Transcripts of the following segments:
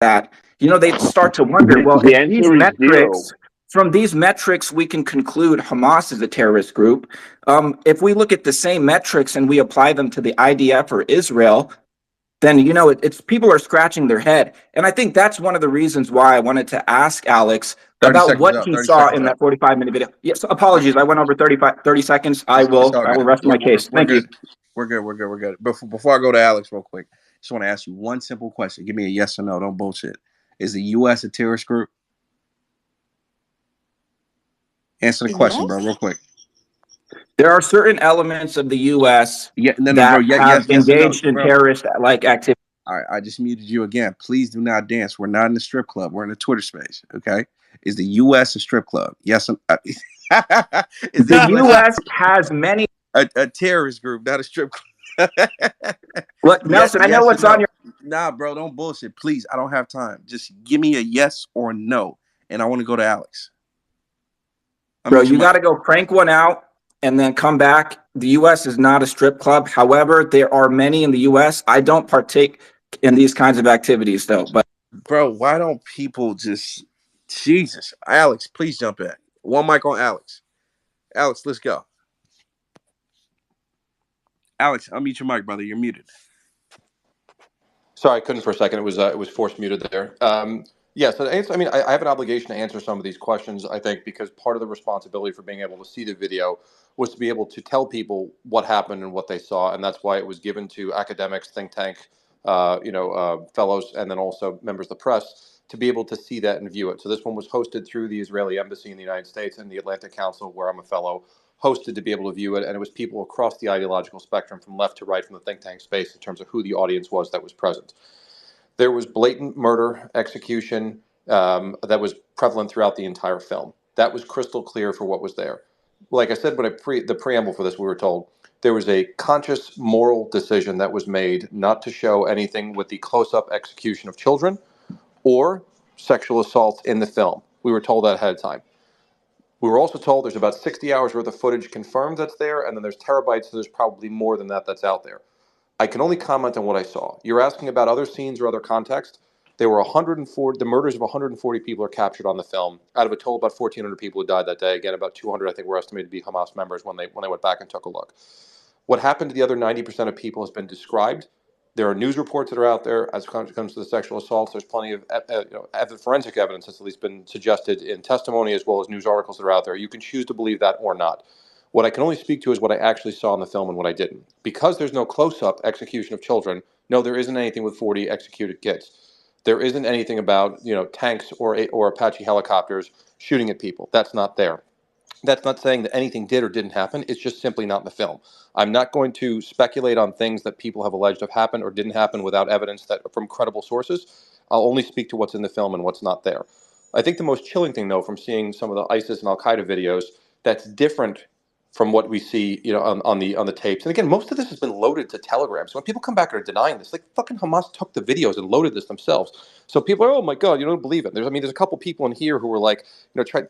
that, they'd start to wonder, well, The answer is zero. from these metrics, we can conclude Hamas is a terrorist group. If we look at the same metrics and we apply them to the IDF or Israel, then, it's people are scratching their head. And I think that's one of the reasons why I wanted to ask Alex 30 about seconds what up. he 30 saw seconds in up. that 45-minute video. Yes, apologies. I went over 30 seconds. I will rest my case. Thank you. We're good. Before I go to Alex real quick, just want to ask you one simple question. Give me a yes or no. Don't bullshit. Is the U.S. a terrorist group? Answer the question, bro, real quick. There are certain elements of the U.S. that have engaged in terrorist-like activity. All right, I just muted you again. Please do not dance. We're not in a strip club. We're in a Twitter space, okay? Is the U.S. a strip club? Yes. The U.S. has many... A terrorist group, not a strip club. Look, Nelson, I know what's on your... Nah, bro, don't bullshit. Please, I don't have time. Just give me a yes or no, and I want to go to Alex. Bro, you got to go crank one out and then come back. The U.S. is not a strip club. However, there are many in the U.S. I don't partake in these kinds of activities, though. But bro, why don't people just... Jesus. Alex, please jump in. One mic on Alex. Alex, let's go. Alex, unmute your mic, brother. You're muted. Sorry, I couldn't for a second. It was forced muted there. Yeah, so to answer, I have an obligation to answer some of these questions, I think, because part of the responsibility for being able to see the video was to be able to tell people what happened and what they saw, and that's why it was given to academics, think tank, fellows, and then also members of the press to be able to see that and view it. So this one was hosted through the Israeli Embassy in the United States and the Atlantic Council, where I'm a fellow, hosted to be able to view it, and it was people across the ideological spectrum from left to right from the think tank space in terms of who the audience was that was present. There was blatant murder, execution that was prevalent throughout the entire film. That was crystal clear for what was there. Like I said, when the preamble for this, we were told there was a conscious moral decision that was made not to show anything with the close-up execution of children or sexual assaults in the film. We were told that ahead of time. We were also told there's about 60 hours worth of footage confirmed that's there, and then there's terabytes, so there's probably more than that that's out there. I can only comment on what I saw. You're asking about other scenes or other context. There were 140, the murders of 140 people are captured on the film, out of a total about 1,400 people who died that day. Again, about 200, I think, were estimated to be Hamas members when they went back and took a look. What happened to the other 90% of people has been described. There are news reports that are out there as it comes to the sexual assaults. There's plenty of forensic evidence that's at least been suggested in testimony as well as news articles that are out there. You can choose to believe that or not. What I can only speak to is what I actually saw in the film and what I didn't. Because there's no close-up execution of children, no, there isn't anything with 40 executed kids. There isn't anything about tanks or Apache helicopters shooting at people. That's not there. That's not saying that anything did or didn't happen. It's just simply not in the film. I'm not going to speculate on things that people have alleged have happened or didn't happen without evidence that from credible sources. I'll only speak to what's in the film and what's not there. I think the most chilling thing, though, from seeing some of the ISIS and Al Qaeda videos that's different from what we see, on the tapes. And again, most of this has been loaded to Telegram. So when people come back and are denying this, like fucking Hamas took the videos and loaded this themselves. So people are, oh my God, you don't believe it. There's a couple people in here who were like,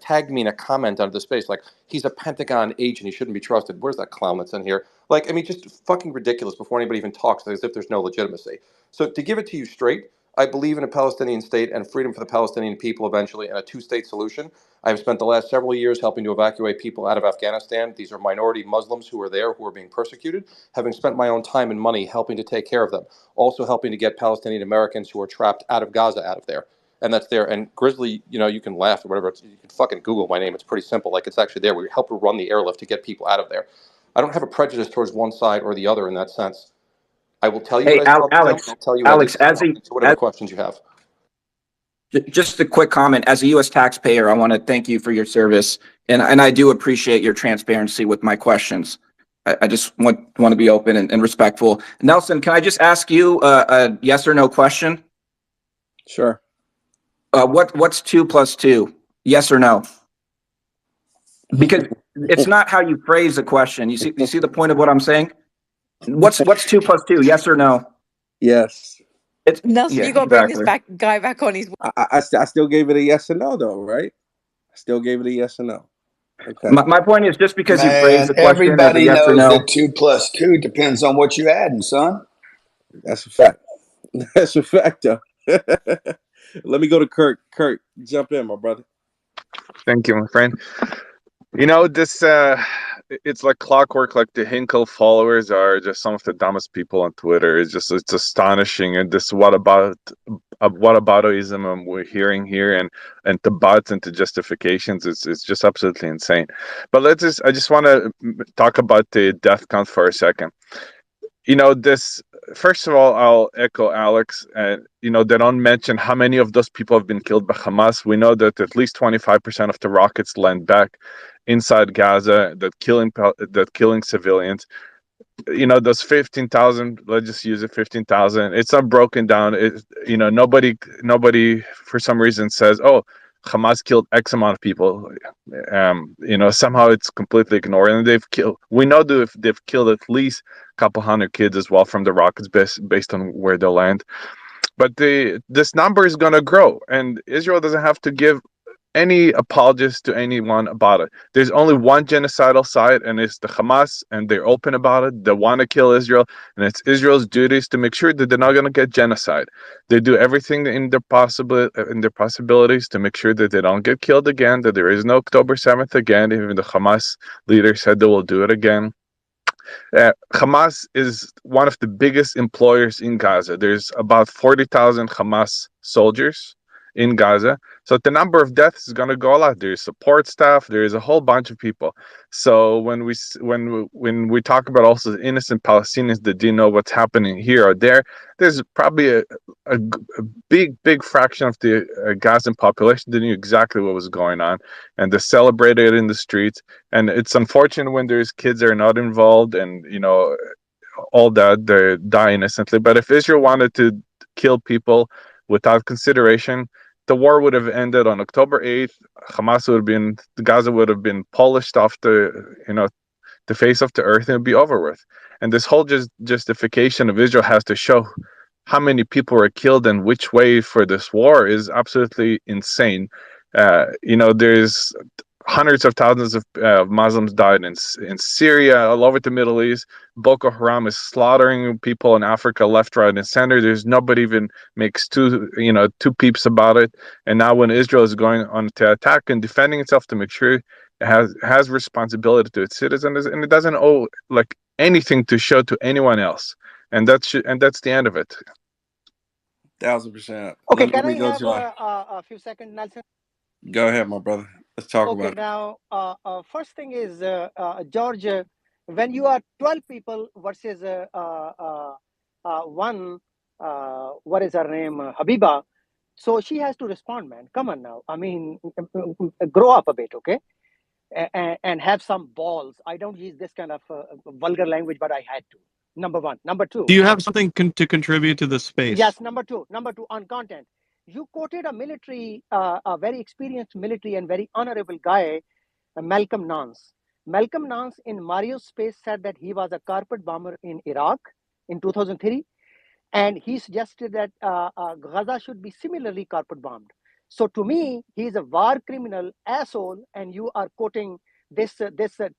tagged me in a comment under the space, like, he's a Pentagon agent, he shouldn't be trusted. Where's that clown that's in here? Like, just fucking ridiculous before anybody even talks, as if there's no legitimacy. So to give it to you straight, I believe in a Palestinian state and freedom for the Palestinian people eventually, and a two-state solution. I've spent the last several years helping to evacuate people out of Afghanistan. These are minority Muslims who are there, who are being persecuted, having spent my own time and money helping to take care of them. Also helping to get Palestinian Americans who are trapped out of Gaza out of there. And that's there. And Grizzly, you can laugh or whatever. You can fucking Google my name. It's pretty simple. Like, it's actually there. We help run the airlift to get people out of there. I don't have a prejudice towards one side or the other in that sense. I will tell you what I saw. Alex, I'll tell you Alex, whatever questions you have. Just a quick comment. As a U.S. taxpayer, I want to thank you for your service, and I do appreciate your transparency with my questions. I just want to be open and respectful. Nelson, can I just ask you a yes or no question? Sure. What's 2 + 2? Yes or no? Because it's not how you phrase a question. You see the point of what I'm saying? What's 2 + 2? Yes or no? Yes. Nelson, you got to bring this guy back on his. I still gave it a yes or no, though, right? I still gave it a yes or no. Okay. My point is, just because you phrase the question everybody as a yes knows or no, that 2 + 2 depends on what you adding, son. That's a fact. That's a fact, though. Let me go to Kirk. Kirk, jump in, my brother. Thank you, my friend. This it's like clockwork. Like the Hinkle followers are just some of the dumbest people on Twitter. It's astonishing. And this whataboutism we're hearing here, and the buts and the justifications. It's just absolutely insane. But I just want to talk about the death count for a second. This, first of all, I'll echo Alex. They don't mention how many of those people have been killed by Hamas. We know that at least 25% of the rockets land back inside Gaza, that killing civilians. Those 15,000, let's just use it, 15,000. It's not broken down. Nobody for some reason says, oh, Hamas killed X amount of people. Somehow it's completely ignored. And we know that they've killed at least a couple hundred kids as well from the rockets based on where they land. But this number is going to grow, and Israel doesn't have to give any apologies to anyone about it. There's only one genocidal side, and it's the Hamas, and they're open about it. They want to kill Israel, and it's Israel's duties to make sure that they're not going to get genocide. They do everything in their possibilities to make sure that they don't get killed again, that there is no October 7th again. Even the Hamas leader said they will do it again. Hamas is one of the biggest employers in Gaza. There's about 40,000 Hamas soldiers in Gaza. So the number of deaths is going to go a lot. There's support staff. There's a whole bunch of people. So when we talk about also the innocent Palestinians that didn't know what's happening here or there, there's probably a big fraction of the Gazan population that knew exactly what was going on, and they celebrated it in the streets. And it's unfortunate when there's kids that are not involved, and all that, they die innocently. But if Israel wanted to kill people without consideration, the war would have ended on October 8th. Gaza would have been polished off the face of the earth, and it would be over with. And this whole justification of Israel has to show how many people were killed and which way for this war is absolutely insane. There's hundreds of thousands of Muslims died in Syria, all over the Middle East. Boko Haram is slaughtering people in Africa, left, right, and center. There's nobody even makes two peeps about it. And now when Israel is going on to attack and defending itself to make sure it has responsibility to its citizens, and it doesn't owe like anything to show to anyone else. And that's the end of it. 1,000%. Okay, can I have a few seconds, Nelson? Go ahead, my brother. Let's talk about it. Now, first thing is, George, when you are 12 people versus one, what is her name, Habiba, so she has to respond, man. Come on now. I mean, grow up a bit, okay? And have some balls. I don't use this kind of vulgar language, but I had to. Number one. Number two. Do you have something to contribute to the space? Yes, number two on content. You quoted a very experienced military and very honorable guy, Malcolm Nance. Malcolm Nance in Mario's space said that he was a carpet bomber in Iraq in 2003. And he suggested that Gaza should be similarly carpet bombed. So to me, he's a war criminal asshole, and you are quoting this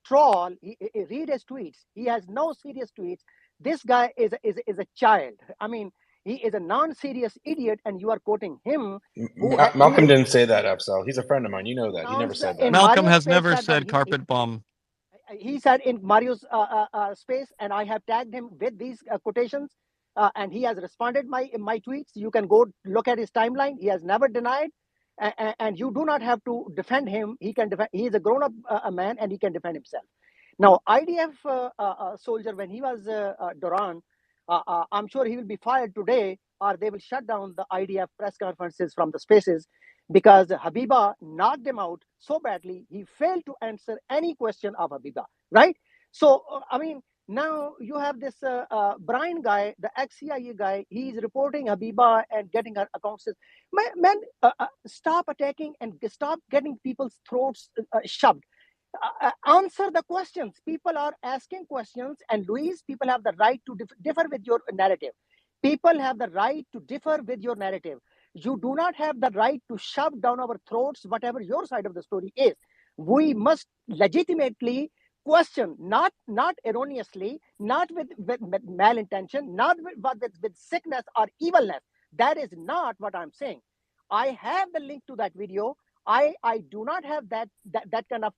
troll. Read his tweets. He has no serious tweets. This guy is a child. I mean, he is a non-serious idiot, and you are quoting him. Malcolm didn't say that, Afzal. He's a friend of mine. You know that. He never said that. Malcolm has never said carpet bomb. He said in Mario's space, and I have tagged him with these quotations, and he has responded my tweets. You can go look at his timeline. He has never denied, and you do not have to defend him. He can defend. He is a grown-up man, and he can defend himself. Now, IDF soldier, when he was Duran, I'm sure he will be fired today, or they will shut down the IDF press conferences from the spaces, because Habiba knocked him out so badly, he failed to answer any question of Habiba, right? So, I mean, now you have this Brian guy, the ex-CIA guy, he's reporting Habiba and getting her accounts. Man, stop attacking and stop getting people's throats shoved. Answer the questions. People are asking questions, and Luis, people have the right to differ with your narrative. People have the right to differ with your narrative. You do not have the right to shove down our throats whatever your side of the story is. We must legitimately question, not erroneously, not with malintention, not with sickness or evilness. That is not what I'm saying. I have the link to that video. I do not have that kind of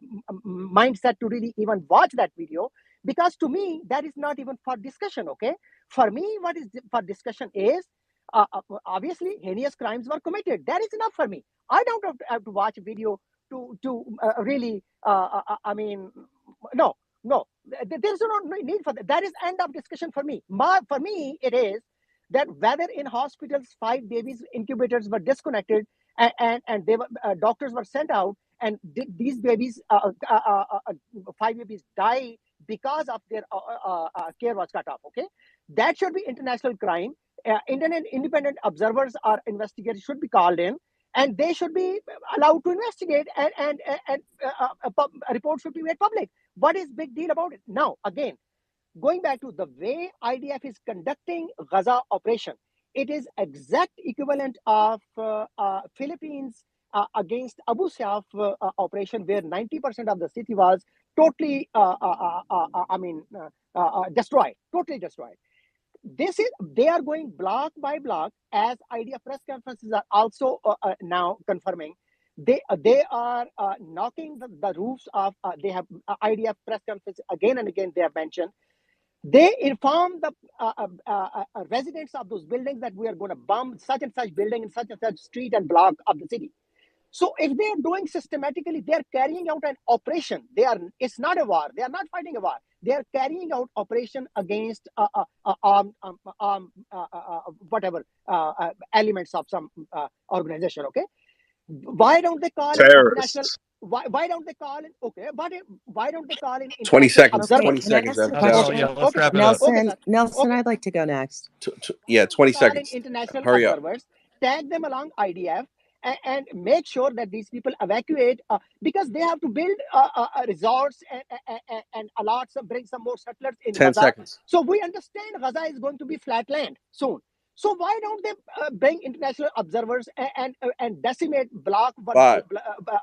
mindset to really even watch that video, because to me that is not even for discussion. Okay, for me, what is for discussion is obviously heinous crimes were committed. That is enough for me. I don't have to watch a video to really. I mean, no, no. There's no need for that. That is end of discussion for me. For me, it is that whether in hospitals 5 babies incubators were disconnected, and they were doctors were sent out, and these babies 5 babies die because of their care was cut off. Okay, that should be international crime. Independent observers or investigators should be called in, and they should be allowed to investigate, and a report should be made public. What is big deal about it? Now again, going back to the way IDF is conducting Gaza operation, it is exact equivalent of Philippines against Abu Sayyaf operation, where 90% of the city was totally, destroyed, totally destroyed. They are going block by block, as IDF press conferences are also now confirming. They are knocking the roofs of. They have IDF press conference again and again. They have mentioned. They inform the residents of those buildings that we are going to bomb such and such building in such and such street and block of the city. So if they are doing systematically, they are carrying out an operation. It's not a war. They are not fighting a war. They are carrying out operation against whatever elements of some organization. Okay, why don't they call it international? Terrorists. Why don't they call it? Okay, but why don't they call in 20 international seconds. observers? 20 Can I seconds. ask a Abdel. Oh, question? yeah, let's Okay, wrap sir. it up. Okay, Nelson, sir. Nelson, Okay. I'd like to go next. Yeah, 20 Call in seconds. international Hurry up. observers, tag them along IDF, and make sure that these people evacuate, because they have to build resorts and allot bring some more settlers in 10 Gaza. seconds. So we understand Gaza is going to be flat land soon. So why don't they bring international observers and decimate block 5,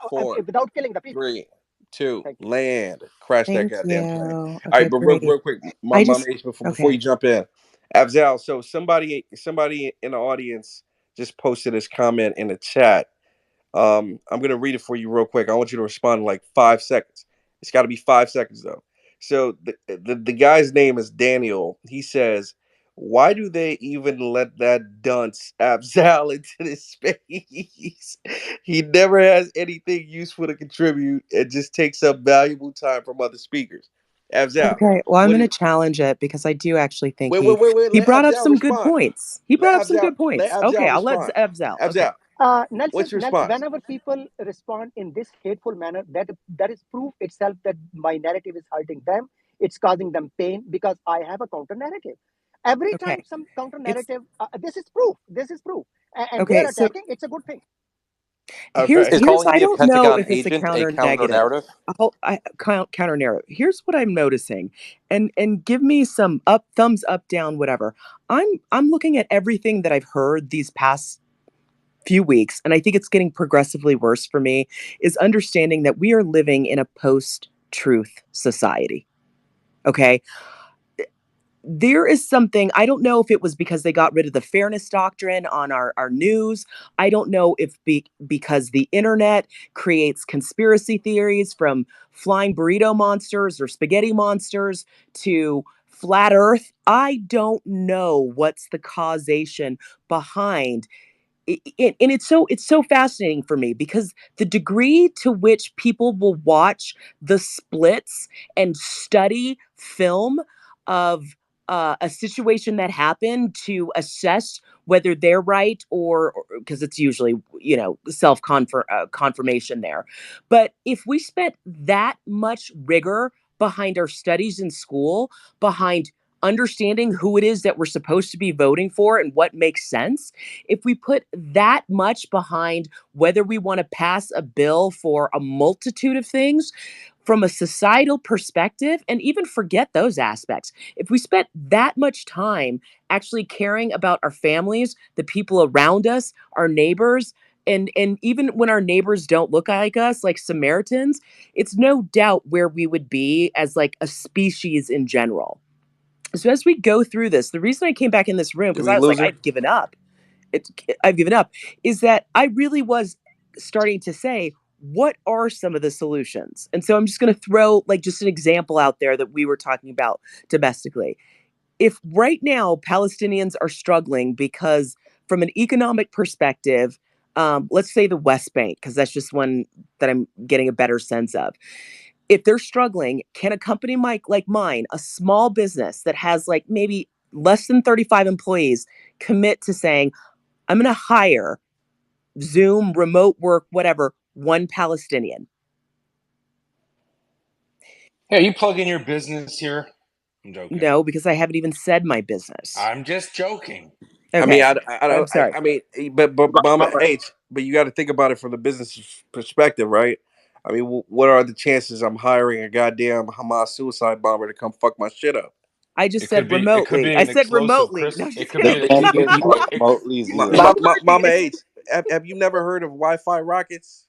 4, without killing the people? 3, 2, Thank you. land. Crash that Thank goddamn you. plane. All Okay, right, but great. real quick, I Mama just H, before okay. you jump in, Afzal. So somebody in the audience just posted this comment in the chat. I'm gonna read it for you real quick. I want you to respond in like 5 seconds. It's got to be 5 seconds though. So the guy's name is Daniel. He says, "Why do they even let that dunce Abzal into this space? He never has anything useful to contribute and just takes up valuable time from other speakers." Abzal, Okay, well, I'm what going to is? challenge it because I do actually think Wait. he Let brought up Abzal some good respond. points. He Let brought up some Abzal good points. let Okay, Abzal I'll let respond. Abzal. Okay. Abzal, Nelson, what's your response? whenever people respond in this hateful manner, that is proof itself that my narrative is hurting them. It's causing them pain, because I have a counter narrative. Every time Okay. some counter It's narrative, this is proof. This is proof, and they okay. are So attacking. It's a good thing. here's Okay. Is calling I me a don't know Pentagon if it's a agent a counter counter negative. narrative? Counter narrative. Here's what I'm noticing, and give me some thumbs up, down, whatever. I'm looking at everything that I've heard these past few weeks, and I think it's getting progressively worse for me, is understanding that we are living in a post-truth society. Okay? There is something, I don't know if it was because they got rid of the fairness doctrine on our news. I don't know if because the internet creates conspiracy theories, from flying burrito monsters or spaghetti monsters to flat earth. I don't know what's the causation behind and it's so fascinating for me, because the degree to which people will watch the splits and study film of a situation that happened to assess whether they're right, or because it's usually self confirmation there. But if we spent that much rigor behind our studies in school, behind understanding who it is that we're supposed to be voting for and what makes sense, if we put that much behind whether we want to pass a bill for a multitude of things from a societal perspective, and even forget those aspects, if we spent that much time actually caring about our families, the people around us, our neighbors, and even when our neighbors don't look like us, like Samaritans, it's no doubt where we would be as like a species in general. So as we go through this, the reason I came back in this room, Did because we I was like, lose her? I'd given up. I've given up, is that I really was starting to say, what are some of the solutions? And so I'm just going to throw like just an example out there that we were talking about domestically. If right now Palestinians are struggling because from an economic perspective, let's say the West Bank, because that's just one that I'm getting a better sense of. If they're struggling, can a company like mine, a small business that has like maybe less than 35 employees, commit to saying, I'm going to hire Zoom, remote work, whatever, one Palestinian? Hey, you plug in your business here? I'm joking. No, because I haven't even said my business. I'm just joking. Okay. I'm sorry. I mean, but Mama H, but you got to think about it from the business perspective, right? I mean, what are the chances I'm hiring a goddamn Hamas suicide bomber to come fuck my shit up? I just said remotely. I said remotely. No, it could be an remotely zero. Mama H, have you never heard of Wi-Fi rockets?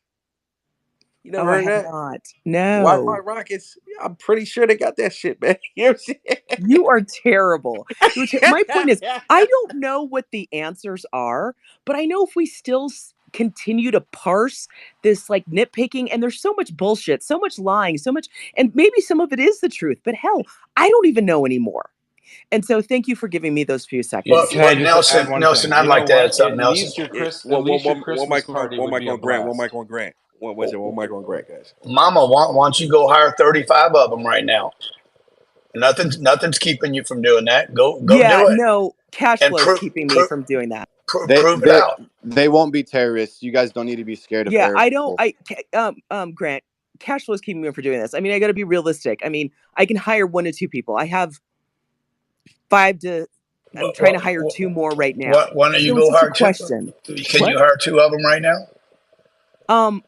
You never heard of that? Not. No. Wi-Fi rockets. I'm pretty sure they got that shit, man. You know what I'm saying? You are terrible. My point is, I don't know what the answers are, but I know if we still continue to parse this like nitpicking, and there's so much bullshit, so much lying, so much, and maybe some of it is the truth, but hell, I don't even know anymore. And so thank you for giving me those few seconds. Well, Nelson, I'd like to add something, Nelson. One mic on Grant. One mic on Grant. One mic on Grant, guys. Mama, why don't you go hire 35 of them right now? Nothing's keeping you from doing that. Go do it. No, cash flow is keeping me from doing that. Prove it out. They won't be terrorists. You guys don't need to be scared of Grant, cash flow is keeping me from doing this. I mean, I got to be realistic. I mean, I can hire 1 to 2 people. I have 5 to. I'm trying to hire 2 more right now. Why don't you go hire 2? Can you hire 2 of them right now?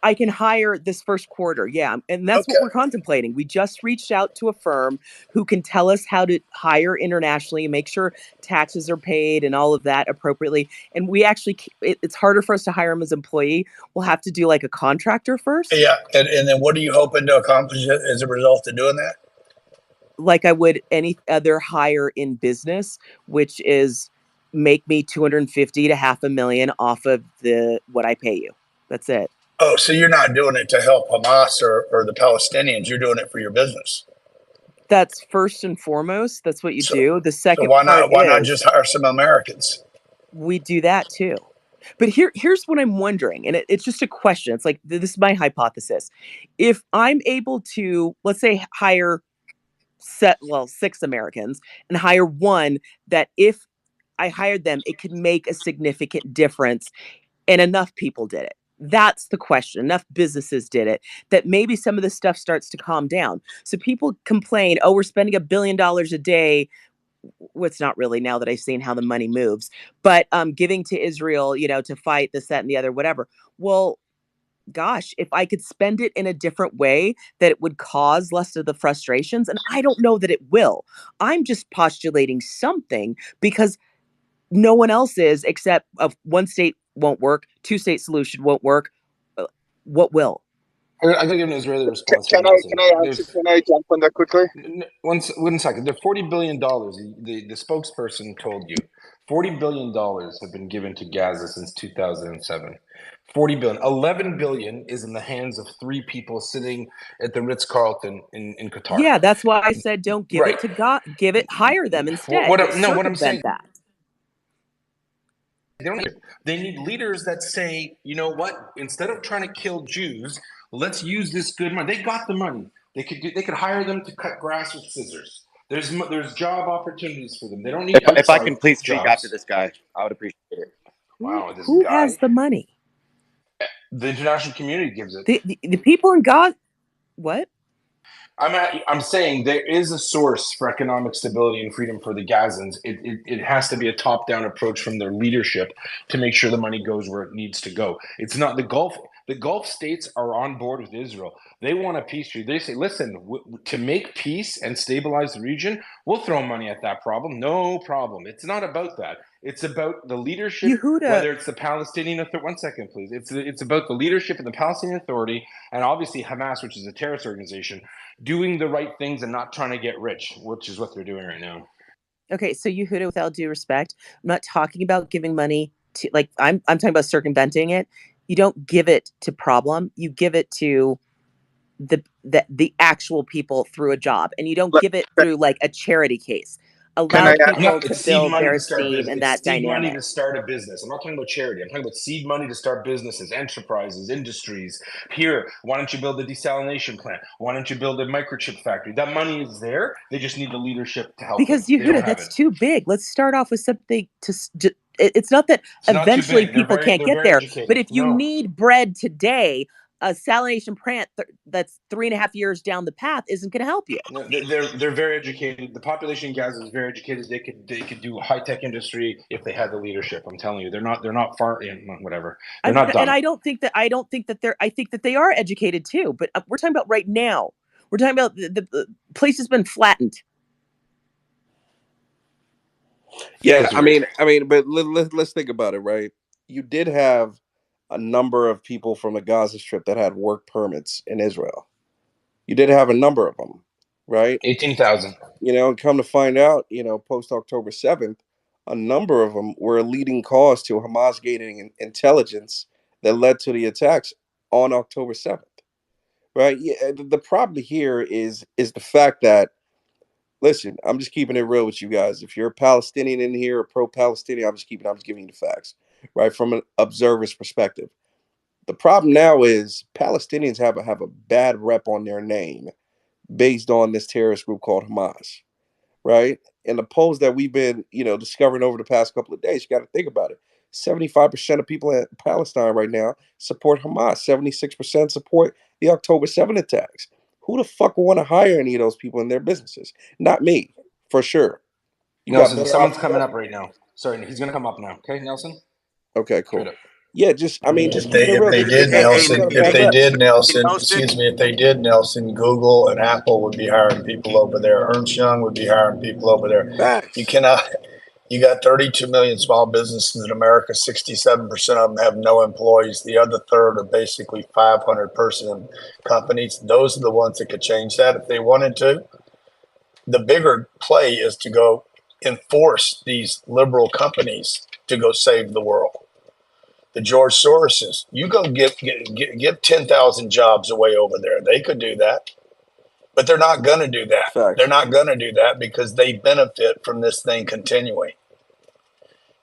I can hire this first quarter. Yeah. And that's what we're contemplating. We just reached out to a firm who can tell us how to hire internationally and make sure taxes are paid and all of that appropriately. And we actually, it's harder for us to hire them as employee. We'll have to do like a contractor first. Yeah. And then what are you hoping to accomplish as a result of doing that? Like I would any other hire in business, which is make me $250,000 to $500,000 off of what I pay you. That's it. Oh, so you're not doing it to help Hamas or the Palestinians. You're doing it for your business. That's first and foremost. That's what you do. The second why not just hire some Americans? We do that too. But here's what I'm wondering, and it's just a question. It's like, this is my hypothesis. If I'm able to, let's say, hire 6 Americans and hire 1 that if I hired them, it could make a significant difference, and enough people did it. That's the question. Enough businesses did it that maybe some of this stuff starts to calm down. So people complain, oh, we're spending $1 billion a day. What's not really, now that I've seen how the money moves, but giving to Israel, to fight this, that, and the other, whatever. Well, gosh, if I could spend it in a different way, that it would cause less of the frustrations. And I don't know that it will. I'm just postulating something because no one else is, except of 1 state won't work, 2-state solution won't work. What will? I think an Israeli response. Can I jump on that quickly? One second. The $40 billion. The spokesperson told you $40 billion have been given to Gaza since 2007. 40 billion. 11 billion is in the hands of 3 people sitting at the Ritz-Carlton in Qatar. Yeah, that's why I said don't give it to God. Hire them instead. What I'm saying. That. They need leaders that say, you know what? Instead of trying to kill Jews, let's use this good money. They got the money. They could hire them to cut grass with scissors. There's job opportunities for them. They don't need. If I can please speak after this guy, I would appreciate it. Wow, who has the money? The international community gives it. The people in God. What? I'm saying there is a source for economic stability and freedom for the Gazans. It has to be a top-down approach from their leadership to make sure the money goes where it needs to go. It's not the Gulf. The Gulf states are on board with Israel. They want a peace treaty. They say, listen, to make peace and stabilize the region, we'll throw money at that problem. No problem. It's not about that. It's about the leadership, Yehuda. Whether it's the Palestinian Authority. 1 second, please. It's about the leadership of the Palestinian Authority and obviously Hamas, which is a terrorist organization, doing the right things and not trying to get rich, which is what they're doing right now. Okay, so Yehuda, with all due respect, I'm not talking about giving money to, like, I'm talking about circumventing it. You don't give it to problem. You give it to the actual people through a job, and you don't give it through like a charity case. Allow people to It's seed build money their to start esteem business. and It's that seed money dynamic. to start a business. I'm not talking about charity. I'm talking about seed money to start businesses, enterprises, industries. Here, why don't you build a desalination plant? Why don't you build a microchip factory? That money is there. They just need the leadership to help Because them. They don't Yehuda, have that's it. too big. Let's start off with something it's not that It's not too eventually big. people can't They're get very there, educated. but if you No. need bread today, a salination plant that's 3.5 years down the path isn't going to help you. No, they're very educated. The population in Gaza is very educated. They could do high tech industry if they had the leadership. I'm telling you, they're not far in whatever. They're not dumb. And I don't think that I think that they are educated too. But we're talking about right now. We're talking about the place has been flattened. Yeah, I mean, but let's think about it, right? You did have a number of people from the Gaza Strip that had work permits in Israel. You did have a number of them, right? 18,000. You know, and come to find out, you know, post October 7th, a number of them were a leading cause to Hamas gaining intelligence that led to the attacks on October 7th, right? Yeah, the problem here is the fact that, listen, I'm just keeping it real with you guys. If you're a Palestinian in here, or pro-Palestinian, I'm just giving you the facts, right? From an observer's perspective. The problem now is Palestinians have a bad rep on their name based on this terrorist group called Hamas, right? And the polls that we've been, you know, discovering over the past couple of days, you got to think about it. 75% of people in Palestine right now support Hamas. 76% support the October 7 attacks. Who the fuck would want to hire any of those people in their businesses? Not me, for sure. You got Nelson, better someone's options. coming up right now. Sorry, he's gonna come up now. Okay, Nelson. Okay, cool. Straight up. Yeah, just If keeping it real. they did, Nelson, Nelson, excuse me, if they did, Nelson, Google and Apple would be hiring people over there. Ernst Young would be hiring people over there. Facts. You cannot. You got 32 million small businesses in America. 67% of them have no employees. The other third are basically 500-person companies. Those are the ones that could change that if they wanted to. The bigger play is to go enforce these liberal companies to go save the world. The George Soroses, you go give 10,000 jobs away over there. They could do that, but they're not going to do that. Facts. They're not going to do that because they benefit from this thing continuing.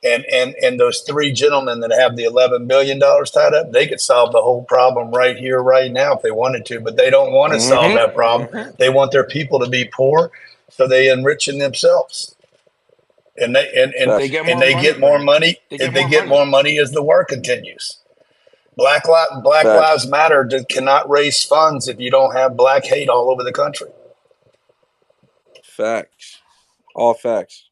And those three gentlemen that have the $11 billion tied up, they could solve the whole problem right here, right now if they wanted to, but they don't want to solve that problem. They want their people to be poor, so they enriching themselves. And they get more money. If they get more money as the war continues. Black Lives Matter cannot raise funds if you don't have black hate all over the country. Facts. All facts.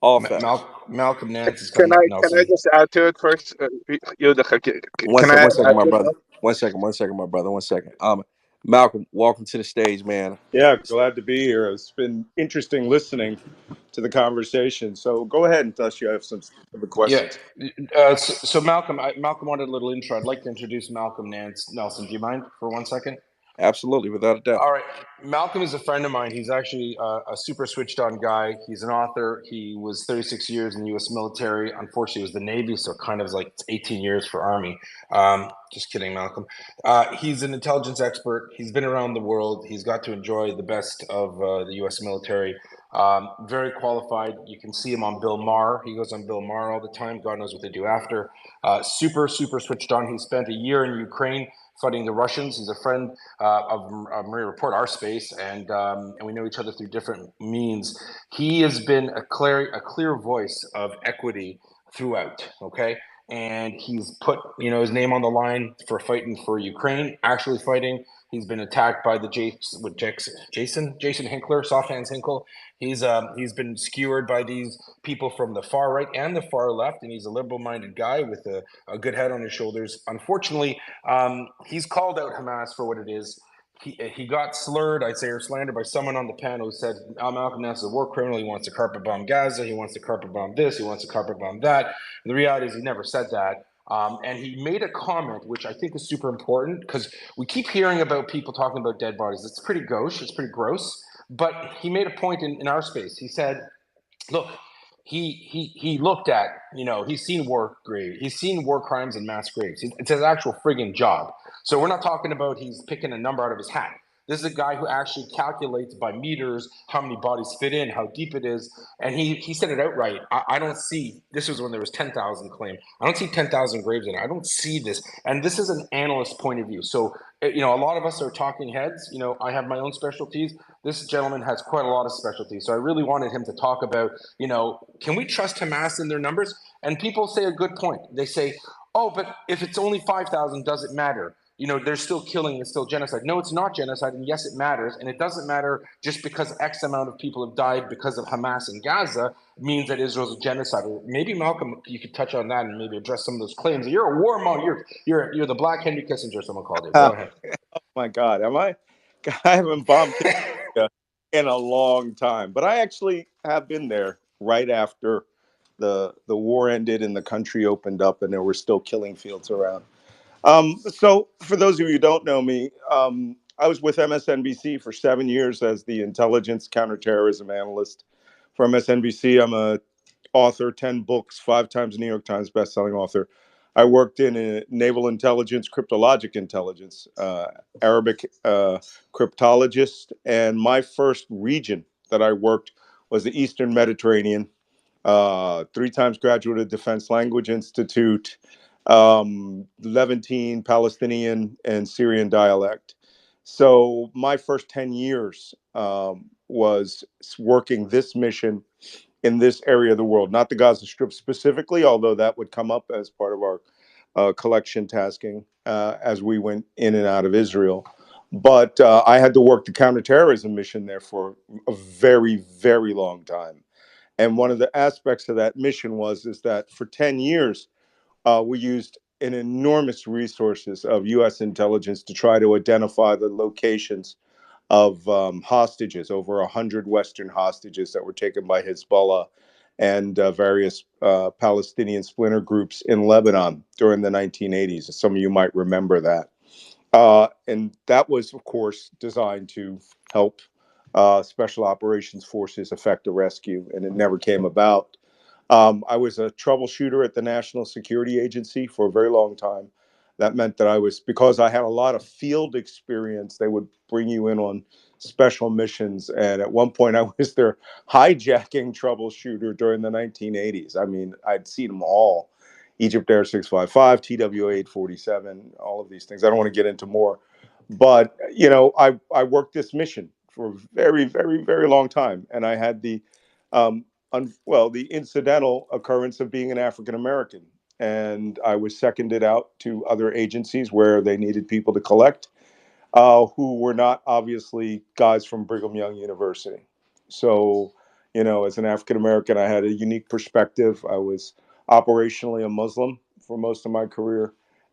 All facts. Malcolm Nance is Can coming up. I Nelson. just add to it first? One second, my brother. One second, my brother. One second. Malcolm, welcome to the stage, man. Yeah, glad to be here. It's been interesting listening to the conversation. So go ahead, unless you have some specific questions. Yeah. So Malcolm wanted a little intro. I'd like to introduce Malcolm Nance. Nelson, do you mind for 1 second? Absolutely, without a doubt. All right. Malcolm is a friend of mine. He's actually a super switched on guy. He's an author. He was 36 years in the U.S. military. Unfortunately, it was the Navy, so kind of like 18 years for Army. Just kidding, Malcolm. He's an intelligence expert. He's been around the world. He's got to enjoy the best of the U.S. military. Very qualified. You can see him on Bill Maher. He goes on Bill Maher all the time. God knows what they do after. Super switched on. He spent a year in Ukraine fighting the Russians. He's a friend of Maria Report, our space, and we know each other through different means. He has been a clear voice of equity throughout. Okay. And he's put, his name on the line for fighting for Ukraine, actually fighting. He's been attacked by the Jason Hinkler, Soft Hands Hinkle. He's been skewered by these people from the far right and the far left, and he's a liberal-minded guy with a good head on his shoulders. Unfortunately, he's called out Hamas for what it is. He got slurred, I'd say, or slandered by someone on the panel who said Malcolm Nance is a war criminal. He wants to carpet bomb Gaza. He wants to carpet bomb this. He wants to carpet bomb that. And the reality is he never said that. And he made a comment, which I think is super important, because we keep hearing about people talking about dead bodies. It's pretty gauche. It's pretty gross. But he made a point in our space. He said, look, he looked at, he's seen he's seen war crimes and mass graves. It's his actual friggin' job. So we're not talking about he's picking a number out of his hat. This is a guy who actually calculates by meters how many bodies fit in, how deep it is, and he said it outright. I don't see. This was when there was 10,000 claim. I don't see 10,000 graves in it. I don't see this, and this is an analyst point of view. So a lot of us are talking heads. I have my own specialties. This gentleman has quite a lot of specialties. So I really wanted him to talk about, can we trust Hamas in their numbers? And people say a good point. They say, oh, but if it's only 5,000, does it matter? They're still killing, it's still genocide. No, it's not genocide, and yes, it matters. And it doesn't matter just because X amount of people have died because of Hamas in Gaza means that Israel's a genocide. Maybe Malcolm, you could touch on that and maybe address some of those claims. You're a warmonger. You're the Black Henry Kissinger, someone called it. Go ahead. Oh my God, I haven't bombed in a long time, but I actually have been there right after the war ended and the country opened up, and there were still killing fields around. So for those of you who don't know me, I was with MSNBC for 7 years as the intelligence counterterrorism analyst for MSNBC. I'm a author, 10 books, 5 times New York Times bestselling author. I worked in naval intelligence, cryptologic intelligence, Arabic cryptologist, and my first region that I worked was the Eastern Mediterranean. 3 times graduate of Defense Language Institute, Levantine, Palestinian, and Syrian dialect. So my first 10 years was working this mission in this area of the world, not the Gaza Strip specifically, although that would come up as part of our collection tasking as we went in and out of Israel. But I had to work the counterterrorism mission there for a very, very long time. And one of the aspects of that mission is that for 10 years, we used an enormous resources of U.S. intelligence to try to identify the locations of hostages, over 100 Western hostages that were taken by Hezbollah and various Palestinian splinter groups in Lebanon during the 1980s. Some of you might remember that. And that was, of course, designed to help Special Operations Forces effect a rescue, and it never came about. I was a troubleshooter at the National Security Agency for a very long time. That meant that because I had a lot of field experience, they would bring you in on special missions. And at one point, I was their hijacking troubleshooter during the 1980s. I mean, I'd seen them all. Egypt Air 655, TWA 847, all of these things. I don't want to get into more. But, I worked this mission for a very, very, very long time. And I had the incidental occurrence of being an African American. And I was seconded out to other agencies where they needed people to collect who were not obviously guys from Brigham Young University. So, as an African American, I had a unique perspective. I was operationally a Muslim for most of my career.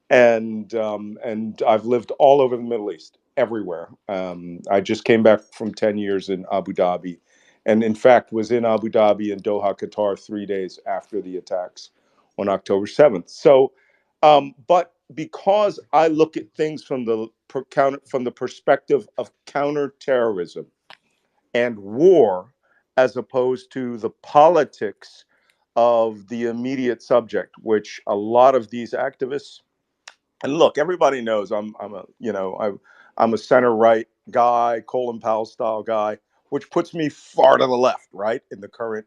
And I've lived all over the Middle East, everywhere. I just came back from 10 years in Abu Dhabi, and in fact was in Abu Dhabi and Doha, Qatar 3 days after the attacks on October 7th. So, but because I look at things from the perspective of counterterrorism and war, as opposed to the politics of the immediate subject, which a lot of these activists, and look, everybody knows I'm a center right guy, Colin Powell style guy, which puts me far to the left, right, in the current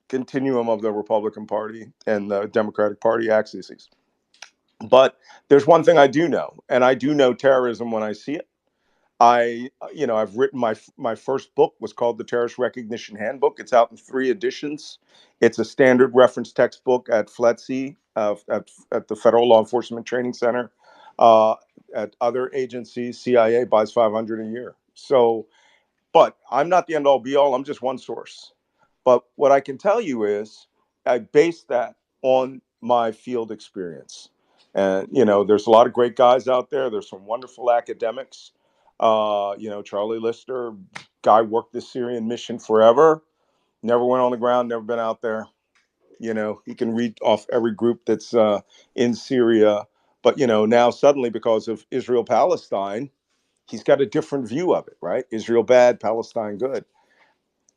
continuum of the Republican Party and the Democratic Party axes. But there's one thing I do know, and I do know terrorism when I see it. I've written my first book was called The Terrorist Recognition Handbook. It's out in 3 editions. It's a standard reference textbook at FLETC, at the Federal Law Enforcement Training Center. At other agencies, CIA buys 500 a year. So, but I'm not the end all be all. I'm just one source. But what I can tell you is I base that on my field experience. And, there's a lot of great guys out there. There's some wonderful academics. Charlie Lister, guy worked the Syrian mission forever, never went on the ground, never been out there. He can read off every group that's in Syria. But, now suddenly because of Israel-Palestine, he's got a different view of it, right? Israel bad, Palestine good.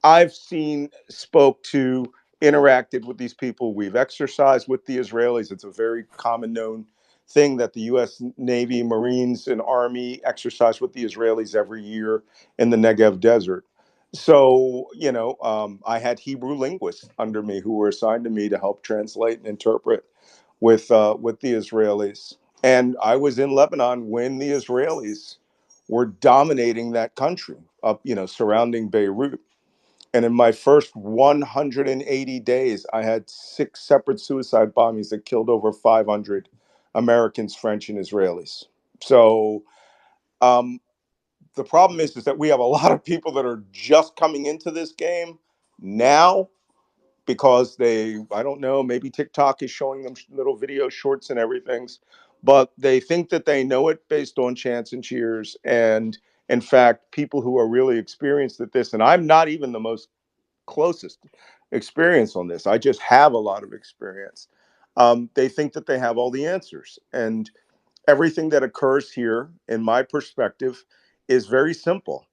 I've spoke to interacted with these people. We've exercised with the Israelis. It's a very common known thing that the U.S. Navy, Marines, and Army exercise with the Israelis every year in the Negev Desert. So, I had Hebrew linguists under me who were assigned to me to help translate and interpret with the Israelis. And I was in Lebanon when the Israelis were dominating that country, up, surrounding Beirut. And in my first 180 days, I had 6 separate suicide bombings that killed over 500 Americans, French, and Israelis. So um, the problem is that we have a lot of people that are just coming into this game now because I don't know, maybe TikTok is showing them little video shorts and everything's, but they think that they know it based on chants and cheers. And in fact, people who are really experienced at this, and I'm not even the most closest experience on this. I just have a lot of experience. They think that they have all the answers. And everything that occurs here, in my perspective, is very simple.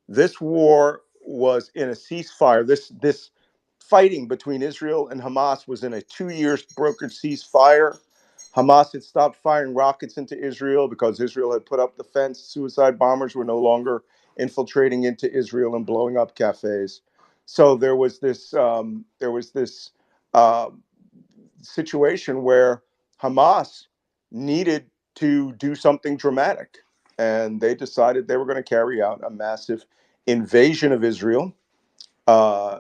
This war was in a ceasefire. This fighting between Israel and Hamas was in a 2 years brokered ceasefire. Hamas had stopped firing rockets into Israel because Israel had put up the fence. Suicide bombers were no longer infiltrating into Israel and blowing up cafes. So there was this uh, situation where Hamas needed to do something dramatic, and they decided they were going to carry out a massive invasion of Israel,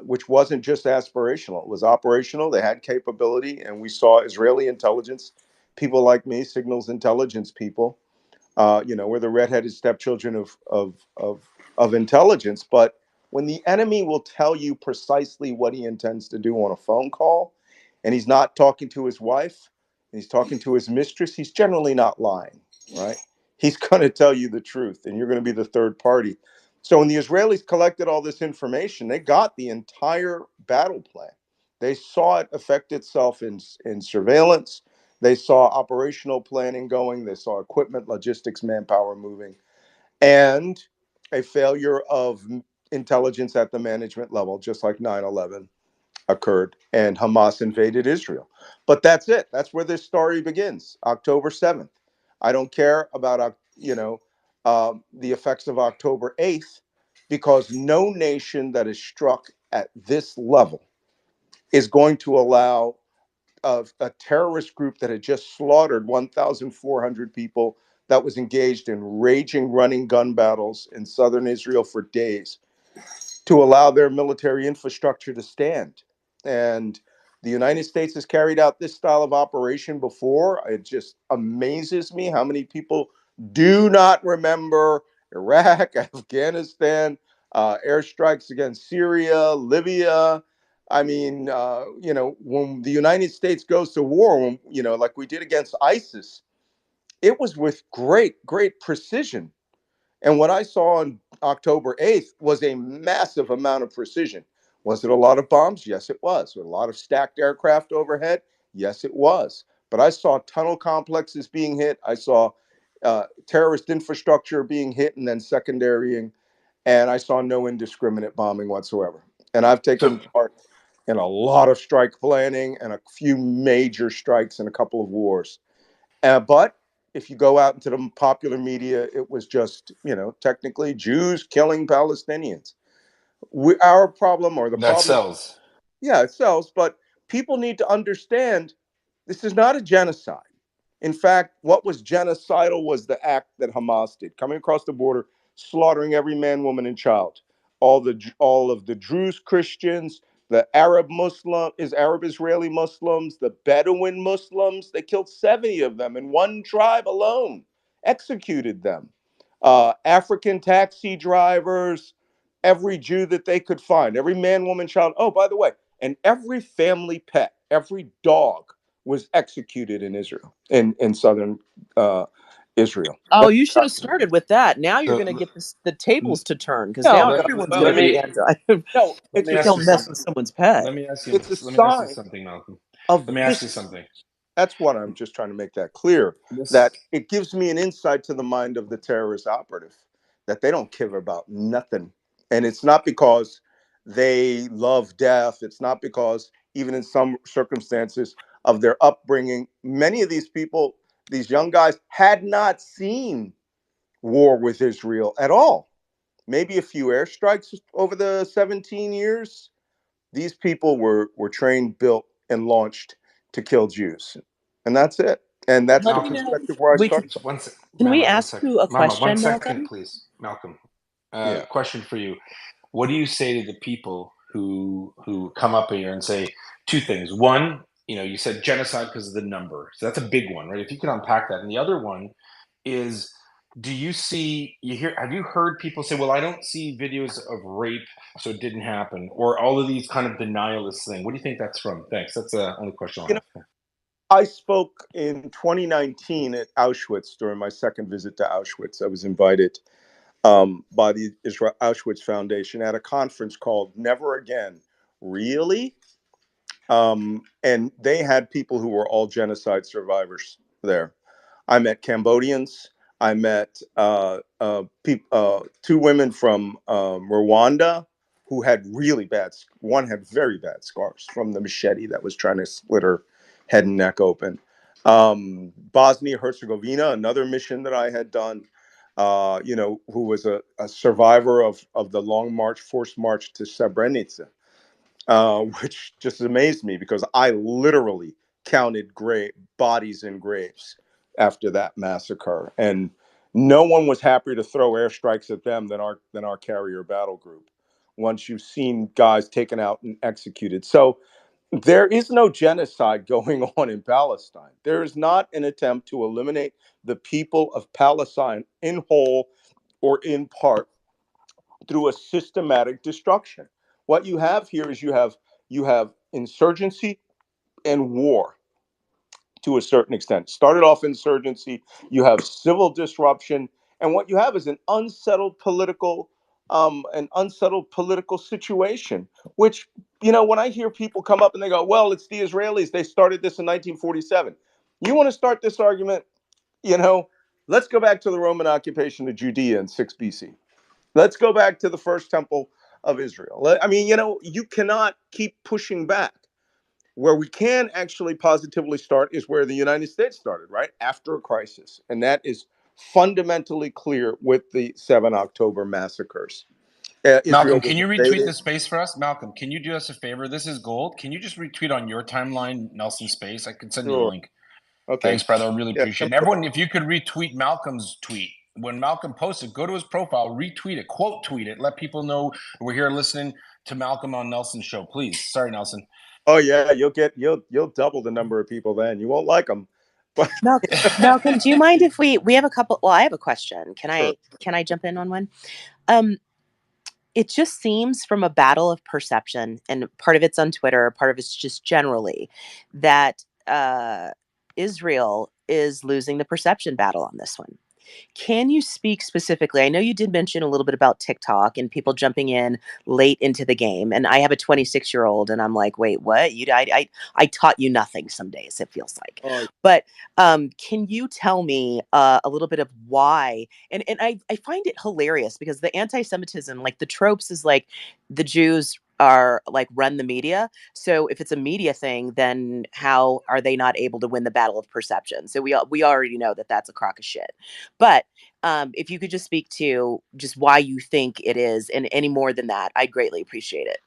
which wasn't just aspirational; it was operational. They had capability, and we saw Israeli intelligence, people like me, signals intelligence people. We're the redheaded stepchildren of intelligence. But when the enemy will tell you precisely what he intends to do on a phone call, and he's not talking to his wife, and he's talking to his mistress, he's generally not lying, right? He's going to tell you the truth, and you're going to be the third party. So when the Israelis collected all this information, they got the entire battle plan. They saw it affect itself in surveillance. They saw operational planning going. They saw equipment, logistics, manpower moving, and a failure of intelligence at the management level, just like 9/11 occurred, and Hamas invaded Israel. But that's it. That's where this story begins, October 7th. I don't care about, the effects of October 8th, because no nation that is struck at this level is going to allow of a terrorist group that had just slaughtered 1,400 people, that was engaged in raging running gun battles in southern Israel for days, to allow their military infrastructure to stand. And the United States has carried out this style of operation before. It just amazes me how many people do not remember Iraq, Afghanistan, airstrikes against Syria, Libya. I mean, when the United States goes to war, like we did against ISIS, it was with great, great precision. And what I saw on October 8th was a massive amount of precision. Was it a lot of bombs? Yes, it was. Was it a lot of stacked aircraft overhead? Yes, it was. But I saw tunnel complexes being hit. I saw terrorist infrastructure being hit and then secondarying. And I saw no indiscriminate bombing whatsoever. And I've taken part in a lot of strike planning and a few major strikes in a couple of wars. But if you go out into the popular media, it was just, technically Jews killing Palestinians. Our problem, or the That problem, sells. yeah, it sells, but people need to understand this is not a genocide. In fact, what was genocidal was the act that Hamas did, coming across the border, slaughtering every man, woman, and child. All of the Druze Christians, the Arab Israeli Muslims, the Bedouin Muslims. They killed 70 of them in one tribe alone, executed them. African taxi drivers, every Jew that they could find, every man, woman, child. Oh, by the way, and every family pet, every dog was executed in Israel, in southern Israel. Oh, you should have started with that. Now you're going to So, get the tables to turn, because No, now let, everyone's let going to be me anti. no, let it's me a You ask don't you mess something. with someone's pet. Let me ask you sign something, Malcolm. of Let me ask you this. something. That's what I'm just trying to make that clear. This That it gives me an insight to the mind of the terrorist operative, that they don't care about nothing, and it's not because they love death. It's not because even in some circumstances of their upbringing. Many of these people, these young guys, had not seen war with Israel at all. Maybe a few airstrikes over the 17 years. These people were trained, built, and launched to kill Jews. And that's it. And that's the perspective where I started from. Can we ask you a Mama, question, 1 second, Malcolm? please. Malcolm, Yeah. question for you. What do you say to the people who come up here and say two things? One, you said genocide because of the number. So that's a big one, right? If you can unpack that. And the other one is, have you heard people say, well, I don't see videos of rape, so it didn't happen, or all of these kind of denialist thing? What do you think that's from? Thanks. That's the only question I'll have. I spoke in 2019 at Auschwitz during my second visit to Auschwitz. I was invited by the Israel Auschwitz Foundation at a conference called Never Again. Really? And they had people who were all genocide survivors there. I met Cambodians. I met two women from Rwanda who had really bad, one had very bad scars from the machete that was trying to split her head and neck open. Bosnia Herzegovina, another mission that I had done, who was a survivor of the long march, forced march to Srebrenica. Which just amazed me because I literally counted bodies in graves after that massacre, and no one was happier to throw airstrikes at them than our carrier battle group. Once you've seen guys taken out and executed, so there is no genocide going on in Palestine. There is not an attempt to eliminate the people of Palestine in whole or in part through a systematic destruction. What you have here is you have insurgency and war to a certain extent. Started off insurgency, you have civil disruption, and what you have is an unsettled political situation. Which, when I hear people come up and they go, "Well, it's the Israelis. They started this in 1947." You want to start this argument? Let's go back to the Roman occupation of Judea in 6 BC. Let's go back to the first temple of Israel. I mean, you cannot keep pushing back. Where we can actually positively start is where the United States started, right? After a crisis. And that is fundamentally clear with the 7 October massacres. Malcolm, can you retweet the space for us? Malcolm, can you do us a favor? This is gold. Can you just retweet on your timeline, Nelson Space? I can send you a link. Okay. Thanks, brother. I really appreciate it. And everyone, if you could retweet Malcolm's tweet. When Malcolm posts it, go to his profile, retweet it, quote tweet it, let people know we're here listening to Malcolm on Nelson's show. Please. Sorry, Nelson. Oh yeah, you'll double the number of people then. You won't like them. But Malcolm, do you mind if we have a couple? Well, I have a question. Can I jump in on one? It just seems from a battle of perception, and part of it's on Twitter, part of it's just generally, that Israel is losing the perception battle on this one. Can you speak specifically? I know you did mention a little bit about TikTok and people jumping in late into the game. And I have a 26-year-old and I'm like, wait, what? I taught you nothing some days, it feels like. Oh. But can you tell me a little bit of why? And I find it hilarious because the anti-Semitism, like the tropes is like the Jews are like run the media. So if it's a media thing, then how are they not able to win the battle of perception? So we already know that that's a crock of shit. But if you could just speak to just why you think it is, and any more than that, I'd greatly appreciate it.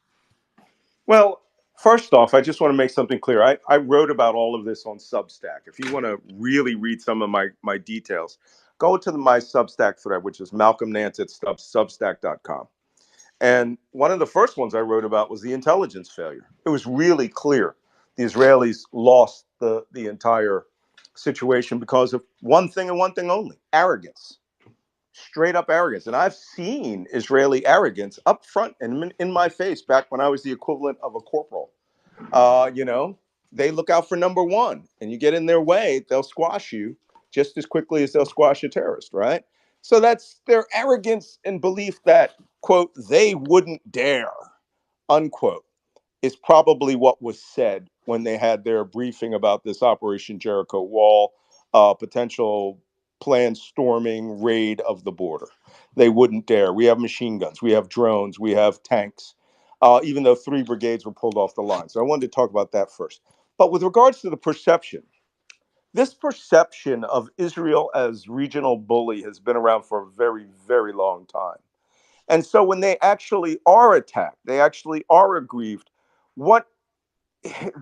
Well, first off, I just want to make something clear. I wrote about all of this on Substack. If you want to really read some of my details, go to my Substack thread, which is malcolmnance@substack.com. And one of the first ones I wrote about was the intelligence failure. It was really clear the Israelis lost the entire situation because of one thing and one thing only: arrogance. Straight up arrogance. And I've seen Israeli arrogance up front and in my face back when I was the equivalent of a corporal. They look out for number one, and you get in their way, they'll squash you just as quickly as they'll squash a terrorist, right? So that's their arrogance and belief that, quote, they wouldn't dare, unquote, is probably what was said when they had their briefing about this Operation Jericho Wall, potential planned storming raid of the border. They wouldn't dare. We have machine guns, we have drones, we have tanks. even though 3 brigades were pulled off the line. So I wanted to talk about that first. But with regards to the perception, this perception of Israel as regional bully has been around for a very, very long time. And so when they actually are attacked, they actually are aggrieved,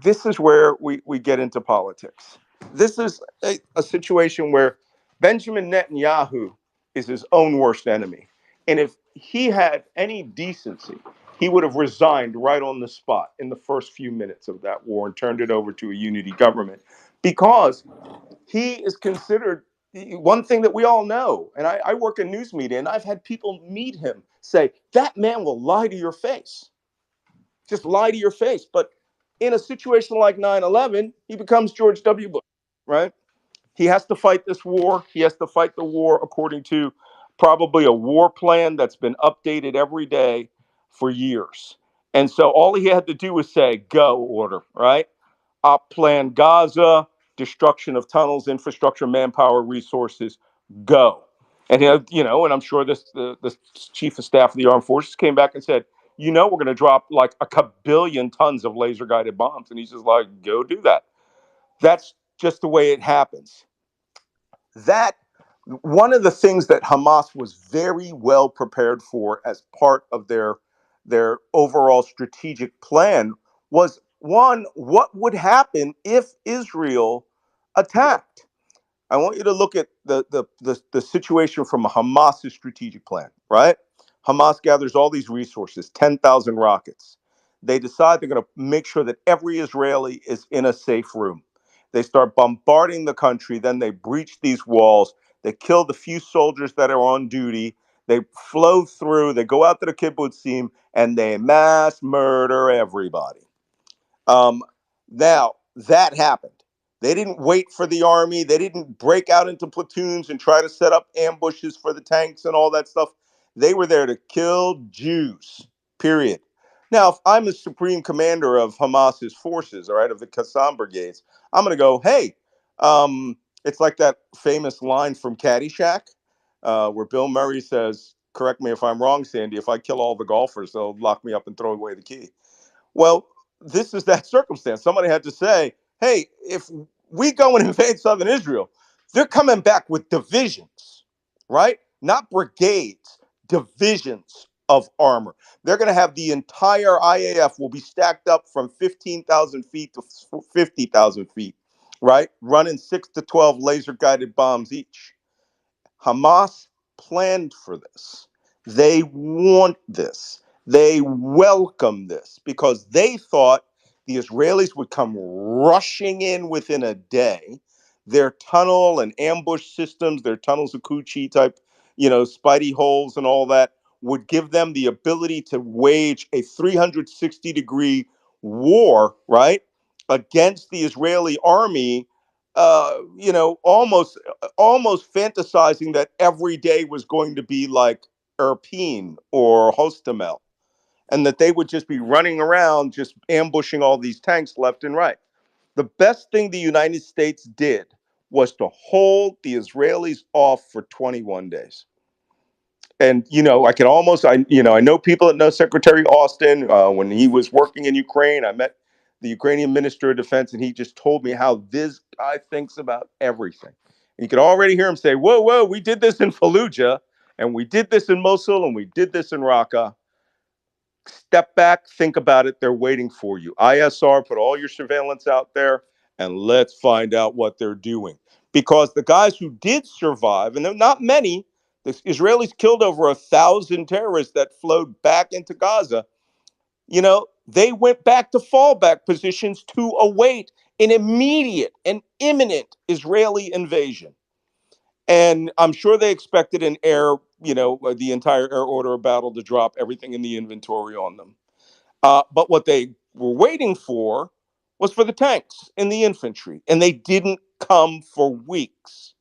this is where we get into politics. This is a situation where Benjamin Netanyahu is his own worst enemy. And if he had any decency, he would have resigned right on the spot in the first few minutes of that war and turned it over to a unity government, because he is considered one thing that we all know. And I work in news media, and I've had people meet him say, that man will lie to your face. Just lie to your face. But in a situation like 9/11, he becomes George W. Bush, right? He has to fight this war. He has to fight the war according to probably a war plan that's been updated every day for years. And so all he had to do was say, go order, right? Op plan Gaza, destruction of tunnels, infrastructure, manpower, resources, go. And and I'm sure the chief of staff of the armed forces came back and said, we're going to drop like a billion tons of laser guided bombs. And he's just like, go do that. That's just the way it happens. That one of the things that Hamas was very well prepared for as part of their overall strategic plan was, one, what would happen if Israel attacked? I want you to look at the situation from a Hamas's strategic plan, right? Hamas gathers all these resources, 10,000 rockets. They decide they're going to make sure that every Israeli is in a safe room. They start bombarding the country. Then they breach these walls. They kill the few soldiers that are on duty. They flow through. They go out to the kibbutzim and they mass murder everybody. Now, that happened. They didn't wait for the army. They didn't break out into platoons and try to set up ambushes for the tanks and all that stuff. They were there to kill Jews, period. Now, if I'm a supreme commander of Hamas's forces, all right, of the Qassam brigades, I'm going to go, hey, it's like that famous line from Caddyshack where Bill Murray says, correct me if I'm wrong, Sandy, if I kill all the golfers, they'll lock me up and throw away the key. Well, this is that circumstance. Somebody had to say, hey, if we go and invade southern Israel, they're coming back with divisions, right? Not brigades, divisions of armor. They're going to have the entire IAF will be stacked up from 15,000 feet to 50,000 feet, right? Running 6 to 12 laser guided bombs each. Hamas planned for this. They want this. They welcome this because they thought the Israelis would come rushing in within a day. Their tunnel and ambush systems, their tunnels of Kuchi type, spidey holes and all that would give them the ability to wage a 360-degree war, right, against the Israeli army, almost fantasizing that every day was going to be like Irpin or Hostomel, and that they would just be running around, just ambushing all these tanks left and right. The best thing the United States did was to hold the Israelis off for 21 days. And, I know people that know Secretary Austin. When he was working in Ukraine, I met the Ukrainian Minister of Defense, and he just told me how this guy thinks about everything. And you could already hear him say, whoa, we did this in Fallujah, and we did this in Mosul, and we did this in Raqqa. Step back, think about it. They're waiting for you. ISR, put all your surveillance out there, and let's find out what they're doing. Because the guys who did survive, and they're not many, the Israelis killed over 1,000 terrorists that flowed back into Gaza. They went back to fallback positions to await an immediate and imminent Israeli invasion. And I'm sure they expected an the entire air order of battle to drop everything in the inventory on them. But what they were waiting for was for the tanks and the infantry, and they didn't come for weeks.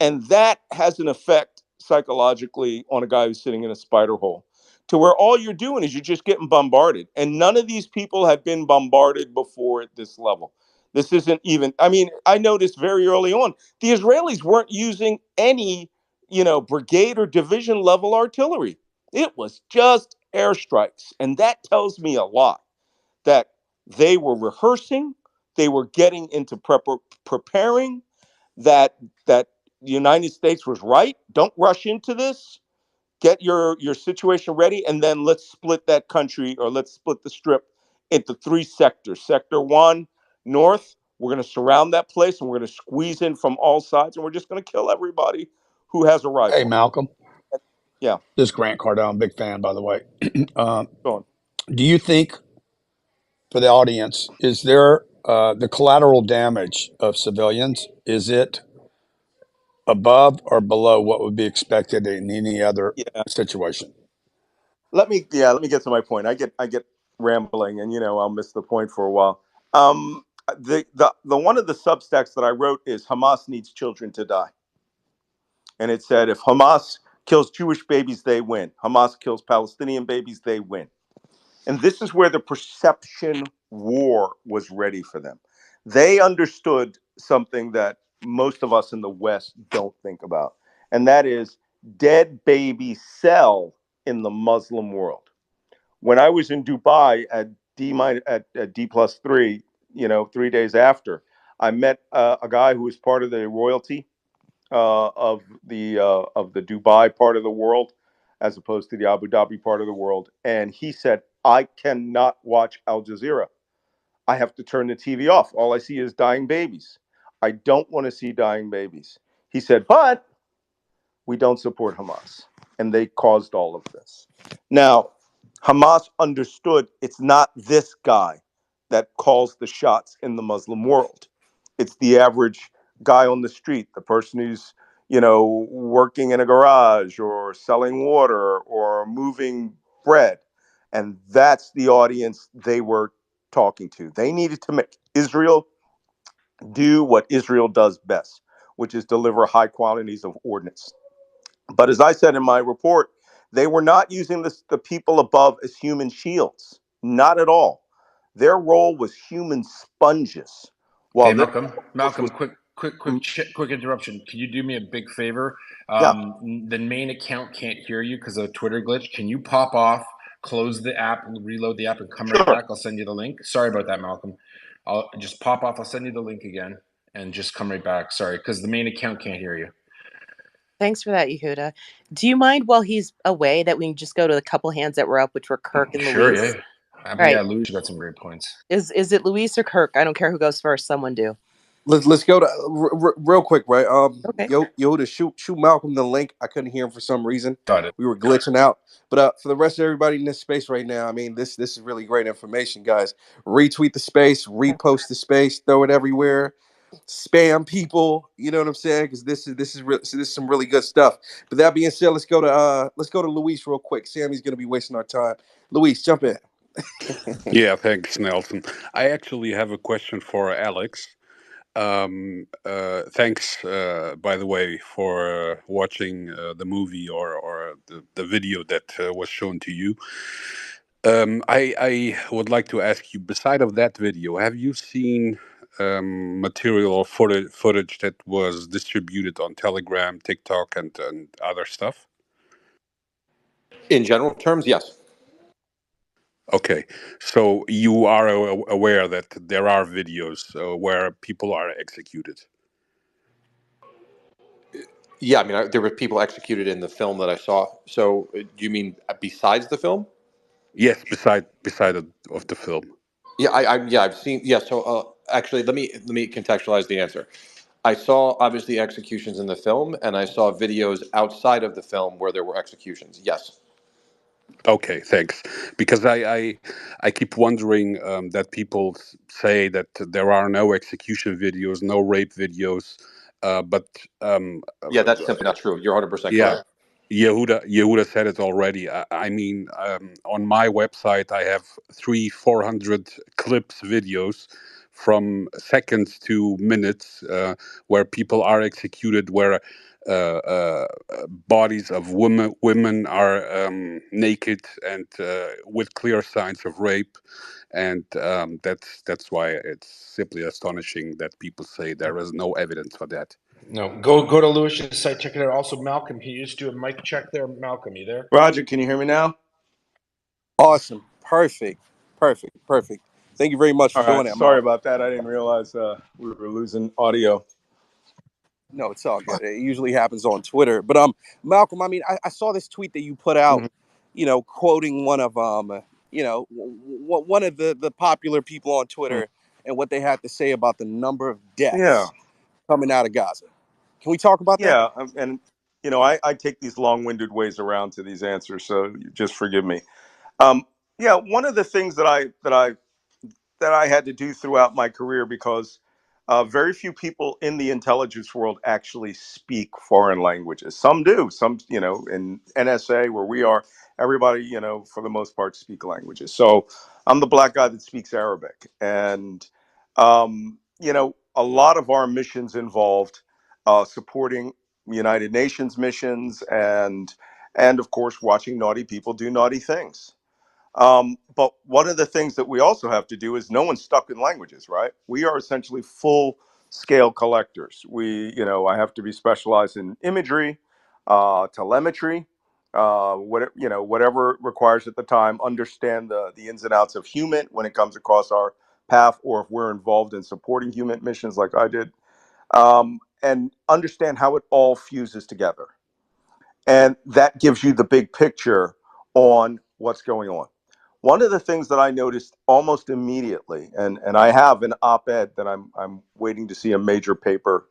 And that has an effect psychologically on a guy who's sitting in a spider hole, to where all you're doing is you're just getting bombarded. And none of these people have been bombarded before at this level. This isn't even, I noticed very early on, the Israelis weren't using any, brigade or division level artillery. It was just airstrikes. And that tells me a lot, that they were rehearsing, they were getting into preparing, that the United States was right. Don't rush into this. Get your situation ready, and then let's split that country, or let's split the strip into 3 sectors. Sector 1, north, we're going to surround that place, and we're going to squeeze in from all sides, and we're just going to kill everybody who has a rifle. Hey, Malcolm. Yeah. This is Grant Cardone. I'm a big fan, by the way. Go on. Do you think, for the audience, is there the collateral damage of civilians? Is it above or below what would be expected in any other situation? Let me get to my point. I get rambling, and I'll miss the point for a while. The one of the substacks that I wrote is Hamas needs children to die, and it said if Hamas kills Jewish babies, they win. Hamas kills Palestinian babies, they win. And this is where the perception war was ready for them. They understood something that most of us in the West don't think about, and that is dead babies sell in the Muslim world. When I was in Dubai at D+3, 3 days after, I met a guy who was part of the royalty of the Dubai part of the world, as opposed to the Abu Dhabi part of the world. And he said, I cannot watch Al Jazeera. I have to turn the TV off. All I see is dying babies. I don't want to see dying babies. He said, but we don't support Hamas. And they caused all of this. Now, Hamas understood it's not this guy that calls the shots in the Muslim world. It's the average guy on the street, the person who's, working in a garage or selling water or moving bread. And that's the audience they were talking to. They needed to make Israel do what Israel does best, which is deliver high quantities of ordnance. But as I said in my report, they were not using the people above as human shields. Not at all. Their role was human sponges. While Hey, Malcolm, quick interruption. Can you do me a big favor? The main account can't hear you because of a Twitter glitch. Can you pop off, close the app, reload the app, and come right back? I'll send you the link. Sorry about that, Malcolm. I'll just pop off. I'll send you the link again and just come right back. Sorry, because the main account can't hear you. Thanks for that, Yehuda. Do you mind while he's away that we can just go to the couple hands that were up, which were Kirk and Luis? Sure, yeah. Right. Yeah, Luis got some great points. Is it Luis or Kirk? I don't care who goes first. Someone do. Let's go to real quick, right? Okay. Yehuda, shoot Malcolm the link. I couldn't hear him for some reason. Got it. We were glitching out. But for the rest of everybody in this space right now, I mean, this is really great information, guys. Retweet the space, repost the space, throw it everywhere. Spam people, you know what I'm saying? Because this is some really good stuff. But that being said, let's go to Luis real quick. Sammy's gonna be wasting our time. Luis, jump in. Yeah, thanks, Nelson. I actually have a question for Alex. Thanks, by the way, for watching the movie or the video that was shown to you. I would like to ask you, beside of that video, have you seen material or footage that was distributed on Telegram, TikTok, and other stuff? In general terms, yes. Okay, so you are aware that there are videos where people are executed? Yeah, I mean, there were people executed in the film that I saw. So, do you mean besides the film? Yes, beside of the film. Yeah, I've seen. Yeah, so actually, let me contextualize the answer. I saw obviously executions in the film, and I saw videos outside of the film where there were executions. Yes. Okay, thanks. Because I keep wondering that people say that there are no execution videos, no rape videos, but yeah, that's simply not true. You're 100% correct. Yeah, Yehuda said it already. I mean, on my website, I have 400 clips, videos from seconds to minutes, where people are executed, where bodies of women are naked and with clear signs of rape, and that's why it's simply astonishing that people say there is no evidence for that. No, go to Lewis's site, check it out. Also, Malcolm, can you just do a mic check there? Malcolm, you there? Roger, can you hear me now? Awesome. Perfect. Perfect. Perfect. Thank you very much for All doing right. that, Sorry Malcolm. about that. I didn't realize we were losing audio. No, it's all good. It usually happens on Twitter. But Malcolm, I mean, I saw this tweet that you put out, Mhm. quoting one of one of the popular people on Hmm. Twitter and what they had to say about the number of Yeah. deaths coming out of Gaza. Can we talk about that? Yeah. And, I take these long winded ways around to these answers. So just forgive me. Um, yeah. One of the things that I had to do throughout my career because very few people in the intelligence world actually speak foreign languages. Some do. Some, in NSA where we are, everybody, for the most part, speak languages. So I'm the black guy that speaks Arabic, and a lot of our missions involved supporting United Nations missions and of course watching naughty people do naughty things. But one of the things that we also have to do is no one's stuck in languages, right? We are essentially full scale collectors. I have to be specialized in imagery, telemetry, whatever it requires at the time, understand the ins and outs of human when it comes across our path, or if we're involved in supporting human missions like I did, and understand how it all fuses together. And that gives you the big picture on what's going on. One of the things that I noticed almost immediately, and I have an op-ed that I'm waiting to see a major paper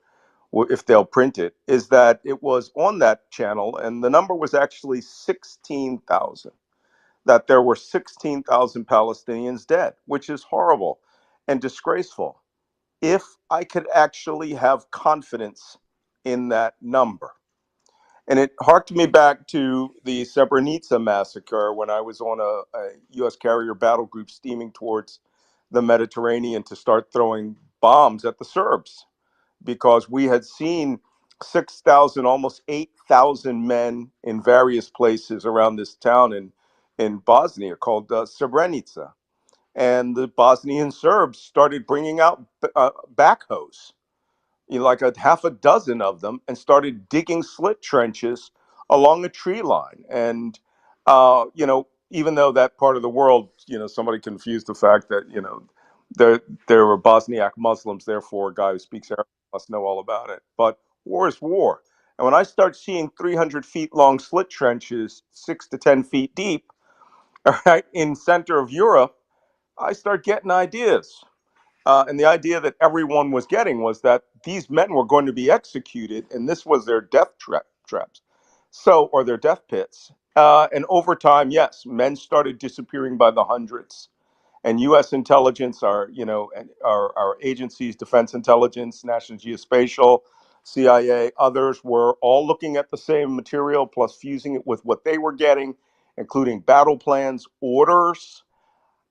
if they'll print it, is that it was on that channel, and the number was actually 16,000. That there were 16,000 Palestinians dead, which is horrible and disgraceful. If I could actually have confidence in that number, and it harked me back to the Srebrenica massacre when I was on a U.S. carrier battle group steaming towards the Mediterranean to start throwing bombs at the Serbs because we had seen 6,000, almost 8,000 men in various places around this town in Bosnia called Srebrenica. And the Bosnian Serbs started bringing out backhoes, like a half a dozen of them, and started digging slit trenches along a tree line. And even though that part of the world, somebody confused the fact that there were Bosniak Muslims, therefore a guy who speaks Arabic must know all about it. But war is war. And when I start seeing 300 feet long slit trenches, 6 to 10 feet deep, all right, in center of Europe, I start getting ideas. And the idea that everyone was getting was that these men were going to be executed, and this was their traps, or their death pits. And over time, yes, men started disappearing by the hundreds. And U.S. intelligence, our agencies, Defense Intelligence, National Geospatial, CIA, others were all looking at the same material, plus fusing it with what they were getting, including battle plans, orders,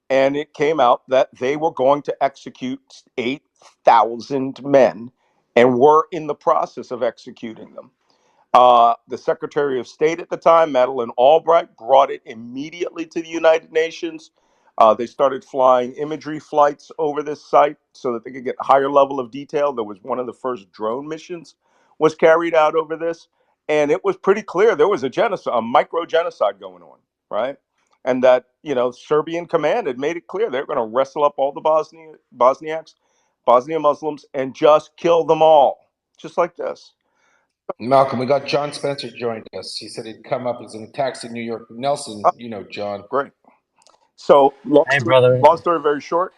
and it came out that they were going to execute 8,000 men and were in the process of executing them. The Secretary of State at the time, Madeleine Albright, brought it immediately to the United Nations. They started flying imagery flights over this site so that they could get a higher level of detail. There was one of the first drone missions was carried out over this, and it was pretty clear there was a genocide, a micro genocide going on, right? And that Serbian command had made it clear they were going to wrestle up all the Bosniaks, Bosnian Muslims, and just kill them all, just like this. Malcolm, we got John Spencer joined us. He said he'd come up. He's in a taxi in New York. Nelson, John. Great. So, Hey, brother. long story very short.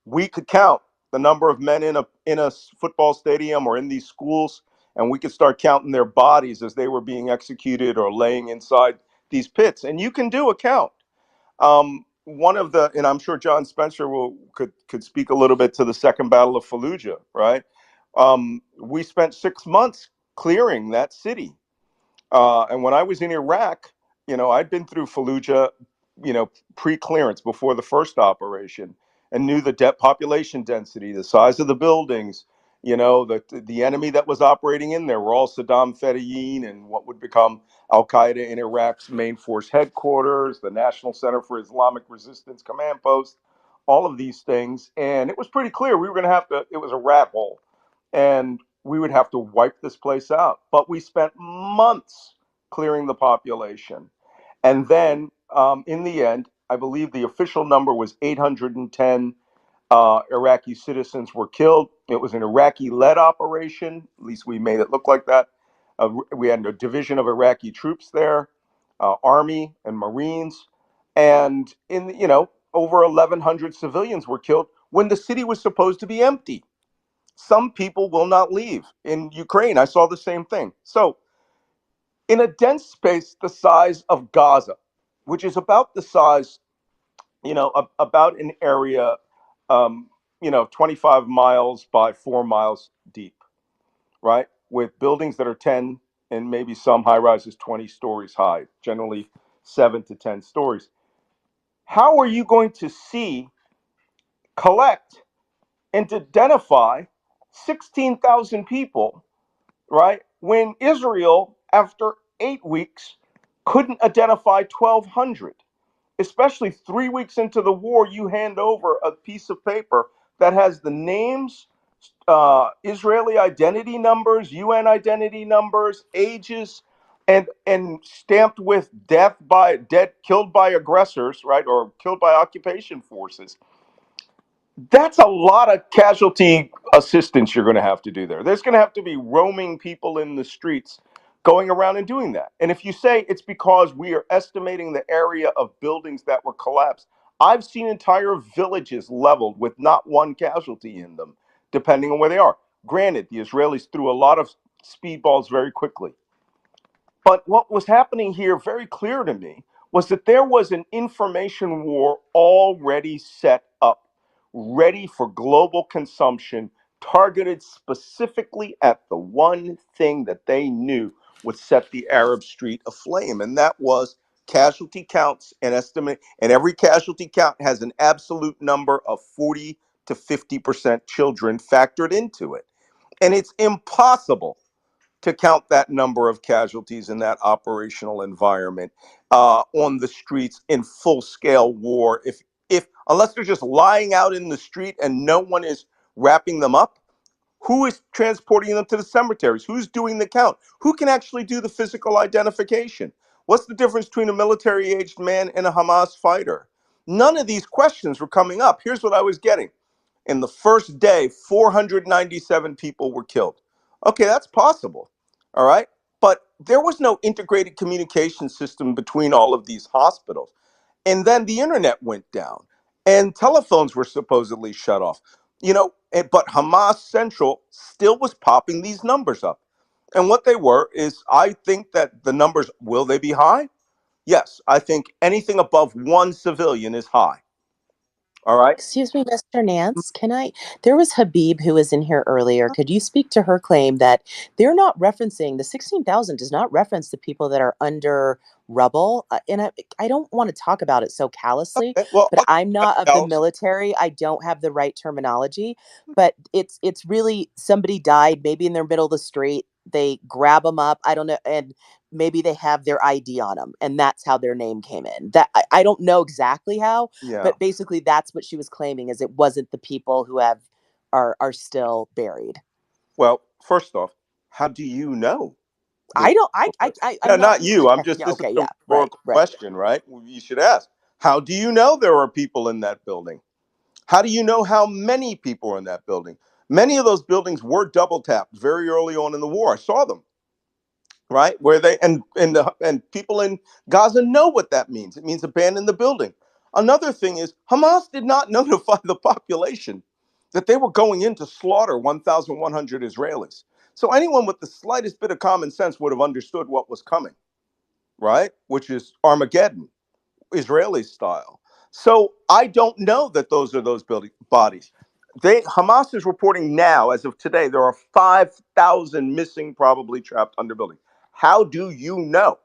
We could count the number of men in a football stadium or in these schools, and we could start counting their bodies as they were being executed or laying inside these pits. And you can do a count. And I'm sure John Spencer could speak a little bit to the Second Battle of Fallujah, right? We spent 6 months clearing that city. And when I was in Iraq, I'd been through Fallujah, pre-clearance before the first operation, and knew the population density, the size of the buildings, the enemy that was operating in there were all Saddam Fedayeen and what would become Al Qaeda in Iraq's main force headquarters, the National Center for Islamic Resistance Command Post, all of these things. And it was pretty clear we were going to have to, it was a rat hole. And we would have to wipe this place out. But we spent months clearing the population. And then in the end, I believe the official number was 810 Iraqi citizens were killed. It was an Iraqi-led operation. At least we made it look like that. We had a division of Iraqi troops there, Army and Marines, and over 1,100 civilians were killed when the city was supposed to be empty. Some people will not leave. In Ukraine, I saw the same thing. So, in a dense space the size of Gaza, which is about the size, about an area, 25 miles by 4 miles deep, right? With buildings that are 10 and maybe some high rises 20 stories high, generally 7 to 10 stories. How are you going to collect, and identify 16,000 people, right? When Israel, after 8 weeks, couldn't identify 1,200. Especially 3 weeks into the war, you hand over a piece of paper that has the names, Israeli identity numbers, UN identity numbers, ages, and stamped with killed by aggressors, right, or killed by occupation forces. That's a lot of casualty assistance you're going to have to do there. There's going to have to be roaming people in the streets going around and doing that. And if you say it's because we are estimating the area of buildings that were collapsed, I've seen entire villages leveled with not one casualty in them, depending on where they are. Granted, the Israelis threw a lot of speedballs very quickly. But what was happening here, very clear to me, was that there was an information war already set up, ready for global consumption, targeted specifically at the one thing that they knew would set the Arab street aflame, and that was casualty counts and estimate. And every casualty count has an absolute number of 40 to 50% children factored into it. And it's impossible to count that number of casualties in that operational environment on the streets in full-scale war. If unless they're just lying out in the street and no one is wrapping them up, who is transporting them to the cemeteries? Who's doing the count? Who can actually do the physical identification? What's the difference between a military-aged man and a Hamas fighter? None of these questions were coming up. Here's what I was getting. In the first day, 497 people were killed. Okay, that's possible. All right. But there was no integrated communication system between all of these hospitals. And then the internet went down and telephones were supposedly shut off. But Hamas Central still was popping these numbers up. And what they were is, I think that the numbers, will they be high? Yes, I think anything above one civilian is high. All right. Excuse me, Mr. Nance, there was Habib who was in here earlier. Could you speak to her claim that they're not referencing, the 16,000 does not reference the people that are under rubble? And I don't want to talk about it so callously, Okay, well, but I'm not of the Alice, military. I don't have the right terminology, but it's really somebody died, maybe in the middle of the street. They grab them up. I don't know. And maybe they have their ID on them, and that's how their name came in. That I don't know exactly how, yeah. but basically that's what she was claiming, is it wasn't the people who are still buried. Well, first off, how do you know? I don't. No, I'm not you. I'm yeah, just. This is okay, a yeah, rhetorical right. question, right? You should ask. How do you know there are people in that building? How do you know how many people are in that building? Many of those buildings were double tapped very early on in the war. I saw them, right? Where they and people in Gaza know what that means. It means abandon the building. Another thing is, Hamas did not notify the population that they were going in to slaughter 1,100 Israelis. So anyone with the slightest bit of common sense would have understood what was coming, right? Which is Armageddon, Israeli style. So I don't know that those are those bodies. Hamas is reporting now, as of today, there are 5,000 missing, probably trapped under building. How do you know?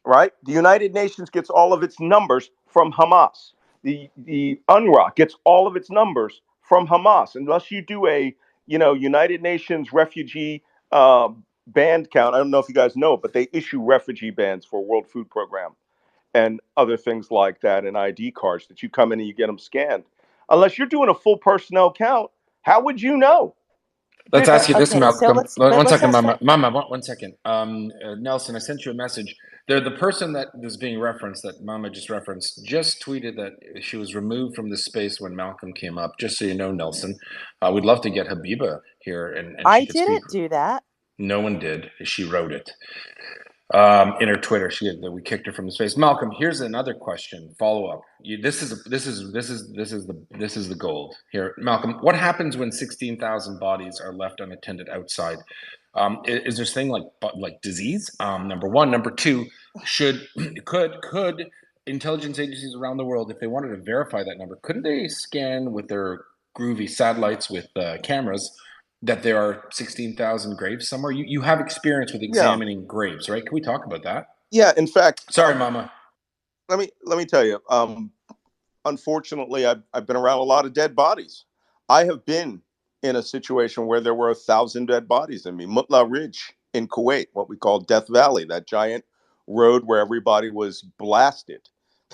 Right? The United Nations gets all of its numbers from Hamas. The UNRWA gets all of its numbers from Hamas. Unless you do a United Nations refugee band count. I don't know if you guys know, but they issue refugee bands for World Food Program and other things like that, and ID cards that you come in and you get them scanned. Unless you're doing a full personnel count, how would you know? Let's ask you this, Okay, so Malcolm. One let's second, ask Mama. that. Mama, one second. Nelson, I sent you a message. The person that is being referenced, that Mama just referenced, just tweeted that she was removed from the space when Malcolm came up. Just so you know, Nelson, we'd love to get Habiba here, and I she could speak. didn't do that. No one did. She wrote it in her Twitter. We kicked her from the space. Malcolm, here's another question. Follow up. This is the gold here, Malcolm. What happens when 16,000 bodies are left unattended outside? Is there thing like disease? Number one. Number two. Could intelligence agencies around the world, if they wanted to verify that number, couldn't they scan with their groovy satellites with cameras that there are 16,000 graves somewhere? You have experience with examining graves, right? Can we talk about that? Yeah, in fact. Sorry, Mama. Let me tell you. Unfortunately, I've been around a lot of dead bodies. I have been in a situation where there were 1,000 dead bodies in me. Mutla Ridge in Kuwait, what we call Death Valley, that giant road where everybody was blasted.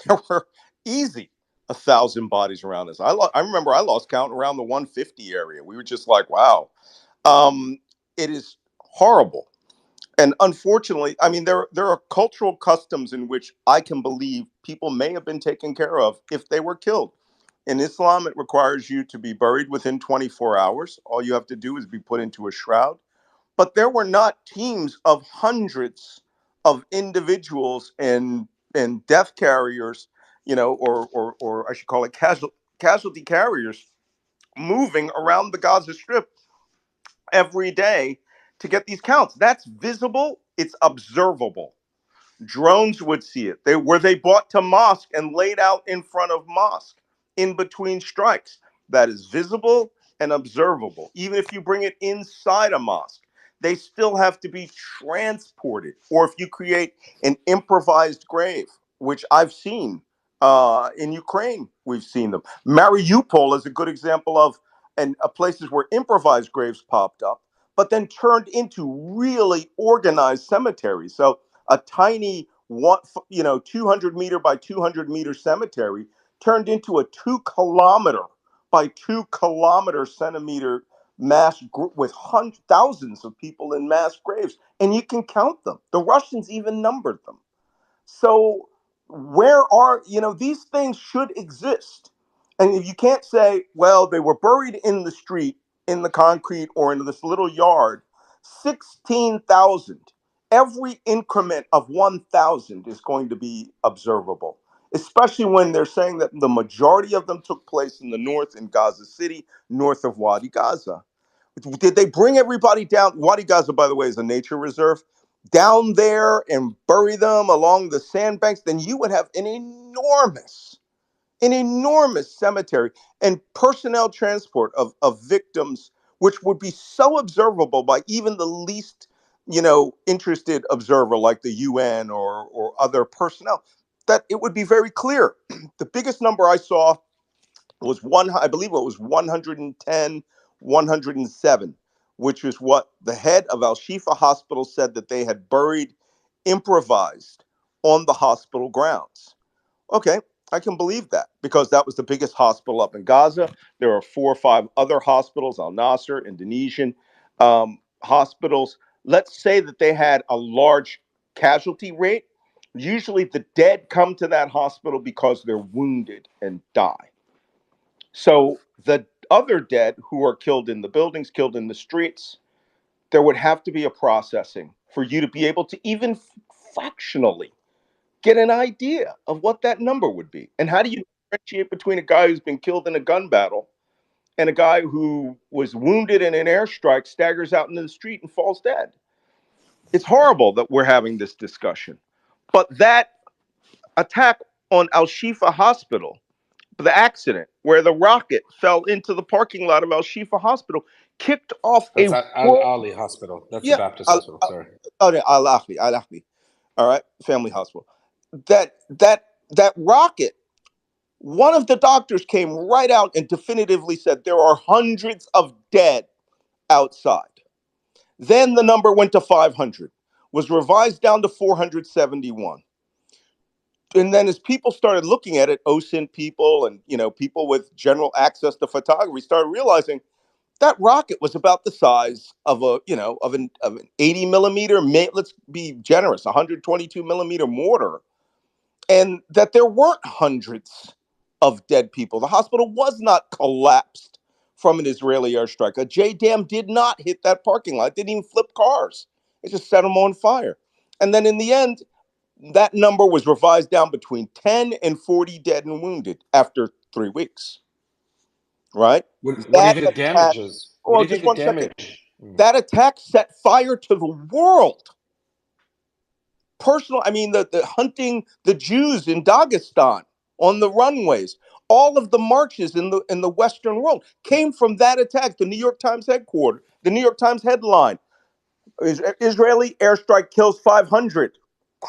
There were easy 1,000 bodies around us. I remember I lost count around the 150 area. We were just like, wow. It is horrible. And unfortunately, I mean, there are cultural customs in which I can believe people may have been taken care of if they were killed. In Islam, it requires you to be buried within 24 hours. All you have to do is be put into a shroud. But there were not teams of hundreds of individuals and death carriers, or I should call it casualty carriers, moving around the Gaza Strip every day to get these counts. That's visible. It's observable. Drones would see it. They brought to mosque and laid out in front of mosque in between strikes. That is visible and observable. Even if you bring it inside a mosque, they still have to be transported. Or if you create an improvised grave, which I've seen in Ukraine, we've seen them. Mariupol is a good example of places where improvised graves popped up, but then turned into really organized cemeteries. So a tiny 200 meter by 200 meter cemetery turned into a 2 kilometer by 2 kilometer centimeter mass with thousands of people in mass graves, and you can count them. The Russians even numbered them. So these things should exist. And if you can't say, well, they were buried in the street, in the concrete, or in this little yard, 16,000, every increment of 1,000 is going to be observable, especially when they're saying that the majority of them took place in the north, in Gaza City, north of Wadi Gaza. Did they bring everybody down? Wadi Gaza, by the way, is a nature reserve. Down there and bury them along the sandbanks, then you would have an enormous cemetery and personnel transport of victims, which would be so observable by even the least, interested observer like the UN or other personnel, that it would be very clear. The biggest number I saw was I believe it was 110, 107, which is what the head of Al Shifa Hospital said that they had buried improvised on the hospital grounds. Okay, I can believe that because that was the biggest hospital up in Gaza. There are 4 or 5 other hospitals, Al Nasser, Indonesian hospitals. Let's say that they had a large casualty rate. Usually the dead come to that hospital because they're wounded and die. So the other dead who are killed in the buildings, killed in the streets, there would have to be a processing for you to be able to even fractionally get an idea of what that number would be. And how do you differentiate between a guy who's been killed in a gun battle and a guy who was wounded in an airstrike, staggers out into the street and falls dead? It's horrible that we're having this discussion. But that attack on Al Shifa Hospital, the accident where the rocket fell into the parking lot of Al Shifa Hospital, kicked off That's Al Ali Hospital. That's the Baptist hospital. Sorry. Al Ahli. All right, family hospital. That rocket, one of the doctors came right out and definitively said there are hundreds of dead outside. Then the number went to 500, was revised down to 471. And then as people started looking at it, OSINT people and people with general access to photography started realizing That rocket was about the size of an 80 millimeter, let's be generous, 122 millimeter mortar, and that there weren't hundreds of dead people. The hospital was not collapsed from an Israeli airstrike. A JDAM did not hit that parking lot. It didn't even flip cars. It just set them on fire. And then in the end, that number was revised down between 10 and 40 dead and wounded after 3 weeks. Right? What do you That think the attack, damage is? What do well, you think just the 1 second. damage? That attack set fire to the world. The hunting the Jews in Dagestan on the runways, all of the marches in the Western world came from that attack. The New York Times headquarters, the New York Times headline: Israeli airstrike kills 500.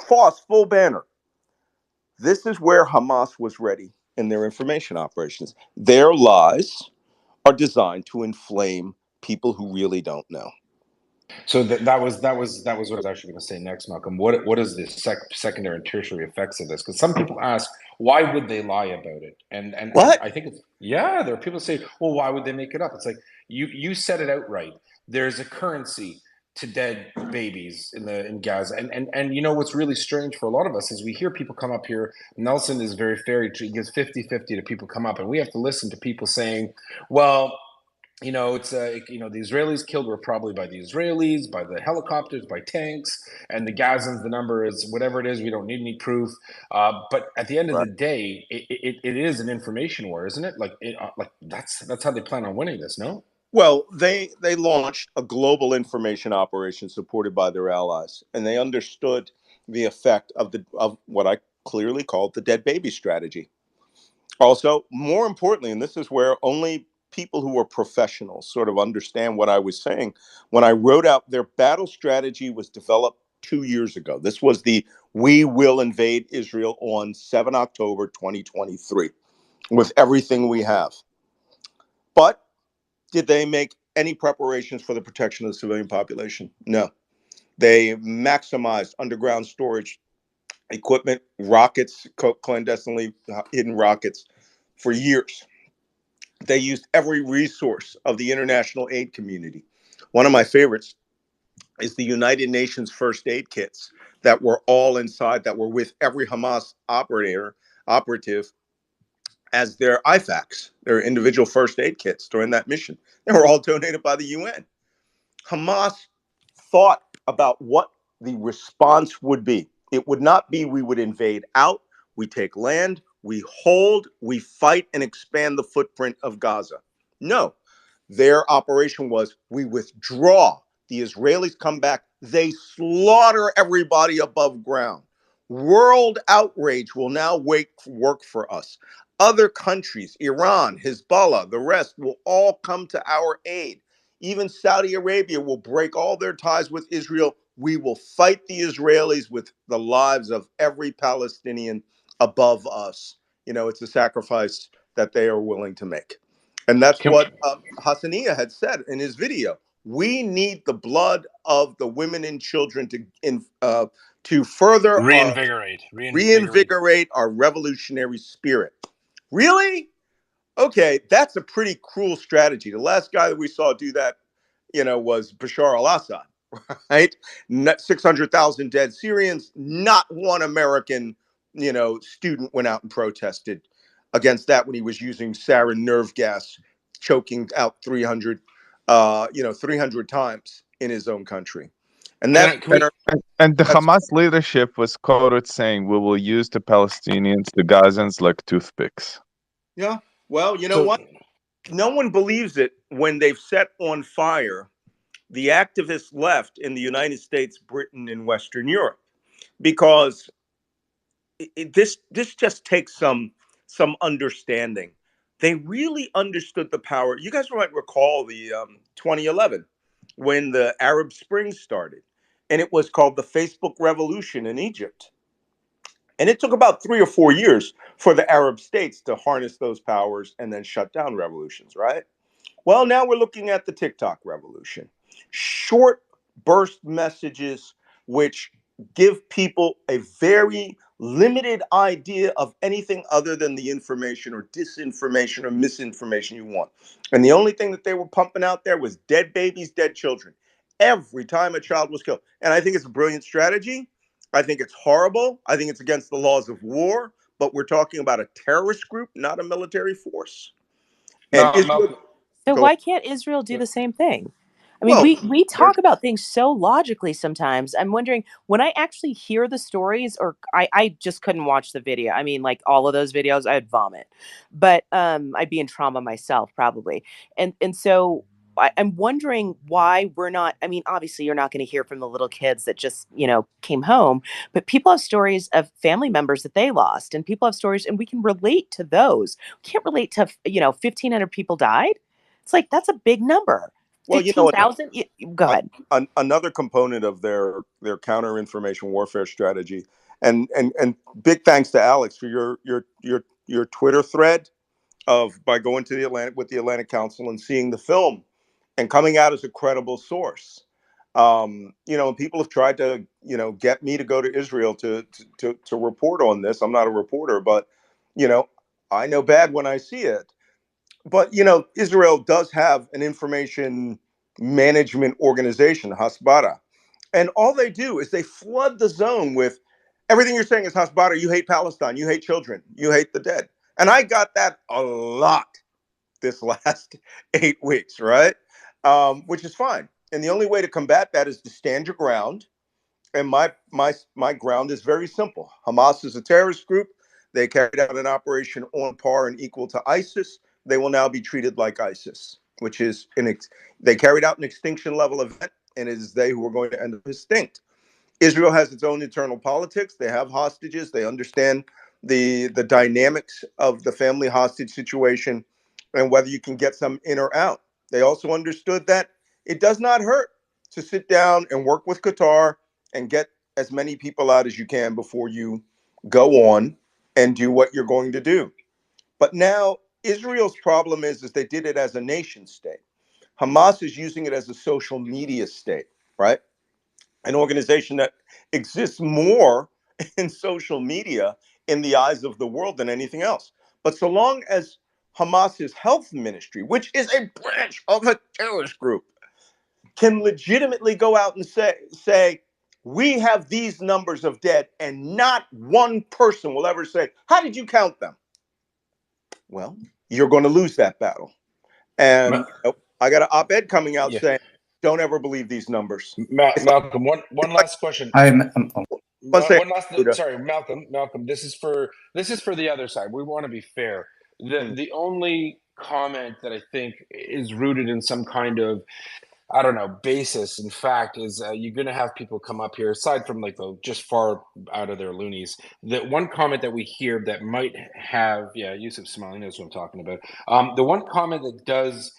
False, full banner. This is where Hamas was ready in their information operations. Their lies are designed to inflame people who really don't know. So that was what I was actually going to say next, Malcolm. What is the secondary and tertiary effects of this? Because some people ask, why would they lie about it? And What? I think there are people say, well, why would they make it up? It's like you said it outright. There's a currency to dead babies in Gaza, and you know what's really strange for a lot of us is we hear people come up here. Nelson is very fair. He gives 50-50 to people come up, and we have to listen to people saying, well, it's the Israelis killed were probably by the Israelis, by the helicopters, by tanks, and the Gazans. The number is whatever it is. We don't need any proof. But at the end of the day, it is an information war, isn't it? That's how they plan on winning this. No. Well, they launched a global information operation supported by their allies, and they understood the effect of what I clearly called the dead baby strategy. Also, more importantly, and this is where only people who are professionals sort of understand what I was saying, when I wrote out their battle strategy was developed 2 years ago. This was the "We will invade Israel on 7 October 2023 with everything we have." But did they make any preparations for the protection of the civilian population? No. They maximized underground storage equipment, rockets, clandestinely hidden rockets for years. They used every resource of the international aid community. One of my favorites is the United Nations first aid kits that were all inside, that were with every Hamas operative as their IFAKs, their individual first aid kits during that mission. They were all donated by the UN. Hamas thought about what the response would be. It would not be we would invade out, we take land, we hold, we fight and expand the footprint of Gaza. No, their operation was we withdraw. The Israelis come back, they slaughter everybody above ground. World outrage will now work for us. Other countries, Iran, Hezbollah, the rest will all come to our aid. Even Saudi Arabia will break all their ties with Israel. We will fight the Israelis with the lives of every Palestinian above us. It's a sacrifice that they are willing to make. And that's what Hassania had said in his video. We need the blood of the women and children to further reinvigorate our revolutionary spirit. Really? Okay, that's a pretty cruel strategy. The last guy that we saw do that, was Bashar al-Assad, right? 600,000 dead Syrians. Not one American, student went out and protested against that when he was using sarin nerve gas, choking out 300 times in his own country. And the Hamas leadership was quoted saying, "We will use the Palestinians, the Gazans, like toothpicks." Yeah. Well, you know what? No one believes it when they've set on fire the activist left in the United States, Britain, and Western Europe, because this just takes some understanding. They really understood the power. You guys might recall the 2011 when the Arab Spring started, and it was called the Facebook Revolution in Egypt. And it took about 3 or 4 years for the Arab states to harness those powers and then shut down revolutions, right? Well, now we're looking at the TikTok revolution. Short burst messages which give people a very limited idea of anything other than the information or disinformation or misinformation you want. And the only thing that they were pumping out there was dead babies, dead children. Every time a child was killed. And I think it's a brilliant strategy. I think it's horrible. I think it's against the laws of war, but we're talking about a terrorist group, not a military force. And Israel, so go why ahead. can't Israel do the same thing? I mean, Well, we talk about things so logically sometimes. I'm wondering when I actually hear the stories, or I just couldn't watch the video. I mean, like all of those videos, I'd vomit, but I'd be in trauma myself probably. And so I'm wondering why we're not. I mean, obviously, you're not going to hear from the little kids that just came home, but people have stories of family members that they lost, and people have stories, and we can relate to those. We can't relate to 1,500 people died. It's like that's a big number. well, 15,000? Go ahead. Another component of their counter information warfare strategy, and big thanks to Alex for your Twitter thread of by going to the Atlantic Council and seeing the film and coming out as a credible source. And people have tried to get me to go to Israel to report on this. I'm not a reporter, but I know bad when I see it. But Israel does have an information management organization, Hasbara, and all they do is they flood the zone with everything you're saying is Hasbara. You hate Palestine. You hate children. You hate the dead. And I got that a lot this last 8 weeks, right? Which is fine. And the only way to combat that is to stand your ground. And my ground is very simple. Hamas is a terrorist group. They carried out an operation on par and equal to ISIS. They will now be treated like ISIS, which is they carried out an extinction level event, and it is they who are going to end up extinct. Israel has its own internal politics. They have hostages. They understand the dynamics of the family hostage situation and whether you can get some in or out. They also understood that it does not hurt to sit down and work with Qatar and get as many people out as you can before you go on and do what you're going to do. But now Israel's problem is they did it as a nation state. Hamas is using it as a social media state, right? An organization that exists more in social media in the eyes of the world than anything else. But so long as Hamas's health ministry, which is a branch of a terrorist group, can legitimately go out and say, we have these numbers of dead, and not one person will ever say, how did you count them? Well, you're going to lose that battle. And I got an op-ed coming out saying, don't ever believe these numbers. Malcolm, one last question. Sorry, Malcolm. This is for the other side. We want to be fair. The only comment that I think is rooted in some kind of, I don't know, basis, in fact, is you're going to have people come up here, aside from like the just far out of their loonies. The one comment that we hear that might have, Yusuf smiling, knows what I'm talking about. The one comment that does,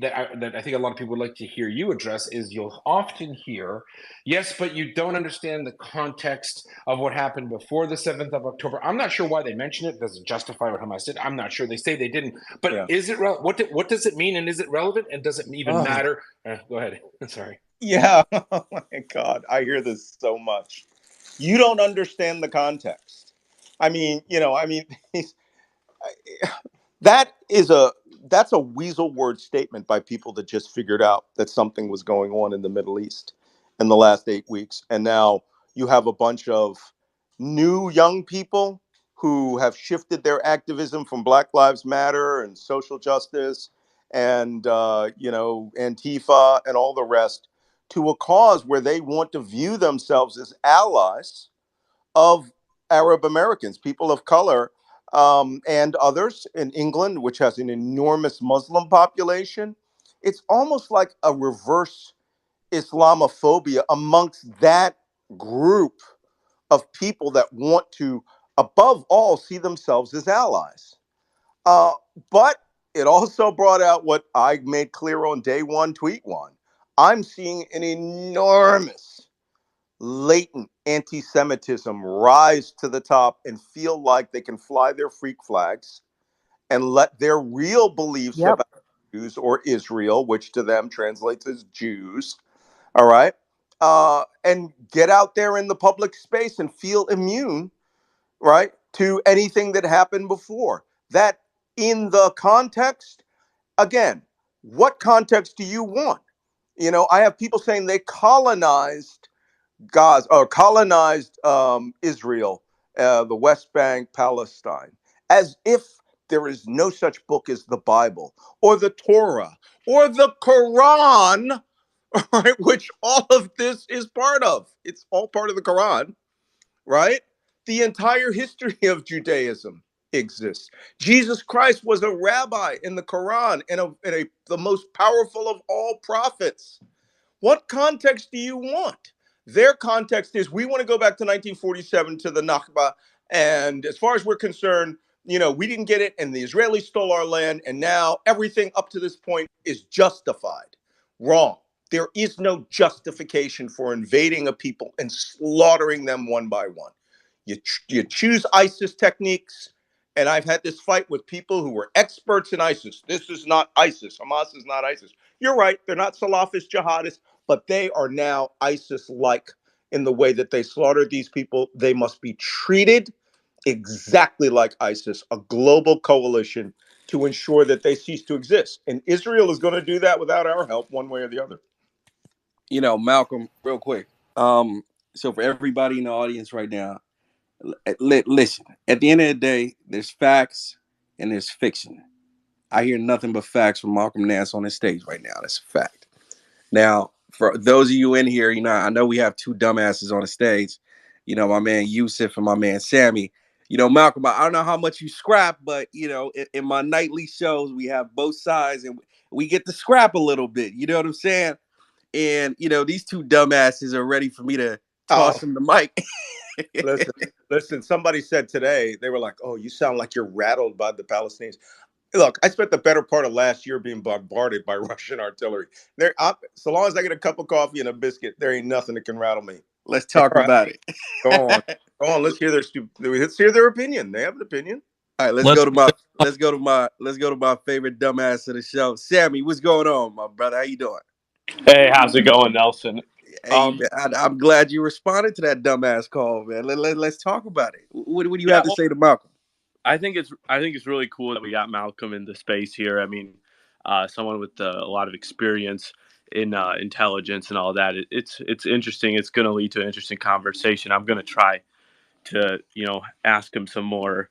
that I think a lot of people would like to hear you address is you'll often hear, yes, but you don't understand the context of what happened before the 7th of October. I'm not sure why they mention it. Does it justify what Hamas did? I'm not sure. They say they didn't. But is it what does it mean, and is it relevant, and does it even matter? Go ahead. Sorry. Yeah. Oh my God. I hear this so much. You don't understand the context. I mean, that's a weasel word statement by people that just figured out that something was going on in the Middle East in the last 8 weeks. And now you have a bunch of new young people who have shifted their activism from Black Lives Matter and social justice and Antifa and all the rest to a cause where they want to view themselves as allies of Arab Americans, people of color, and others in England, which has an enormous Muslim population. It's almost like a reverse Islamophobia amongst that group of people that want to, above all, see themselves as allies. But it also brought out what I made clear on day one, tweet one. I'm seeing an enormous latent anti-Semitism rise to the top and feel like they can fly their freak flags and let their real beliefs about Jews or Israel, which to them translates as Jews, all right, and get out there in the public space and feel immune, right, to anything that happened before. That in the context, again, what context do you want? You know, I have people saying they colonized Gaza or colonized Israel, the West Bank, Palestine, as if there is no such book as the Bible or the Torah or the Quran, right? Which all of this is part of. It's all part of the Quran, right? The entire history of Judaism exists. Jesus Christ was a rabbi in the Quran and the most powerful of all prophets. What context do you want? Their context is we want to go back to 1947 to the Nakba. And as far as we're concerned, you know, we didn't get it and the Israelis stole our land. And now everything up to this point is justified. Wrong. There is no justification for invading a people and slaughtering them one by one. You choose ISIS techniques. And I've had this fight with people who were experts in ISIS. This is not ISIS. Hamas is not ISIS. You're right. They're not Salafist jihadists, but they are now ISIS-like in the way that they slaughtered these people. They must be treated exactly like ISIS, a global coalition to ensure that they cease to exist. And Israel is going to do that without our help, one way or the other. You know, Malcolm, real quick. So for everybody in the audience right now, listen. At the end of the day, there's facts and there's fiction. I hear nothing but facts from Malcolm Nance on the stage right now. That's a fact. Now, for those of you in here, you know, I know we have two dumbasses on the stage. You know, my man Yusuf and my man Sammy. You know, Malcolm, I don't know how much you scrap, but, you know, in my nightly shows, we have both sides and we get to scrap a little bit. You know what I'm saying? And, you know, these two dumbasses are ready for me to toss them the mic. Listen, somebody said today, they were like, oh, you sound like you're rattled by the Palestinians. Look, I spent the better part of last year being bombarded by Russian artillery. So long as I get a cup of coffee and a biscuit, there ain't nothing that can rattle me. Let's talk about it. Go on. Go on. Let's hear their opinion. They have an opinion. All right, let's go to my favorite dumbass of the show. Sammy, what's going on, my brother? How you doing? Hey, how's it going, Nelson? Hey, man, I'm glad you responded to that dumbass call, man. Let's talk about it. What do you have to say to Malcolm? I think it's really cool that we got Malcolm in the space here. I mean, someone with a lot of experience in intelligence and all that. It's interesting. It's going to lead to an interesting conversation. I'm going to try to ask him some more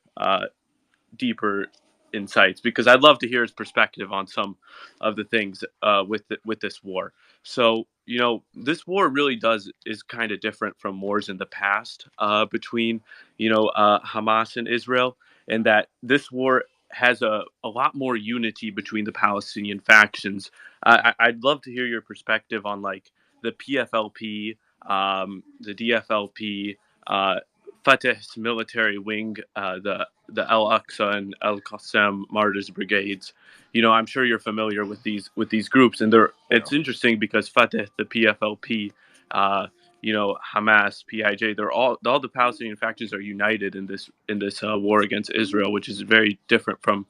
deeper insights because I'd love to hear his perspective on some of the things with this war. So this war really is kind of different from wars in the past between Hamas and Israel, and that this war has a lot more unity between the Palestinian factions. I'd love to hear your perspective on like the PFLP, the DFLP, Fatah's military wing, the Al Aqsa and Al Qassam Martyrs Brigades. I'm sure you're familiar with these groups, and it's interesting because Fatah, the PFLP, Hamas, PIJ, all the Palestinian factions are united in this war against Israel, which is very different from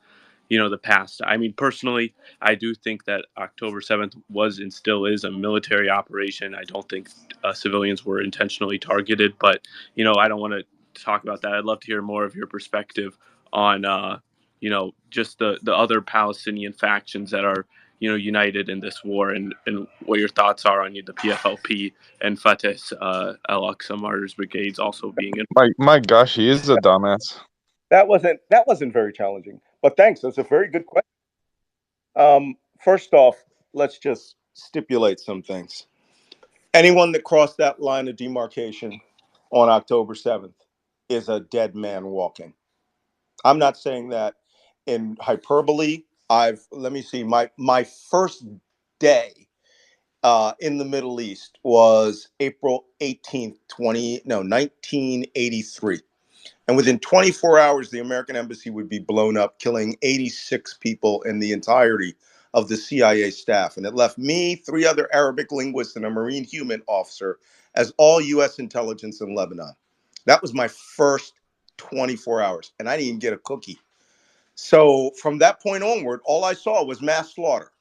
the past. I mean, personally, I do think that October 7th was and still is a military operation. I don't think civilians were intentionally targeted, but I don't want to talk about that. I'd love to hear more of your perspective on just the other Palestinian factions that are united in this war, and what your thoughts are on the PFLP and Fatah's Al Aqsa Martyrs Brigades also being in. My gosh, he is a dumbass. That wasn't very challenging, but thanks. That's a very good question. First off, let's just stipulate some things. Anyone that crossed that line of demarcation on October 7th is a dead man walking. I'm not saying that in hyperbole. Let me see, my first day in the Middle East was April 18th, 1983. And within 24 hours, the American embassy would be blown up, killing 86 people in the entirety of the CIA staff. And it left me, 3 other Arabic linguists, and a Marine human officer as all U.S. intelligence in Lebanon. That was my first 24 hours, and I didn't even get a cookie. So from that point onward, all I saw was mass slaughter.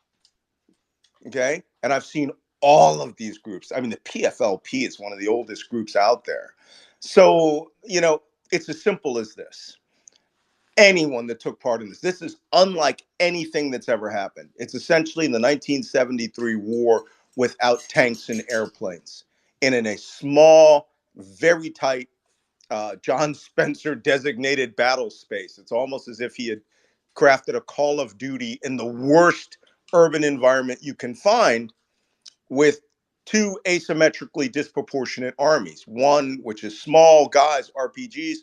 Okay? And I've seen all of these groups. I mean, the PFLP is one of the oldest groups out there. So, it's as simple as this. Anyone that took part in this is unlike anything that's ever happened. It's essentially the 1973 war without tanks and airplanes, and in a small, very tight, John Spencer designated battle space. It's almost as if he had crafted a Call of Duty in the worst urban environment you can find, with two asymmetrically disproportionate armies. One, which is small guys, RPGs,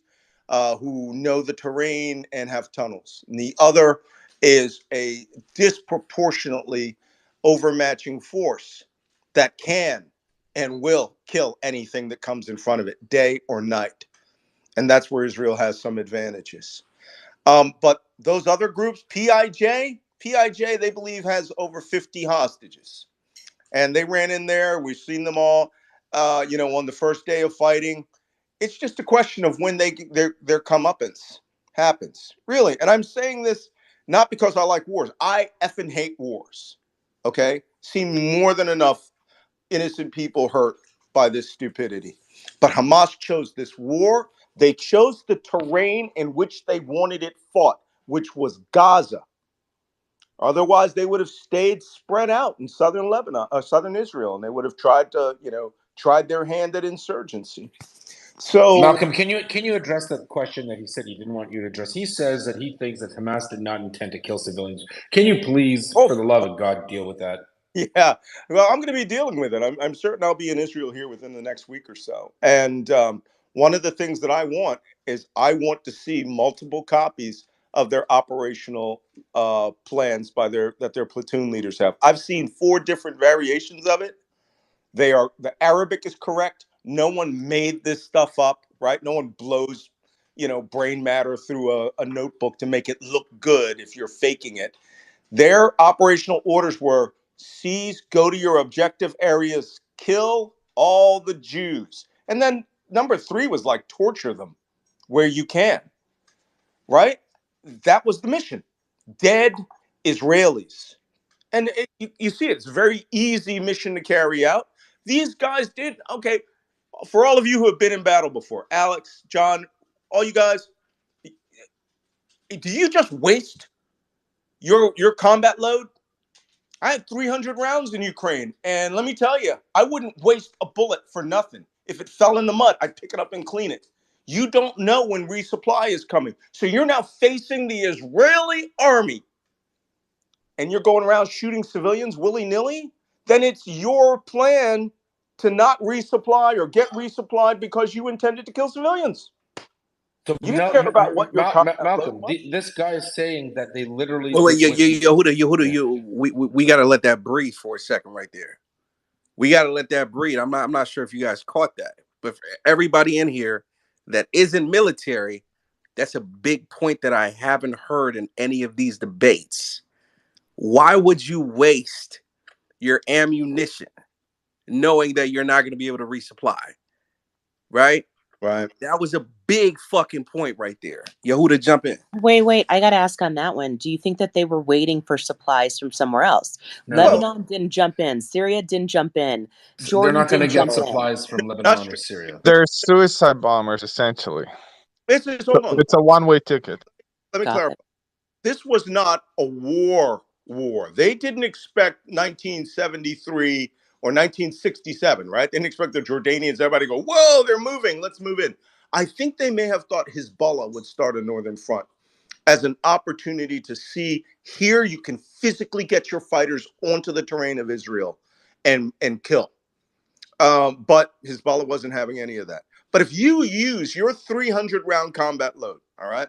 who know the terrain and have tunnels. And the other is a disproportionately overmatching force that can and will kill anything that comes in front of it, day or night. And that's where Israel has some advantages. But those other groups, PIJ, they believe has over 50 hostages. And they ran in there. We've seen them all, on the first day of fighting. It's just a question of when their comeuppance happens, really. And I'm saying this not because I like wars. I effing hate wars. Okay, seen more than enough innocent people hurt by this stupidity. But Hamas chose this war. They chose the terrain in which they wanted it fought, which was Gaza. Otherwise, they would have stayed spread out in southern Lebanon, southern Israel, and they would have tried their hand at insurgency. So, Malcolm, can you address that question that he said he didn't want you to address? He says that he thinks that Hamas did not intend to kill civilians. Can you please, for the love of God, deal with that? Yeah, well, I'm going to be dealing with it. I'm certain I'll be in Israel here within the next week or so. And one of the things that I want to see multiple copies of their operational plans that their platoon leaders have. I've seen 4 different variations of it. The Arabic is correct. No one made this stuff up, right? No one blows, brain matter through a notebook to make it look good if you're faking it. Their operational orders were: seize, go to your objective areas, kill all the Jews. And then number 3 was like torture them where you can, right? That was the mission. Dead Israelis. And you see, it's a very easy mission to carry out. These guys did, okay, for all of you who have been in battle before, Alex, John, all you guys, do you just waste your combat load? I had 300 rounds in Ukraine, and let me tell you, I wouldn't waste a bullet for nothing. If it fell in the mud, I'd pick it up and clean it. You don't know when resupply is coming. So you're now facing the Israeli army, and you're going around shooting civilians willy-nilly. Then it's your plan to not resupply or get resupplied because you intended to kill civilians. So You didn't care about what your Malcolm, this guy is saying that they literally. Wait, Yehuda, we got to let that breathe for a second, right there. We got to let that breathe. I'm not sure if you guys caught that, but for everybody in here that isn't military, that's a big point that I haven't heard in any of these debates. Why would you waste your ammunition knowing that you're not going to be able to resupply? Right? Right. That was a big fucking point right there. Yehuda, jump in. Wait. I got to ask on that one. Do you think that they were waiting for supplies from somewhere else? No. Lebanon didn't jump in. Syria didn't jump in. Jordan They're not going to get in. supplies from Lebanon or Syria. They're suicide bombers, essentially. Hold on. It's a one-way ticket. Let me clarify. This was not a war. They didn't expect 1973 or 1967, right? They didn't expect the Jordanians, everybody to go, whoa, they're moving, let's move in. I think they may have thought Hezbollah would start a northern front as an opportunity to see, here you can physically get your fighters onto the terrain of Israel and kill. But Hezbollah wasn't having any of that. But if you use your 300 round combat load, all right,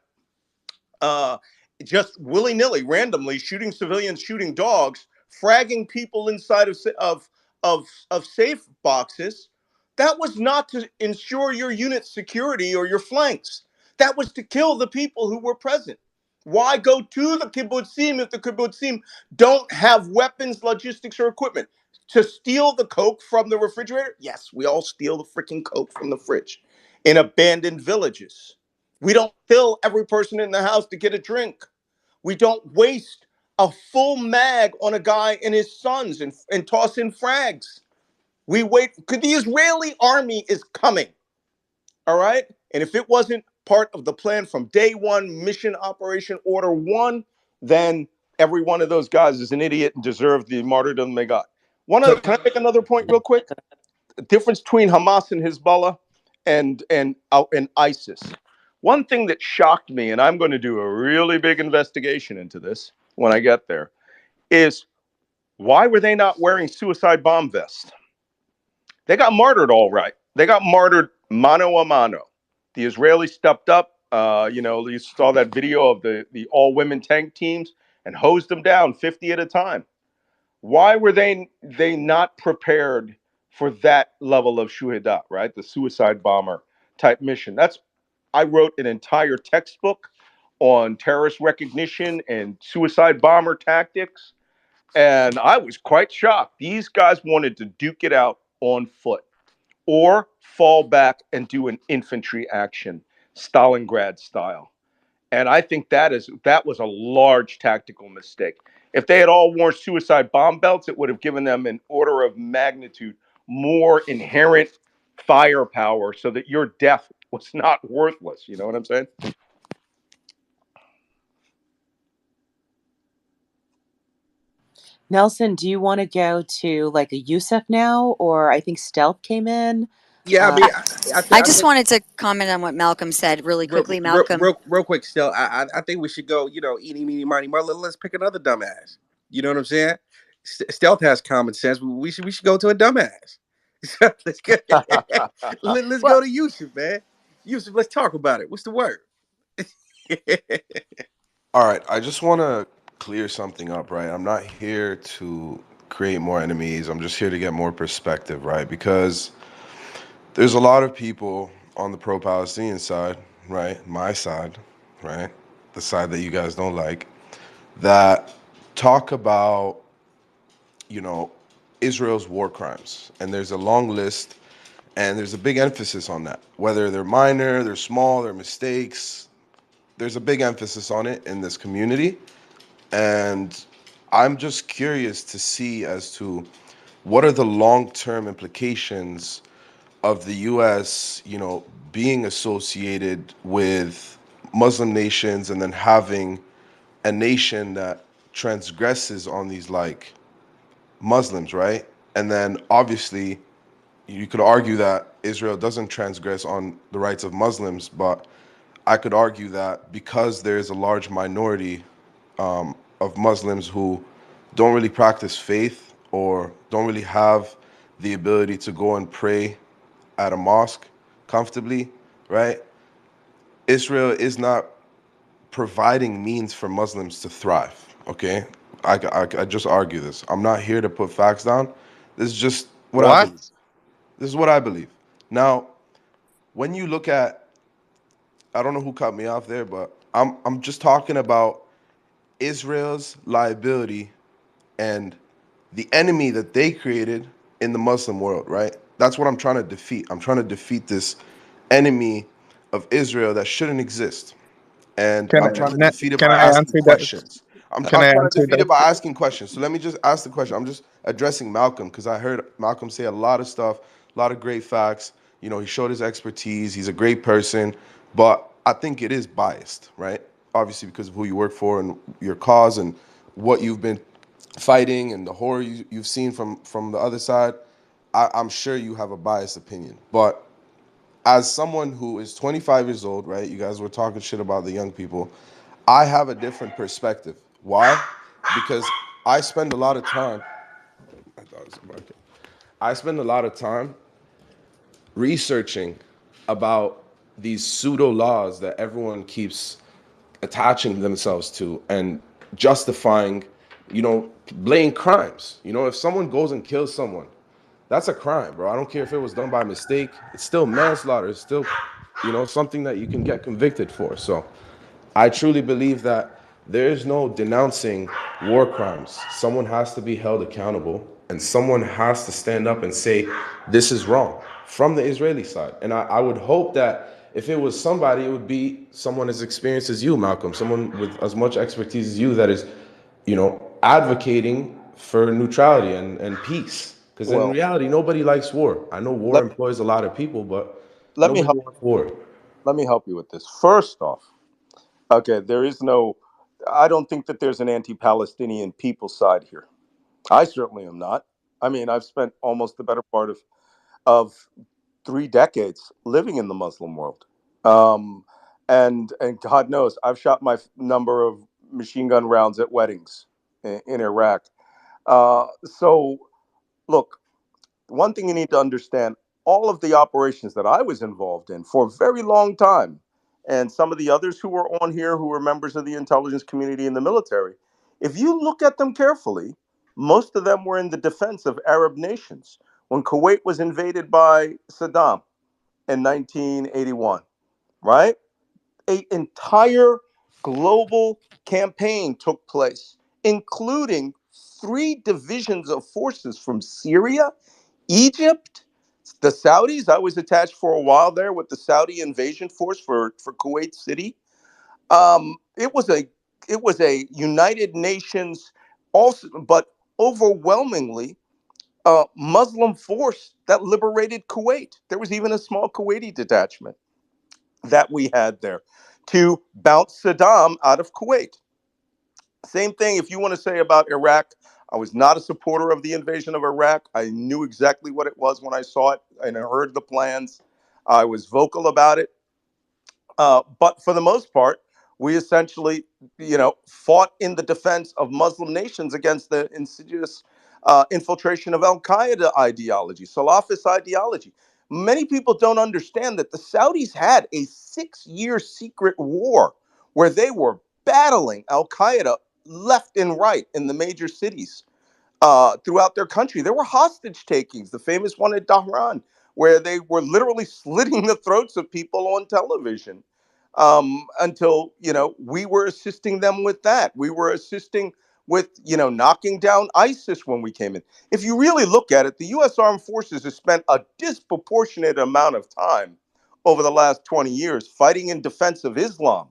just willy-nilly, randomly shooting civilians, shooting dogs, fragging people inside of safe boxes, that was not to ensure your unit's security or your flanks. That was to kill the people who were present. Why go to the kibbutzim if the kibbutzim don't have weapons, logistics, or equipment? To steal the Coke from the refrigerator? Yes, we all steal the freaking Coke from the fridge. In abandoned villages. We don't kill every person in the house to get a drink. We don't waste a full mag on a guy and his sons and toss in frags. We wait because the Israeli army is coming. All right. And if it wasn't part of the plan from day one, mission operation order one, then every one of those guys is an idiot and deserved the martyrdom they got. Can I make another point real quick? The difference between Hamas and Hezbollah and ISIS. One thing that shocked me, and I'm going to do a really big investigation into this when I get there, is why were they not wearing suicide bomb vests? They got martyred all right. They got martyred mano a mano. The Israelis stepped up. You saw that video of the all-women tank teams and hosed them down 50 at a time. Why were they not prepared for that level of shuhada, right? The suicide bomber type mission. I wrote an entire textbook on terrorist recognition and suicide bomber tactics, and I was quite shocked. These guys wanted to duke it out on foot or fall back and do an infantry action, Stalingrad style. And I think that was a large tactical mistake. If they had all worn suicide bomb belts, it would have given them an order of magnitude more inherent firepower so that your death was not worthless. You know what I'm saying? Nelson, do you want to go to like a Yusuf now? Or I think Stealth came in. Yeah, I mean, I just wanted to comment on what Malcolm said really quickly. Malcolm, real quick, still, I think we should go. Eeny, meeny, miny, mo. Let's pick another dumbass. You know what I'm saying? Stealth has common sense. We should go to a dumbass. let's go. Let's go to Yusuf, man. Yusuf, let's talk about it. What's the word? All right, I just want to clear something up, right? I'm not here to create more enemies. I'm just here to get more perspective, right? Because there's a lot of people on the pro-Palestinian side, right? My side, right? The side that you guys don't like, that talk about, Israel's war crimes. And there's a long list, and there's a big emphasis on that. Whether they're minor, they're small, they're mistakes, there's a big emphasis on it in this community. And I'm just curious to see as to what are the long-term implications of the U.S., being associated with Muslim nations and then having a nation that transgresses on these like Muslims, right? And then obviously you could argue that Israel doesn't transgress on the rights of Muslims, but I could argue that because there is a large minority of Muslims who don't really practice faith or don't really have the ability to go and pray at a mosque comfortably, right? Israel is not providing means for Muslims to thrive, okay? I just argue this. I'm not here to put facts down. This is just what I believe. This is what I believe. Now, when you look at, I don't know who cut me off there, but I'm just talking about Israel's liability and the enemy that they created in the Muslim world, right? That's what I'm trying to defeat. I'm trying to defeat this enemy of Israel that shouldn't exist. And I'm trying to defeat it by asking questions. I'm trying to defeat it by asking questions. So let me just ask the question. I'm just addressing Malcolm because I heard Malcolm say a lot of stuff, a lot of great facts. He showed his expertise. He's a great person, but I think it is biased, right? Obviously because of who you work for and your cause and what you've been fighting and the horror you've seen from the other side. I'm sure you have a biased opinion, but as someone who is 25 years old, right? You guys were talking shit about the young people. I have a different perspective. Why? Because I spend a lot of time. I spend a lot of time researching about these pseudo laws that everyone keeps attaching themselves to and justifying, blatant crimes. If someone goes and kills someone, that's a crime, bro. I don't care if it was done by mistake. It's still manslaughter. It's still, something that you can get convicted for. So I truly believe that there is no denouncing war crimes. Someone has to be held accountable and someone has to stand up and say, this is wrong from the Israeli side. And I would hope that if it was somebody, it would be someone as experienced as you, Malcolm, someone with as much expertise as you that is advocating for neutrality and peace. Because in Well, reality, nobody likes war. I know war let employs a lot of people, but let me nobody help. wants war. Let me help you with this. First off, okay, there is no. I don't think that there's an anti-Palestinian people side here. I certainly am not. I mean, I've spent almost the better part of 3 decades living in the Muslim world, um, and God knows I've shot my number of machine gun rounds at weddings in Iraq. So look, one thing you need to understand: all of the operations that I was involved in for a very long time, and some of the others who were on here who were members of the intelligence community in the military, if you look at them carefully, most of them were in the defense of Arab nations. When Kuwait was invaded by Saddam in 1981, right? An entire global campaign took place, including 3 divisions of forces from Syria, Egypt, the Saudis. I was attached for a while there with the Saudi invasion force for Kuwait City. It was a United Nations also, but overwhelmingly Muslim force that liberated Kuwait. There was even a small Kuwaiti detachment that we had there to bounce Saddam out of Kuwait. Same thing if you want to say about Iraq. I was not a supporter of the invasion of Iraq. I knew exactly what it was when I saw it and I heard the plans. I was vocal about it. But for the most part, we essentially, fought in the defense of Muslim nations against the insidious infiltration of Al Qaeda ideology, Salafist ideology. Many people don't understand that the Saudis had a 6-year secret war where they were battling Al Qaeda left and right in the major cities throughout their country. There were hostage takings, the famous one at Dhahran, where they were literally slitting the throats of people on television until, we were assisting them with that. We were assisting with, knocking down ISIS when we came in. If you really look at it, the U.S. Armed Forces has spent a disproportionate amount of time over the last 20 years fighting in defense of Islam,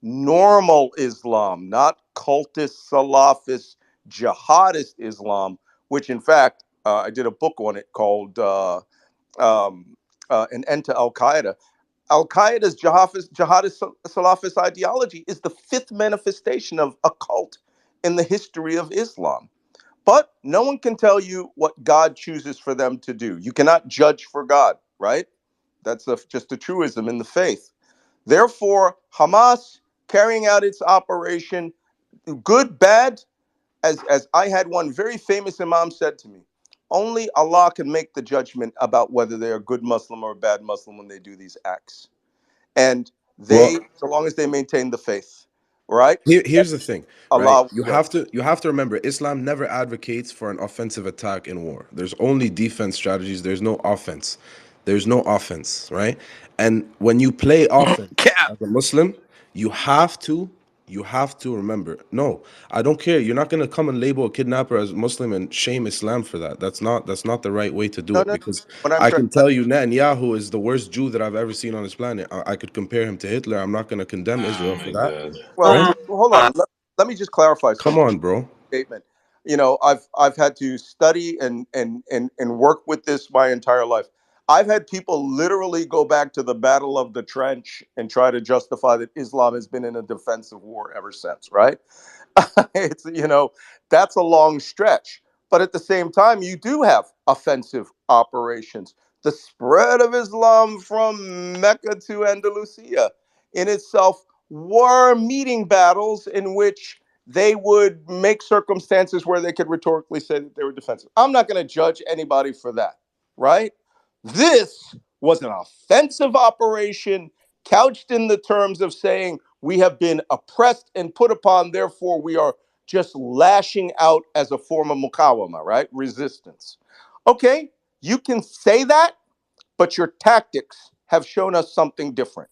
normal Islam, not cultist, Salafist, jihadist Islam, which in fact, I did a book on it called An End to Al Qaeda. Al Qaeda's jihadist Salafist ideology is the 5th manifestation of a cult in the history of Islam. But no one can tell you what God chooses for them to do. You cannot judge for God, right? That's just a truism in the faith. Therefore, Hamas carrying out its operation, good, bad, as I had one very famous imam said to me, only Allah can make the judgment about whether they're a good Muslim or a bad Muslim when they do these acts. And they, Well, so long as they maintain the faith, right? here's the thing, right? Allah You will judge. have to remember, Islam never advocates for an offensive attack in war. There's only defense strategies. There's no offense. There's no offense, right? And when you play offense as a Muslim, you have to remember, no, I don't care. You're not gonna come and label a kidnapper as Muslim and shame Islam for that. That's not the right way to do No, it, no. because What I'm I trying, can tell you Netanyahu is the worst Jew that I've ever seen on this planet. I could compare him to Hitler. I'm not gonna condemn Israel for that. well, Right? hold on. Let me just clarify Come something. on, bro. Statement. I've had to study and work with this my entire life. I've had people literally go back to the Battle of the Trench and try to justify that Islam has been in a defensive war ever since, right? It's, that's a long stretch. But at the same time, you do have offensive operations. The spread of Islam from Mecca to Andalusia in itself were meeting battles in which they would make circumstances where they could rhetorically say that they were defensive. I'm not going to judge anybody for that, right? This was an offensive operation couched in the terms of saying we have been oppressed and put upon, therefore we are just lashing out as a form of mukawama, right? Resistance. Okay, you can say that, but your tactics have shown us something different.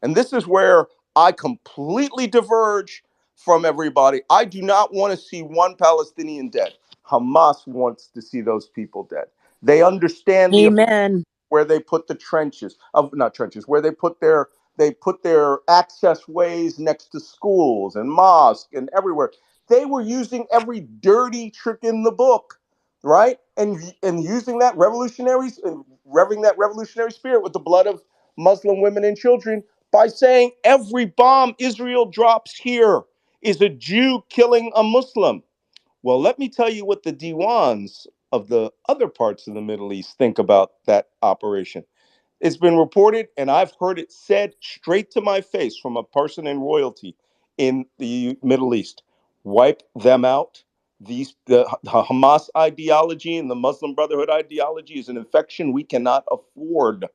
And this is where I completely diverge from everybody. I do not want to see one Palestinian dead. Hamas wants to see those people dead. They understand Amen. where they put the trenches, not trenches, where they put their access ways next to schools and mosques and everywhere. They were using every dirty trick in the book, right? And using that revolutionaries and revving that revolutionary spirit with the blood of Muslim women and children by saying every bomb Israel drops here is a Jew killing a Muslim. Well, let me tell you what the Diwans of the other parts of the Middle East think about that operation. It's been reported, and I've heard it said straight to my face from a person in royalty in the Middle East. Wipe them out. The Hamas ideology and the Muslim Brotherhood ideology is an infection we cannot afford.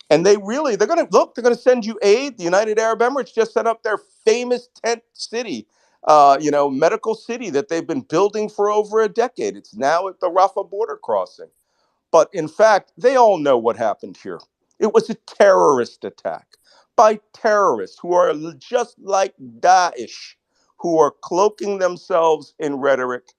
And they're going to send you aid. The United Arab Emirates just set up their famous tent city, medical city that they've been building for over a decade. It's now at the Rafah border crossing. But in fact, they all know what happened here. It was a terrorist attack by terrorists who are just like Daesh, who are cloaking themselves in rhetoric,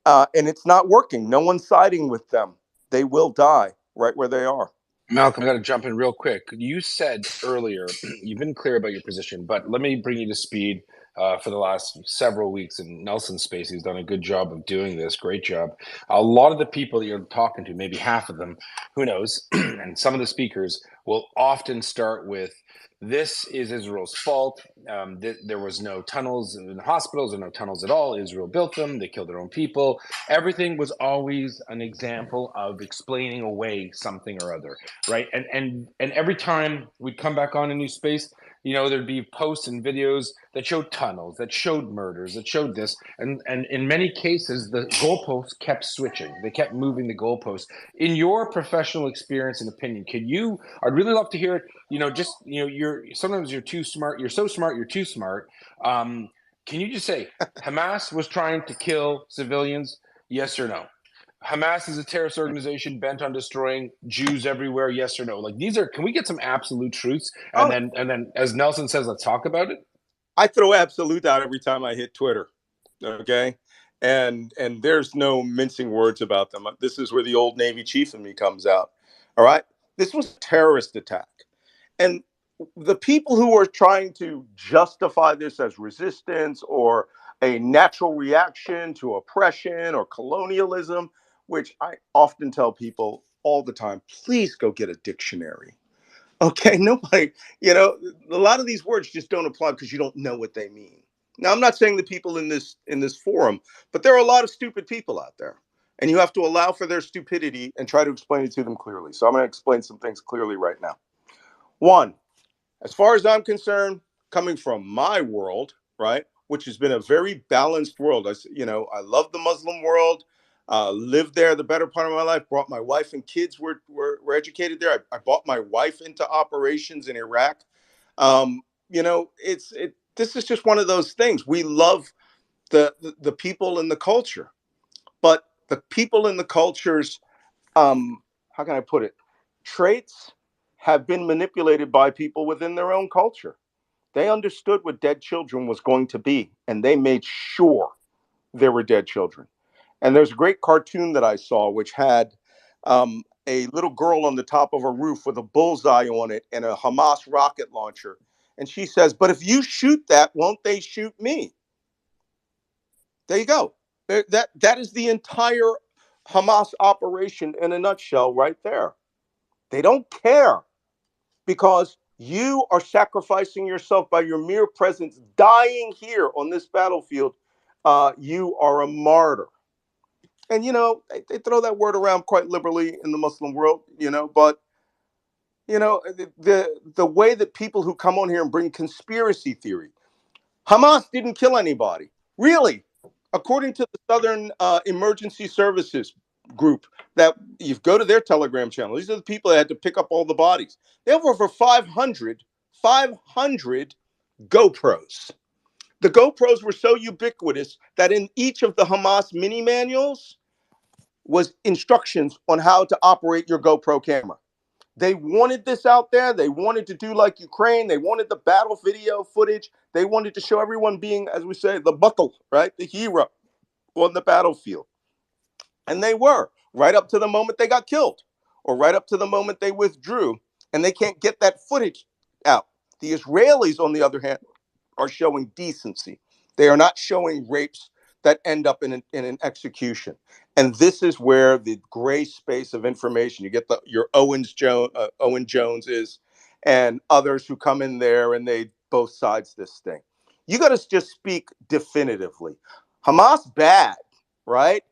and it's not working. No one's siding with them. They will die right where they are. Malcolm, I got to jump in real quick. You said earlier, you've been clear about your position, but let me bring you to speed for the last several weeks in Nelson's space. He's done a good job of doing this. Great job. A lot of the people that you're talking to, maybe half of them, who knows, and some of the speakers will often start with, this is Israel's fault. There was no tunnels in the hospitals, or no tunnels at all. Israel built them. They killed their own people. Everything was always an example of explaining away something or other, right? And every time we'd come back on a new space, there'd be posts and videos that showed tunnels, that showed murders, that showed this. And in many cases, the goalposts kept switching. They kept moving the goalposts. In your professional experience and opinion, I'd really love to hear it, sometimes you're too smart. You're so smart, you're too smart. Can you just say Hamas was trying to kill civilians? Yes or no? Hamas is a terrorist organization bent on destroying Jews everywhere. Yes or no? Can we get some absolute truths? And then, as Nelson says, let's talk about it. I throw absolute out every time I hit Twitter. Okay. And there's no mincing words about them. This is where the old Navy chief in me comes out. All right. This was a terrorist attack. And the people who are trying to justify this as resistance or a natural reaction to oppression or colonialism, which I often tell people all the time, please go get a dictionary. Okay, nobody, a lot of these words just don't apply because you don't know what they mean. Now, I'm not saying the people in this forum, but there are a lot of stupid people out there, and you have to allow for their stupidity and try to explain it to them clearly. So I'm going to explain some things clearly right now. One, as far as I'm concerned, coming from my world, right, which has been a very balanced world. I love the Muslim world. Lived there the better part of my life. Brought my wife and kids were educated there. I brought my wife into operations in Iraq. This is just one of those things. We love the people and the culture, but the people and the cultures, how can I put it, traits have been manipulated by people within their own culture. They understood what dead children was going to be, and they made sure there were dead children. And there's a great cartoon that I saw which had a little girl on the top of a roof with a bullseye on it and a Hamas rocket launcher. And she says, but if you shoot that, won't they shoot me? There you go. That is the entire Hamas operation in a nutshell right there. They don't care because you are sacrificing yourself by your mere presence, dying here on this battlefield. You are a martyr. And, they throw that word around quite liberally in the Muslim world, but, the way that people who come on here and bring conspiracy theory, Hamas didn't kill anybody. Really? According to the Southern Emergency Services group, that you go to their Telegram channel, these are the people that had to pick up all the bodies. They have over 500 GoPros. The GoPros were so ubiquitous that in each of the Hamas mini manuals was instructions on how to operate your GoPro camera. They wanted this out there. They wanted to do like Ukraine. They wanted the battle video footage. They wanted to show everyone being, as we say, the buckle, right? The hero on the battlefield. And they were, right up to the moment they got killed, or right up to the moment they withdrew, and they can't get that footage out. The Israelis, on the other hand, are showing decency. They are not showing rapes that end up in an execution. And this is where the gray space of information, you get your Owen Jones is, and others who come in there and they both sides this thing. You got to just speak definitively. Hamas bad, right?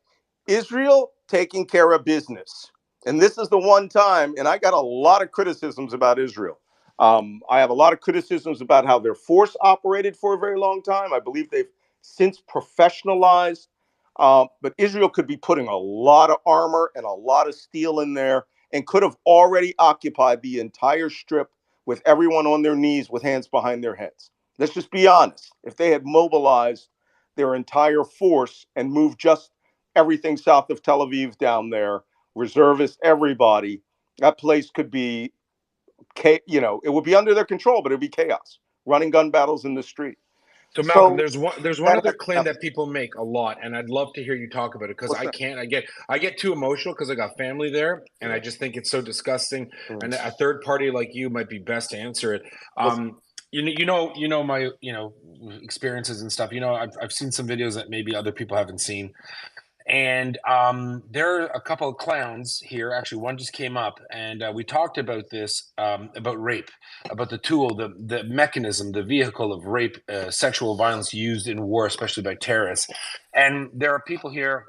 Israel taking care of business. And this is the one time, and I got a lot of criticisms about Israel. I have a lot of criticisms about how their force operated for a very long time. I believe they've since professionalized. But Israel could be putting a lot of armor and a lot of steel in there and could have already occupied the entire strip with everyone on their knees with hands behind their heads. Let's just be honest. If they had mobilized their entire force and moved just everything south of Tel Aviv down there, reservists, everybody, that place could be, it would be under their control, but it would be chaos, running gun battles in the street. So Malcolm, there's one other claim that people make a lot, and I'd love to hear you talk about it because I get too emotional because I got family there, and I just think it's so disgusting. And a third party like you might be best to answer it. You know my experiences and stuff. I've seen some videos that maybe other people haven't seen. And there are a couple of clowns here. Actually, one just came up, and we talked about this, about rape, about the tool, the mechanism, the vehicle of rape, sexual violence used in war, especially by terrorists. And there are people here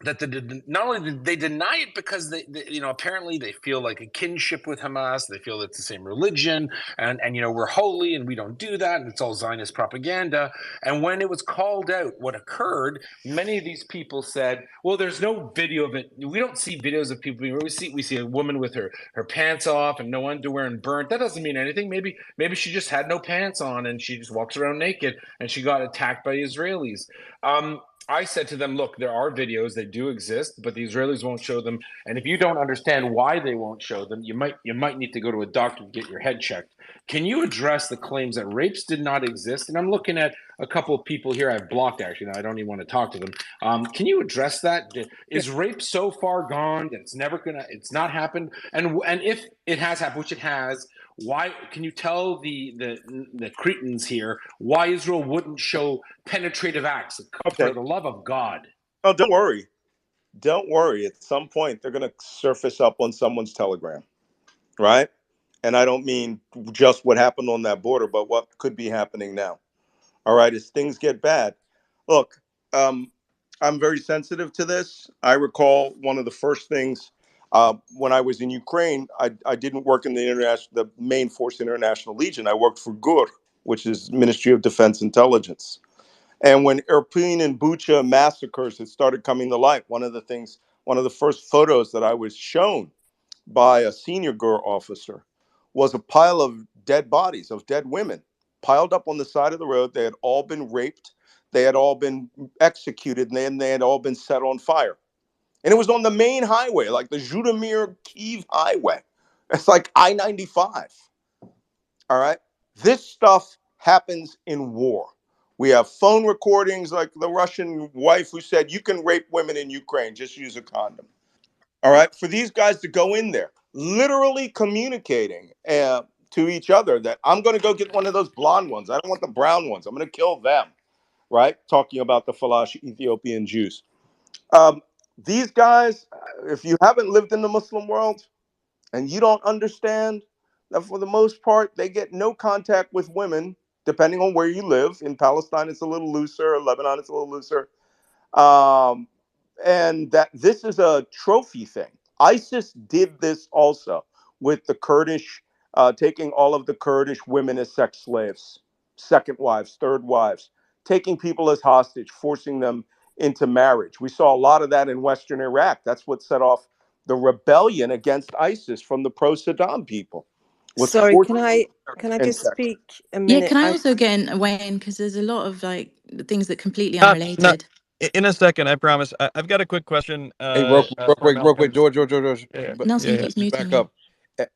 that not only did they deny it because they apparently they feel like a kinship with Hamas, they feel it's the same religion, and we're holy and we don't do that, and it's all Zionist propaganda. And when it was called out what occurred, many of these people said, well, there's no video of it. We don't see videos of people. We see a woman with her pants off and no underwear and burnt. That doesn't mean anything. Maybe she just had no pants on and she just walks around naked and she got attacked by Israelis. I said to them, look, there are videos, they do exist, but the Israelis won't show them. And if you don't understand why they won't show them, you might need to go to a doctor to get your head checked. Can you address the claims that rapes did not exist? And I'm looking at a couple of people here I've blocked, actually. Now I don't even want to talk to them. Can you address that? Is rape so far gone that it's not happened? And if it has happened, which it has, why can you tell the Cretans here why Israel wouldn't show penetrative acts? For the love of God. Oh, don't worry. Don't worry. At some point, they're going to surface up on someone's Telegram, right? And I don't mean just what happened on that border, but what could be happening now. All right, as things get bad. Look, I'm very sensitive to this. I recall one of the first things when I was in Ukraine, I didn't work in the main force International Legion. I worked for GUR, which is Ministry of Defense Intelligence. And when Irpin and Bucha massacres had started coming to light, one of the first photos that I was shown by a senior GUR officer was a pile of dead bodies of dead women piled up on the side of the road. They had all been raped. They had all been executed, and then they had all been set on fire. And it was on the main highway, like the Zhytomyr-Kyiv highway. It's like I-95. All right? This stuff happens in war. We have phone recordings like the Russian wife who said, you can rape women in Ukraine, just use a condom. All right? For these guys to go in there, literally communicating to each other that I'm going to go get one of those blonde ones. I don't want the brown ones. I'm going to kill them. Right? Talking about the Falash Ethiopian Jews. These guys, if you haven't lived in the Muslim world and you don't understand that for the most part, they get no contact with women, depending on where you live. In Palestine, it's a little looser. In Lebanon, it's a little looser. And that this is a trophy thing. ISIS did this also with the Kurdish, taking all of the Kurdish women as sex slaves, second wives, third wives, taking people as hostage, forcing them into marriage. We saw a lot of that in Western Iraq. That's what set off the rebellion against ISIS from the pro-Saddam people. Sorry, can I just speak a minute? Yeah, can I also get in, weigh in, because there's a lot of things that completely No, unrelated. in a second, I promise. I've got a quick question. Hey, real quick, George. Nelson keeps muting Back me. up.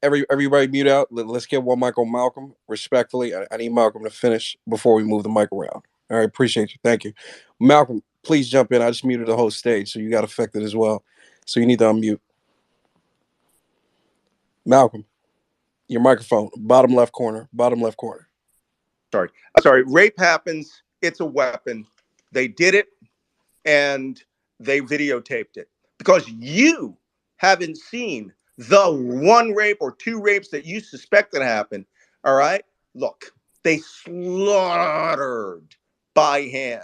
Everybody mute out. Let's get one mic on Malcolm. Respectfully, I need Malcolm to finish before we move the mic around. All right, appreciate you. Thank you. Malcolm, please jump in. I just muted the whole stage, so you got affected as well. So you need to unmute. Malcolm, your microphone, bottom left corner. Sorry. Rape happens it's a weapon. They did it and they videotaped it because you haven't seen the one rape or two rapes that you suspected happened. All right. Look, they slaughtered by hand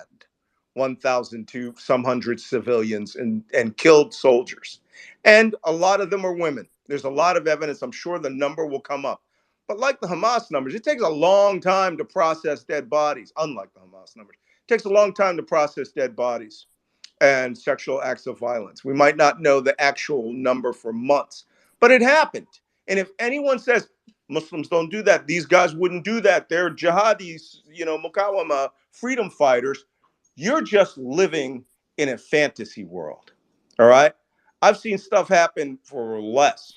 1,002 some hundred civilians and killed soldiers. And a lot of them are women. There's a lot of evidence. I'm sure the number will come up. But like the Hamas numbers, it takes a long time to process dead bodies, unlike the Hamas numbers. It takes a long time to process dead bodies and sexual acts of violence. We might not know the actual number for months, but it happened. And if anyone says Muslims don't do that, these guys wouldn't do that, they're jihadis, mukawama, freedom fighters, you're just living in a fantasy world. All right. I've seen stuff happen for less.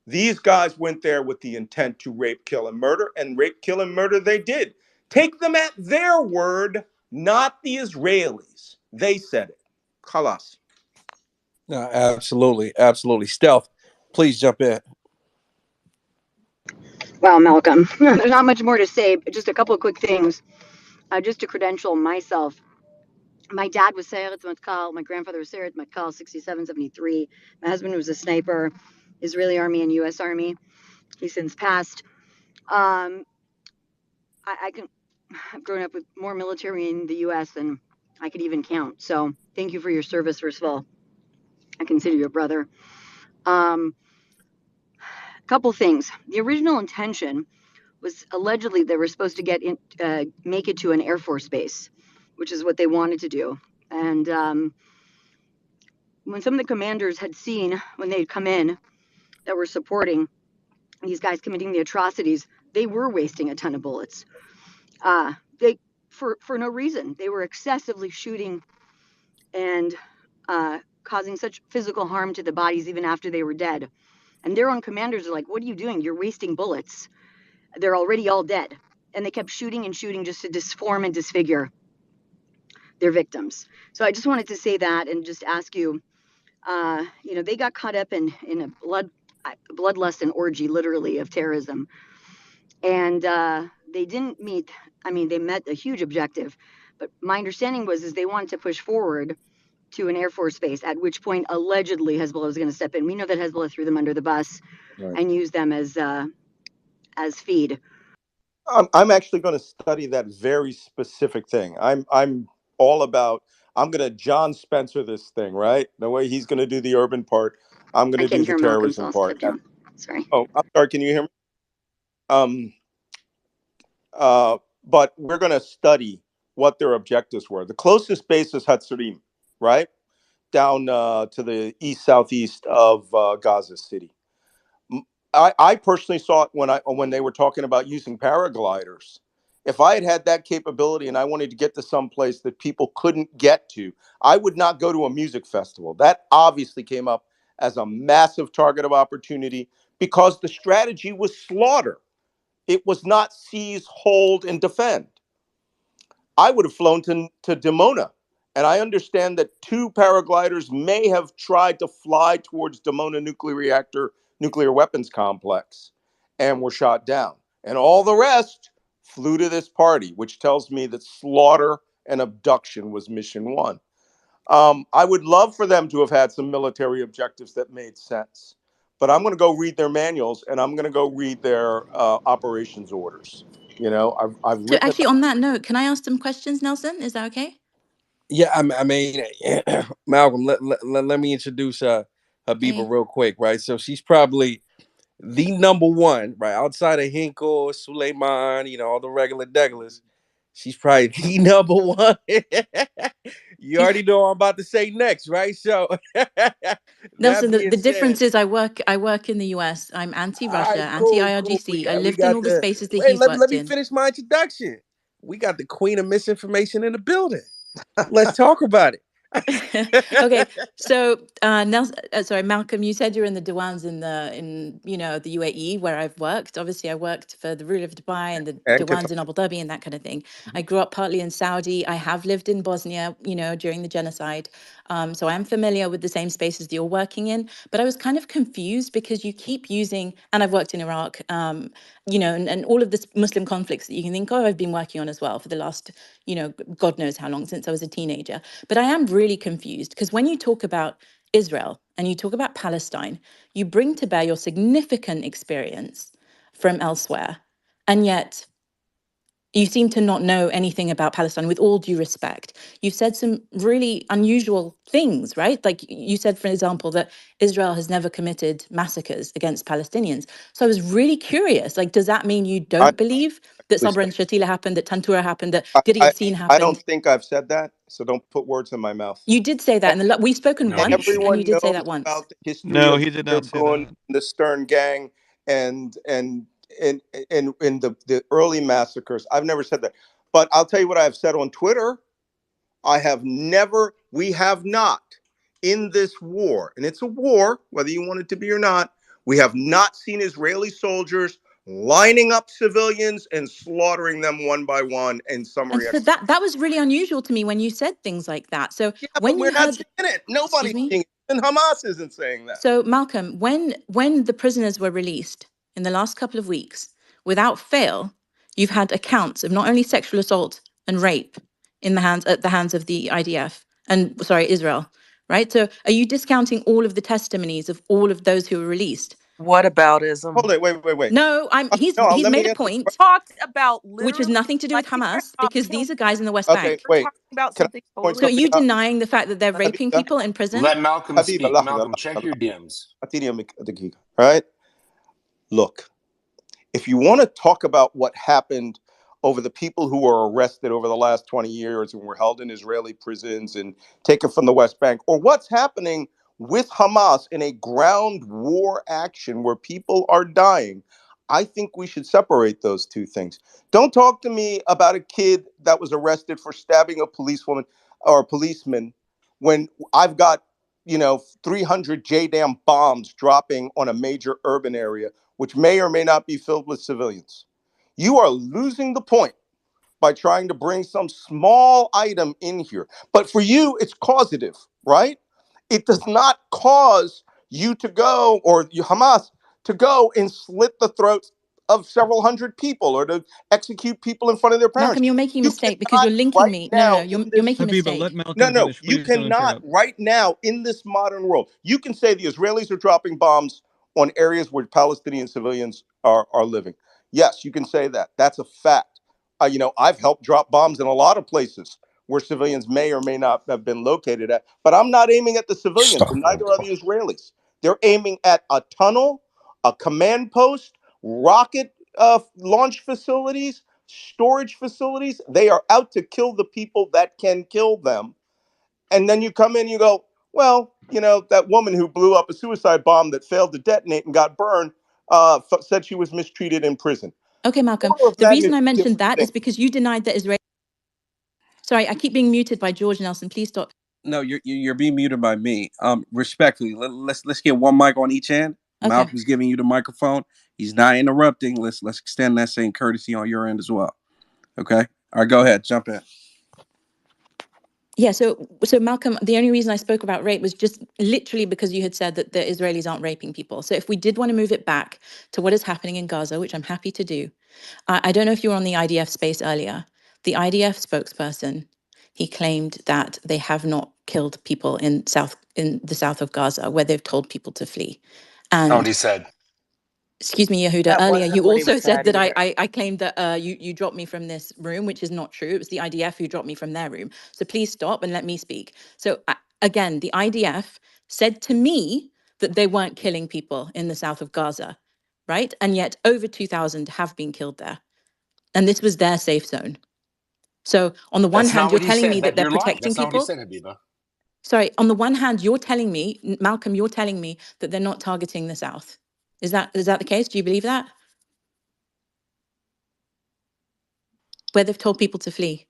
These guys went there with the intent to rape, kill, and murder, and rape, kill, and murder they did. Take them at their word, not the Israelis. They said it. Khalas. No, absolutely, absolutely. Stealth, please jump in. Wow, Malcolm. There's not much more to say. Just a couple of quick things. Just to credential myself. My dad was Sayeret Matkal. My grandfather was Sayeret Matkal, 67, 73. My husband was a sniper, Israeli Army and U.S. Army. He's since passed. I've grown up with more military in the U.S. than I could even count. So thank you for your service, first of all. I consider you a brother. Couple things. The original intention was allegedly they were supposed to make it to an Air Force base, which is what they wanted to do. And when some of the commanders had seen when they'd come in that were supporting these guys committing the atrocities, they were wasting a ton of bullets. They for no reason. They were excessively shooting and causing such physical harm to the bodies even after they were dead. And their own commanders are like, "What are you doing? You're wasting bullets. They're already all dead." And they kept shooting and shooting just to disform and disfigure their victims. So I just wanted to say that and just ask you, they got caught up in a bloodlust and orgy, literally, of terrorism. And they didn't meet, they met a huge objective. But my understanding is they wanted to push forward to an Air Force base, at which point allegedly Hezbollah was going to step in. We know that Hezbollah threw them under the bus and used them as feed. I'm actually going to study that very specific thing. I'm all about. I'm going to John Spencer this thing, right? The way he's going to do the urban part, I'm going to do the terrorism part. Sorry. Oh, I'm sorry. Can you hear me? But we're going to study what their objectives were. The closest base is Hatzarim, right? Down to the southeast of Gaza City. I personally saw it when they were talking about using paragliders. If I had had that capability and I wanted to get to some place that people couldn't get to, I would not go to a music festival. That obviously came up as a massive target of opportunity because the strategy was slaughter. It was not seize, hold, and defend. I would have flown to Dimona. And I understand that 2 paragliders may have tried to fly towards Dimona nuclear weapons complex and were shot down. And all the rest flew to this party, which tells me that slaughter and abduction was mission 1. I would love for them to have had some military objectives that made sense. But I'm going to go read their manuals and I'm going to go read their operations orders. I've So written. actually, on that note, can I ask some questions, Nelson? Is that okay? Yeah, Malcolm, let me introduce Habiba real quick, right? So she's probably the number one, right? Outside of Hinkle, Suleiman, all the regular degglers. She's probably the number one. You already know what I'm about to say next, right? So Nelson, the difference is I work in the US. I'm anti-Russia, anti-IRGC. I lived in all the spaces that he's worked let me in. finish my introduction. We got the queen of misinformation in the building. Let's talk about it. Okay, so Malcolm, you said you're in the Diwans in the UAE where I've worked. Obviously, I worked for the ruler of Dubai and the Diwans in Abu Dhabi and that kind of thing. I grew up partly in Saudi. I have lived in Bosnia, during the genocide. So I'm familiar with the same spaces that you're working in. But I was kind of confused because you keep using, and I've worked in Iraq, you know, and all of this Muslim conflicts that you can think of, I've been working on as well for the last, you know, God knows how long, since I was a teenager. But I am really confused because when you talk about Israel and you talk about Palestine, you bring to bear your significant experience from elsewhere. And yet you seem to not know anything about Palestine, with all due respect. You've said some really unusual things, right? Like you said, for example, that Israel has never committed massacres against Palestinians. So I was really curious, like, does that mean you don't believe that Sabra and Shatila happened, that Tantura happened, that Dir Yassin I happened? don't think I've said that, so don't put words in my mouth. You did say that, and we've spoken No, he once, shouldn't. and you Everyone did say knows that once. about the history No, of he did not say Irgun, that. the Stern Gang, and the early massacres. I've never said that, but I'll tell you what I've said on Twitter. We have not, in this war, and it's a war, whether you want it to be or not, we have not seen Israeli soldiers lining up civilians and slaughtering them one by one in And summary so execution. that was really unusual to me when you said things like that. So Yeah, when but you we're not heard, seeing it. excuse Nobody's me? seeing it. And Hamas isn't saying that. So Malcolm, when the prisoners were released in the last couple of weeks, without fail, you've had accounts of not only sexual assault and rape at the hands of the IDF and Israel, right? So are you discounting all of the testimonies of all of those who were released? Whataboutism? Hold it. Wait. No, No, he's let me made a answer. point, Talked about which was literally nothing to do with lighting Hamas, up because these are guys in the West Okay, Bank. We're wait. talking about Can I something point So totally are something you out? denying the fact that they're raping Habiba, people in prison? Let Malcolm Habiba, speak. لحظة Malcolm, check your DMs. أعطيني دقيقة. All right? Look, if you want to talk about what happened over the people who were arrested over the last 20 years and were held in Israeli prisons and taken from the West Bank, or what's happening with Hamas in a ground war action where people are dying, I think we should separate those two things. Don't talk to me about a kid that was arrested for stabbing a policewoman or a policeman when I've got, 300 JDAM bombs dropping on a major urban area, which may or may not be filled with civilians. You are losing the point by trying to bring some small item in here. But for you, it's causative, right? It does not cause you to go, or you, Hamas, to go and slit the throats of several hundred people or to execute people in front of their parents. Malcolm, you're making a You mistake because cannot you're linking right me. No, now you're in you're this. making a Habiba, let mistake. Malcolm No, finish. you Please don't cannot interrupt. right now in this modern world. You can say the Israelis are dropping bombs on areas where Palestinian civilians are living. Yes, you can say that. That's a fact. I've helped drop bombs in a lot of places where civilians may or may not have been located at, but I'm not aiming at the civilians, and neither are the Israelis. They're aiming at a tunnel, a command post, rocket launch facilities, storage facilities. They are out to kill the people that can kill them. And then you come in, you go, well, that woman who blew up a suicide bomb that failed to detonate and got burned said she was mistreated in prison. Okay, Malcolm. Order of The reason I magnitude mentioned different that thing. is because you denied that Israel. Sorry, I keep being muted by George Nelson. Please stop. No, you're being muted by me. Respectfully, let's get one mic on each end. Okay. Malcolm's giving you the microphone. He's not interrupting. Let's extend that same courtesy on your end as well. Okay. All right, go ahead. Jump in. Yeah, so Malcolm, the only reason I spoke about rape was just literally because you had said that the Israelis aren't raping people. So if we did want to move it back to what is happening in Gaza, which I'm happy to do, I don't know if you were on the IDF space earlier. The IDF spokesperson, he claimed that they have not killed people in the south of Gaza, where they've told people to flee. That's not what And he said. excuse me, Yehuda, That earlier you wasn't what he also said said that either. I claimed that you dropped me from this room, which is not true. It was the IDF who dropped me from their room. So please stop and let me speak. So again, the IDF said to me that they weren't killing people in the south of Gaza, right? And yet over 2,000 have been killed there. And this was their safe zone. So on the one That's hand, not you're what he telling me said. that That they're you're lying. protecting That's not what he people. said, Habiba. Sorry, on the one hand, you're telling me, Malcolm, you're telling me that they're not targeting the south. Is that the case? Do you believe that? Where they've told people to flee.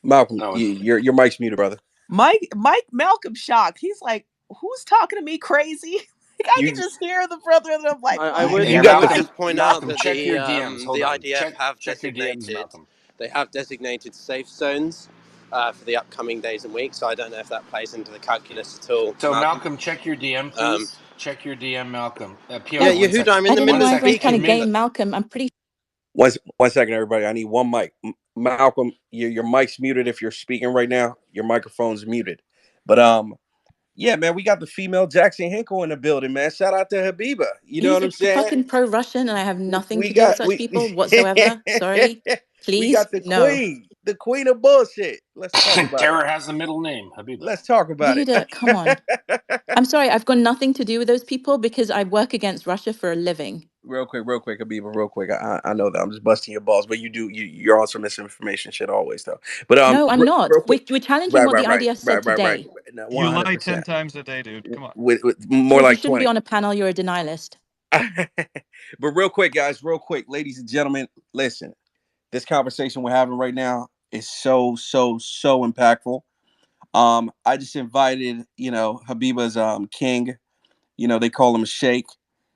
Malcolm, No. your mic's muted, brother. Malcolm shocked. He's like, who's talking to me crazy? Like, I can just hear the brother, and I'm like, I oh, would You Hey, got the. just point out Malcolm, that check your DMs. the Hold on. IDF have Check your DMs, designated Malcolm. safe zones for the upcoming days and weeks. So I don't know if that plays into the calculus at all. So Malcolm, Malcolm, check your DM, please. Check your DM, Malcolm. Yeah, Piotr, one Yehuda, second. I'm I in the don't know One middle why of everyone's second. trying to speaking. Admin. game Malcolm. I'm pretty. One second, everybody. I need one mic. Malcolm, your mic's muted if you're speaking right now. Your microphone's muted. But yeah, man, we got the female Jackson Hinkle in the building, man. Shout out to Habiba. You know He's what a I'm saying? fucking pro-Russian, and I have nothing We to do with got such we people whatsoever. Sorry, we please, got no. the queen of bullshit. Let's talk about it. Terror has a middle name, Habiba. Let's talk about it. Yehuda, come on. I'm sorry, I've got nothing to do with those people because I work against Russia for a living. real quick, Habiba, real quick. I know that I'm just busting your balls, but you're on some misinformation shit always though. But No, I'm not. real quick, We're challenging right, what the right, right, IDF said right, right, right. today. No, You lie 100%. 10 times a day, dude. Come on. With more George, you like shouldn't be 20. on a panel. You're a denialist. But real quick, guys, real quick, ladies and gentlemen, listen. This conversation we're having right now is so impactful. I just invited, Habiba's king. They call him Sheikh.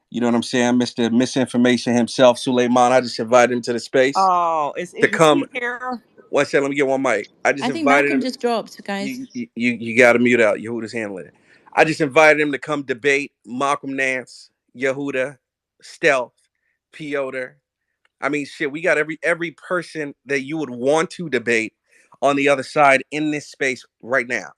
You know what I'm saying? Mr. Misinformation himself, Suleiman. I just invited him to the space Oh, to is come. he here? One second, let me get one mic. I just I think invited Malcolm him. just dropped, guys. You got to mute out. Yehuda's handling it. I just invited him to come debate Malcolm Nance, Yehuda, Stealth, Piotr. I mean, shit, we got every person that you would want to debate on the other side in this space right now.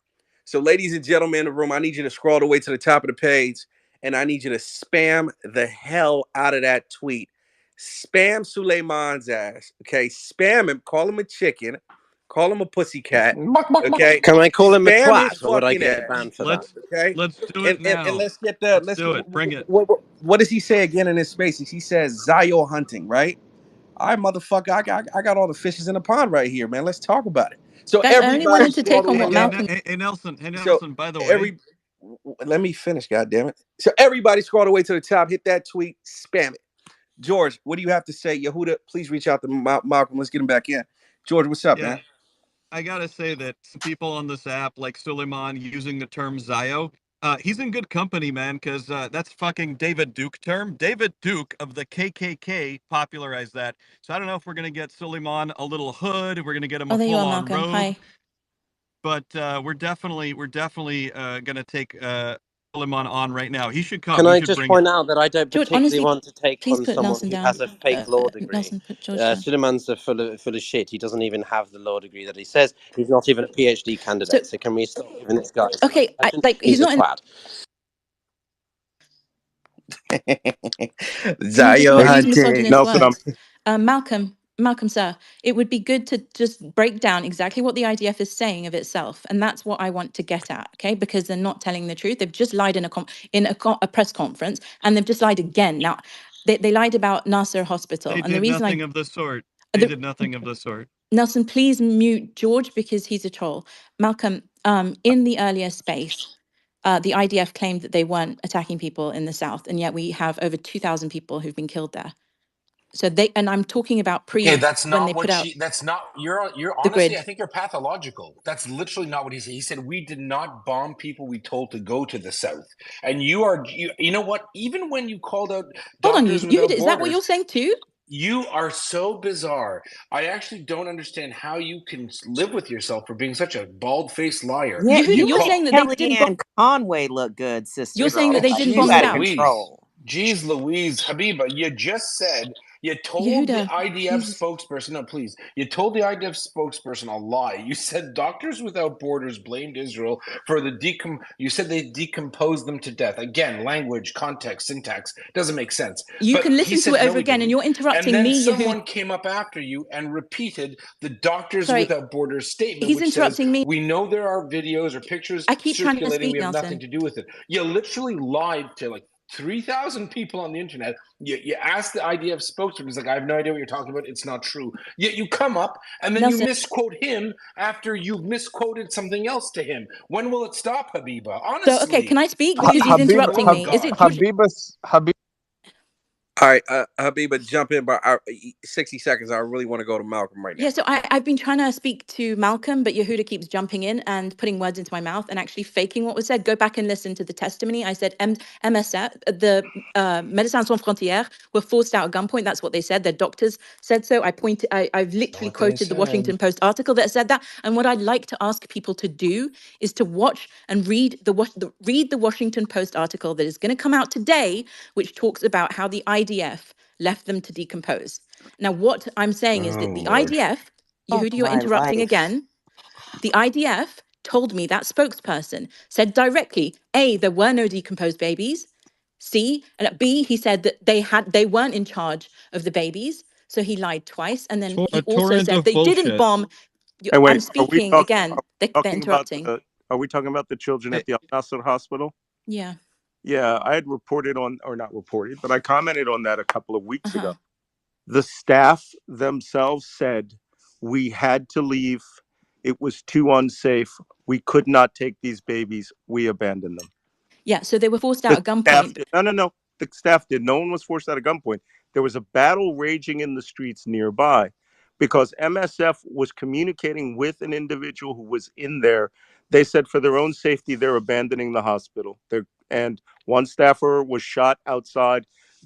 So, ladies and gentlemen in the room, I need you to scroll all the way to the top of the page, and I need you to spam the hell out of that tweet. Spam Suleiman's ass, okay? Spam him, call him a chicken, call him a pussycat, okay? Can I call him a Spam his twat, or would I fucking get ass, banned for that? okay? Let's do And it and now. let's get Let's do it. Bring it. what does he say again in his spaces? He says Zio hunting, right? All right, motherfucker, I got all the fishes in the pond right here, man. Let's talk about it. So Guys, I only everybody wanted to scroll take the on way what Hey, down. Malcolm. Hey, So Nelson, by the way. let me finish, goddammit. So everybody scroll all the way to the top, hit that tweet, spam it. George, what do you have to say? Yehuda, please reach out to Malcolm. Let's get him back in. George, what's up, Yeah, man? I gotta say that some people on this app, like Suleiman, using the term Zio, he's in good company, man, because that's fucking David Duke term. David Duke of the KKK popularized that. So I don't know if we're gonna get Suleiman a little hood, we're gonna get him Oh, a there you are, full-on Malcolm. robe, Hi. but we're definitely gonna take Suleiman on right now. He should come. Can We I should just bring him. point out that I don't George, particularly honestly, want to take please on put someone Nelson who down. has a fake law degree. Nelson, put George down. Suleiman's full of shit. He doesn't even have the law degree that he says. He's not even a PhD So, candidate. So can we stop giving this guy so much okay, attention? he's He's a not in. twat. Can you just Zio not use hunting. misogynist Nelson, words? Malcolm, sir, it would be good to just break down exactly what the IDF is saying of itself, and that's what I want to get at, okay? Because they're not telling the truth. They've just lied in a press conference, and they've just lied again. Now, they lied about Nasser Hospital, They and the did reason nothing of the sort. They the, did nothing of the sort. Nelson, please mute George because he's a troll. Malcolm, in the earlier space, the IDF claimed that they weren't attacking people in the south, and yet we have over 2,000 people who've been killed there. So and I'm talking about Okay, that's when they not put what out she. That's not. You're the honestly. I grid. think you're pathological. That's literally not what he said. He said we did not bomb people we told to go to the south. And you are. You know what? Even when you called out Hold on, Doctors Yehuda, Without is that what Borders, you're saying too? you are so bizarre. I actually don't understand how you can live with yourself for being such a bald-faced liar. Yeah, Yehuda, you You you're make call. saying that they didn't bomb. Kellyanne Conway look good, You're sister. saying that So they like didn't you bomb the Jeez out of south. Louise. control. Jeez Louise. Habiba, you just said you told the Yehuda, IDF Jesus. spokesperson, no, please, you told the IDF spokesperson a lie. You said Doctors Without Borders blamed Israel for you said they decomposed them to death. Again, language, context, syntax doesn't make sense. You But can he listen to said, it no, over we again, and didn't. you're And interrupting then me, Yehuda. someone came up after you and repeated the Doctors Sorry, Without Borders statement, he's which says, interrupting me. we know there are videos or pictures I keep trying to circulating. We speak, have nothing Nelson. to do with it. You literally lied to like 3,000 people on the internet. You ask the IDF spokesman, he's like, I have no idea what you're talking about. It's not true. Yet you come up and then you Nelson. misquote him after you've misquoted something else to him. When will it stop, Habiba? So, okay, Honestly, can I speak because he's please, for Habib, the interrupting love of me? Is Hab, it God. George? Habibus, Habib, All right, Habiba, jump in, but 60 seconds. I really want to go to Malcolm right now. Yeah, so I've been trying to speak to Malcolm, but Yehuda keeps jumping in and putting words into my mouth and actually faking what was said. Go back and listen to the testimony. I said MSF, the Médecins Sans Frontières, were forced out at gunpoint. That's what they said. Their doctors said so. I've literally quoted the Washington Post article that said that. And what I'd like to ask people to do is to watch and read the Washington Post article that is going to come out today, which talks about how the IDF left them to decompose. Now, what I'm saying is that the IDF, Oh Yehuda, you're my interrupting life. again. The IDF told me, that spokesperson said directly, A, there were no decomposed babies. C, and B, he said that they weren't in charge of the babies. So he lied twice. And then he A also torrent said of they didn't bullshit. bomb. And I'm wait, speaking again. They're talking about interrupting. are we talking about the children at the Al Nasser hospital? Yeah. Yeah, I had reported on, or not reported, but I commented on that a couple of weeks ago. Uh-huh. The staff themselves said we had to leave. It was too unsafe. We could not take these babies. We abandoned them. Yeah, so they were forced The out at staff gunpoint. did. No. The staff did. No one was forced out at gunpoint. There was a battle raging in the streets nearby because MSF was communicating with an individual who was in there. They said for their own safety, they're abandoning the hospital. And one staffer was shot outside,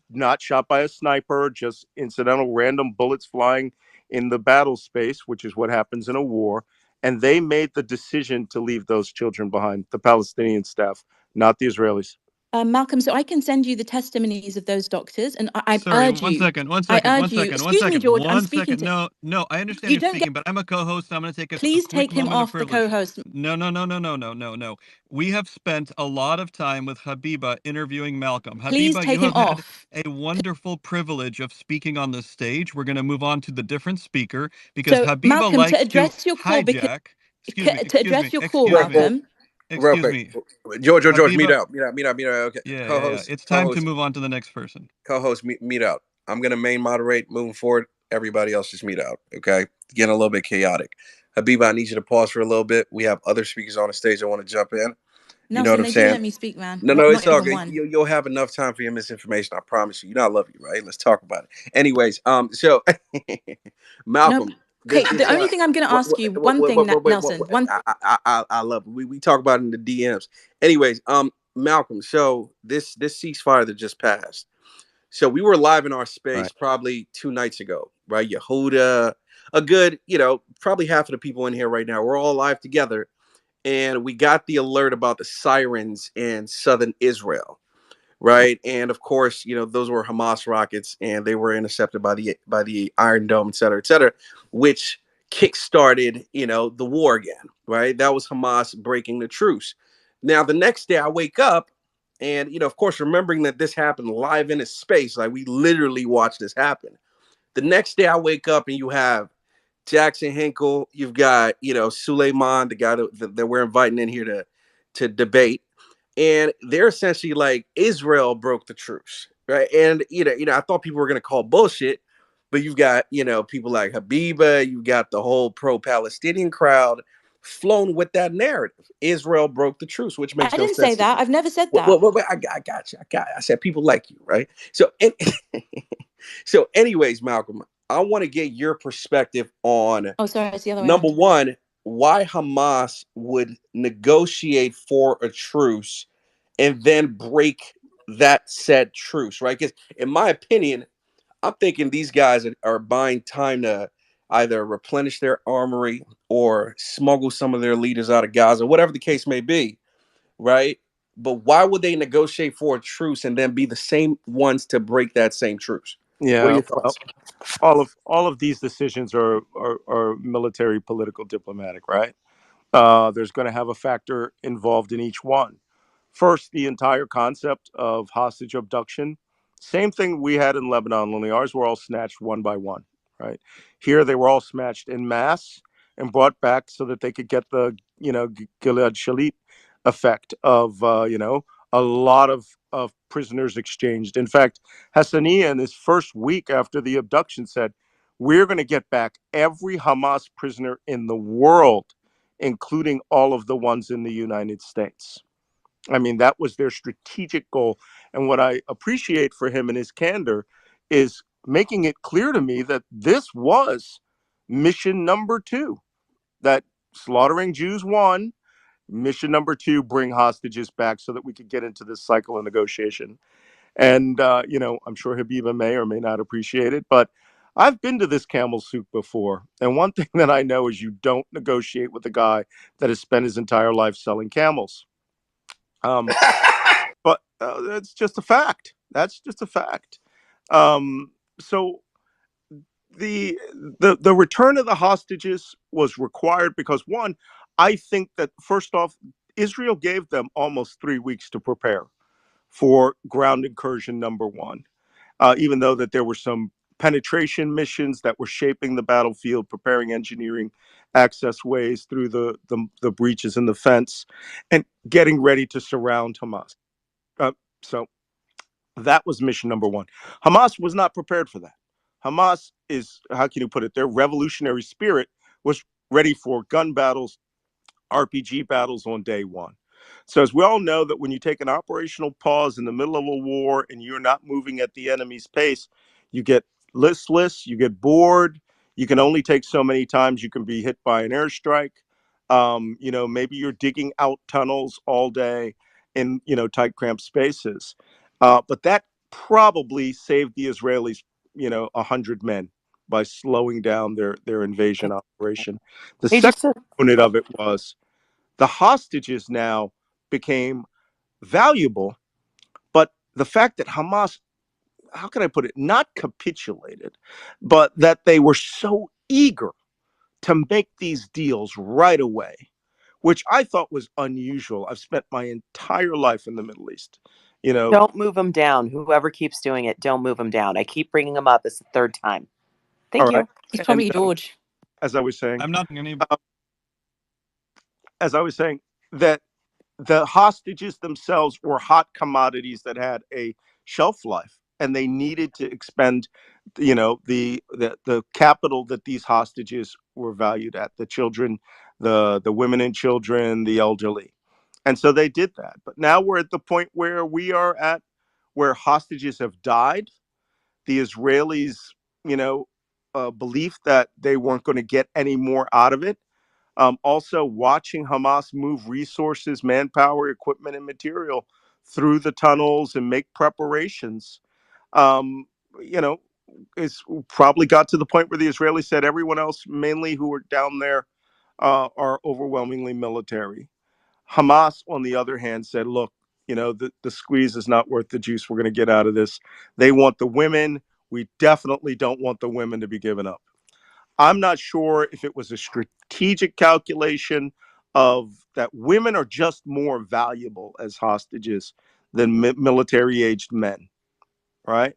not shot by a sniper, just incidental random bullets flying in the battle space, which is what happens in a war. And they made the decision to leave those children behind, the Palestinian staff, not the Israelis. Malcolm, so I can send you the testimonies of those doctors, and I Sorry, urge one you. second, one I second, one urge you. second, one Excuse me, second, George. I'm one speaking second. to. No, I understand You you're don't get. speaking, but I'm a co-host. So I'm going to take a Please quick take him moment of off the privilege. co-host. No. We have spent a lot of time with Habiba interviewing Malcolm. Please Habiba, you take him have had off. a wonderful privilege of speaking on the stage. We're going to move on to the different speaker because So, Habiba Malcolm, to likes to address your call, because hijack. to address your call, Real, real, Malcolm. real Excuse quick. me. George, mute Habiba, out. Okay, yeah. It's time to move on to the next person. Co-host, mute out. I'm gonna main moderate moving forward. Everybody else just mute out. Okay, getting a little bit chaotic. Habiba, I need you to pause for a little bit. We have other speakers on the stage that want to jump in. You know what Nelson, I'm they didn't saying? let me speak, man. No, it's Not all even good. one. You'll have enough time for your misinformation. I promise you. You know I love you, right? Let's talk about it. Anyways, so Nope. Malcolm, Okay, the only thing I'm going to ask you, one thing, Nelson, I love it. We talk about it in the DMs. Anyways, Malcolm, so this ceasefire that just passed. So we were live in our space Right. probably 2 nights ago, right? Yehuda, a good, probably half of the people in here right now. We're all live together, and we got the alert about the sirens in southern Israel, right? And of course, those were Hamas rockets, and they were intercepted by the Iron Dome, et cetera, which kickstarted, the war again, right? That was Hamas breaking the truce. Now, the next day, I wake up, and of course, remembering that this happened live in a space, like we literally watched this happen. The next day, I wake up, and you have Jackson Hinkle, you've got Suleiman, the guy that we're inviting in here to debate, and they're essentially like Israel broke the truce, right? And I thought people were gonna call bullshit, but you've got people like Habiba, you've got the whole pro-Palestinian crowd flown with that narrative. Israel broke the truce, which I makes no didn't say sense to me. that. I've never said that. I got you. I said people like you, right? So, so, anyways, Malcolm, I want to get your perspective on Oh, sorry, it's the other way number around. one, why Hamas would negotiate for a truce and then break that said truce, right? Because in my opinion, I'm thinking these guys are buying time to either replenish their armory or smuggle some of their leaders out of Gaza, whatever the case may be, right? But why would they negotiate for a truce and then be the same ones to break that same truce? What are Yeah. your Well, thoughts? all of these decisions are military, political, diplomatic, right? There's going to have a factor involved in each one. First, the entire concept of hostage abduction. Same thing we had in Lebanon, only ours were all snatched one by one, right? Here, they were all snatched in mass and brought back so that they could get the, Gilad Shalit effect of, a lot of prisoners exchanged. In fact, Hassaniya, in his first week after the abduction, said, we're going to get back every Hamas prisoner in the world, including all of the ones in the United States. I mean, that was their strategic goal. And what I appreciate for him and his candor is making it clear to me that this was mission number 2, that slaughtering Jews won. Mission number 2, bring hostages back so that we could get into this cycle of negotiation. And, I'm sure Habiba may or may not appreciate it, but I've been to this camel soup before. And one thing that I know is you don't negotiate with a guy that has spent his entire life selling camels. But that's just a fact. That's just a fact. So the return of the hostages was required because, one, I think that first off, Israel gave them almost 3 weeks to prepare for ground incursion number 1, even though that there were some penetration missions that were shaping the battlefield, preparing engineering access ways through the breaches in the fence, and getting ready to surround Hamas. So that was mission number 1. Hamas was not prepared for that. Hamas is, how can you put it, their revolutionary spirit was ready for gun battles, RPG battles on day 1. So as we all know, that when you take an operational pause in the middle of a war and you're not moving at the enemy's pace, you get listless, you get bored, you can only take so many times you can be hit by an airstrike. Maybe you're digging out tunnels all day in, tight cramped spaces. But that probably saved the Israelis, 100 men by slowing down their invasion operation. The Hey, second component of it was the hostages now became valuable, but the fact that Hamas, how can I put it, not capitulated, but that they were so eager to make these deals right away, which I thought was unusual. I've spent my entire life in the Middle East. Don't move them down. Whoever keeps doing it, don't move them down. I keep bringing them up. It's the 3rd time. Thank All right. you. It's probably George. As I was saying, I'm not any. that the hostages themselves were hot commodities that had a shelf life, and they needed to expend, the capital that these hostages were valued at: the children, the women and children, the elderly. And so they did that. But now we're at the point where where hostages have died. The Israelis, belief that they weren't going to get any more out of it. Also, watching Hamas move resources, manpower, equipment, and material through the tunnels and make preparations, um, you know, it's probably got to the point where the Israelis said everyone else, mainly who are down there, are overwhelmingly military. Hamas, on the other hand, said, look, the squeeze is not worth the juice we're going to get out of this. They want the women. We definitely don't want the women to be given up. I'm not sure if it was a strategic calculation of that women are just more valuable as hostages than military aged men, right?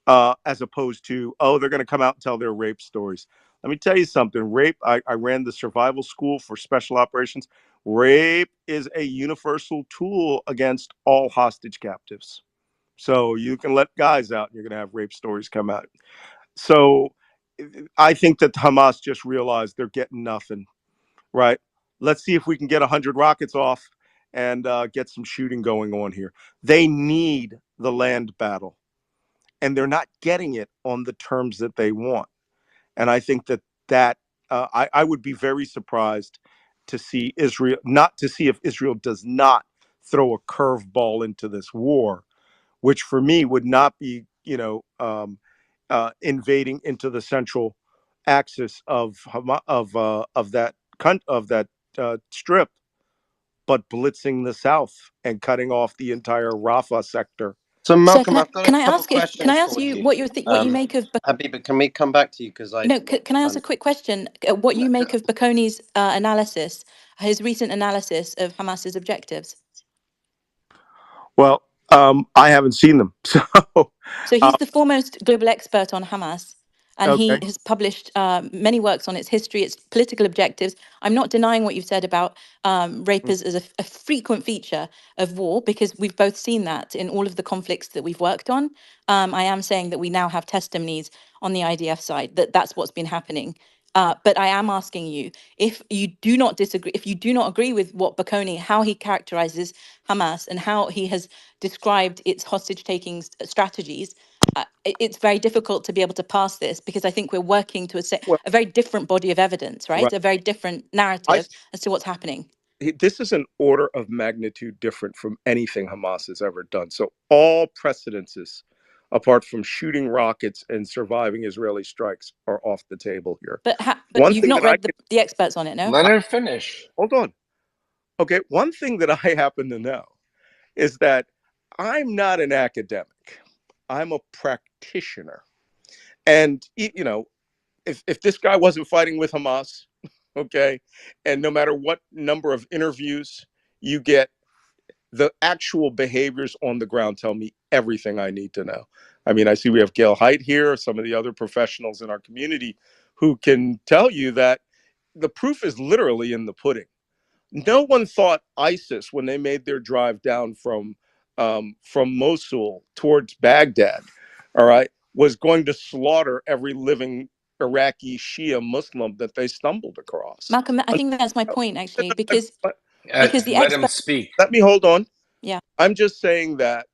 As opposed to, oh, they're going to come out and tell their rape stories. Let me tell you something. Rape, I ran the survival school for special operations. Rape is a universal tool against all hostage captives. So you can let guys out and you're going to have rape stories come out. So I think that Hamas just realized they're getting nothing, right? Let's see if we can get 100 rockets off and get some shooting going on here. They need the land battle, and they're not getting it on the terms that they want. And I think that I would be very surprised to see Israel, not to see if Israel does not throw a curveball into this war, which for me would not be, invading into the central axis of that strip, but blitzing the south and cutting off the entire Rafah sector. So So Malcolm, I've got a couple can I questions ask for you you. what you make of Habiba, can we come back to you because I no? well, Can I ask time. a quick question? What you make of Bacconi's analysis, his recent analysis of Hamas's objectives? Well, I haven't seen them, so So uh, he's the foremost global expert on Hamas, and he okay. has published many works on its history, its political objectives. I'm not denying what you've said about rape as a frequent feature of war, because we've both seen that in all of the conflicts that we've worked on. I am saying that we now have testimonies on the IDF side that that's what's been happening. But I am asking you, if you do not disagree, if you do not agree with what Bacconi, how he characterizes Hamas and how he has described its hostage-taking strategies, it's very difficult to be able to pass this, because I think we're working to Well, a very different body of evidence, right? right. A very different I narrative as to what's happening. This is an order of magnitude different from anything Hamas has ever done. So all precedences, apart from shooting rockets and surviving Israeli strikes, are off the table here. But One you've thing not that I read can the experts on it, no? Let her finish. hold on. Okay, one thing that I happen to know is that I'm not an academic. I'm a practitioner. And if this guy wasn't fighting with Hamas, okay, and no matter what number of interviews you get, the actual behaviors on the ground tell me everything I need to know. I mean, I see we have Gail Height here, some of the other professionals in our community who can tell you that the proof is literally in the pudding. No one thought ISIS, when they made their drive down from Mosul towards Baghdad, all right, was going to slaughter every living Iraqi Shia Muslim that they stumbled across. Malcolm, I think that's my point, actually, because the Let him expert. speak. Let me hold on. Yeah. I'm just saying that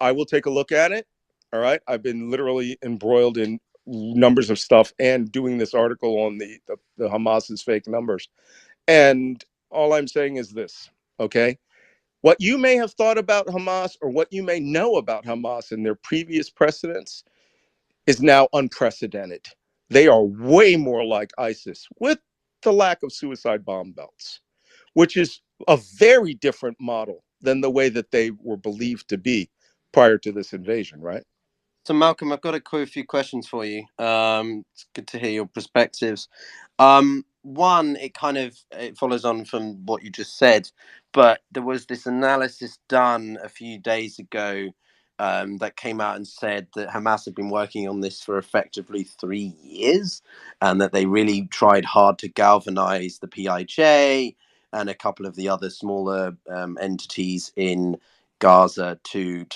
I will take a look at it. All right. I've been literally embroiled in numbers of stuff and doing this article on the Hamas's fake numbers. And all I'm saying is this, okay? What you may have thought about Hamas or what you may know about Hamas in their previous precedents is now unprecedented. They are way more like ISIS with the lack of suicide bomb belts, which is a very different model than the way that they were believed to be prior to this invasion, right? So, Malcolm, I've got a few questions for you. It's good to hear your perspectives. One, it follows on from what you just said, but there was this analysis done a few days ago that came out and said that Hamas had been working on this for effectively 3 years, and that they really tried hard to galvanize the PIJ and a couple of the other smaller entities in Gaza to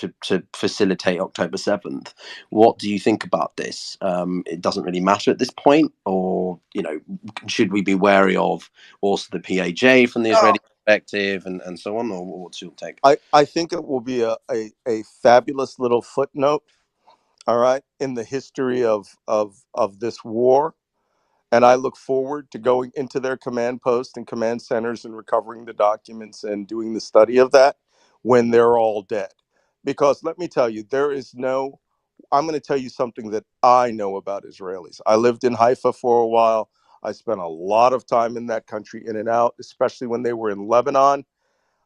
facilitate October 7th. What do you think about this? It doesn't really matter at this point, or should we be wary of also the PAJ from the Israeli perspective and so on, or what's your take? I think it will be a fabulous little footnote, all right, in the history of this war. And I look forward to going into their command post and command centers and recovering the documents and doing the study of that when they're all dead. Because let me tell you, I'm going to tell you something that I know about Israelis. I lived in Haifa for a while. I spent a lot of time in that country, in and out, especially when they were in Lebanon.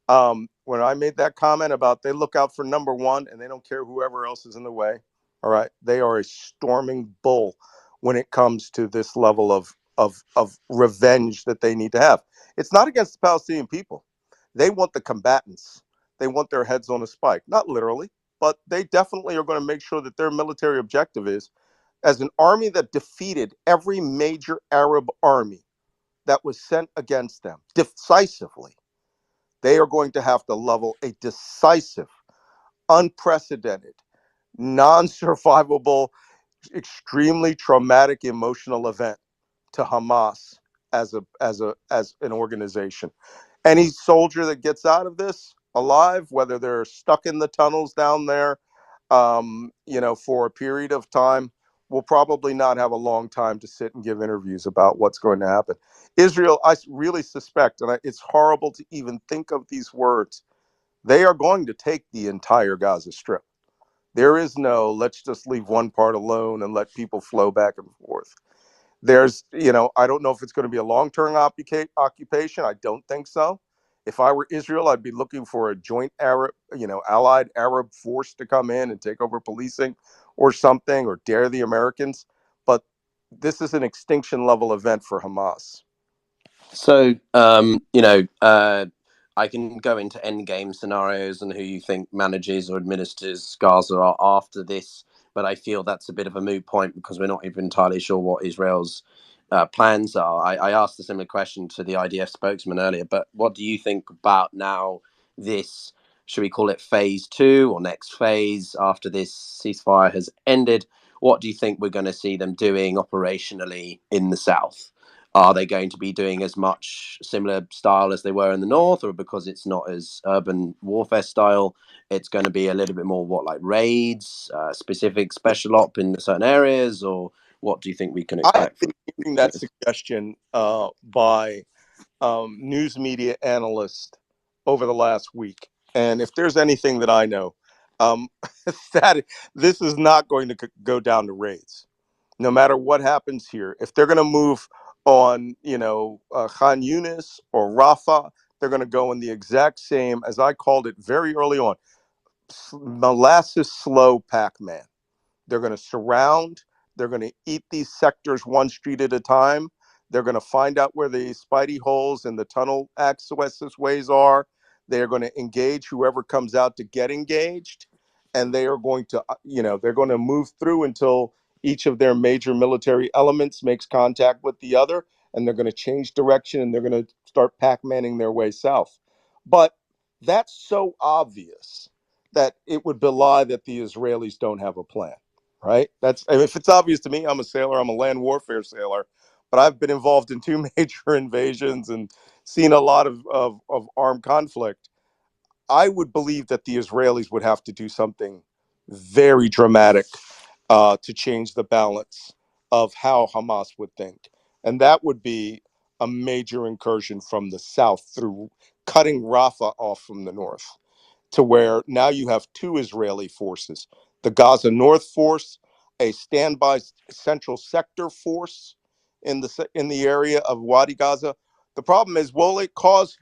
When I made that comment about they look out for number one and they don't care whoever else is in the way, all right, they are a storming bull when it comes to this level of revenge that they need to have. It's not against the Palestinian people. They want the combatants. They want their heads on a spike, not literally, but they definitely are going to make sure that their military objective is, as an army that defeated every major Arab army that was sent against them decisively, they are going to have to level a decisive, unprecedented, non-survivable, extremely traumatic emotional event to Hamas as an organization. Any soldier that gets out of this alive, whether they're stuck in the tunnels down there, for a period of time, will probably not have a long time to sit and give interviews about what's going to happen. Israel, I really suspect, and it's horrible to even think of these words, they are going to take the entire Gaza Strip. There is no, let's just leave one part alone and let people flow back and forth. I don't know if it's going to be a long-term occupation. I don't think so. If I were Israel, I'd be looking for a joint Arab, allied Arab force to come in and take over policing or something, or dare the Americans. But this is an extinction level event for Hamas. So, I can go into endgame scenarios and who you think manages or administers Gaza after this, but I feel that's a bit of a moot point because we're not even entirely sure what Israel's plans are. I asked a similar question to the IDF spokesman earlier, but what do you think about now this, should we call it phase 2 or next phase after this ceasefire has ended? What do you think we're going to see them doing operationally in the south? Are they going to be doing as much similar style as they were in the north, or because it's not as urban warfare style, it's going to be a little bit more like raids, specific special op in certain areas, or what do you think we can I've expect been from? hearing that suggestion by news media analysts over the last week. And if there's anything that I know, that this is not going to go down to raids. No matter what happens here, if they're going to move on, Khan Yunis or Rafah, they're going to go in the exact same, as I called it very early on, molasses slow Pac-Man. They're going to surround. They're going to eat these sectors one street at a time. They're going to find out where the spidey holes and the tunnel access ways are. They are going to engage whoever comes out to get engaged. And they are going to, they're going to move through until each of their major military elements makes contact with the other. And they're going to change direction and they're going to start Pac-Manning their way south. But that's so obvious that it would belie that the Israelis don't have a plan. Right? If it's obvious to me, I'm a sailor, I'm a land warfare sailor, but I've been involved in two major invasions and seen a lot of armed conflict. I would believe that the Israelis would have to do something very dramatic to change the balance of how Hamas would think. And that would be a major incursion from the south through cutting Rafah off from the north, to where now you have two Israeli forces, the Gaza North force, a standby central sector force in the area of Wadi Gaza. The problem is, will it cause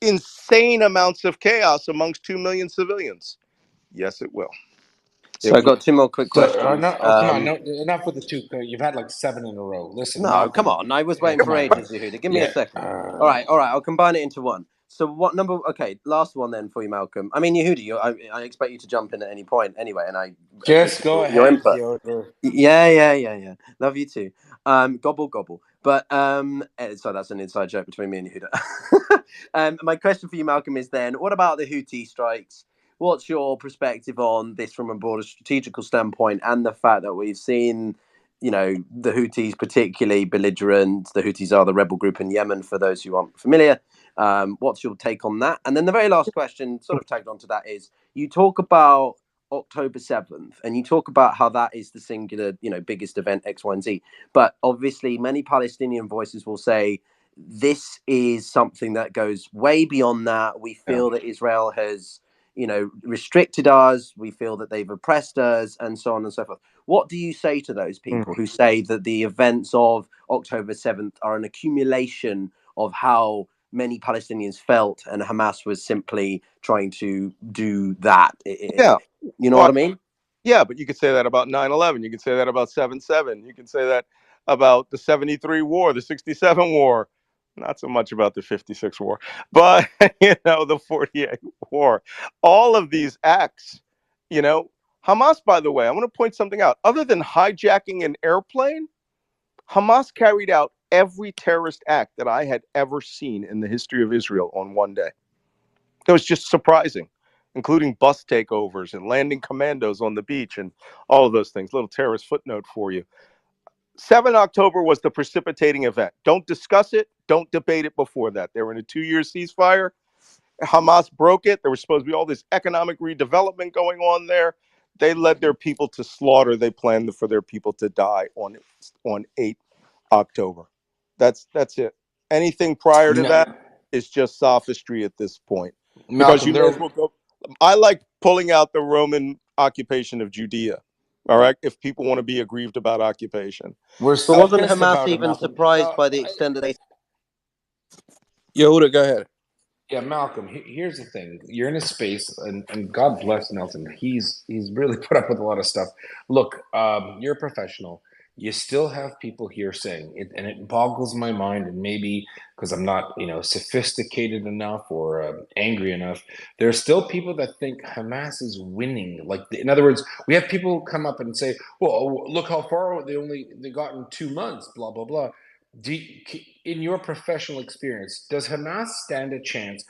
insane amounts of chaos amongst 2 million civilians? Yes, it will. So I got two more quick So, questions. no, come on, no, enough with the two. You've had like 7 in a row. Listen, No, Malcolm, come on. I was yeah, waiting come for on. ages, Yehuda. Give me Yeah. a second. All right. I'll combine it into one. So what number? Okay, last one then for you, Malcolm. I mean, Yehuda, I expect you to jump in at any point anyway, and I Just go your ahead, input. Theodore. Yeah. Love you too. Gobble gobble. But so that's an inside joke between me and Yehuda. My question for you, Malcolm, is then: what about the Houthi strikes? What's your perspective on this from a broader strategical standpoint, and the fact that we've seen, the Houthis particularly belligerent? The Houthis are the rebel group in Yemen, for those who aren't familiar. What's your take on that? And then the very last question, sort of tagged onto that, is you talk about October 7th, and you talk about how that is the singular, biggest event X, Y, and Z. But obviously, many Palestinian voices will say this is something that goes way beyond that. We feel that Israel has, restricted us. We feel that they've oppressed us, and so on and so forth. What do you say to those people who say that the events of October 7th are an accumulation of how many Palestinians felt, and Hamas was simply trying to do that? Yeah. You know what I mean? Yeah, but you could say that about 9/11. You could say that about 7/7. You can say that about the 73 war, the 67 war. Not so much about the 56 war, but, the 48 war. All of these acts, Hamas, by the way, I want to point something out. Other than hijacking an airplane, Hamas carried out every terrorist act that I had ever seen in the history of Israel on one day. It was just surprising, including bus takeovers and landing commandos on the beach and all of those things. Little terrorist footnote for you. 7 October was the precipitating event. Don't discuss it. Don't debate it before that. They were in a 2-year ceasefire. Hamas broke it. There was supposed to be all this economic redevelopment going on there. They led their people to slaughter. They planned for their people to die on 8 October. That's it. Anything prior to that is just sophistry at this point. Because Malcolm, you may as well go. I like pulling out the Roman occupation of Judea. All right, if people want to be aggrieved about occupation. We're But wasn't Hamas even surprised by the extent that they? Yehuda, go ahead. Yeah, Malcolm, here's the thing. You're in a space, and God bless Nelson. He's really put up with a lot of stuff. Look, you're a professional. You still have people here saying it, and it boggles my mind, and maybe because I'm not, sophisticated enough or angry enough, there are still people that think Hamas is winning. Like, in other words, we have people come up and say, well, look how far they got in 2 months, blah, blah, blah. In your professional experience, does Hamas stand a chance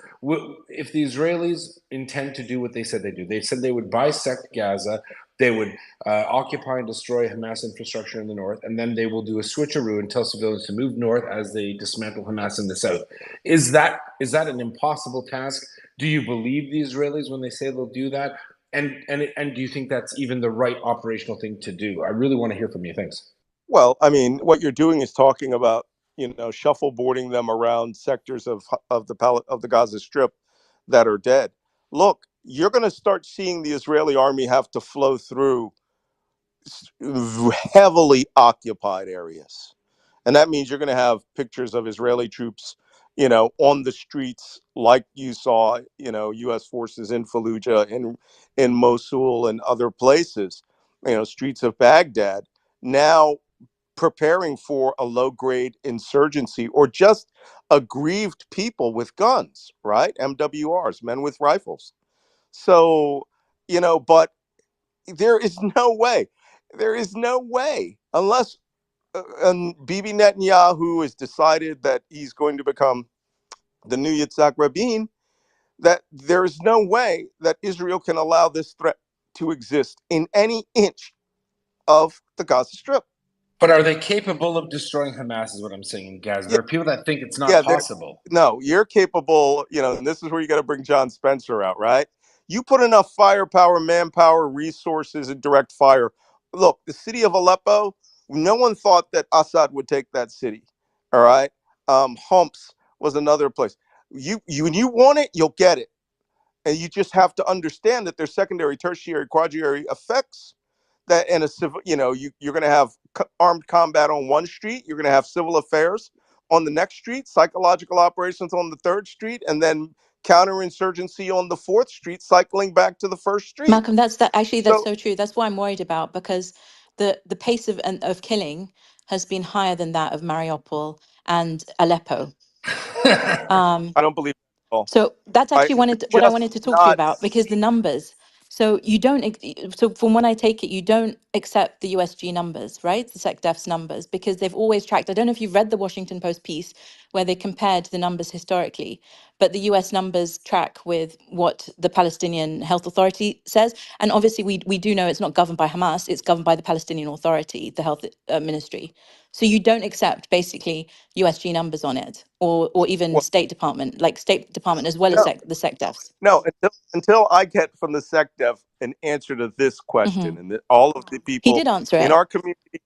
if the Israelis intend to do what they said they do? They said they would bisect Gaza, They would occupy and destroy Hamas infrastructure in the north, and then they will do a switcheroo and tell civilians to move north as they dismantle Hamas in the south. Is that an impossible task? Do you believe the Israelis when they say they'll do that? And do you think that's even the right operational thing to do? I really want to hear from you. Thanks. Well, I mean, what you're doing is talking about, shuffleboarding them around sectors of the Gaza Strip that are dead. Look, you're going to start seeing the Israeli army have to flow through heavily occupied areas. And that means you're going to have pictures of Israeli troops, on the streets, like you saw, U.S. forces in Fallujah, in Mosul, and other places, streets of Baghdad, now preparing for a low-grade insurgency, or just aggrieved people with guns, right? MWRs, men with rifles. So, but there is no way. There is no way, unless and Bibi Netanyahu has decided that he's going to become the new Yitzhak Rabin, that there is no way that Israel can allow this threat to exist in any inch of the Gaza Strip. But are they capable of destroying Hamas, is what I'm saying, in Gaza? There are people that think it's not Yeah, possible. no, you're capable, and this is where you got to bring John Spencer out, right? You put enough firepower, manpower, resources, and direct fire. Look, the city of Aleppo, no one thought that Assad would take that city. All right. Humps was another place. When you want it, you'll get it. And you just have to understand that there's secondary, tertiary, quaternary effects that in a civil, you're going to have armed combat on one street, you're going to have civil affairs on the next street, psychological operations on the third street, and then counterinsurgency on the fourth street, cycling back to the first street. Malcolm, that's So, so true. That's what I'm worried about, because the pace of killing has been higher than that of Mariupol and Aleppo. I don't believe it at all. So that's actually what I Just wanted to talk to you not. about, because the numbers. So you don't. So from what I take it, you don't accept the USG numbers, right? The SecDef's numbers, because they've always tracked. I don't know if you've read the Washington Post piece where they compared the numbers historically, but the US numbers track with what the Palestinian Health Authority says. And obviously, we do know it's not governed by Hamas; it's governed by the Palestinian Authority, the health ministry. So you don't accept basically USG numbers on it, or even Well, State Department, like State Department as well as no, the SecDefs. no. Until I get from the SecDef an answer to this Hmm. question, and that all of the He people did answer in it. our community,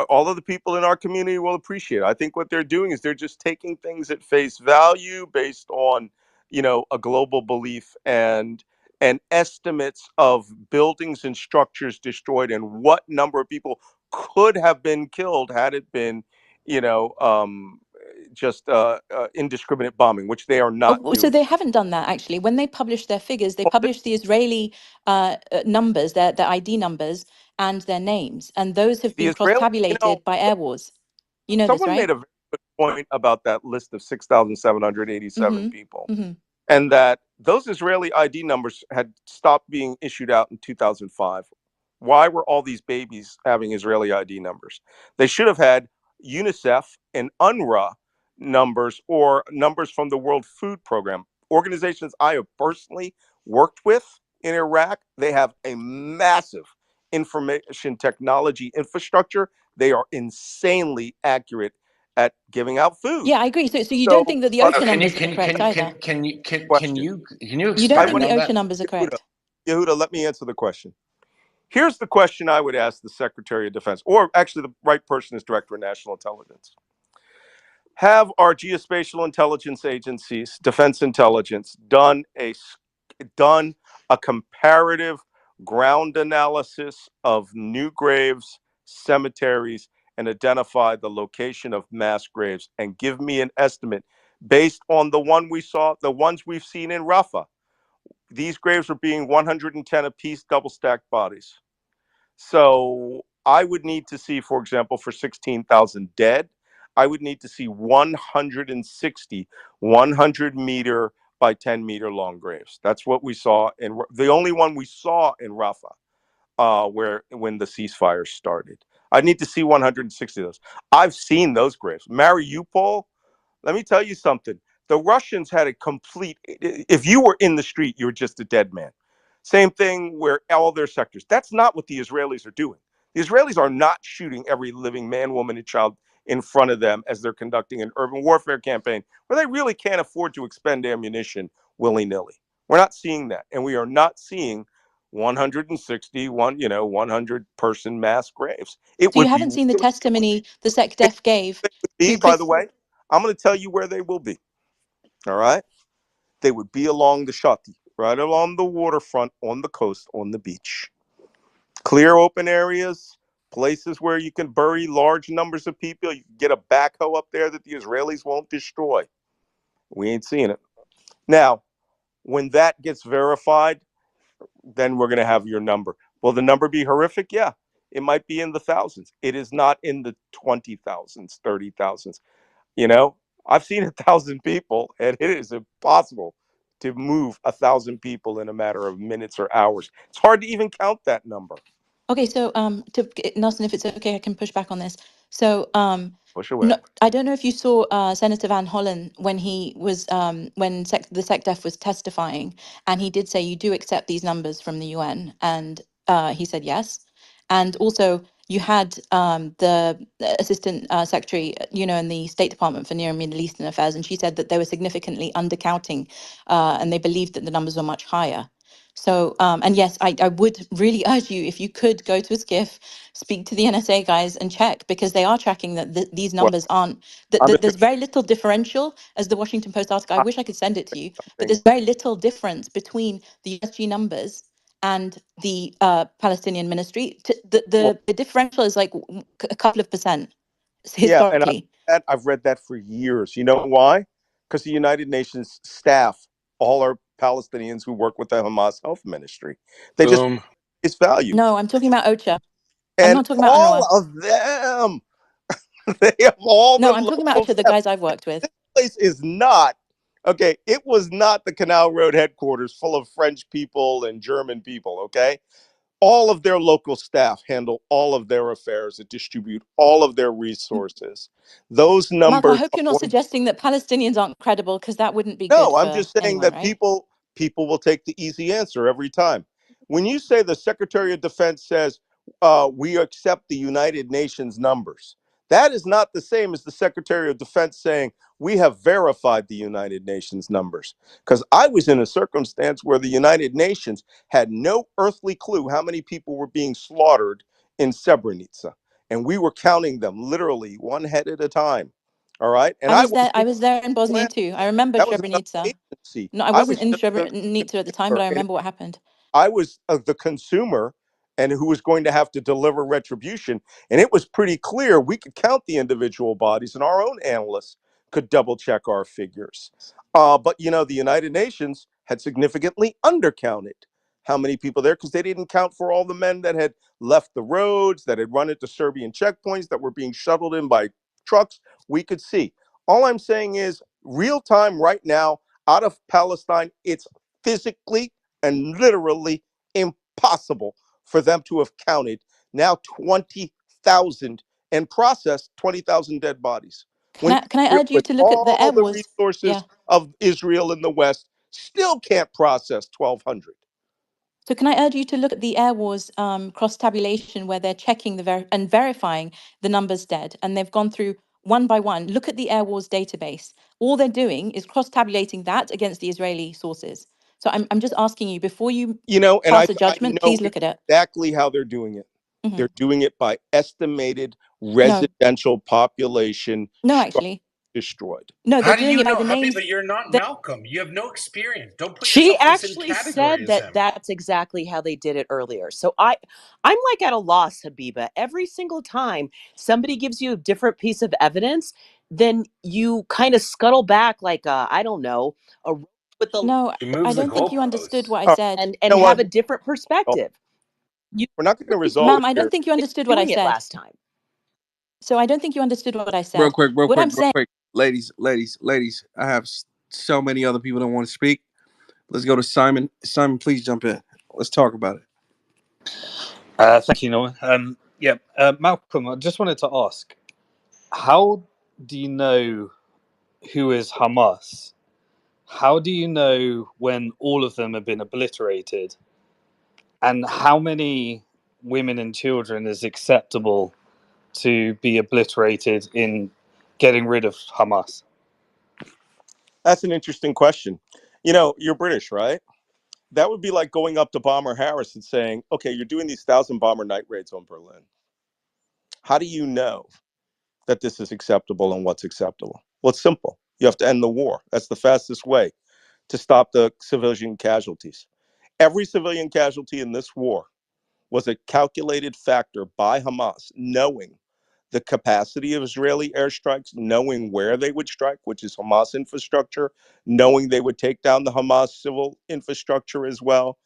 all of the people in our community will appreciate. I think what they're doing is they're just taking things at face value based on, a global belief and estimates of buildings and structures destroyed, and what number of people could have been killed had it been, you know, um, just indiscriminate bombing, which they are not So doing. they haven't done that actually. When they publish their figures, they publish the Israeli numbers, their ID numbers, and their names, and those have The been Israeli, cross-tabulated by Air Wars. You know this, someone made right? a very good point about that list of 6,787 Mm-hmm. people, Mm-hmm. and that those Israeli ID numbers had stopped being issued out in 2005. Why were all these babies having Israeli ID numbers? They should have had UNICEF and UNRWA numbers, or numbers from the World Food Program. Organizations I have personally worked with in Iraq, they have a massive information technology infrastructure. They are insanely accurate at giving out food. Yeah, I agree. So you don't So, think that the but OSHA numbers are correct either? question. Can you You don't I think expand would, the on OSHA that? numbers are Yehuda, correct? Yehuda, let me answer the question. Here's the question I would ask the Secretary of Defense, or actually the right person is Director of National Intelligence. Have our geospatial intelligence agencies, defense intelligence, done a comparative ground analysis of new graves, cemeteries, and identify the location of mass graves, and give me an estimate based on the ones we've seen in Rafah? These graves are being 110 apiece, double stacked bodies. So I would need to see, for example, for 16,000 dead, I would need to see 160 100-meter by 10-meter long graves. That's what we saw the only one we saw in Rafah, when the ceasefire started. I need to see 160 of those. I've seen those graves. Mariupol, let me tell you something. The Russians had a complete, if you were in the street, you were just a dead man. Same thing where all their sectors. That's not what the Israelis are doing. The Israelis are not shooting every living man, woman, and child in front of them as they're conducting an urban warfare campaign where they really can't afford to expend ammunition willy-nilly. We're not seeing that. And we are not seeing 100 person mass graves. It So you would be haven't seen the really, testimony the SecDef gave to by the Chris. way, I'm going to tell you where they will be. All right. They would be along the Shati, right along the waterfront, on the coast, on the beach. Clear open areas, places where you can bury large numbers of people. You can get a backhoe up there that the Israelis won't destroy. We ain't seeing it. Now, when that gets verified, then we're going to have your number. Will the number be horrific? Yeah. It might be in the thousands. It is not in the 20,000s, 30,000s. You know, I've seen 1,000 people, and it is impossible to move 1,000 people in a matter of minutes or hours. It's hard to even count that number. Okay, so Nelson, if it's okay, I can push back on this. So Push away. no, I don't know if you saw Senator Van Hollen when he was when the SecDef was testifying, and he did say you do accept these numbers from the UN, and he said yes. And also you had the Assistant Secretary, in the State Department for Near and Middle Eastern Affairs, and she said that they were significantly undercounting, and they believed that the numbers were much higher. So, and yes, I would really urge you, if you could go to a skiff, speak to the NSA guys and check, because they are tracking that these Well, numbers aren't, that I'm just there's very little differential, as the Washington Post article, I gonna wish I could send it to you, but something. there's very little difference between the USG numbers and the Palestinian ministry. Well, The differential is like a couple of percent yeah, and historically. I've read that for years. You know why? Because the United Nations staff all are Palestinians who work with the Hamas Health Ministry. They just Boom. its values, No, I'm talking about OCHA. I'm and not talking about all UNRWA. of them, they have all No, the I'm talking about local OCHA, the staff. guys I've worked with. This place is not okay. It was not the Canal Road headquarters full of French people and German people. Okay, all of their local staff handle all of their affairs and distribute all of their resources. Those Malcolm, I numbers hope are you're not going. suggesting that Palestinians aren't credible, because that wouldn't be good No, I'm for just saying anyone, that right? people will take the easy answer every time. When you say the Secretary of Defense says we accept the United Nations numbers, that is not the same as the Secretary of Defense saying we have verified the United Nations numbers. Because I was in a circumstance where the United Nations had no earthly clue how many people were being slaughtered in Srebrenica, and we were counting them literally one head at a time. All right, and I I was there. wasn't I even was there in Bosnia plan. too. I remember That was another Srebrenica. agency. No, I I wasn't was in just a Srebrenica at the time, but consumer, I and remember what happened. I was the consumer and who was going to have to deliver retribution. And it was pretty clear we could count the individual bodies, and our own analysts could double check our figures. But the United Nations had significantly undercounted how many people there, because they didn't count for all the men that had left the roads, that had run into Serbian checkpoints, that were being shuttled in by trucks. We could see. All I'm saying is, real time right now, out of Palestine, it's physically and literally impossible for them to have counted now 20,000 and processed 20,000 dead bodies. Can When I Israel, urge you with to look at the all air the wars? Yeah. resources of Israel in the West, still can't process 1,200. So can I urge you to look at the Air Wars cross tabulation, where they're checking and verifying the numbers dead, and they've gone through one by one. Look at the Air Wars database. All they're doing is cross tabulating that against the Israeli sources. So I'm just asking you, before you And pass a I judgment, know please look at it. exactly how they're doing it. Hmm. They're doing it by estimated No, residential population no, actually, destroyed. no. They're How do doing you it by know, the Hubby? names. But you're not That Malcolm. You have no experience. Don't put She yourself in the same actually category said as that him. that's exactly how they did it earlier. So I'm like at a loss, Habiba. Every single time somebody gives you a different piece of evidence, then you kind of scuttle back like I don't know, a rope with the no, He I moves the don't think you understood goalposts. what I Oh, said, and you know have what? a different perspective. You We're not going to resolve ma'am. it I don't here. think you understood what I doing it said. last time. So I don't think you understood what I Real said. quick, real What quick, I'm real saying. quick. Ladies. I have so many other people that want to speak. Let's go to Simon. Simon, please jump in. Let's talk about it. Thank you, Norman. Malcolm, I just wanted to ask, how do you know who is Hamas? How do you know when all of them have been obliterated? And how many women and children is acceptable to be obliterated in getting rid of Hamas? That's an interesting question. You know, you're British, right? That would be like going up to Bomber Harris and saying, okay, you're doing these 1,000 bomber night raids on Berlin. How do you know that this is acceptable and what's acceptable? Well, it's simple. You have to end the war. That's the fastest way to stop the civilian casualties. Every civilian casualty in this war was a calculated factor by Hamas, knowing the capacity of Israeli airstrikes, knowing where they would strike, which is Hamas infrastructure, knowing they would take down the Hamas civil infrastructure as well.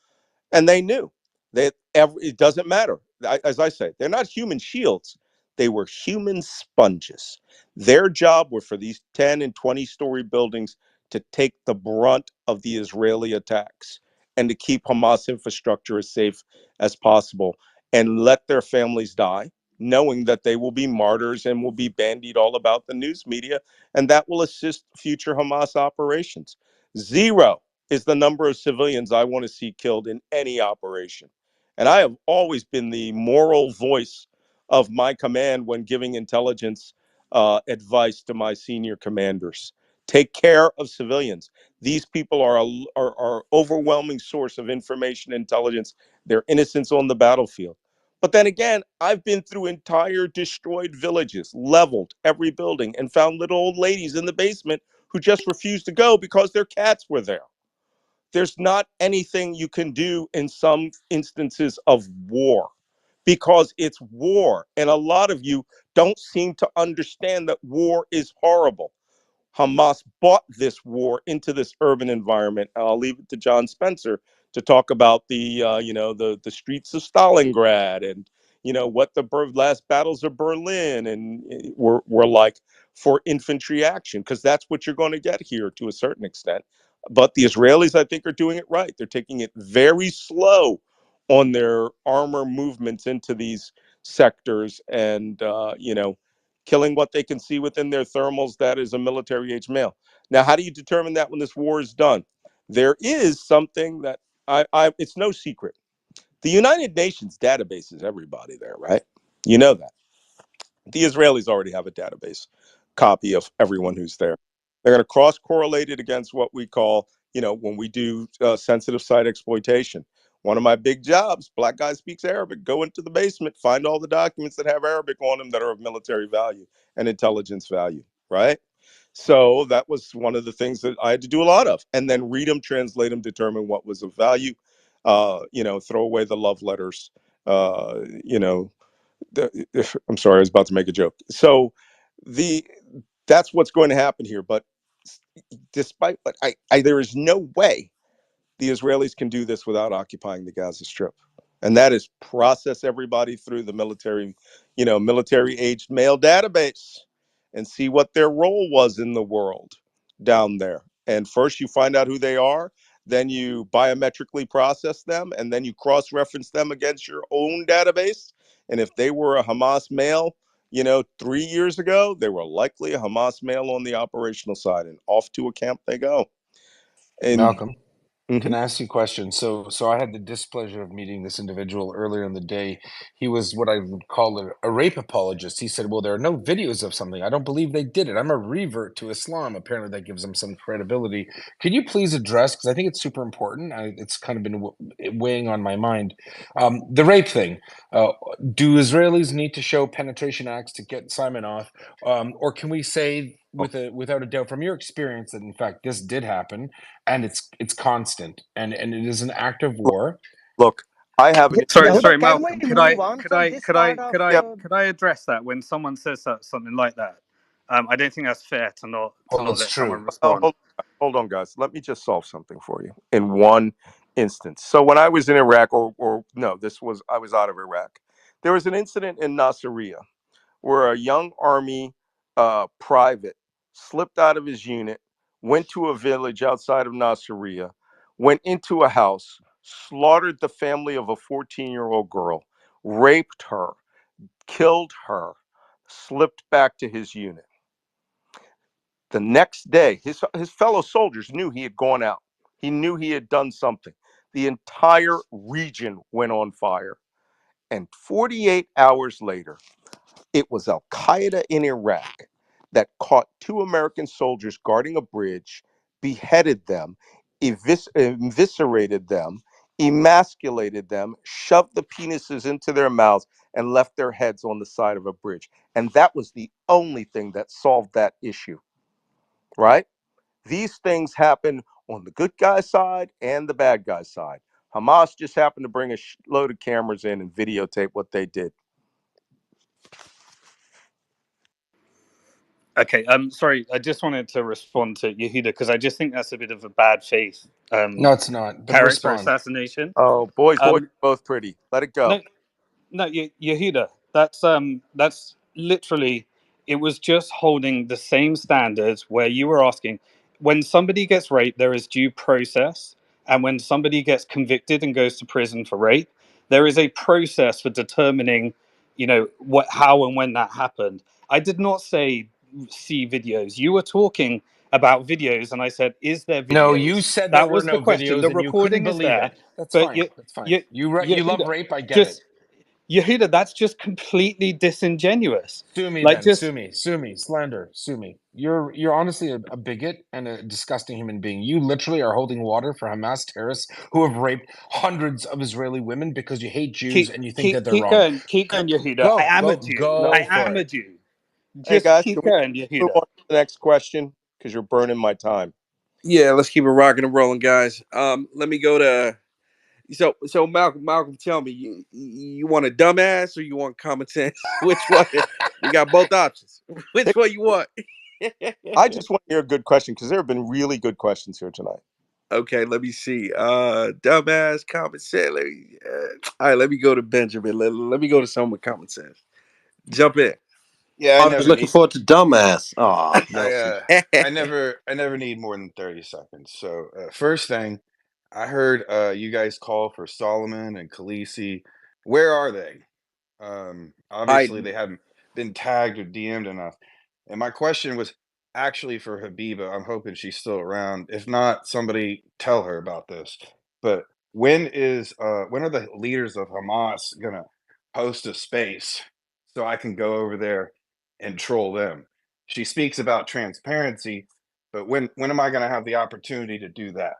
And they knew that it doesn't matter. As I say, they're not human shields. They were human sponges. Their job were for these 10 and 20-story buildings to take the brunt of the Israeli attacks and to keep Hamas infrastructure as safe as possible and let their families die, knowing that they will be martyrs and will be bandied all about the news media, and that will assist future Hamas operations. Zero is the number of civilians I want to see killed in any operation. And I have always been the moral voice of my command when giving intelligence advice to my senior commanders. Take care of civilians. These people are overwhelming source of information intelligence. They're innocents on the battlefield. But then again, I've been through entire destroyed villages, leveled every building, and found little old ladies in the basement who just refused to go because their cats were there. There's not anything you can do in some instances of war because it's war. And a lot of you don't seem to understand that war is horrible. Hamas bought this war into this urban environment. I'll leave it to John Spencer to talk about the streets of Stalingrad and what the last battles of Berlin and were like for infantry action, because that's what you're going to get here to a certain extent. But the Israelis, I think, are doing it right. They're taking it very slow on their armor movements into these sectors and killing what they can see within their thermals. That is a military age male. Now, how do you determine that when this war is done? There is something that it's no secret. The United Nations database is everybody there, right? You know that. The Israelis already have a database copy of everyone who's there. They're going to cross correlate it against what we call, when we do sensitive site exploitation. One of my big jobs, black guy speaks Arabic, go into the basement, find all the documents that have Arabic on them that are of military value and intelligence value, right? So that was one of the things that I had to do a lot of, and then read them, translate them, determine what was of value, throw away the love letters, uh, you know, I'm sorry, I was about to make a joke. So the that's what's going to happen here. But despite, but there is no way the Israelis can do this without occupying the Gaza Strip. And that is process everybody through the military aged male database and see what their role was in the world down there. And first you find out who they are, then you biometrically process them, and then you cross reference them against your own database. And if they were a Hamas male, 3 years ago, they were likely a Hamas male on the operational side, and off to a camp they go. And Malcolm, can I ask you a question? So I had the displeasure of meeting this individual earlier in the day. He was what I would call a rape apologist. He said, well, there are no videos of something. I don't believe they did it. I'm a revert to Islam. Apparently that gives him some credibility. Could you please address, because I think it's super important, it's kind of been weighing on my mind, the rape thing. Do Israelis need to show penetration acts to get Simon off? Or can we say without a doubt from your experience that in fact this did happen, and it's constant and it is an act of war? Look, I have an Sorry, experience. sorry, Can we Malcolm. Could I move on could from I this could I part of could I Yep. the? could I address that when someone says something like that? I don't think that's fair to not Well, it's let someone true. respond. Hold on, guys. Let me just solve something for you in one instance. So when I was in Iraq, or no, I was out of Iraq. There was an incident in Nasiriyah where a young army private slipped out of his unit, went to a village outside of Nasiriyah, went into a house, slaughtered the family of a 14-year-old girl, raped her, killed her, slipped back to his unit. The next day, his fellow soldiers knew he had gone out. He knew he had done something. the entire region went on fire. And 48 hours later, it was Al Qaeda in Iraq that caught 2 American soldiers guarding a bridge, beheaded them, eviscerated them, emasculated them, shoved the penises into their mouths, and left their heads on the side of a bridge. And that was the only thing that solved that issue, right? These things happen on the good guy's side and the bad guy's side. Hamas just happened to bring a load of cameras in and videotape what they did. Okay, sorry, I just wanted to respond to Yehuda because I just think that's a bit of a bad faith No, it's not. But character respond. assassination. Oh, boys, both pretty. Let it go. No, Yehuda, that's literally, it was just holding the same standards where you were asking, when somebody gets raped, there is due process, and when somebody gets convicted and goes to prison for rape, there is a process for determining, how and when that happened. I did not say see videos. You were talking about videos, and I said, "Is there videos?" No, you said there That were was the no question. The videos and you couldn't recording is believe there, it. That's but fine. That's fine. you, You love Yehuda, rape. I get it. just Yehuda, that's just completely disingenuous. Sue me Like, then. just Sue me. Slander. Sue me. You're honestly a bigot and a disgusting human being. You literally are holding water for Hamas terrorists who have raped hundreds of Israeli women because you hate Jews and you think that they're wrong. keep going, Yehuda. Go, I am a go, Jew. go I for am a it. Jew. Hey Just guys, keep can we going, move Yehuda. on to the next question? Because you're burning my time. Yeah, let's keep it rocking and rolling, guys. Let me go to so Malcolm, tell me, you want a dumbass or you want common sense? Which one? We got both options. Which one you want? I just want to hear a good question because there have been really good questions here tonight. Okay, let me see. Dumbass, common sense. All right, let me go to Benjamin. Let me go to someone with common sense. Jump in. Yeah, I was looking forward to dumbass. Oh, Nelson. I never need more than 30 seconds. So first thing, I heard you guys call for Solomon and Khaleesi. Where are they? Obviously they haven't been tagged or DM'd enough. And my question was actually for Habiba. I'm hoping she's still around. If not, somebody tell her about this. But when are the leaders of Hamas gonna host a space so I can go over there and troll them? She speaks about transparency, but when am I gonna have the opportunity to do that?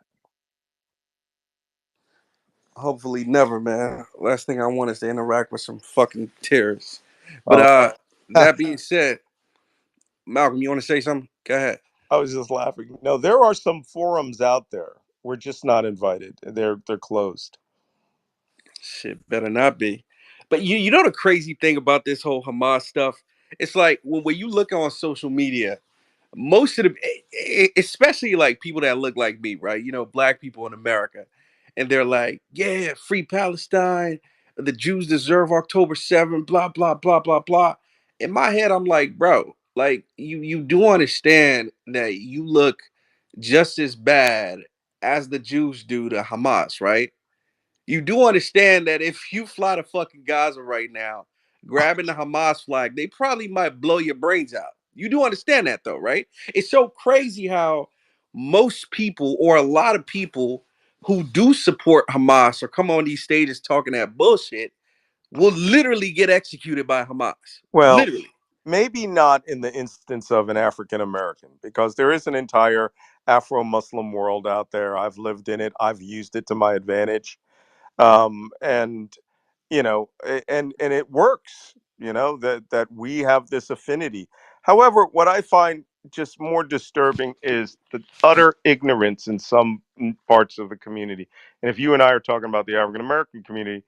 Hopefully never, man. Last thing I want is to interact with some fucking terrorists. But that being said, Malcolm, you want to say something? Go ahead. I was just laughing. No, there are some forums out there. We're just not invited. They're closed. Shit, better not be. But you know the crazy thing about this whole Hamas stuff? It's like when you look on social media, most of the, especially like people that look like me, right? You know, black people in America, and they're like, "Yeah, free Palestine. The Jews deserve October 7th, blah blah blah blah blah." In my head, I'm like, bro, like you do understand that you look just as bad as the Jews do to Hamas, right? You do understand that if you fly to fucking Gaza right now, grabbing the Hamas flag, they probably might blow your brains out. You do understand that though, right? It's so crazy how most people or a lot of people who do support Hamas or come on these stages talking that bullshit will literally get executed by Hamas. Well, Literally. maybe not in the instance of an African American, because there is an entire Afro-Muslim world out there. I've lived in it. I've used it to my advantage. And and it works, that we have this affinity. However, what I find just more disturbing is the utter ignorance in some parts of the community. And if you and I are talking about the African American community,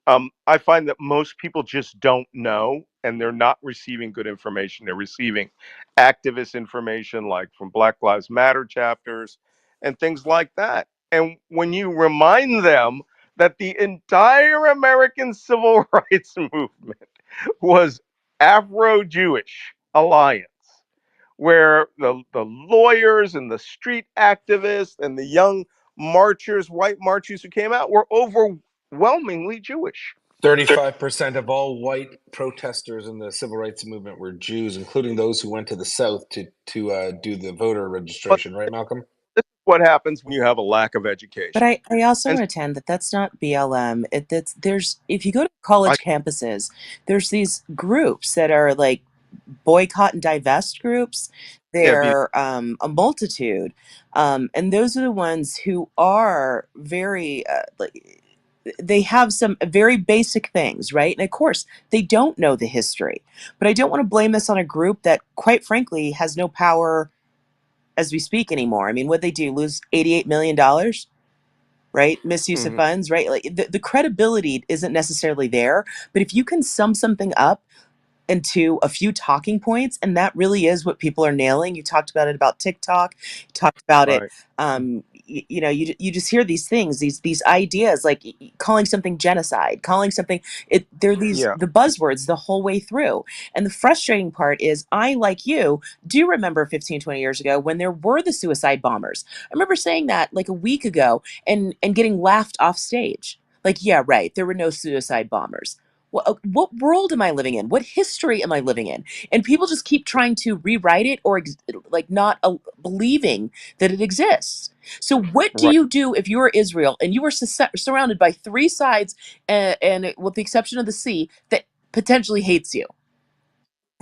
I find that most people just don't know, and they're not receiving good information. They're receiving activist information like from Black Lives Matter chapters and things like that. And when you remind them that the entire American civil rights movement was Afro-Jewish alliance, where the lawyers and the street activists and the young marchers, white marchers who came out, were overwhelmingly Jewish. 35% of all white protesters in the civil rights movement were Jews, including those who went to the South to do the voter registration. Right, Malcolm? This is what happens when you have a lack of But education. I also And want to attend that that's not BLM. There's if you go to I college campuses, there's these groups that are like boycott and divest groups. yeah, be They're a multitude, and those are the ones who are very like they have some very basic things, right? And of course, they don't know the history. But I don't want to blame this on a group that, quite frankly, has no power as we speak anymore. I mean, what they do, lose $88 million, right? Misuse of mhm, funds, right? Like the credibility isn't necessarily there. But if you can sum something up into a few talking points, and that really is what people are nailing. You talked about it about TikTok, you talked about it. right. You know, you just hear these things, these ideas, like calling something genocide, calling something. They're these Yeah. the buzzwords the whole way through. And the frustrating part is, I, like you, do remember 15, 20 years ago when there were the suicide bombers. I remember saying that like a week ago, and getting laughed off stage. Like, yeah, right, there were no suicide bombers. What world am I living in? What history am I living in? And people just keep trying to rewrite it, or like not believing that it exists. So what do Right. you do if you are Israel and you are surrounded by three sides, and with the exception of the sea, that potentially hates you?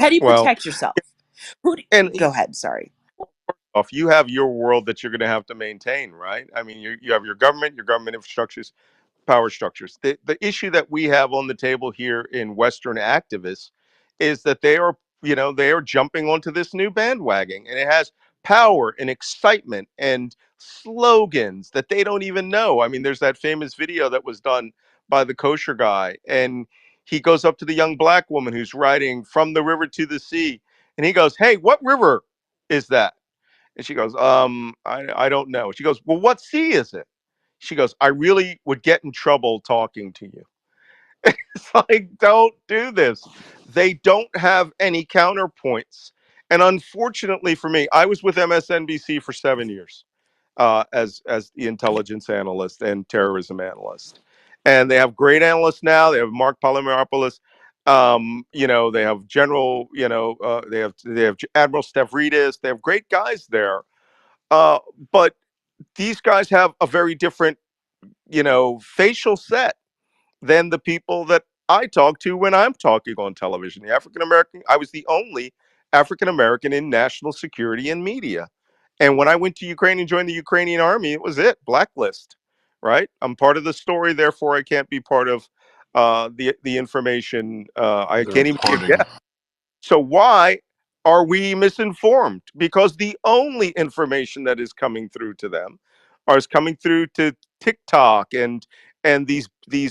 How do you Well, protect yourself? Who do, and go ahead, sorry. if you have your world that you're going to have to maintain, right? I mean, you have your government infrastructures, power structures. The issue that we have on the table here in Western activists is that they are jumping onto this new bandwagon, and it has power and excitement and slogans that they don't even know. I mean, there's that famous video that was done by the kosher guy, and he goes up to the young black woman who's riding from the river to the sea, and he goes, "Hey, what river is that?" And she goes, I don't know. She goes, "Well, what sea is it?" She goes, "I really would get in trouble talking to you." It's like, don't do this. They don't have any counterpoints. And unfortunately for me, I was with MSNBC for 7 years as the intelligence analyst and terrorism analyst. And they have great analysts now. They have Mark Polymeropoulos. They have General, they have Admiral Stavridis. They have great guys there. But these guys have a very different, facial set than the people that I talk to when I'm talking on television. The African American, I was the only African American in national security and media. And when I went to Ukraine and joined the Ukrainian army, it was blacklist, right? I'm part of the story, therefore I can't be part of the information. I The can't even be a reporting. guest. So why are we misinformed? Because the only information that is coming through to them is coming through to TikTok and these the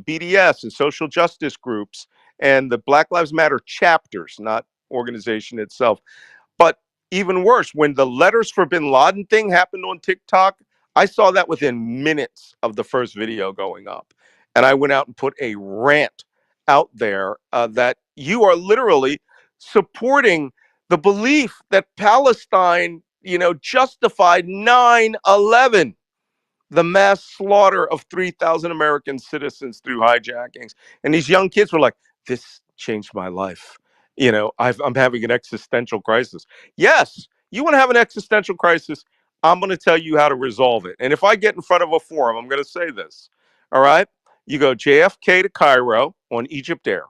BDS and social justice groups and the Black Lives Matter chapters, not organization itself. But even worse, when the letters for bin Laden thing happened on TikTok, I saw that within minutes of the first video going up. And I went out and put a rant out there that you are literally supporting the belief that Palestine, justified 9/11, the mass slaughter of 3,000 American citizens through hijackings. And these young kids were like, this changed my life. I'm having an existential crisis. Yes, you want to have an existential crisis. I'm going to tell you how to resolve it. And if I get in front of a forum, I'm going to say this. All right. You go JFK to Cairo on Egypt Air.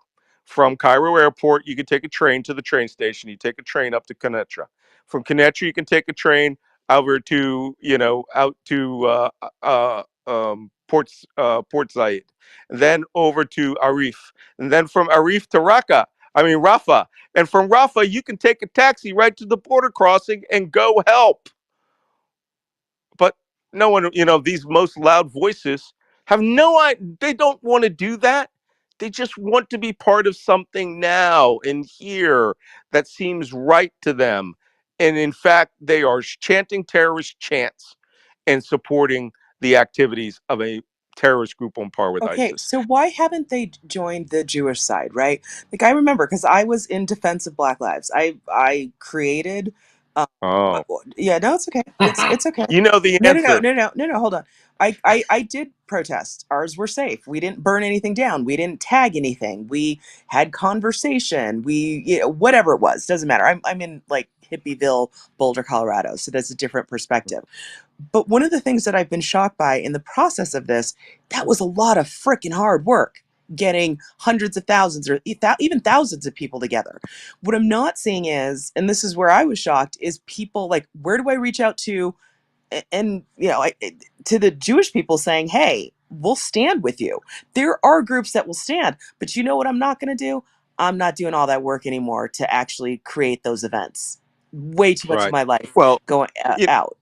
From Cairo Airport, you can take a train to the train station. You take a train up to Quneitra. From Quneitra, you can take a train over to out to Port Said, and then over to Arif, and then from Arif to Rafah, and from Rafah you can take a taxi right to the border crossing and go help. But no one, these most loud voices have no idea. They don't want to do that. They just want to be part of something now and here that seems right to them. And in fact, they are chanting terrorist chants and supporting the activities of a terrorist group on par with Okay, ISIS. so why haven't they joined the Jewish side, right? Like, I remember, because I was in defense of Black Lives. I created, uh, Oh, yeah, no, it's okay. It's okay. you know the No, no, no, answer. no, no, no, no. Hold on. I did protest. Ours were safe. We didn't burn anything down. We didn't tag anything. We had conversation. Whatever it was, doesn't matter. I'm in like Hippieville, Boulder, Colorado, so that's a different perspective. But one of the things that I've been shocked by in the process of this, that was a lot of freaking hard work getting hundreds of thousands or even thousands of people together. What I'm not seeing is, and this is where I was shocked, is people like, where do I reach out to? And to the Jewish people saying, hey, we'll stand with you. There are groups that will stand, but you know what I'm not going to do? I'm not doing all that work anymore to actually create those events. Way too much of Right. my life Well, going out.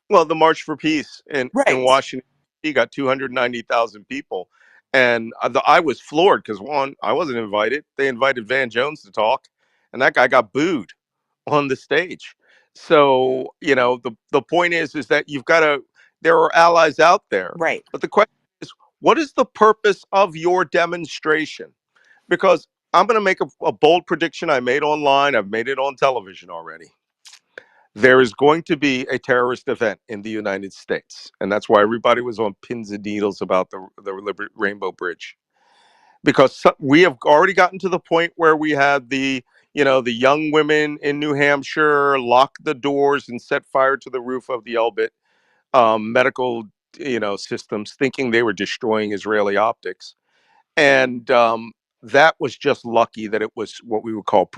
Well, the March for Peace in Right. Washington, D.C. got 290,000 people. And I was floored because, one, I wasn't invited. They invited Van Jones to talk, and that guy got booed on the stage. So, the point is that there are allies out there. Right. But the question is, what is the purpose of your demonstration? Because I'm going to make a bold prediction I made online. I've made it on television already. There is going to be a terrorist event in the United States. And that's why everybody was on pins and needles about the Rainbow Bridge. Because we have already gotten to the point where we had the young women in New Hampshire lock the doors and set fire to the roof of the Elbit medical, systems, thinking they were destroying Israeli optics. And that was just lucky that it was what we would call,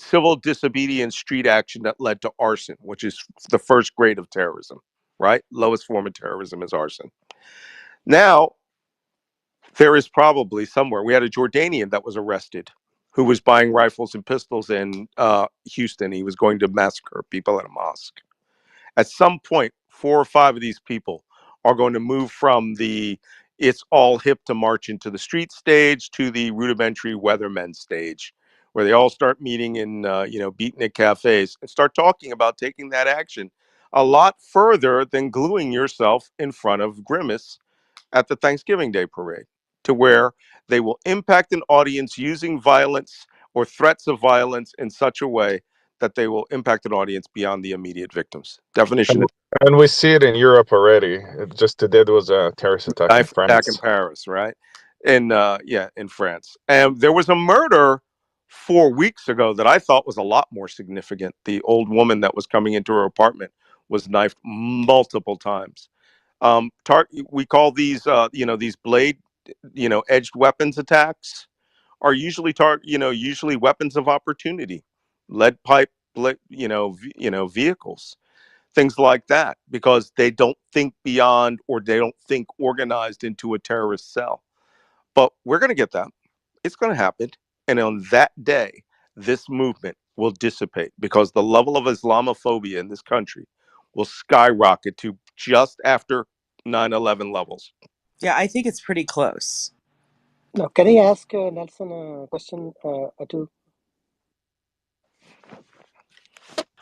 civil disobedience street action that led to arson, which is the first grade of terrorism, right? Lowest form of terrorism is arson. Now, there is probably somewhere, we had a Jordanian that was arrested who was buying rifles and pistols in Houston. He was going to massacre people at a mosque. At some point, 4 or 5 of these people are going to move from the it's all hip to march into the street stage to the rudimentary weathermen stage, where they all start meeting in beatnik cafes and start talking about taking that action a lot further than gluing yourself in front of Grimace at the Thanksgiving Day parade, to where they will impact an audience using violence or threats of violence in such a way that they will impact an audience beyond the immediate victims. Definition. And we see it in Europe already. Just today there was a terrorist attack in Knife attack in France. Paris, right? In France. And there was a murder 4 weeks ago that I thought was a lot more significant. The old woman that was coming into her apartment was knifed multiple times. We call these these blade edged weapons attacks are usually usually weapons of opportunity, lead pipe, vehicles, things like that, because they don't think beyond, or they don't think organized into a terrorist cell. But we're going to get that. It's going to happen. And on that day, this movement will dissipate, because the level of Islamophobia in this country will skyrocket to just after 9/11 levels. Yeah, I think it's pretty close. Now, can I ask Nelson a question or two?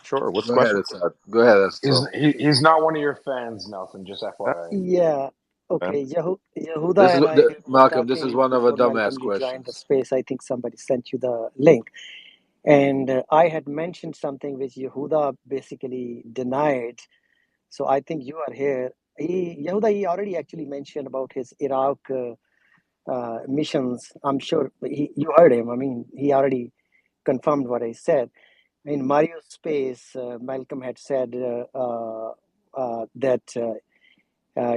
Sure. What's the Go ahead, question? Assad. Go ahead, Assad. He's not one of your fans, Nelson. Just FYI. Yeah. Yeah. Okay. This Yehuda is and I were Malcolm. This is talking one of the before Malcolm dumbass you joined the questions. space. I think somebody sent you the link. And I had mentioned something which Yehuda basically denied. So I think you are here. Yehuda, he already actually mentioned about his Iraq missions. I'm sure you heard him. I mean, he already confirmed what I said. In Mario's space, Malcolm had said that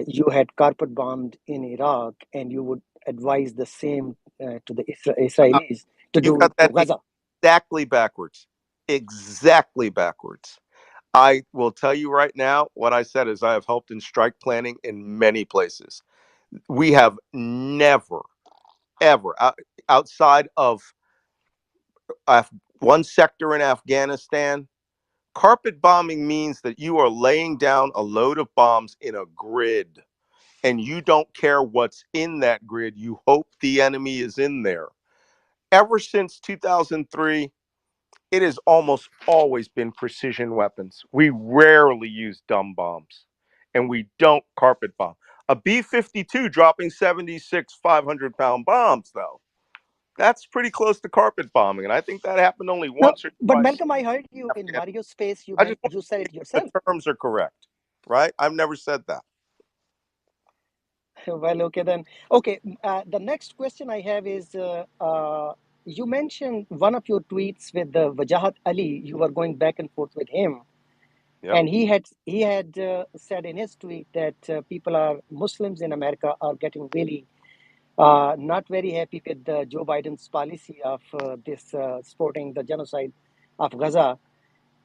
you had carpet bombed in Iraq, and you would advise the same to the Israelis to You do got to that Gaza. exactly backwards. Exactly backwards. I will tell you right now, what I said is I have helped in strike planning in many places. We have never, ever, outside of one sector in Afghanistan, carpet bombing means that you are laying down a load of bombs in a grid, and you don't care what's in that grid. You hope the enemy is in there. Ever since 2003, it has almost always been precision weapons. We rarely use dumb bombs, and we don't carpet bomb. A B-52 dropping 76 500-pound bombs, though, that's pretty close to carpet bombing, and I think that happened only No, once or but twice. Malcolm, I heard you in Mario's space. I just want You said to it see if yourself. the terms are correct, right? I've never said that. Well, okay then. Okay, the next question I have is you mentioned one of your tweets with Wajahat Ali. You were going back and forth with him, Yep. And he had said in his tweet that Muslims in America are getting really not very happy with Joe Biden's policy of this supporting the genocide of Gaza.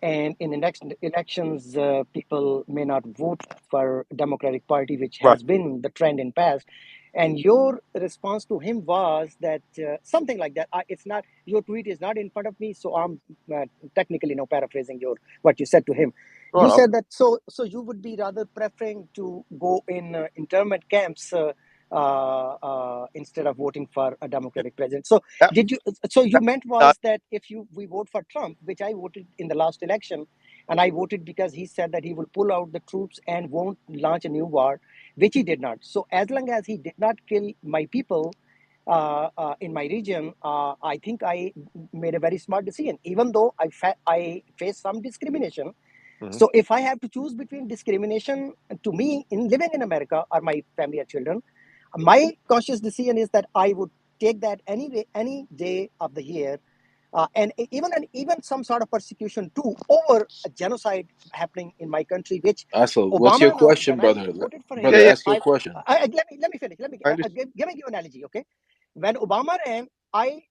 And in the next elections, people may not vote for Democratic Party, which Right. has been the trend in past. And your response to him was that something like that. It's not your tweet is not in front of me, so I'm technically now paraphrasing what you said to him. Go You on. said that so you would be rather preferring to go in internment camps instead of voting for a Democratic president. So That, did you? So you that, meant was that if we vote for Trump, which I voted in the last election, and I voted because he said that he will pull out the troops and won't launch a new war, which he did not. So as long as he did not kill my people in my region, I think I made a very smart decision, even though I faced some discrimination. Mhm. So if I have to choose between discrimination to me in living in America or my family or children, my conscious decision is that I would take that any day of the year, and even some sort of persecution too over a genocide happening in my country, which Asshole, what's your Obama announced question, when I brother? voted for Yeah, him. Brother, yeah. ask your question. Let me finish. I understand. Give me you analogy, okay? When Obama ran, I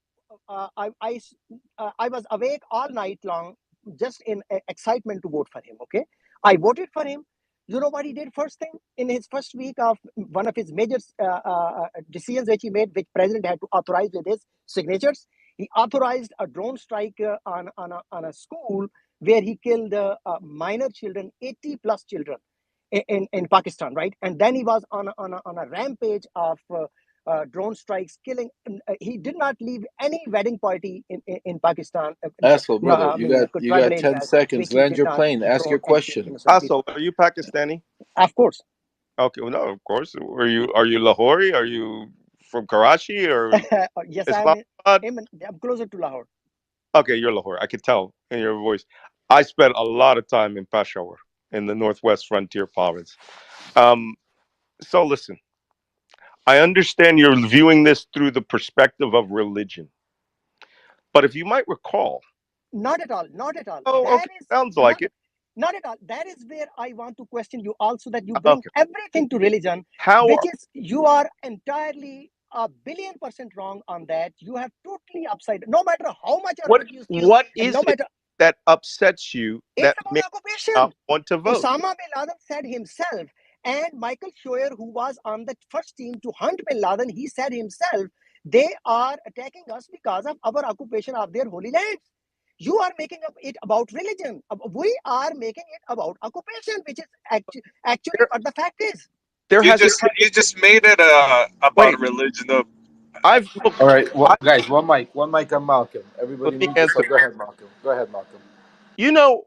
was awake all night long just in excitement to vote for him. Okay, I voted for him. You know what he did first thing in his first week of one of his major decisions which he made, which president had to authorize with his signatures. He authorized a drone strike on a school where he killed minor children, 80 plus children in Pakistan, right? And then he was on a rampage of drone strikes, killing. He did not leave any wedding party in Pakistan. Asshole, No, brother, I mean the you tribal got 10 areas, seconds. which he Land did your not plane. Ask your drone and kill question. innocent Also, people. are you Pakistani? Of course. Okay, well, no, of course. Are you Lahori? Are you from Karachi or Yes, Islamabad? I'm closer to Lahore. Okay, you're Lahore. I could tell in your voice. I spent a lot of time in Peshawar in the Northwest Frontier Province. Um, so listen, I understand you're viewing this through the perspective of religion, but if you might recall, Not at all. Not at all. oh, That okay, is sounds not like it. not at all. That is where I want to question you also, that you bring Okay, everything to religion, how which are is you are entirely a billion% wrong on that. You have totally upside. No matter how much I refuse to you, what and is no it matter that upsets you it's that about makes you not occupation. want to vote? Osama bin Laden said himself, and Michael Scheuer, who was on the first team to hunt bin Laden, he said himself, they are attacking us because of our occupation of their holy lands. You are making it about religion. We are making it about occupation, which is actually There, what the fact is. there You hasn't. just made it about Wait, religion. Though. I've looked. All right, well, I guys, one mic on Malcolm. let Everybody me mute answer. yourself. Go ahead, Malcolm. Go ahead, Malcolm. You know,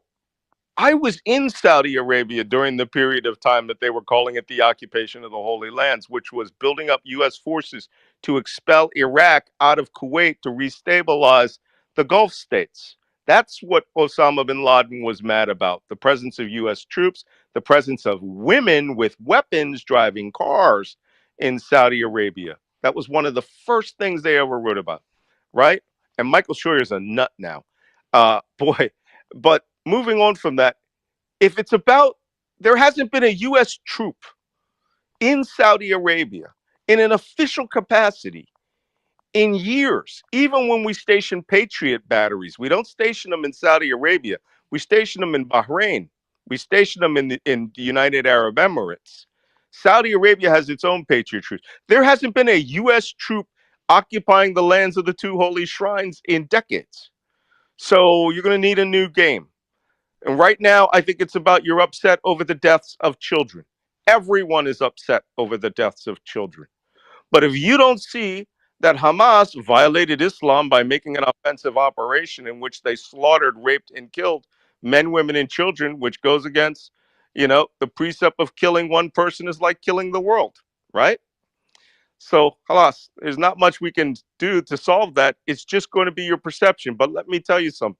I was in Saudi Arabia during the period of time that they were calling it the occupation of the Holy Lands, which was building up U.S. forces to expel Iraq out of Kuwait to restabilize the Gulf states. That's what Osama bin Laden was mad about, the presence of U.S. troops, the presence of women with weapons driving cars in Saudi Arabia. That was one of the first things they ever wrote about, right? And Michael Scheuer's a nut now. Boy, but moving on from that, if it's about, there hasn't been a U.S. troop in Saudi Arabia in an official capacity in years, even when we station Patriot batteries. We don't station them in Saudi Arabia. We station them in Bahrain. We station them in the United Arab Emirates. Saudi Arabia has its own Patriot troops. There hasn't been a U.S. troop occupying the lands of the two holy shrines in decades. So you're going to need a new game. And right now, I think it's about you're upset over the deaths of children. Everyone is upset over the deaths of children. But if you don't see that Hamas violated Islam by making an offensive operation in which they slaughtered, raped, and killed men, women, and children, which goes against, the precept of killing one person is like killing the world, right? So, halas, there's not much we can do to solve that. It's just going to be your perception. But let me tell you something.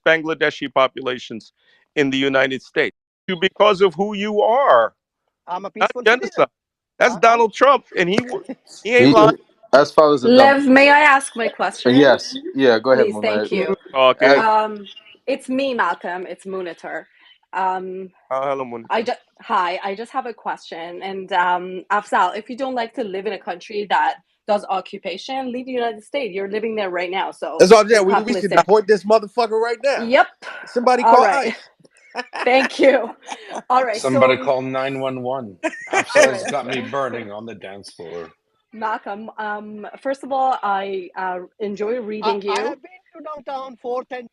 Bangladeshi populations in the United States because of who you are, I'm a not peaceful genocide. citizen. That's I'm Donald Trump, and he ain't lying. As far as the dumb. Lev, may I ask my question? Yes. Yeah. Go ahead, Please, Monet. thank you. Talking. It's me, Malcolm. It's Munitor. Hello, Monitor. Hi. I just have a question. And Afzal, if you don't like to live in a country that does occupation, leave the United States. You're living there right now, so That's all. Yeah, it's we should populistic. deport this motherfucker right now. Yep. Somebody All call right. ICE. Thank you. All right. Somebody So, call 911. all Afzal's right. got me burning on the dance floor. Malcolm, first of all, I enjoy I reading have you. been to downtown 4th and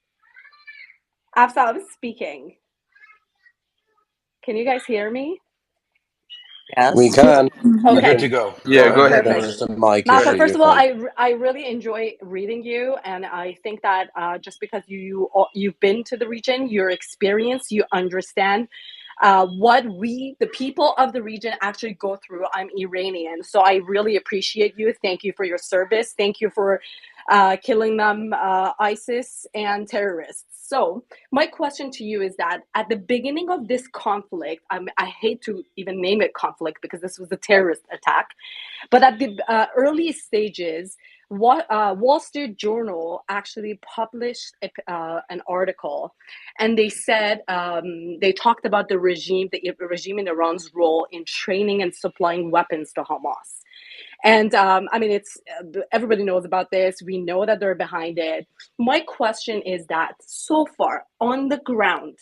Afzal, I was speaking. Can you guys hear me? We Yes. can. You're good Okay. to go. Go Yeah. Go ahead. ahead, Perfect. Monet. Just a mic Malcolm, issue. first You're of all, fine. I really enjoy reading you, and I think that just because you've been to the region, your experience, you understand what we, the people of the region, actually go through. I'm Iranian, so I really appreciate you. Thank you for your service. Thank you for killing them, ISIS and terrorists. So my question to you is that at the beginning of this conflict, I hate to even name it conflict because this was a terrorist attack, but at the early stages, Wall Street Journal actually published an article, and they said they talked about the regime in Iran's role in training and supplying weapons to Hamas. And I mean, it's everybody knows about this. We know that they're behind it. My question is that so far on the ground,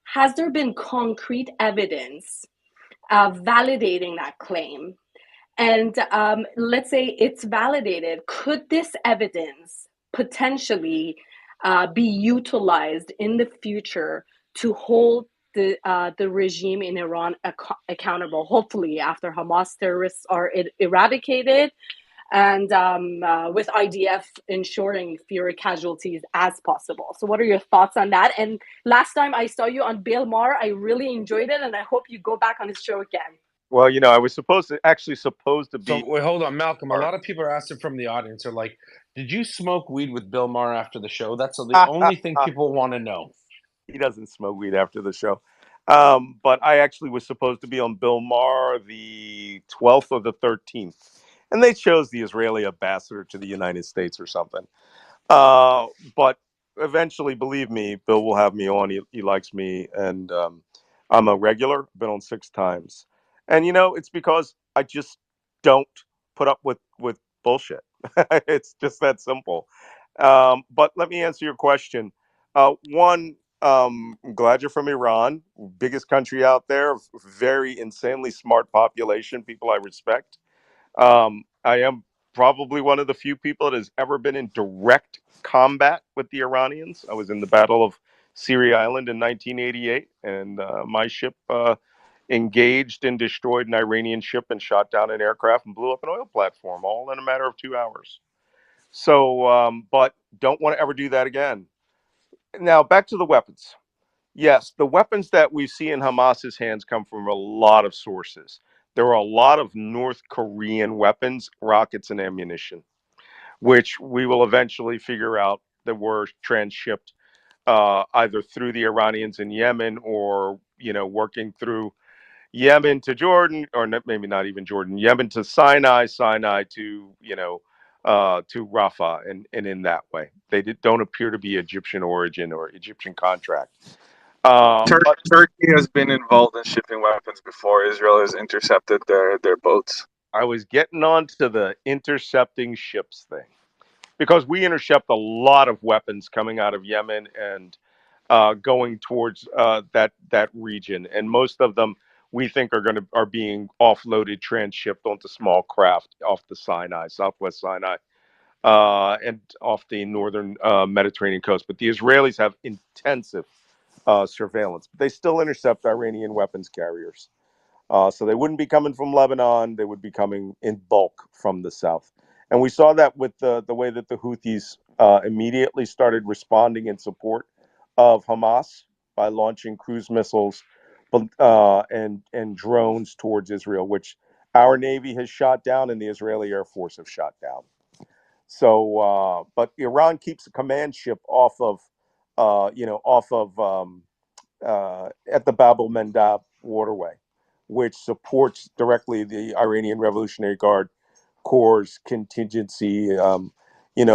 has there been concrete evidence validating that claim? And let's say it's validated. Could this evidence potentially be utilized in the future to hold the regime in Iran accountable? Hopefully, after Hamas terrorists are eradicated, and with IDF ensuring fewer casualties as possible. So, what are your thoughts on that? And last time I saw you on Bill Maher, I really enjoyed it, and I hope you go back on his show again. Well, I was supposed to So be. wait, hold on, Malcolm. A lot of people are asking from the audience. They're like, "Did you smoke weed with Bill Maher after the show?" That's the only thing people want to know. He doesn't smoke weed after the show. But I actually was supposed to be on Bill Maher the 12th or the 13th, and they chose the Israeli ambassador to the United States or something. But eventually, believe me, Bill will have me on. He likes me, and I'm a regular. Been on 6 times, and it's because I just don't put up with bullshit. It's just that simple. But let me answer your question. One, I'm glad you're from Iran, biggest country out there, very insanely smart population, people I respect. I am probably one of the few people that has ever been in direct combat with the Iranians. I was in the Battle of Syria Island in 1988, and my ship engaged and destroyed an Iranian ship and shot down an aircraft and blew up an oil platform, all in a matter of 2 hours. So, but don't want to ever do that again. Now, back to the weapons. Yes, the weapons that we see in Hamas's hands come from a lot of sources. There are a lot of North Korean weapons, rockets, and ammunition, which we will eventually figure out that were transshipped either through the Iranians in Yemen or, working through Yemen to Jordan, or maybe not even Jordan, Yemen to Sinai, Sinai to Rafah, and in that way. Don't appear to be Egyptian origin or Egyptian contract. But Turkey has been involved in shipping weapons before. Israel has intercepted their boats. I was getting on to the intercepting ships thing because we intercept a lot of weapons coming out of Yemen and going towards that region, and most of them we think are being offloaded, transshipped onto small craft off the Sinai, Southwest Sinai, and off the northern Mediterranean coast. But the Israelis have intensive surveillance. But they still intercept Iranian weapons carriers. So they wouldn't be coming from Lebanon. They would be coming in bulk from the south. And we saw that with the way that the Houthis immediately started responding in support of Hamas by launching cruise missiles and drones towards Israel, which our Navy has shot down and the Israeli Air Force have shot down. So, but Iran keeps a command ship off of off of at the Bab el Mandab waterway, which supports directly the Iranian Revolutionary Guard Corps contingency,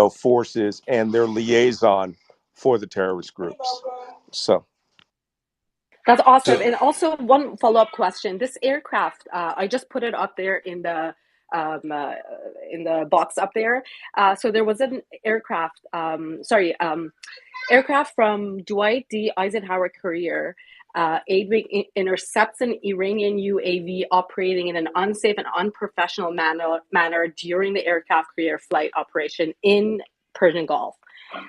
forces and their liaison for the terrorist groups. So That's awesome. So And also, one follow up question: this aircraft, I just put it up there um, uh, in the box up there. So there was an aircraft. Aircraft from Dwight D. Eisenhower Courier. Aiding intercepts an Iranian UAV operating in an unsafe and unprofessional manner during the aircraft carrier flight operation in Persian Gulf.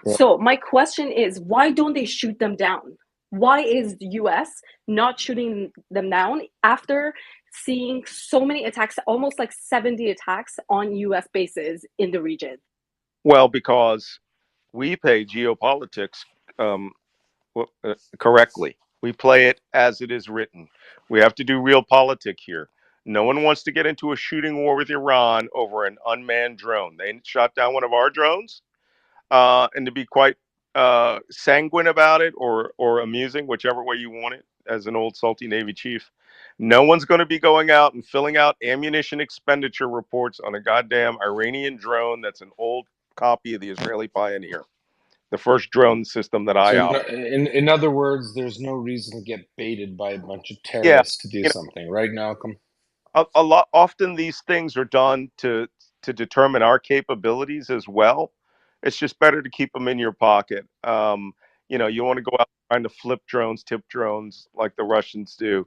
yeah. So my question is, why don't they shoot them down? Why is the US not shooting them down after seeing so many attacks, almost like 70 attacks on US bases in the region? Well, because we play geopolitics um, correctly. We play it as it is written. We have to do realpolitik here. No one wants to get into a shooting war with Iran over an unmanned drone. They shot down one of our drones, and to be quite sanguine about it or amusing, whichever way you want it, as an old salty Navy chief, no one's going to be going out and filling out ammunition expenditure reports on a goddamn Iranian drone that's an old copy of the Israeli Pioneer, the first drone system that I operated. in other words, there's no reason to get baited by a bunch of Yeah, terrorists to do you know, something, right, Malcolm? a lot often these things are done to determine our capabilities as well. It's just better to keep them in your pocket. You want to go out trying to flip drones, tip drones like the Russians do,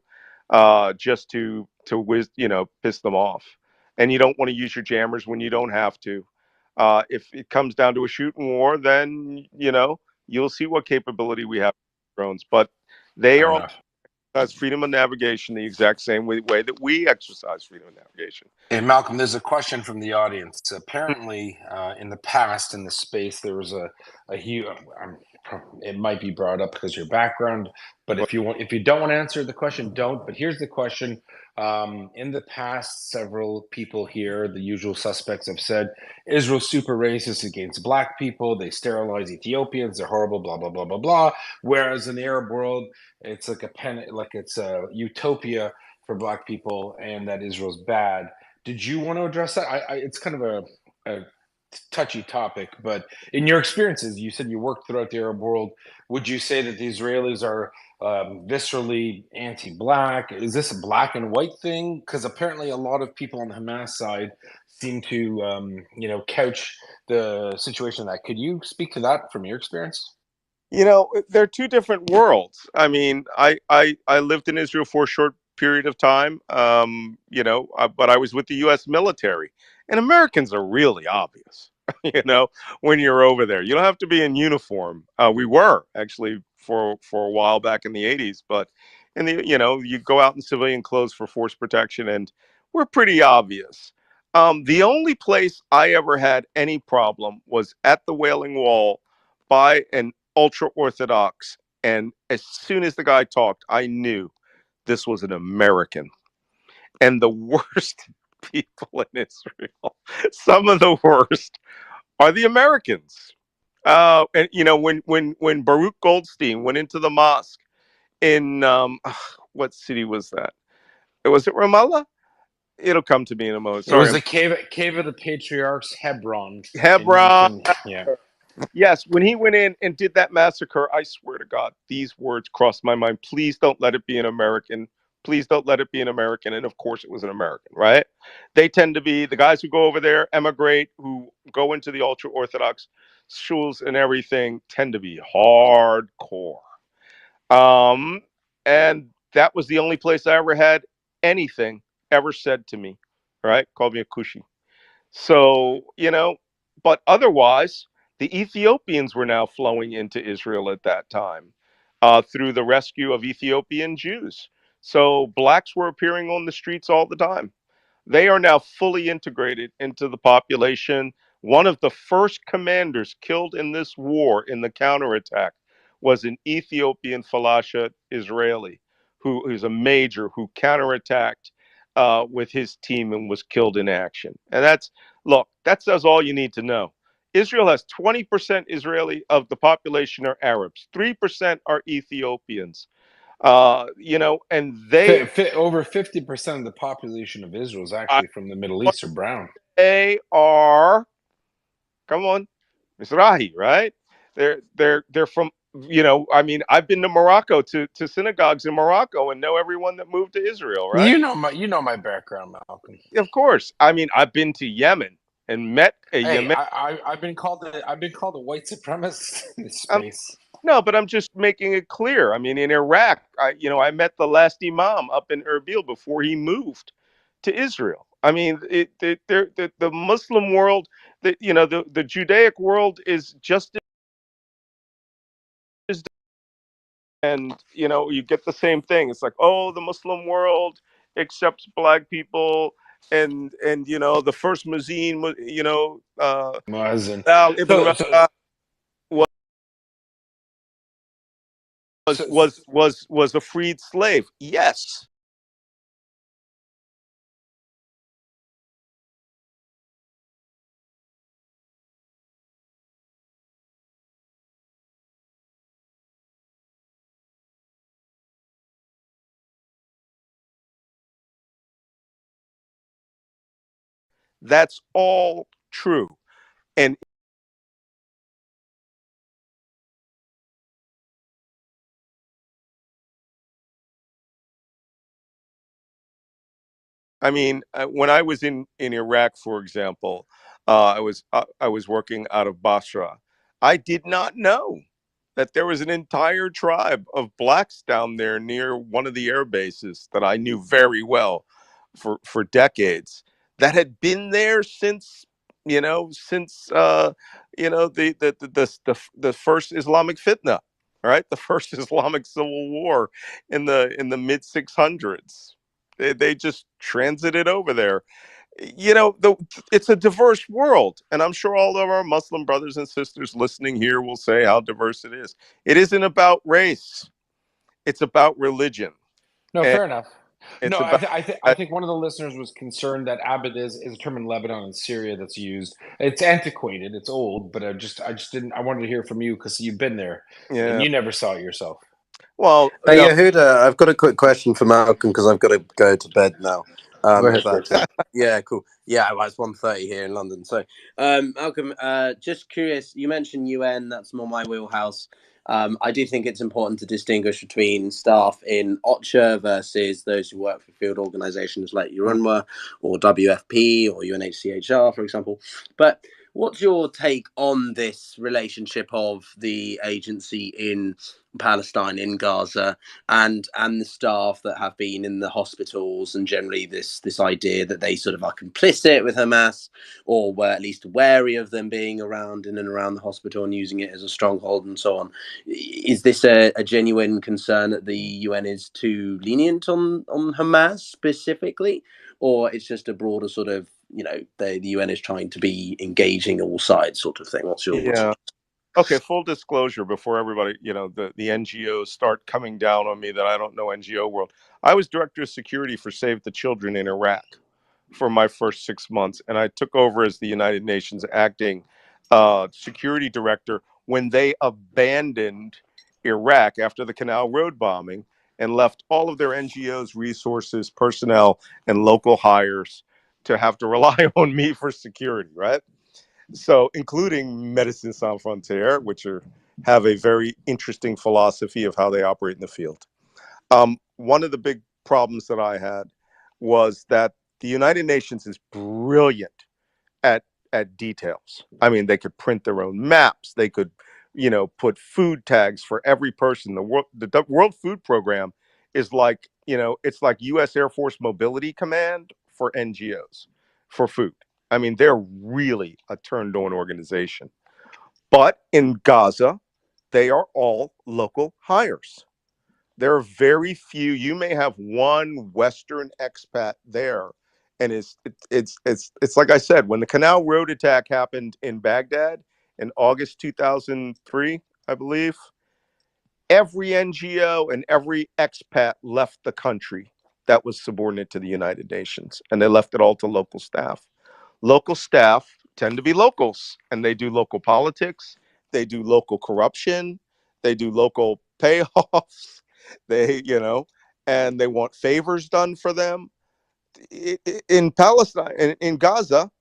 just piss them off. And you don't want to use your jammers when you don't have to. If it comes down to a shooting war, then you'll see what capability we have with drones. But they Fair are enough. exercise freedom of navigation the exact same way that we exercise freedom of navigation. Hey, Malcolm, there's a question from the audience. Apparently, in the past, in the space, there was a huge. It might be brought up because of your background, but if you don't want to answer the question, don't. But here's the question: in the past, several people here, the usual suspects, have said Israel's super racist against black people. They sterilize Ethiopians. They're horrible. Blah blah blah blah blah. Whereas in the Arab world, it's like it's a utopia for black people, and that Israel's bad. Did you want to address that? It's kind of a touchy topic, but in your experiences, you said you worked throughout the Arab world. Would you say that the Israelis are viscerally anti-black? Is this a black and white thing? Because apparently, a lot of people on the Hamas side seem to, couch the situation. That could you speak to that from your experience? They're two different worlds. I mean, I lived in Israel for a short period of time, but I was with the U.S. military, and Americans are really obvious. When you're over there, you don't have to be in uniform. We were actually for a while back in the '80s, but you go out in civilian clothes for force protection, and we're pretty obvious. The only place I ever had any problem was at the Wailing Wall by an ultra orthodox. And as soon as the guy talked, I knew this was an American. And the worst people in Israel, some of the worst, are the Americans. And when Baruch Goldstein went into the mosque in what city was that? Was it Ramallah? It'll come to me in a moment. It Sorry, was I'm the cave of the patriarchs, Hebron, in Hebron. 19. Yeah. Yes, when he went in and did that massacre, I swear to God, these words crossed my mind. Please don't let it be an American. Please don't let it be an American. And of course, it was an American, right? They tend to be the guys who go over there, emigrate, who go into the ultra Orthodox schools and everything, tend to be hardcore. Um, and that was the only place I ever had anything ever said to me, right? Called me a Kushi. So, but otherwise, the Ethiopians were now flowing into Israel at that time through the rescue of Ethiopian Jews. So blacks were appearing on the streets all the time. They are now fully integrated into the population. One of the first commanders killed in this war in the counterattack was an Ethiopian Falasha Israeli who's a major who counterattacked with his team and was killed in action. And that says all you need to know. Israel has 20% Israeli of the population are Arabs. 3% are Ethiopians. And they Over 50% of the population of Israel is I actually from the Middle want East or brown. they are, come on, Mizrahi, right? They're from, I mean, I've been to Morocco to synagogues in Morocco and know everyone that moved to Israel, right? You know my background, Malcolm. Of course. I mean, I've been to Yemen and met a Hey, Yemen. I've been called a white supremacist in this Um, space. no, but I'm just making it clear. I mean, in Iraq, I met the last imam up in Erbil before he moved to Israel. I mean, the Muslim world, the Judaic world is just as, and you get the same thing. It's like, oh, the Muslim world accepts black people, and the first Muezzin, Muazzin. Al ibn So, so, Rabah was so, was a freed slave. Yes. That's all true. And I mean, when I was in Iraq, for example, I was working out of Basra. I did not know that there was an entire tribe of blacks down there near one of the air bases that I knew very well for decades that had been there since the first Islamic fitna, right? The first Islamic civil war in the mid 600s. They just transited over there. It's a diverse world, and I'm sure all of our Muslim brothers and sisters listening here will say how diverse it is. It isn't about race; it's about religion, no, and fair enough. it's No, about. I think one of the listeners was concerned that Abed is a term in Lebanon and Syria that's used. It's antiquated, it's old, but I just didn't. I wanted to hear from you because you've been there and Yeah. you never saw it yourself. Well, Yehuda, I've got a quick question for Malcolm because I've got to go to bed now. Go ahead, If that's Chris. yeah, cool. Yeah, well, it's 1:30 here in London. So, Malcolm, just curious. You mentioned UN. That's more my wheelhouse. I do think it's important to distinguish between staff in OCHA versus those who work for field organisations like UNRWA or WFP or UNHCHR, for example. But what's your take on this relationship of the agency in Palestine, in Gaza, and the staff that have been in the hospitals, and generally this idea that they sort of are complicit with Hamas, or were at least wary of them being around in and around the hospital and using it as a stronghold and so on? Is this a genuine concern that the UN is too lenient on Hamas specifically, or it's just a broader sort of the UN is trying to be engaging all sides sort of thing? What's your yeah. Okay, full disclosure before everybody, the NGOs start coming down on me that I don't know NGO world. I was director of security for Save the Children in Iraq for my first 6 months, and I took over as the United Nations acting security director when they abandoned Iraq after the Canal Road bombing and left all of their NGOs, resources, personnel, and local hires to have to rely on me for security, right? So including Medicine Sans Frontiere, which have a very interesting philosophy of how they operate in the field. One of the big problems that I had was that the United Nations is brilliant at details. I mean, they could print their own maps. They could, put food tags for every person. The World Food Program is like, it's like U.S. Air Force Mobility Command for NGOs for food. I mean, they're really a turned on organization. But in Gaza, they are all local hires. There are very few. You may have one Western expat there, and it's like I said, when the Canal Road attack happened in Baghdad in August 2003, I believe, every NGO and every expat left the country that was subordinate to the United Nations, and they left it all to local staff. Local staff tend to be locals, and they do local politics, they do local corruption, they do local payoffs, they, and they want favors done for them. In Palestine, in Gaza,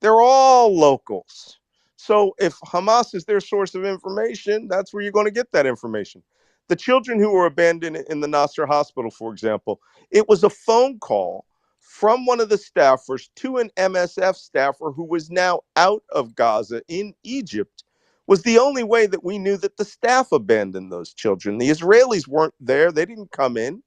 they're all locals. So if Hamas is their source of information, that's where you're going to get that information. The children who were abandoned in the Nasser hospital, for example, it was a phone call from one of the staffers to an MSF staffer who was now out of Gaza in Egypt, was the only way that we knew that the staff abandoned those children. The Israelis weren't there. They didn't come in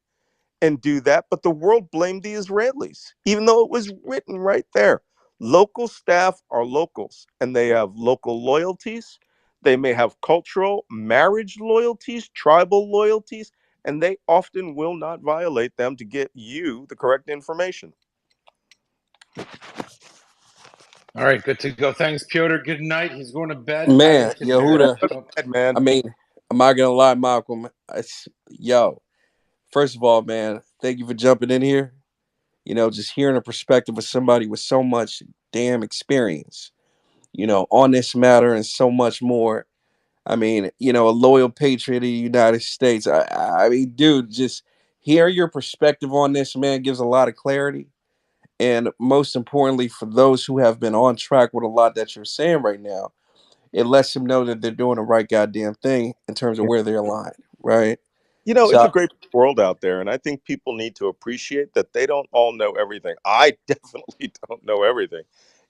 and do that, but the world blamed the Israelis, even though it was written right there. Local staff are locals, and they have local loyalties. They may have cultural, marriage loyalties, tribal loyalties, and they often will not violate them to get you the correct information. All right, good to go. Thanks, Piotr. Good night. He's going to bed. Man, Take Yehuda, man. I mean, I'm not gonna lie, Malcolm. Yo, first of all, man, thank you for jumping in here. Just hearing a perspective of somebody with so much damn experience, on this matter and so much more. I mean, a loyal patriot of the United States. I mean, dude, just hear your perspective on this, man, gives a lot of clarity. And most importantly, for those who have been on track with a lot that you're saying right now, it lets them know that they're doing the right goddamn thing in terms of where they're aligned, right? It's a So, great world out there, and I think people need to appreciate that they don't all know everything. I definitely don't know everything,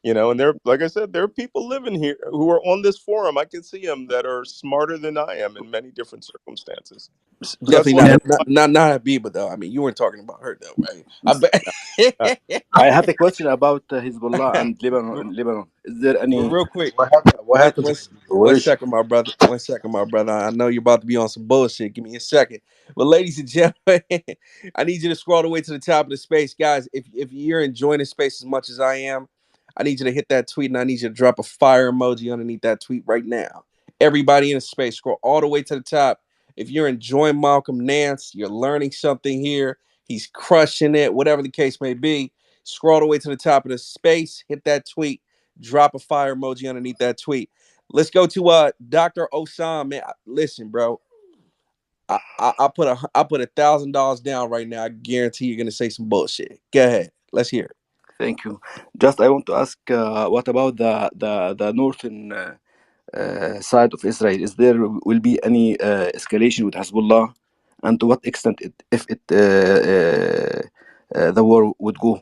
and there, like I said, there are people living here who are on this forum. I can see them that are smarter than I am in many different circumstances. So that's definitely why not Habiba though. I mean, you weren't talking about her though, right? I uh, bet. I have a question about Hezbollah and Lebanon. Is there any Real quick, what one, happened one, to the one situation? second, my brother. 1 second, my brother. I know you're about to be on some bullshit. Give me a second. But ladies and gentlemen, I need you to scroll all the way to the top of the space, guys. If you're enjoying the space as much as I am, I need you to hit that tweet and I need you to drop a fire emoji underneath that tweet right now. Everybody in the space, scroll all the way to the top. If you're enjoying Malcolm Nance, you're learning something here. He's crushing it, whatever the case may be. Scroll all the way to the top of the space, hit that tweet, drop a fire emoji underneath that tweet. Let's go to Dr. Osam, man. Listen, bro. I put $1,000 down right now. I guarantee you're gonna say some bullshit. Go ahead. Let's hear it. Thank you. Just I want to ask, what about the northern side of Israel? Is there will be any escalation with Hezbollah, and to what extent if it the war would go?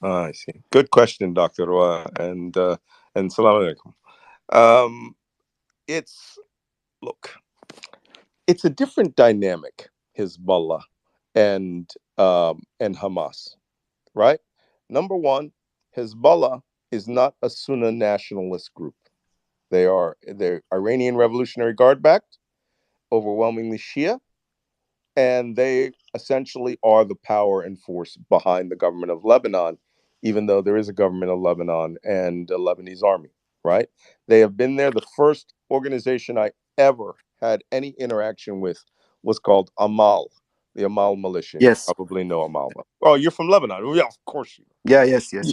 I see. Good question, Dr. Roa, and salam alaikum. Um, it's Look, it's a different dynamic, Hezbollah and Hamas, right? Number one, Hezbollah is not a Sunni nationalist group. They're Iranian Revolutionary Guard backed, overwhelmingly Shia, and they essentially are the power and force behind the government of Lebanon, even though there is a government of Lebanon and a Lebanese army, right? They have been there. The first organization I ever had any interaction with was called Amal, the Amal militia. You Yes. probably know Amal. Oh, you're from Lebanon. Yeah, of course you know. Yeah. Yes. Yes.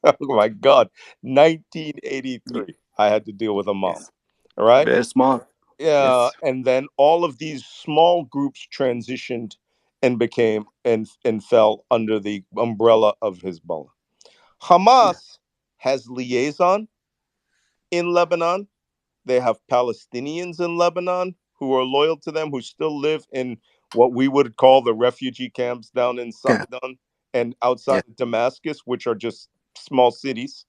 Oh my God, 1983. I had to deal with Amal. Yes. All right. Very smart. Yeah, Yes. and then all of these small groups transitioned and became and fell under the umbrella of Hezbollah. Yeah. Hamas has liaison in Lebanon. They have Palestinians in Lebanon who are loyal to them, who still live in what we would call the refugee camps down in Yeah. Sidon and outside Yes. of Damascus, which are just small cities,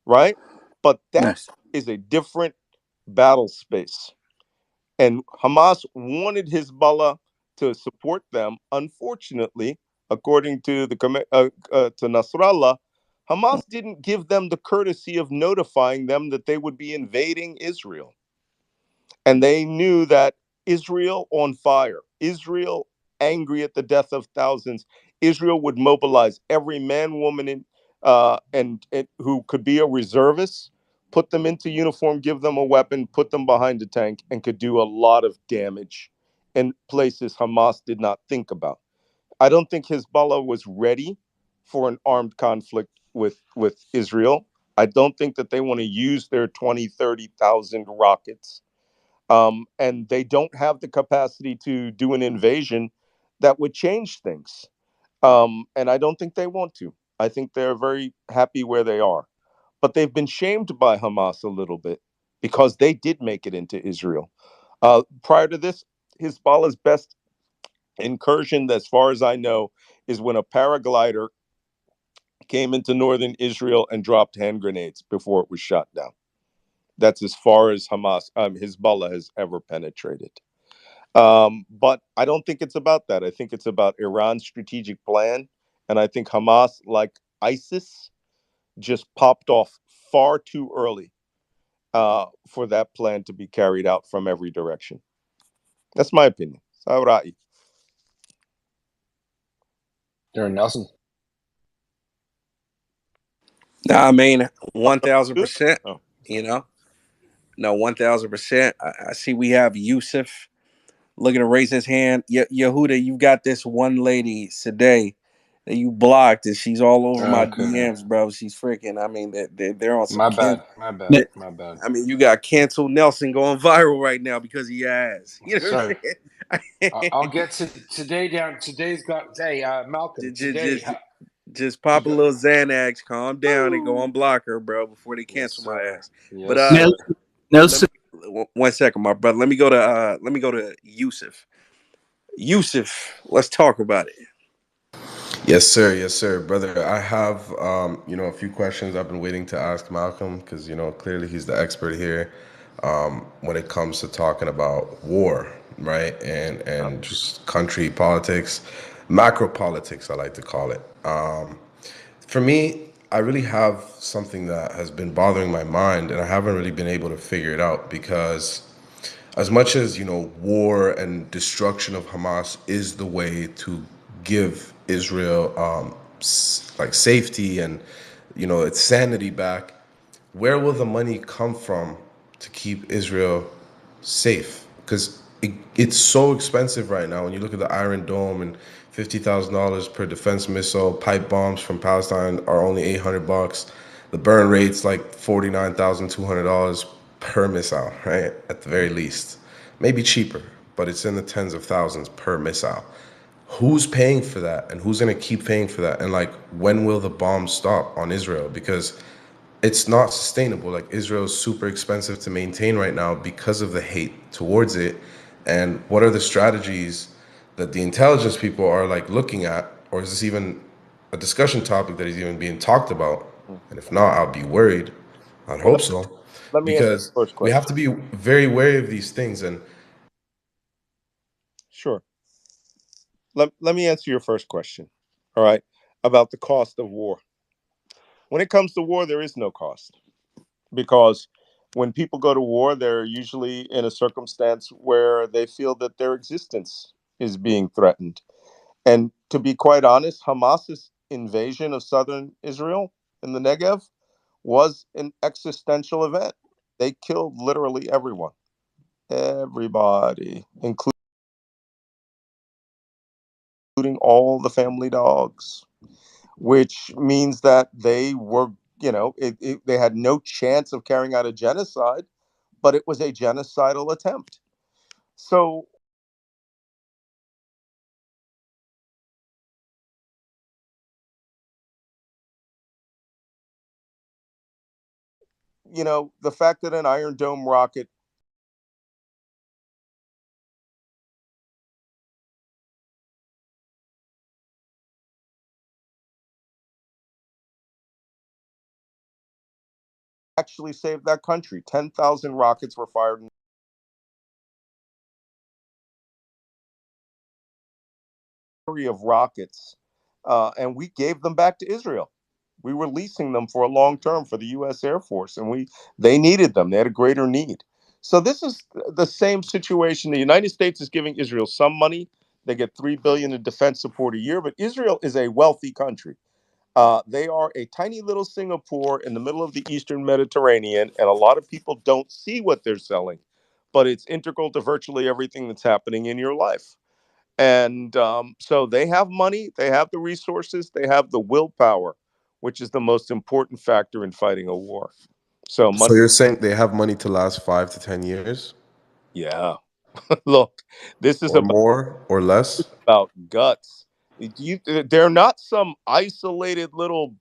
right? But that Nice. is a different battle space. And Hamas wanted Hezbollah to support them. Unfortunately, according to to Nasrallah, Hamas didn't give them the courtesy of notifying them that they would be invading Israel. And they knew that Israel on fire, Israel angry at the death of thousands, Israel would mobilize every man, woman, and who could be a reservist, put them into uniform, give them a weapon, put them behind a tank, and could do a lot of damage in places Hamas did not think about. I don't think Hezbollah was ready for an armed conflict with Israel. I don't think that they want to use their 20, 30,000 rockets. And they don't have the capacity to do an invasion that would change things. And I don't think they want to. I think they're very happy where they are. But they've been shamed by Hamas a little bit because they did make it into Israel. Prior to this, Hezbollah's best incursion, as far as I know, is when a paraglider came into northern Israel and dropped hand grenades before it was shot down. That's as far as Hezbollah has ever penetrated. But I don't think it's about that. I think it's about Iran's strategic plan. And I think Hamas, like ISIS, just popped off far too early for that plan to be carried out from every direction. That's my opinion. Saura'i. Darren Nelson. Nah, I mean, 1,000%. Oh. You know, no, 1,000%. I see we have Yusuf looking to raise his hand. Yehuda, you've got this one lady today that you blocked, and she's all over my Okay. DMs, bro. She's freaking. I mean, they're on some. My bad. My bad. I mean, you got Cancel Nelson going viral right now because he has. You know what Sorry. I'm saying? I'll get to today down. Today's got. Hey, Malcolm. Today. Just pop a got, little Xanax, calm down, and go on blocker, bro, before they yes, cancel my sir. ass. Yes, But sir. Nelson. 1 second, my brother. Let me go to Yusuf. Yusuf, let's talk about it. Yes, sir, brother. I have, a few questions I've been waiting to ask Malcolm because, clearly he's the expert here when it comes to talking about war, right? And just country politics, macro politics, I like to call it. For me, I really have something that has been bothering my mind, and I haven't really been able to figure it out because as much as war and destruction of Hamas is the way to give Israel like safety and its sanity back, where will the money come from to keep Israel safe? Because it's so expensive right now. When you look at the Iron Dome and $50,000 per defense missile, pipe bombs from Palestine are only $800. The burn rate's like $49,200 per missile, right? At the very least, maybe cheaper, but it's in the tens of thousands per missile. Who's paying for that, and who's going to keep paying for that? And like, when will the bombs stop on Israel? Because it's not sustainable. Like, Israel is super expensive to maintain right now because of the hate towards it. And what are the strategies that the intelligence people are like looking at, or is this even a discussion topic that is even being talked about? And if not, I'll be worried. I'd Well, hope so, let me answer because the first we question. have to be very wary of these things. And Sure. Let me answer your first question. All right. About the cost of war. When it comes to war, there is no cost because when people go to war, they're usually in a circumstance where they feel that their existence is being threatened. And to be quite honest, Hamas's invasion of southern Israel in the Negev was an existential event. They killed literally everybody, including all the family dogs, which means that they were, they had no chance of carrying out a genocide, but it was a genocidal attempt. So, the fact that an Iron Dome rocket actually saved that country. 10,000 rockets were fired of rockets, and we gave them back to Israel. We were leasing them for a long term for the U.S. Air Force, and they needed them. They had a greater need. So this is the same situation. The United States is giving Israel some money. They get $3 billion in defense support a year, but Israel is a wealthy country. They are a tiny little Singapore in the middle of the Eastern Mediterranean, and a lot of people don't see what they're selling, but it's integral to virtually everything that's happening in your life. And so they have money, they have the resources, they have the willpower. which is the most important factor in fighting a war. So So money, you're saying they have money to last 5 to 10 years, yeah. Look, this is or more, or less? about guts. They're not some isolated little,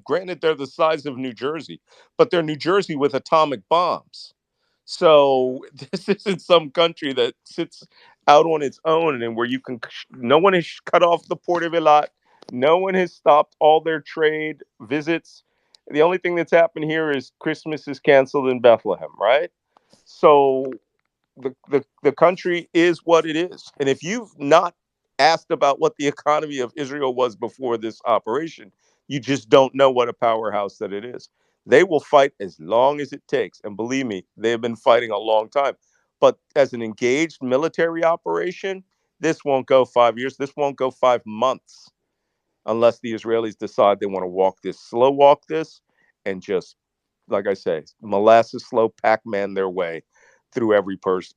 granted they're the size of New Jersey, but they're New Jersey with atomic bombs. So this isn't some country that sits out on its own and where no one has cut off the Port of Eilat. No one has stopped all their trade visits. The only thing that's happened here is Christmas is canceled in Bethlehem, right? So the country is what it is. And if you've not asked about what the economy of Israel was before this operation, you just don't know what a powerhouse that it is. They will fight as long as it takes. And believe me, they have been fighting a long time. But as an engaged military operation, this won't go 5 years. This won't go 5 months unless the Israelis decide they want to slow walk this, and just, like I say, molasses slow Pac-Man their way through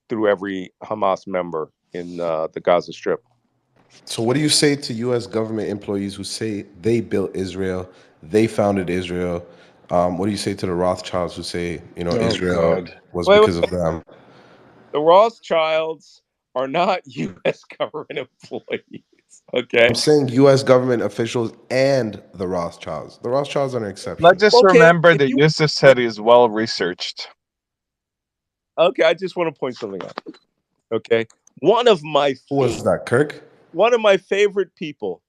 through every Hamas member in the Gaza Strip. So what do you say to U.S. government employees who say they built Israel, they founded Israel? What do you say to the Rothschilds who say, Oh Israel God. was Wait, wait, because of them? the Rothschilds are not U.S. government employees. Okay. I'm saying U.S. government officials and the Rothschilds. The Rothschilds are an Let's exception. just Okay. remember If that you Yusuf said is well researched. okay, I just want to point something out. Okay. One of my Who was that, Kirk? one of my favorite people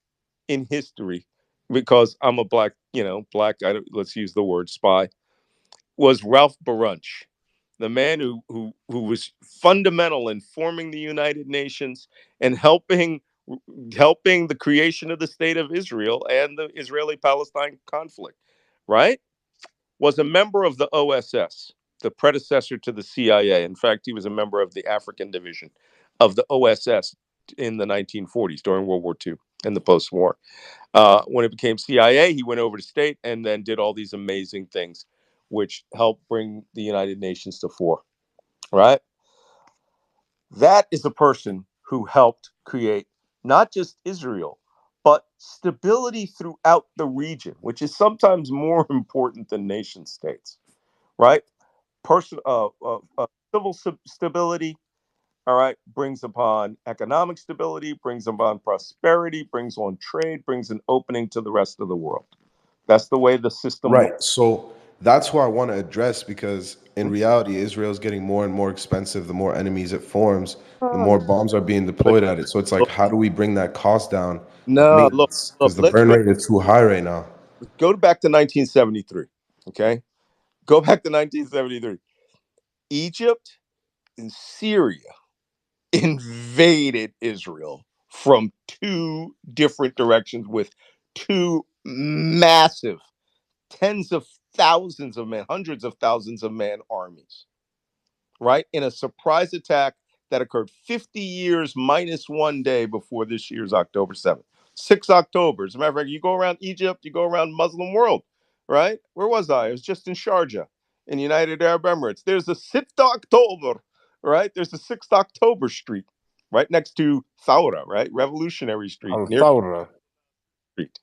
in history, because I'm a let's use the word spy, was Ralph Barunch, the man who was fundamental in forming the United Nations and helping the creation of the state of Israel and the Israeli-Palestine conflict, right? Was a member of the OSS, the predecessor to the CIA. In fact, he was a member of the African division of the OSS in the 1940s during World War II and the post-war. When it became CIA, he went over to state and then did all these amazing things, which helped bring the United Nations to fore. Right? That is a person who helped create not just Israel, but stability throughout the region, which is sometimes more important than nation states. Right? Person, civil stability. All right, brings upon economic stability, brings upon prosperity, brings on trade, brings an opening to the rest of the world. That's the way the system works. Right. So that's who I want to address, because in reality, Israel is getting more and more expensive. The more enemies it forms, the more bombs are being deployed at it. So it's like, how do we bring that cost down of No, look, maintenance? Because the let's burn rate is too high right now. go back to 1973. Okay, go back to 1973. Egypt and Syria invaded Israel from two different directions with two massive tens of thousands of men, hundreds of thousands of man armies, right? In a surprise attack that occurred 50 years minus 1 day before this year's October 7th. 6 October. As a matter of fact, you go around Egypt, you go around Muslim world, right? Where was I? I was just in Sharjah in United Arab Emirates. There's a 6th October, right? There's a 6th October street right next to Thawra, right? Revolutionary Street, Al near Thawra. Street.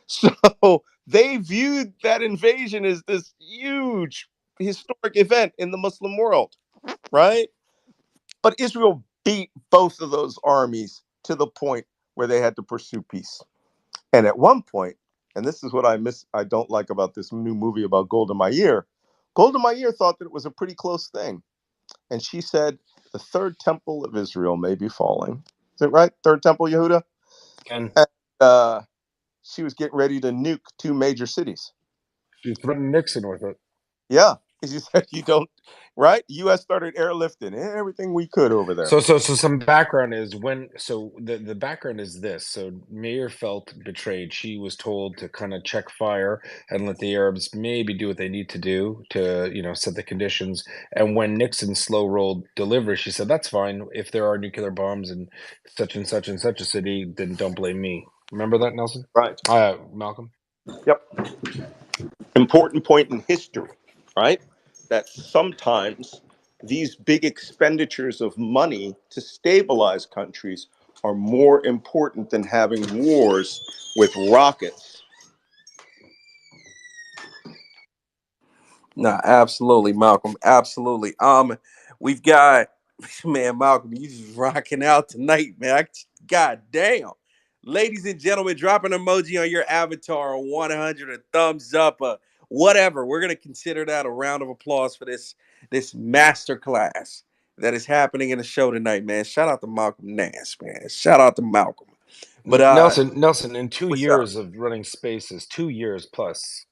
So they viewed that invasion as this huge historic event in the Muslim world, right? But Israel beat both of those armies to the point where they had to pursue peace. And at one point, and this is what I don't like about this new movie about Golda Meir. Golda Meir thought that it was a pretty close thing. And she said, the third temple of Israel may be falling. Is it right? Third temple, Yehuda? And And she was getting ready to nuke two major cities. she threatened Nixon with it. Yeah. She said, you don't, right? The U.S. started airlifting everything we could over there. So some background is the background is this. So Mayor felt betrayed. She was told to kind of check fire and let the Arabs maybe do what they need to do to, set the conditions. And when Nixon slow rolled delivery, she said, that's fine. If there are nuclear bombs in such and such and such a city, then don't blame me. Remember that, Nelson? Right. Malcolm? Yep. Important point in history, right? That sometimes these big expenditures of money to stabilize countries are more important than having wars with rockets No, absolutely, Malcolm. Absolutely. We've got man, Malcolm, you just rocking out tonight, man. God damn. Ladies and gentlemen, drop an emoji on your avatar, a 100, a thumbs up, a whatever. We're gonna consider that a round of applause for this masterclass that is happening in the show tonight, man. Shout out to Malcolm Nance, man. Shout out to Malcolm. But Nelson, in 2 what's up? years of running spaces, 2 years plus,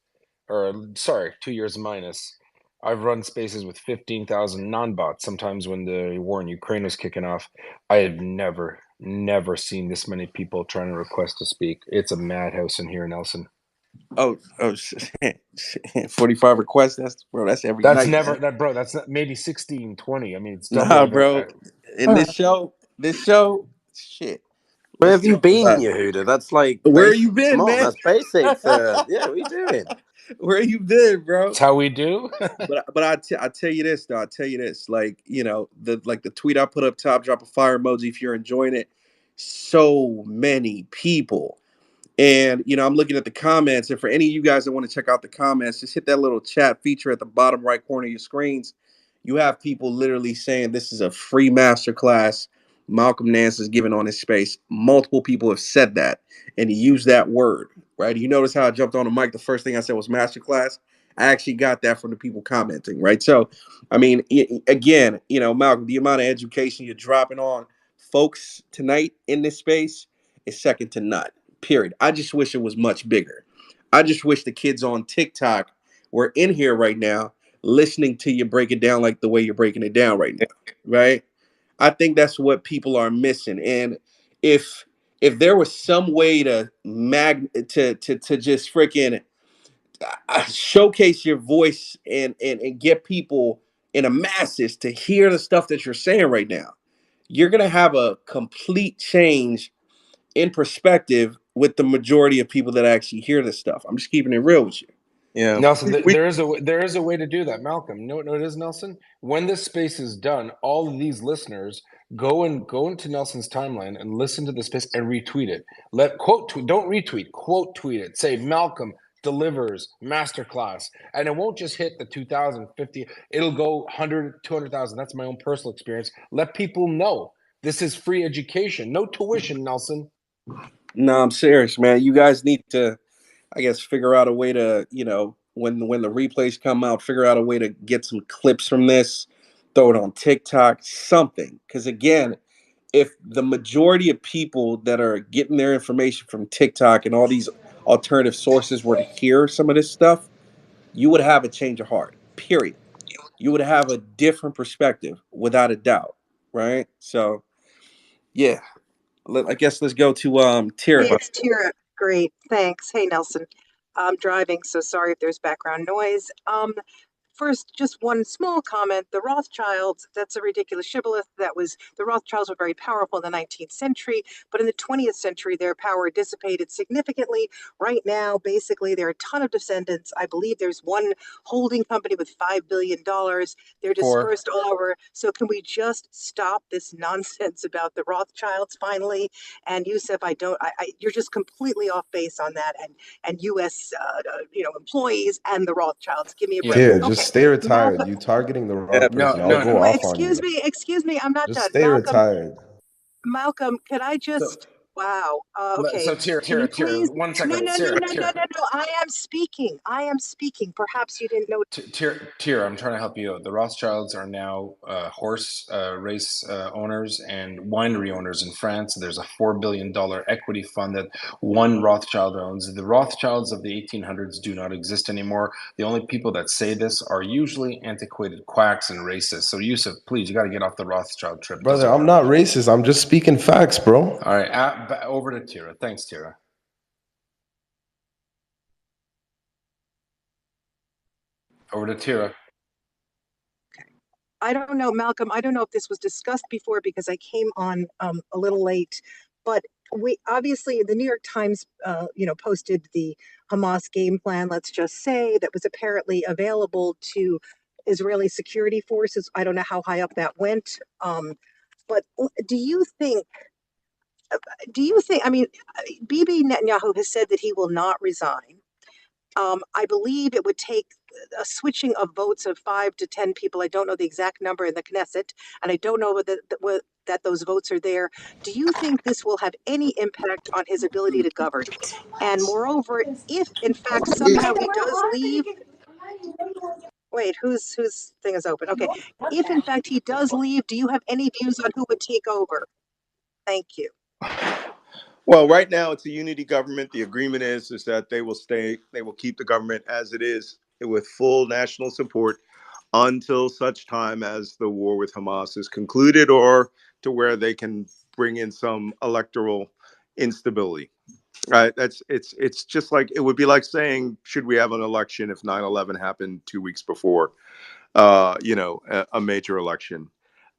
or sorry, 2 years minus, I've run spaces with 15,000 non-bots. Sometimes when the war in Ukraine was kicking off, I have never seen this many people trying to request to speak. It's a madhouse in here, Nelson. Oh, 45 requests. That's every That's night, never man. that, bro. That's not, maybe 16, 20. I mean, it's Nah, doubling. bro. In this show, shit. Where Let's have you talk been, about it. Yehuda? That's like Where you basic. Come been, on, man? that's basic. Yeah, what are you doing? Where you been, bro? That's how we do. But I tell you this, though. I tell you this, like, you know, the tweet I put up top, drop a fire emoji if you're enjoying it. So many people. And, you know, I'm looking at the comments. And for any of you guys that want to check out the comments, just hit that little chat feature at the bottom right corner of your screens. You have people literally saying this is a free masterclass Malcolm Nance is giving on his space. Multiple people have said that, and he used that word, right? You notice how I jumped on the mic. The first thing I said was masterclass. I actually got that from the people commenting, right? So, I mean, again, you know, Malcolm, the amount of education you're dropping on folks tonight in this space is second to none. Period. I just wish it was much bigger. I just wish the kids on TikTok were in here right now listening to you break it down like the way you're breaking it down right now. Right? I think that's what people are missing. And if there was some way to to just freaking showcase your voice and get people in a masses to hear the stuff that you're saying right now, you're gonna have a complete change in perspective with the majority of people that actually hear this stuff. I'm just keeping it real with you. Yeah. Nelson, there is a way to do that, Malcolm. No, it is, Nelson. When this space is done, all of these listeners go into Nelson's timeline and listen to the space and retweet it. Don't retweet, quote tweet it. Say Malcolm delivers masterclass, and it won't just hit the 2,050. It'll go 100, 200,000. That's my own personal experience. Let people know this is free education, no tuition, Nelson. No, I'm serious, man. You guys need to, I guess, figure out a way to, you know, when the replays come out, figure out a way to get some clips from this, throw it on TikTok, something. Because again, if the majority of people that are getting their information from TikTok and all these alternative sources were to hear some of this stuff, you would have a change of heart. Period. You would have a different perspective, without a doubt. Right? So, yeah. I guess let's go to Hey, Tira. it's Tira. Great, thanks. Hey, Nelson. I'm driving, so sorry if there's background noise. First, just one small comment. The Rothschilds, that's a ridiculous shibboleth. The Rothschilds were very powerful in the 19th century, but in the 20th century, their power dissipated significantly. Right now, basically, there are a ton of descendants. I believe there's one holding company with $5 billion. They're dispersed all over. So can we just stop this nonsense about the Rothschilds finally? And Yusuf, you're just completely off base on that. And U.S. Employees and the Rothschilds. Give me a break. Here, Okay. just stay retired. Malcolm, You targeting the Yeah, wrong person. I'll go off on you. excuse me, I'm not Just done. stay retired. Malcolm, could I So, just, wow, okay. so Can you Tira, please, 1 no, second, no, no, Tira, no, no, Tira. no, no, I am speaking. Perhaps you didn't know. Tier, I'm trying to help you out. The Rothschilds are now horse race owners and winery owners in France. There's a $4 billion equity fund that one Rothschild owns. The Rothschilds of the 1800s do not exist anymore. The only people that say this are usually antiquated quacks and racists. So, Yusuf, please, you got to get off the Rothschild trip. Brother, I'm not racist. I'm just speaking facts, bro. All right, over to Tira. Thanks, Tira. Over to Tira. I don't know, Malcolm, I don't know if this was discussed before because I came on a little late, but we obviously the New York Times, posted the Hamas game plan, let's just say, that was apparently available to Israeli security forces. I don't know how high up that went. But do you think, I mean, Bibi Netanyahu has said that he will not resign. I believe it would take a switching of votes of 5 to 10 people. I don't know the exact number in the Knesset, and I don't know that those votes are there. Do you think this will have any impact on his ability to govern? And moreover, if in fact somehow he does leave, wait, whose thing is open? Okay, if in fact he does leave, do you have any views on who would take over? Thank you. Well, right now it's a unity government. The agreement is that they will keep the government as it is with full national support until such time as the war with Hamas is concluded or to where they can bring in some electoral instability. Right? It's just like it would be like saying, should we have an election if 9/11 happened 2 weeks before? A major election.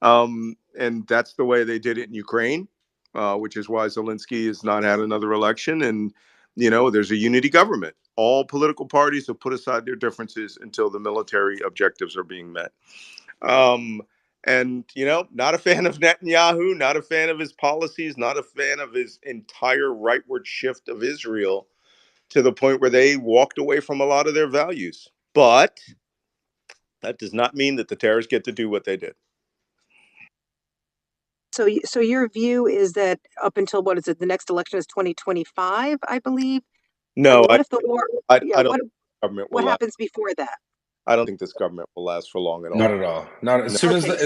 And that's the way they did it in Ukraine, which is why Zelensky has not had another election. And, there's a unity government. All political parties have put aside their differences until the military objectives are being met. And, not a fan of Netanyahu, not a fan of his policies, not a fan of his entire rightward shift of Israel to the point where they walked away from a lot of their values. But that does not mean that the terrorists get to do what they did. So your view is that up until what is it? The next election is 2025, I believe. No, what if the war? I don't. Think government will what happens before that? I don't think this government will last for long at all. Not at all. Not as soon Okay,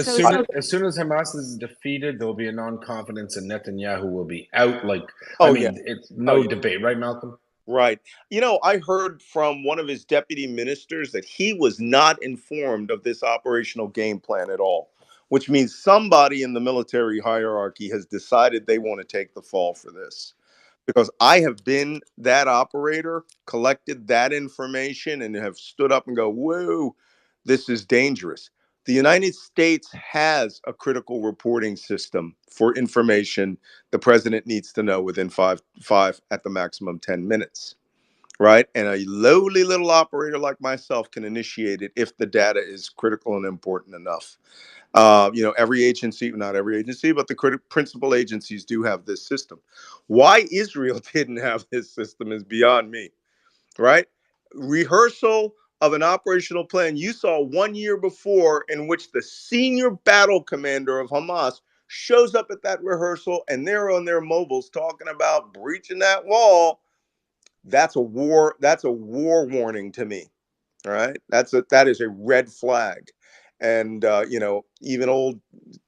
as soon as Hamas is defeated, there will be a non-confidence, and Netanyahu will be out. It's no debate, right, Malcolm? Right. I heard from one of his deputy ministers that he was not informed of this operational game plan at all, which means somebody in the military hierarchy has decided they want to take the fall for this. Because I have been that operator, collected that information, and have stood up and go, whoa, this is dangerous. The United States has a critical reporting system for information the president needs to know within five at the maximum 10 minutes, right? And a lowly little operator like myself can initiate it if the data is critical and important enough. Every agency, not every agency, but the principal agencies do have this system. Why Israel didn't have this system is beyond me, right? Rehearsal of an operational plan you saw 1 year before, in which the senior battle commander of Hamas shows up at that rehearsal and they're on their mobiles talking about breaching that wall. That's a war warning to me. All right. That is a red flag. And even old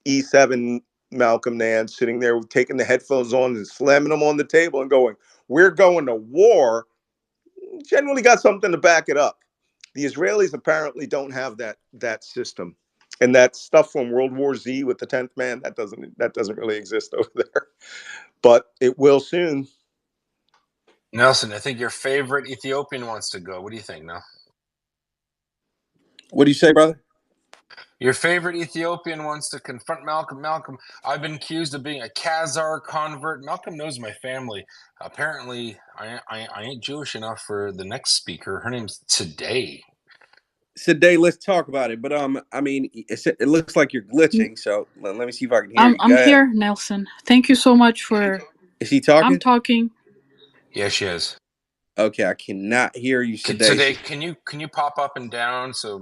E7 Malcolm Nance sitting there taking the headphones on and slamming them on the table and going, "We're going to war," generally got something to back it up. The Israelis apparently don't have that system. And that stuff from World War Z with the 10th man, that doesn't really exist over there. But it will soon. Nelson, I think your favorite Ethiopian wants to go. What do you think, Nel? What do you say, brother? Your favorite Ethiopian wants to confront Malcolm. Malcolm, I've been accused of being a Khazar convert. Malcolm knows my family. Apparently, I ain't Jewish enough for the next speaker. Her name's Today. Today, let's talk about it. But it looks like you're glitching. So let me see if I can hear you. I'm here, Nelson. Thank you so much for. Is she talking? I'm talking. Yeah, she is. Okay, I cannot hear you today. Can you pop up and down so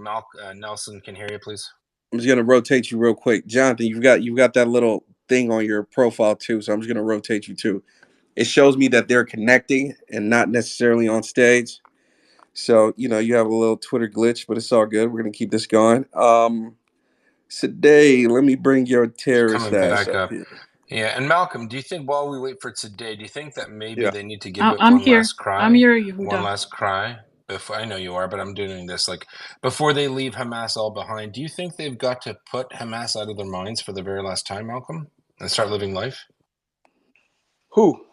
Nelson can hear you, please? I'm just gonna rotate you real quick, Jonathan. You've got that little thing on your profile too, so I'm just gonna rotate you too. It shows me that they're connecting and not necessarily on stage. So you have a little Twitter glitch, but it's all good. We're gonna keep this going. Today, let me bring your terrorist ass up here. Yeah, and Malcolm, do you think while we wait for Today, do you think that maybe they need to give it one last cry? I'm here, Yehuda. One last cry. I know you are, but I'm doing this before they leave Hamas all behind. Do you think they've got to put Hamas out of their minds for the very last time, Malcolm, and start living life? Who?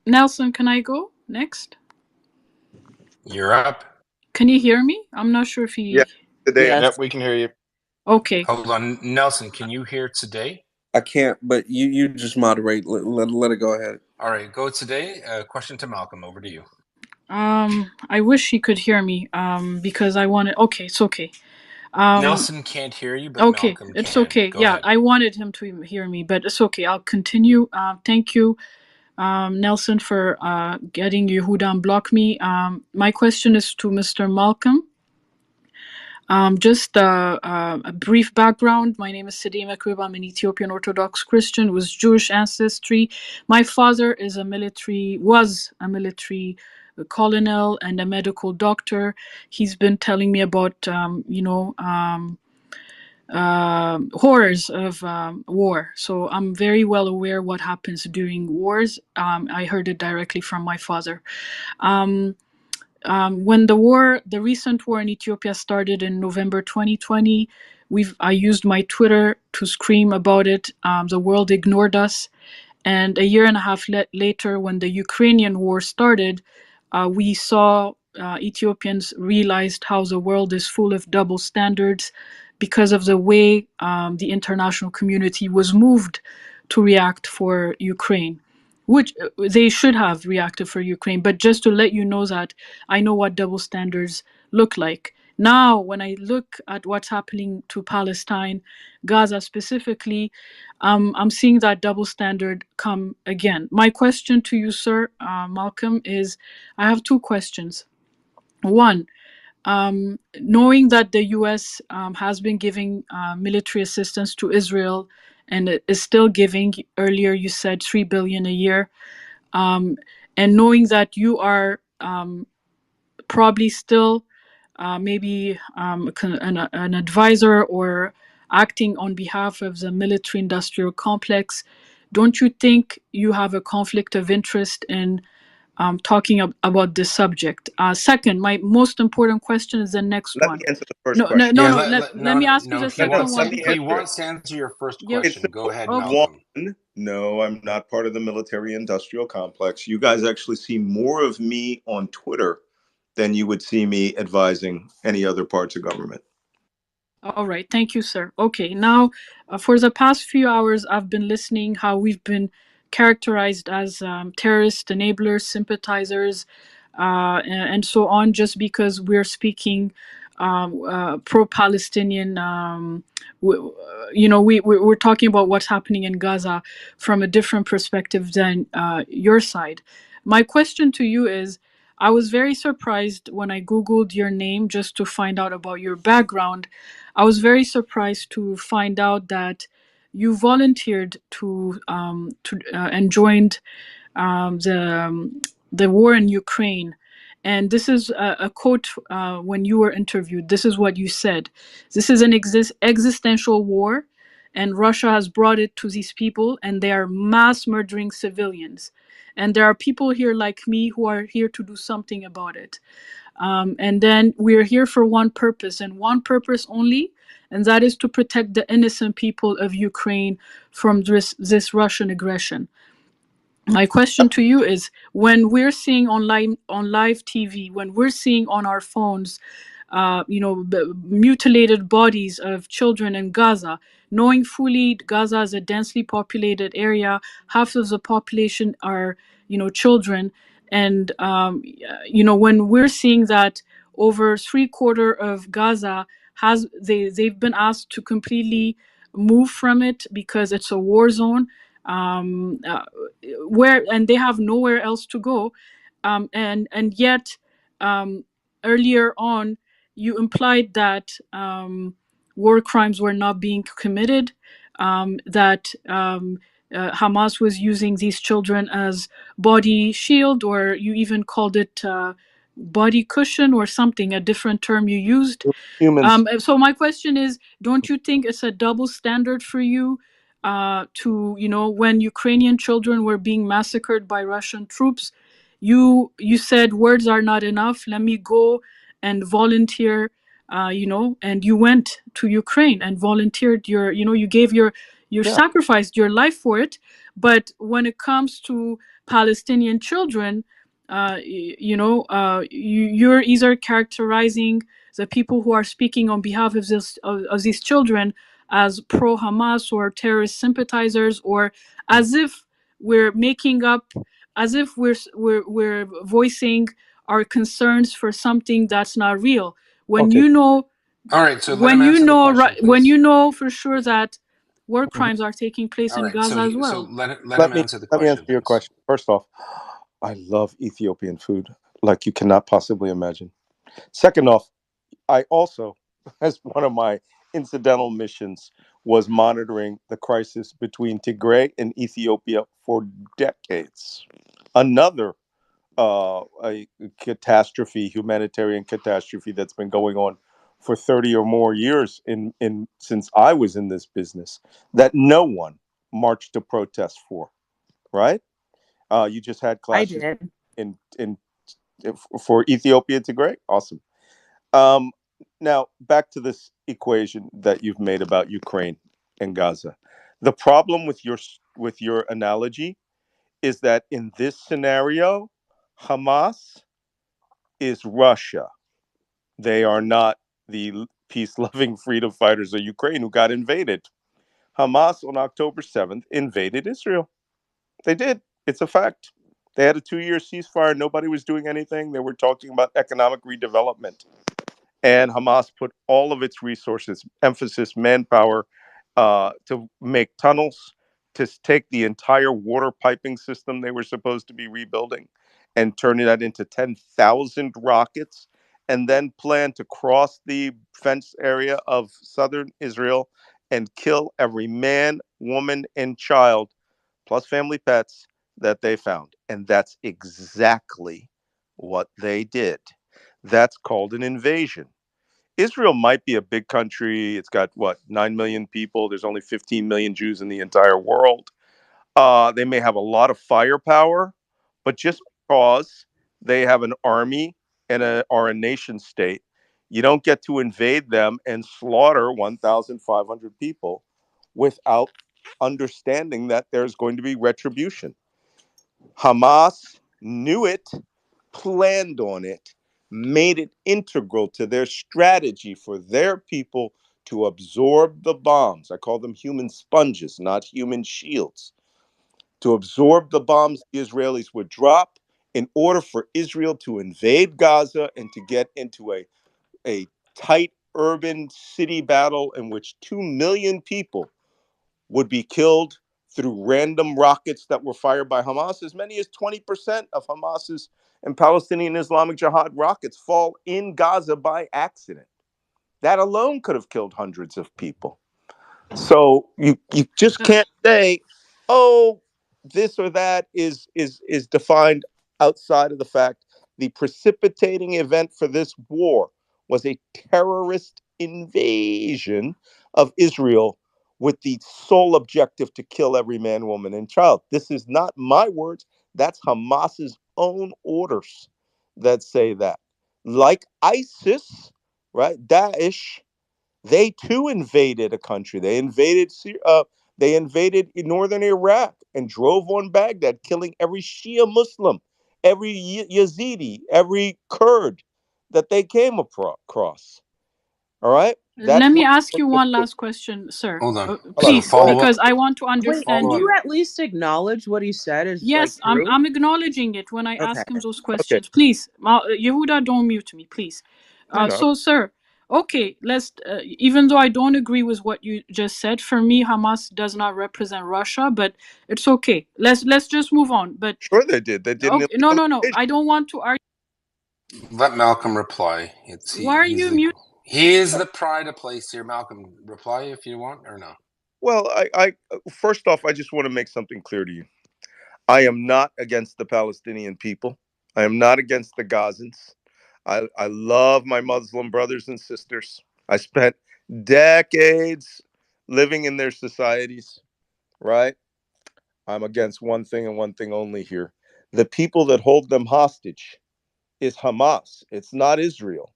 Nelson, can I go next? You're up. Can you hear me? I'm not sure if he. Yeah, Today. Yes. Yep, we can hear you. Okay. Hold on, Nelson. Can you hear Today? I can't, but you just moderate. Let it go ahead. All right, go Today. Question to Malcolm. Over to you. I wish he could hear me. Because I wanted. Okay, it's okay. Nelson can't hear you, but okay, Malcolm it's can. okay. Go ahead. I wanted him to hear me, but it's okay. I'll continue. Thank you, Nelson, for getting Yehuda and block me. My question is to Mr. Malcolm. Just a brief background. My name is Sadima Krib. I'm an Ethiopian Orthodox Christian with Jewish ancestry. My father was a military colonel and a medical doctor. He's been telling me about, horrors of war. So I'm very well aware what happens during wars. I heard it directly from my father. When the recent war in Ethiopia started in November 2020, I used my Twitter to scream about it. The world ignored us. And a year and a half later, when the Ukrainian war started, we saw Ethiopians realized how the world is full of double standards because of the way the international community was moved to react for Ukraine, which they should have reacted for Ukraine. But just to let you know that I know what double standards look like. Now, when I look at what's happening to Palestine, Gaza specifically, I'm seeing that double standard come again. My question to you, sir, Malcolm, is I have two questions. One, knowing that the U.S. Has been giving military assistance to Israel and it is still giving, earlier you said $3 billion a year, and knowing that you are probably still maybe an advisor or acting on behalf of the military industrial complex, don't you think you have a conflict of interest in talking about this subject? Second, my most important question is the next Let me one. answer the first No, no, question. no, Yeah, no. Let me ask you the he No, no, second wants one let me because he answer it. wants to answer your first you. It's question. Go simple. ahead, Okay. Malcolm. One, no, I'm not part of the military industrial complex. You guys actually see more of me on Twitter than you would see me advising any other parts of government. All right, thank you, sir. Okay, now for the past few hours, I've been listening how we've been characterized as terrorist enablers, sympathizers, and so on, just because we're speaking pro-Palestinian. We're talking about what's happening in Gaza from a different perspective than your side. My question to you is, I was very surprised when I Googled your name just to find out about your background. I was very surprised to find out that you volunteered to and joined the war in Ukraine. And this is a quote when you were interviewed. This is what you said. This is an existential war, and Russia has brought it to these people, and they are mass murdering civilians. And there are people here like me who are here to do something about it. And then we are here for one purpose and one purpose only, and that is to protect the innocent people of Ukraine from this Russian aggression. My question to you is, when we're seeing on live TV, when we're seeing on our phones, mutilated bodies of children in Gaza, knowing fully Gaza is a densely populated area, half of the population are, children, and when we're seeing that over 3/4 of Gaza they've been asked to completely move from it because it's a war zone. Um, uh, and they have nowhere else to go, and yet earlier on you implied that war crimes were not being committed, that Hamas was using these children as body shield, or you even called it body cushion or something, a different term you used. Humans. So my question is, don't you think it's a double standard for you when Ukrainian children were being massacred by Russian troops, you said words are not enough. Let me go and volunteer, and you went to Ukraine and volunteered you gave you Yeah. sacrificed your life for it. But when it comes to Palestinian children, you're either characterizing the people who are speaking on behalf of these children as pro-Hamas or terrorist sympathizers, or as if we're making up, as if we're voicing our concerns for something that's not real. When Okay. you know, All right, so let him answer the question, when please. you know for sure that war crimes are taking place All in right. So Gaza as so well. let Let him me answer the let me question, answer your please. question. First off, I love Ethiopian food like you cannot possibly imagine. Second off, I also, as one of my incidental missions, was monitoring the crisis between Tigray and Ethiopia for decades. Another a catastrophe, humanitarian catastrophe that's been going on for 30 or more years in since I was in this business that no one marched to protest for, right? You just had I clashes did. in for Ethiopia Tigray. Awesome. Um, Now back to this equation that you've made about Ukraine and Gaza. The problem with your analogy is that in this scenario, Hamas is Russia. They are not the peace-loving freedom fighters of Ukraine who got invaded. Hamas on October 7th invaded Israel. They did. It's a fact. They had a 2-year ceasefire. Nobody was doing anything. They were talking about economic redevelopment. And Hamas put all of its resources, emphasis, manpower, to make tunnels, to take the entire water piping system they were supposed to be rebuilding and turning that into 10,000 rockets, and then plan to cross the fence area of southern Israel and kill every man, woman, and child, plus family pets, that they found. And that's exactly what they did. That's called an invasion. Israel might be a big country. It's got what, 9 million people. There's only 15 million Jews in the entire world. They may have a lot of firepower, but just because they have an army and are a nation state, you don't get to invade them and slaughter 1,500 people without understanding that there's going to be retribution. Hamas knew it, planned on it, made it integral to their strategy for their people to absorb the bombs. I call them human sponges, not human shields. To absorb the bombs the Israelis would drop in order for Israel to invade Gaza and to get into a tight urban city battle in which 2 million people would be killed through random rockets that were fired by Hamas. As many as 20% of Hamas's and Palestinian Islamic Jihad rockets fall in Gaza by accident. That alone could have killed hundreds of people. So you just Uh, can't say, oh, this or that is defined outside of the fact the precipitating event for this war was a terrorist invasion of Israel with the sole objective to kill every man, woman, and child. This is not my words. That's Hamas's own orders that say that. Like ISIS, right? Daesh, they too invaded a country. They invaded northern Iraq and drove on Baghdad, killing every Shia Muslim, every Yazidi, every Kurd that they came across. All right, that's Let me what. ask you one last question, sir. Hold on. So Please, follow up. because I want to Wait, can understand Follow up. you you. at least acknowledge what he said is like Yes, I'm true? I'm acknowledging it when I Okay. ask him those Okay, questions. Please, Yehuda, don't mute me, please. I know. So, sir, okay, let's. Even though I don't agree with what you just said, for me, Hamas does not represent Russia, but it's okay. Let's just move on. But Sure, they did. They did an okay, no, illegal no, no. invasion. I don't want to argue. Let Malcolm reply. Why are you mute? He is the pride of place here. Malcolm, reply if you want or no. Well, I first off, I just want to make something clear to you. I am not against the Palestinian people. I am not against the Gazans. I love my Muslim brothers and sisters. I spent decades living in their societies, right? I'm against one thing and one thing only here. The people that hold them hostage is Hamas. It's not Israel.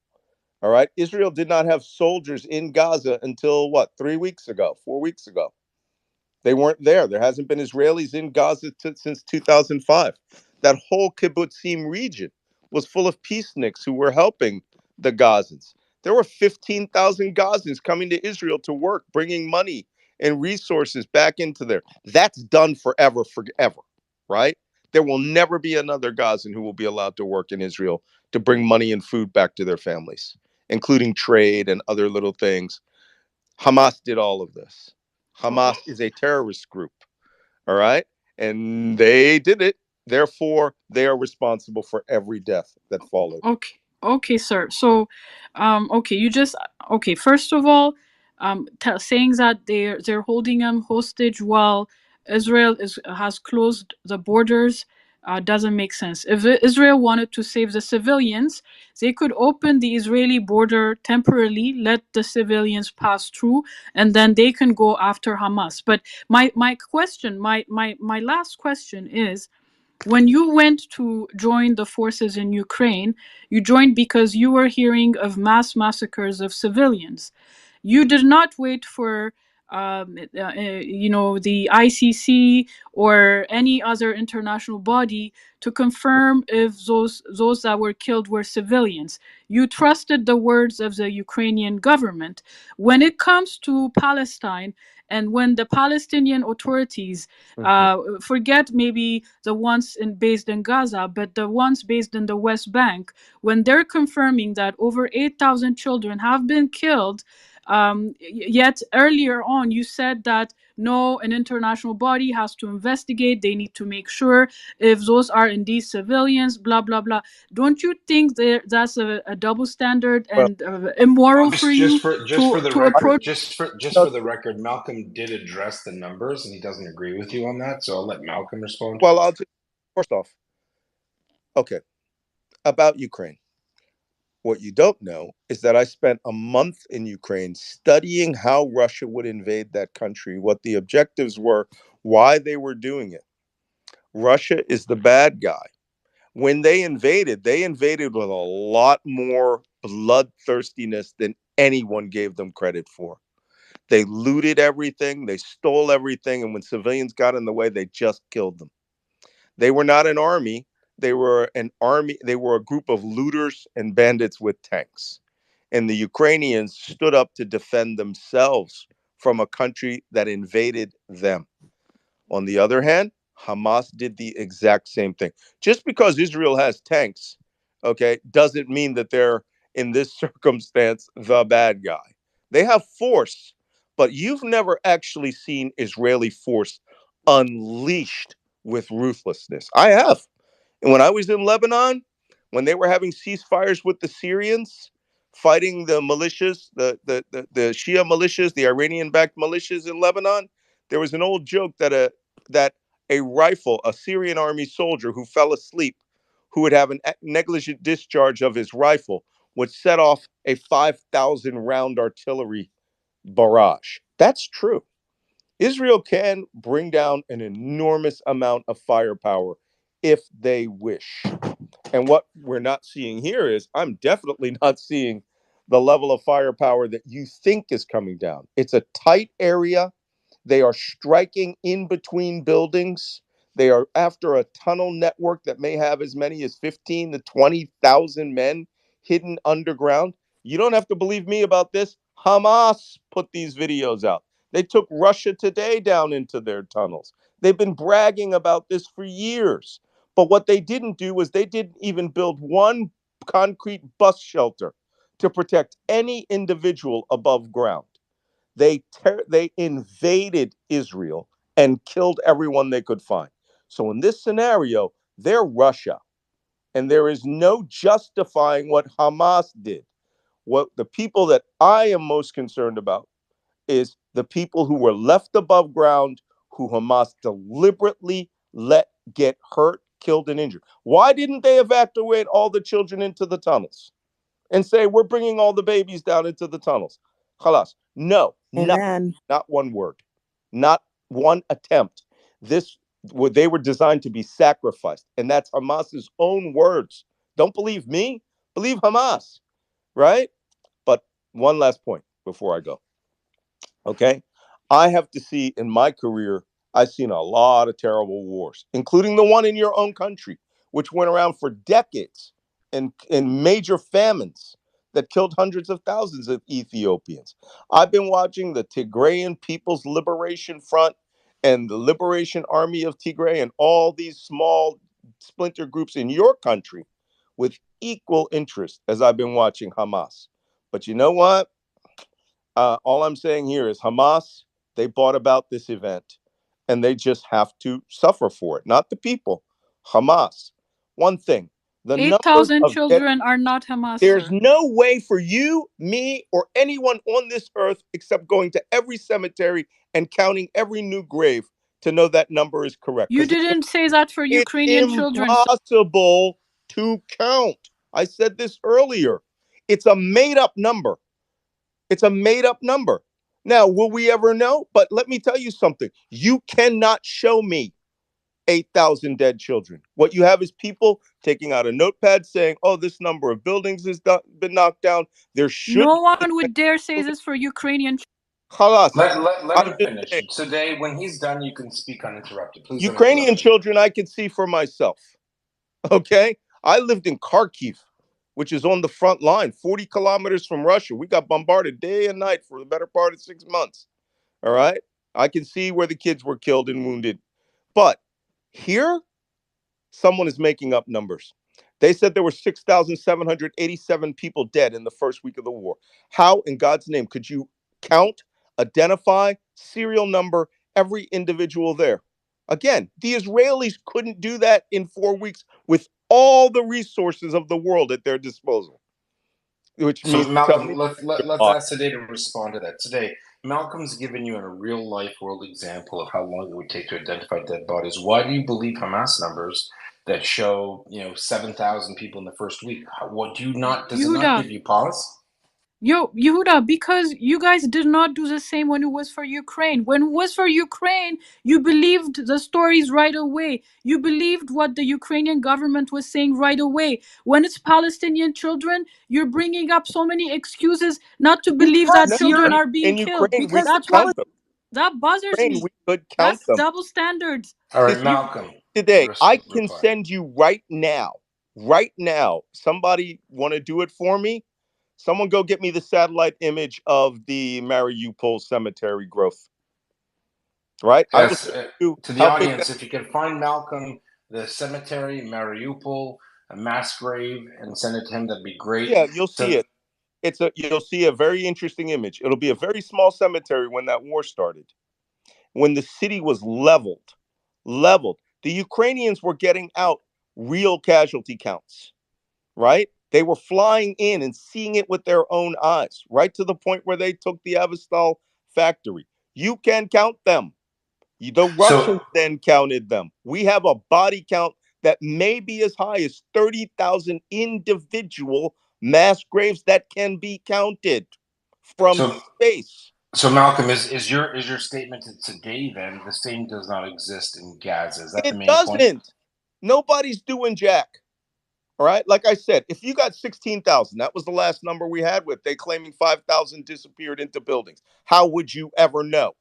All right. Israel did not have soldiers in Gaza until what, 3 weeks ago, 4 weeks ago. They weren't there. There hasn't been Israelis in Gaza since 2005. That whole kibbutzim region was full of peaceniks who were helping the Gazans. There were 15,000 Gazans coming to Israel to work, bringing money and resources back into there. That's done forever, right? There will never be another Gazan who will be allowed to work in Israel to bring money and food back to their families, including trade and other little things. Hamas did all of this. Okay. Hamas is a terrorist group. All right. And they did it. Therefore, they are responsible for every death that followed. Okay, okay, sir. So, okay, you just okay. First of all, saying that they're holding him hostage while Israel has closed the borders doesn't make sense. If Israel wanted to save the civilians, they could open the Israeli border temporarily, let the civilians pass through, and then they can go after Hamas. But my question, my last question is, when you went to join the forces in Ukraine, you joined because you were hearing of mass massacres of civilians. You did not wait for the ICC or any other international body to confirm if those that were killed were civilians. You trusted the words of the Ukrainian government. When it comes to Palestine, and when the Palestinian authorities forget maybe the ones based in Gaza, but the ones based in the West Bank, when they're confirming that over 8,000 children have been killed, yet earlier on you said that no, an international body has to investigate, they need to make sure if those are indeed civilians, blah blah blah. Don't you think that's a double standard Well, and immoral for you Just for the to I, record, approach? just no, for the record, Malcolm did address the numbers, and he doesn't agree with you on that. So I'll let Malcolm respond. well, I'll just, first off, okay, about Ukraine. What you don't know is that I spent a month in Ukraine studying how Russia would invade that country, what the objectives were, why they were doing it. Russia is the bad guy. When they invaded with a lot more bloodthirstiness than anyone gave them credit for. They looted everything, they stole everything, and when civilians got in the way, they just killed them. They were not an army, they were a group of looters and bandits with tanks. And the Ukrainians stood up to defend themselves from a country that invaded them. On the other hand, Hamas did the exact same thing. Just because Israel has tanks, okay, doesn't mean that they're, in this circumstance, the bad guy. They have force, but you've never actually seen Israeli force unleashed with ruthlessness. I have. And when I was in Lebanon, when they were having ceasefires with the Syrians, fighting the militias, the Shia militias, the Iranian-backed militias in Lebanon, there was an old joke that a rifle, a Syrian army soldier who fell asleep, who would have a negligent discharge of his rifle, would set off a 5,000 round artillery barrage. That's true. Israel can bring down an enormous amount of firepower if they wish. And what we're not seeing here is I'm definitely not seeing the level of firepower that you think is coming down. It's a tight area. They are striking in between buildings. They are after a tunnel network that may have as many as 15 to 20,000 men hidden underground. You don't have to believe me about this. Hamas put these videos out. They took Russia Today down into their tunnels. They've been bragging about this for years. But what they didn't do was they didn't even build one concrete bus shelter to protect any individual above ground. They invaded Israel and killed everyone they could find. So in this scenario, they're Russia, and there is no justifying what Hamas did. What the people that I am most concerned about is the people who were left above ground, who Hamas deliberately let get hurt, killed, and injured. Why didn't they evacuate all the children into the tunnels and say, we're bringing all the babies down into the tunnels? Khalas. No, Amen. not one word, not one attempt. This, they were designed to be sacrificed, and that's Hamas's own words. Don't believe me, believe Hamas, right? But one last point before I go. Okay. I have to see in my career, I've seen a lot of terrible wars, including the one in your own country, which went around for decades and major famines that killed hundreds of thousands of Ethiopians. I've been watching the Tigrayan People's Liberation Front and the Liberation Army of Tigray and all these small splinter groups in your country with equal interest as I've been watching Hamas. But you know what? All I'm saying here is Hamas, They brought about this event, and they just have to suffer for it, not the people. Hamas. One thing, the numbers 8,000 of dead. children are not Hamas, There's sir. no way for you, me, or anyone on this earth, except going to every cemetery and counting every new grave, to know that number is correct. You Because didn't say that for it's Ukrainian children, sir. impossible to count. I said this earlier. It's a made up number. It's a made up number. Now, will we ever know? But let me tell you something. You cannot show me 8,000 dead children. What you have is people taking out a notepad saying, oh, this number of buildings has been knocked down. There should No be. one would dare say this for Ukrainian Halas. Let I'm him just finish. saying. Today, when he's done, you can speak uninterrupted. Please don't Ukrainian interrupt him. children, I can see for myself. Okay? I lived in Kharkiv, which is on the front line, 40 kilometers from Russia. We got bombarded day and night for the better part of 6 months. All right? I can see where the kids were killed and wounded. But here, someone is making up numbers. They said there were 6,787 people dead in the first week of the war. How, in God's name, could you count, identify, serial number every individual there? Again, the Israelis couldn't do that in 4 weeks with all the resources of the world at their disposal, which So means to tell Malcolm, me let's they're ask today to respond to that. Today, Malcolm's given you a real life world example of how long it would take to identify dead bodies. Why do you believe Hamas numbers that show 7,000 people in the first week? What do you not? Does it not Yehuda, give you pause? Yehuda, because you guys did not do the same when it was for Ukraine. When it was for Ukraine, you believed the stories right away. You believed what the Ukrainian government was saying right away. When it's Palestinian children, you're bringing up so many excuses not to believe that no, Because children you're are being in killed. Ukraine we because could the That's what count Palestinians them. that bothers Ukraine me. we could count That's them. double standards. All right, Today, Malcolm, I can reply. send you right now. Somebody want to do it for me? Someone go get me the satellite image of the Mariupol cemetery growth. Right? I will Yes, show you to the how big that. audience, if you can find Malcolm the cemetery, Mariupol, a mass grave, and send it to him, that'd be great. Yeah, you'll see So, it. You'll see a very interesting image. It'll be a very small cemetery when that war started. When the city was leveled. The Ukrainians were getting out real casualty counts, right? They were flying in and seeing it with their own eyes, right to the point where they took the Avestal factory. You can count them. The Russians so, then counted them. We have a body count that may be as high as 30,000 individual mass graves that can be counted from so, space. so, Malcolm, is your statement that today then the same does not exist in Gaza? Is that the It main point? doesn't. Nobody's doing jack. All right. Like I said, if you got 16,000, that was the last number we had with they claiming 5,000 disappeared into buildings. How would you ever know?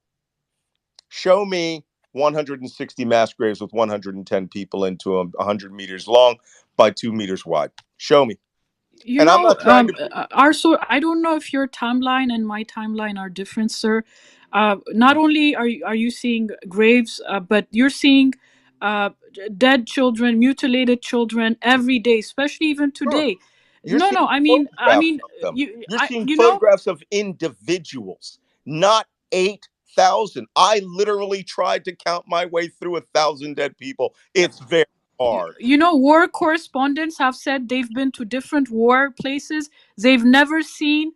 Show me 160 mass graves with 110 people into them, 100 meters long by 2 meters wide. Show me. You And I'm know, not trying to. I don't know if your timeline and my timeline are different, sir. Not only are you seeing graves, but you're seeing uh, dead children, mutilated children every day, especially even Sure. today. You're No, seeing no, I photographs mean, of them. You're seeing you know, photographs of individuals, not 8,000. I literally tried to count my way through 1,000 dead people. It's very hard. you know, war correspondents have said they've been to different war places. They've never seen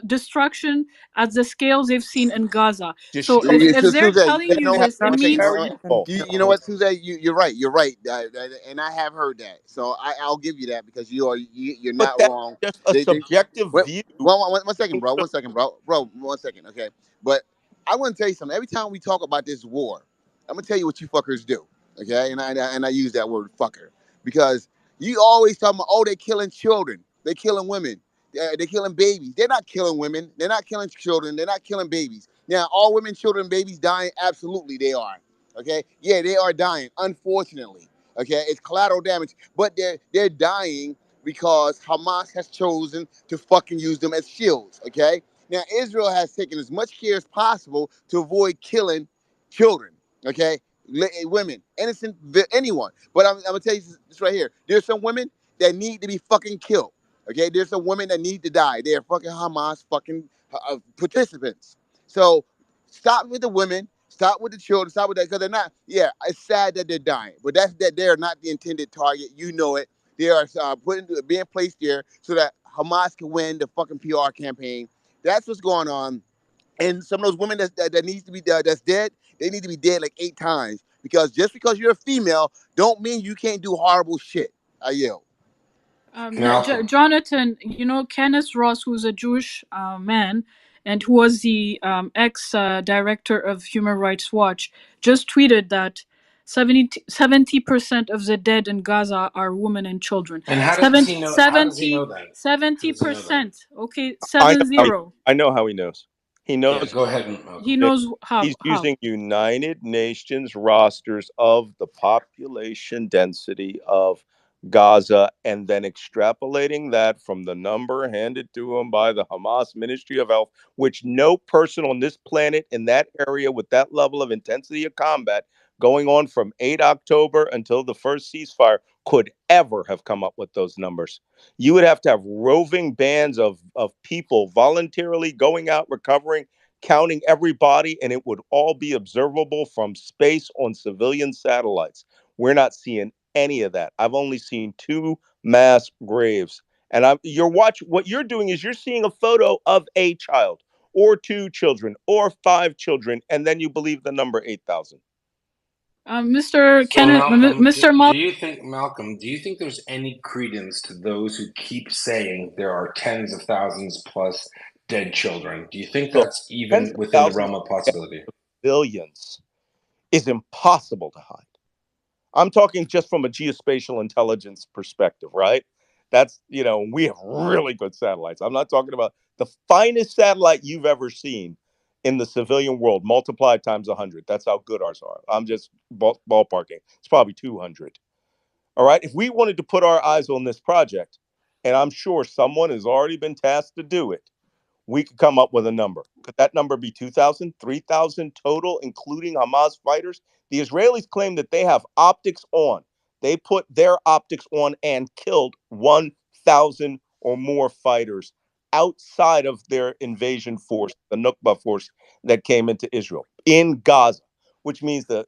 destruction at the scales they've seen in Gaza. So Destruction if they're Suze, telling you no, is this, it one second. means terrible. You know what, Suze? You're right. You're right. And I have heard that. So I'll give you that because you're But not that's wrong. just a They subjective wait, view. 1 second, bro. 1 second, bro. Bro, 1 second, okay? But I want to tell you something. Every time we talk about this war, I'm gonna tell you what you fuckers do, okay? And I use that word fucker because you always talking about, oh, they killing children, they killing women, they're killing babies. They're not killing women. They're not killing children. They're not killing babies. Now, all women, children, babies dying. Absolutely, they are. Okay, yeah, they are dying. Unfortunately, okay, it's collateral damage, but they're dying because Hamas has chosen to fucking use them as shields. Okay, now Israel has taken as much care as possible to avoid killing children. Okay, women, innocent, anyone. But I'm gonna tell you this right here. There's some women that need to be fucking killed. Okay, there's some women that need to die. They're fucking Hamas fucking participants. So Stop with the women. Stop with the children. Stop with that because they're not. Yeah, it's sad that they're dying, but that's that they're not the intended target. You know it. They are being placed there so that Hamas can win the fucking PR campaign. That's what's going on. And some of those women that needs to be that's dead, they need to be dead like 8 times because just because you're a female, don't mean you can't do horrible shit. I yell. Malcolm. Jonathan, Kenneth Ross, who's a Jewish man and who was the ex-director of Human Rights Watch, just tweeted that 70% of the dead in Gaza are women and children. And how does he know? How does he know that? How does he know that? 70%. Okay, I 70. I know how he knows. He Yeah, knows go ahead, Malcolm. He knows how. he's using United Nations rosters of the population density of Gaza and then extrapolating that from the number handed to him by the Hamas Ministry of Health, which no person on this planet in that area with that level of intensity of combat going on from 8 October until the first ceasefire could ever have come up with those numbers. You would have to have roving bands of people voluntarily going out, recovering, counting everybody, and it would all be observable from space on civilian satellites. We're not seeing any of that. I've only seen 2 mass graves. And what you're doing is you're seeing a photo of a child or 2 children or 5 children, and then you believe the number 8,000. Mr. So Kenneth, Malcolm, Mr. do you think there's any credence to those who keep saying there are tens of thousands plus dead children? Do you think Look, that's tens even of within the thousands realm of of possibility? billions is impossible to hide. I'm talking just from a geospatial intelligence perspective, right? That's, we have really good satellites. I'm not talking about the finest satellite you've ever seen in the civilian world, multiplied times 100. That's how good ours are. I'm just ballparking. It's probably 200. All right. If we wanted to put our eyes on this project, and I'm sure someone has already been tasked to do it, we could come up with a number. Could that number be 2,000, 3,000 total, including Hamas fighters? The Israelis claim that they have optics on. They put their optics on and killed 1,000 or more fighters outside of their invasion force, the Nukba force that came into Israel in Gaza, which means the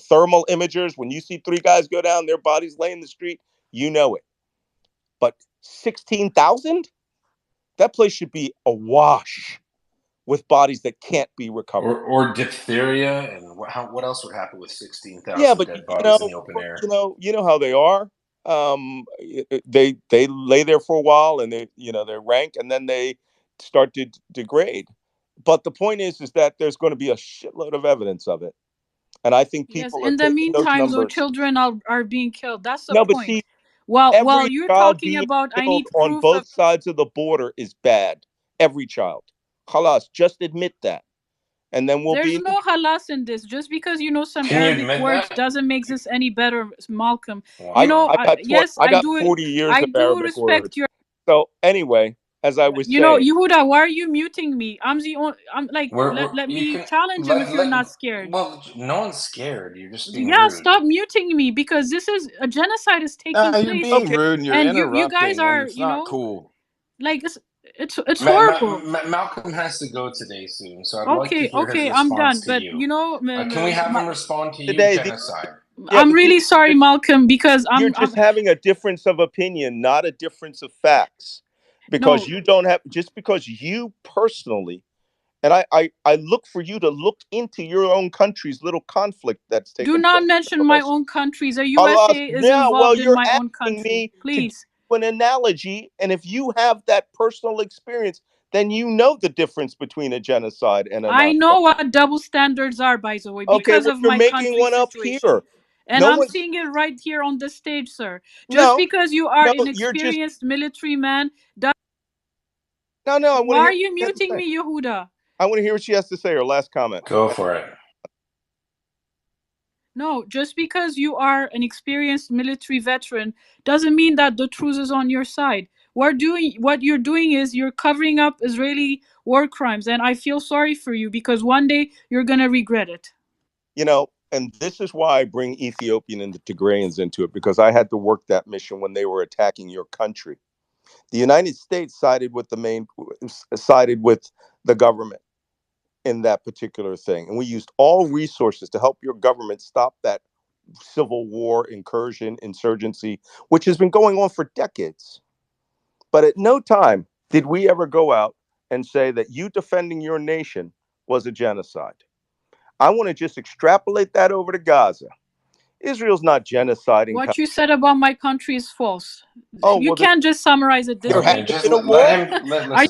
thermal imagers, when you see 3 guys go down, their bodies lay in the street, you know it. But 16,000? That place should be awash with bodies that can't be recovered. Or diphtheria, and what else would happen with Yeah, 16,000 but dead bodies in the open air? you know how they are. They lay there for a while and they rank and then they start to degrade. But the point is that there's going to be a shitload of evidence of it, and I think Yes, people are in the taking those meantime, though, numbers. children are being killed. That's the No, but point. see, While every you're child talking being about, I killed need on proof of. both sides of the border is bad. Every child. Khalas, just admit that, and then we'll There's be no halas in this. Just because you know some Can you Arabic admit words that? doesn't make this any better, Malcolm. Wow. Yes, I got 40 years I of do Arabic respect words. your. So anyway, as I was saying, Yehuda, why are you muting me? I'm the only. I'm like, let You me can challenge you if you're not scared. well, no one's scared. You're just being Yeah, rude. stop muting me because this is a genocide is taking You're place, being okay, rude and you're and you guys interrupting, and are it's not cool. like it's horrible. Malcolm has to go today soon, so I'd like to Okay, hear his I'm response done. to But you. Can we have him respond to you? today, Genocide. yeah, I'm but really sorry, Malcolm, because you're I'm just having a difference of opinion, not a difference of facts, because no. you don't have just because you personally. And I look for you to look into your own country's little conflict that's Do taken not place. mention my own countries. The Allah, USA is yeah, well, involved in you're my own asking country. me to give Please. you an analogy, and if you have that personal experience, then you know the difference between a genocide and a I non. know what double standards are, by the way, Okay, because well, of you're my making country one up situation. here. And No I'm one's seeing it right here on the stage, sir. Just no, because you are no. an You're just experienced military man, no. I want why to hear are what you she has to muting say. me, Yehuda? I want to hear what she has to say. Her last comment. Go for it. No, just because you are an experienced military veteran doesn't mean that the truth is on your side. What you're doing is you're covering up Israeli war crimes, and I feel sorry for you because one day you're gonna regret it. And this is why I bring Ethiopian and the Tigrayans into it, because I had to work that mission when they were attacking your country. The United States sided with the government. in that particular thing. And we used all resources to help your government stop that civil war, incursion, insurgency, which has been going on for decades. But at no time did we ever go out and say that you defending your nation was a genocide. I want to just extrapolate that over to Gaza. Israel's not genociding. What you said about my country is false. Oh, You well, can't just summarize it this there way. Okay, hasn't just been a let war? him I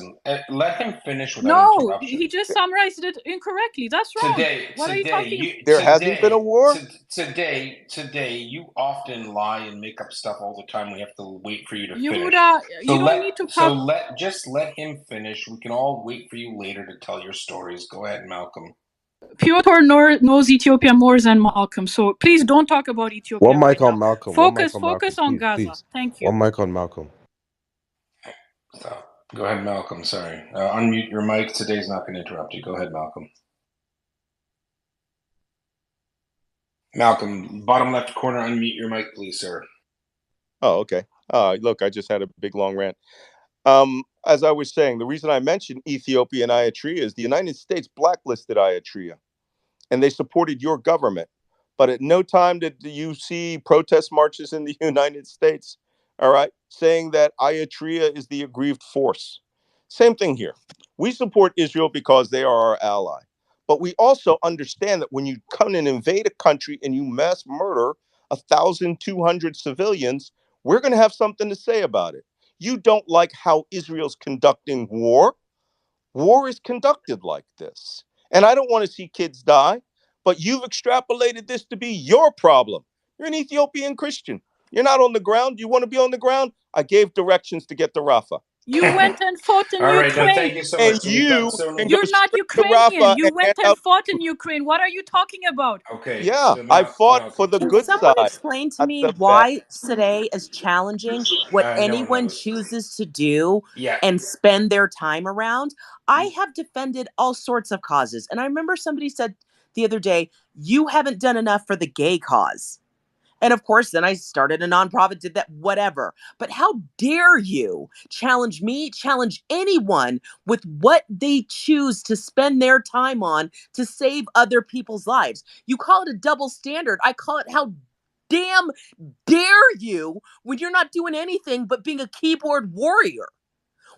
let him finish without no, interruption. he just summarized it incorrectly. That's wrong. What are you talking about? There hasn't been a war? Today, you often lie and make up stuff all the time. We have to wait for you to finish. Yehuda, you don't need to pop. Let him finish. We can all wait for you later to tell your stories. Go ahead, Malcolm. Piotr knows Ethiopia more than Malcolm, so please don't talk about Ethiopia One mic right on now. Malcolm. Focus on Please, Gaza. please. Thank you. One mic on Malcolm. So, go ahead, Malcolm. Sorry. Unmute your mic. Today's not going to interrupt you. Go ahead, Malcolm. Malcolm, bottom left corner, unmute your mic, please, sir. Oh, okay. Look, I just had a big long rant. As I was saying, the reason I mentioned Ethiopia and Eritrea is the United States blacklisted Eritrea, and they supported your government. But at no time did you see protest marches in the United States, all right, saying that Eritrea is the aggrieved force. Same thing here. We support Israel because they are our ally. But we also understand that when you come and invade a country and you mass murder 1,200 civilians, we're going to have something to say about it. You don't like how Israel's conducting war. War is conducted like this. And I don't want to see kids die, but you've extrapolated this to be your problem. You're an Ethiopian Christian. You're not on the ground. You want to be on the ground? I gave directions to get to Rafah. You went and fought in All right, Ukraine. no, thank you so And much. So we've got you so can go You're not straight to Ukrainian. Rafah You and hand went and out fought in food. Ukraine. What are you talking about? Okay, Yeah, so I fought for Malcolm. the Can good someone side, explain to not me the bad. why today is challenging what No one anyone knows. chooses to do Yeah. and spend their time around? I have defended all sorts of causes. And I remember somebody said the other day, you haven't done enough for the gay cause. And of course, then I started a nonprofit, did that, whatever. But how dare you challenge me, challenge anyone with what they choose to spend their time on to save other people's lives? You call it a double standard. I call it how damn dare you when you're not doing anything but being a keyboard warrior.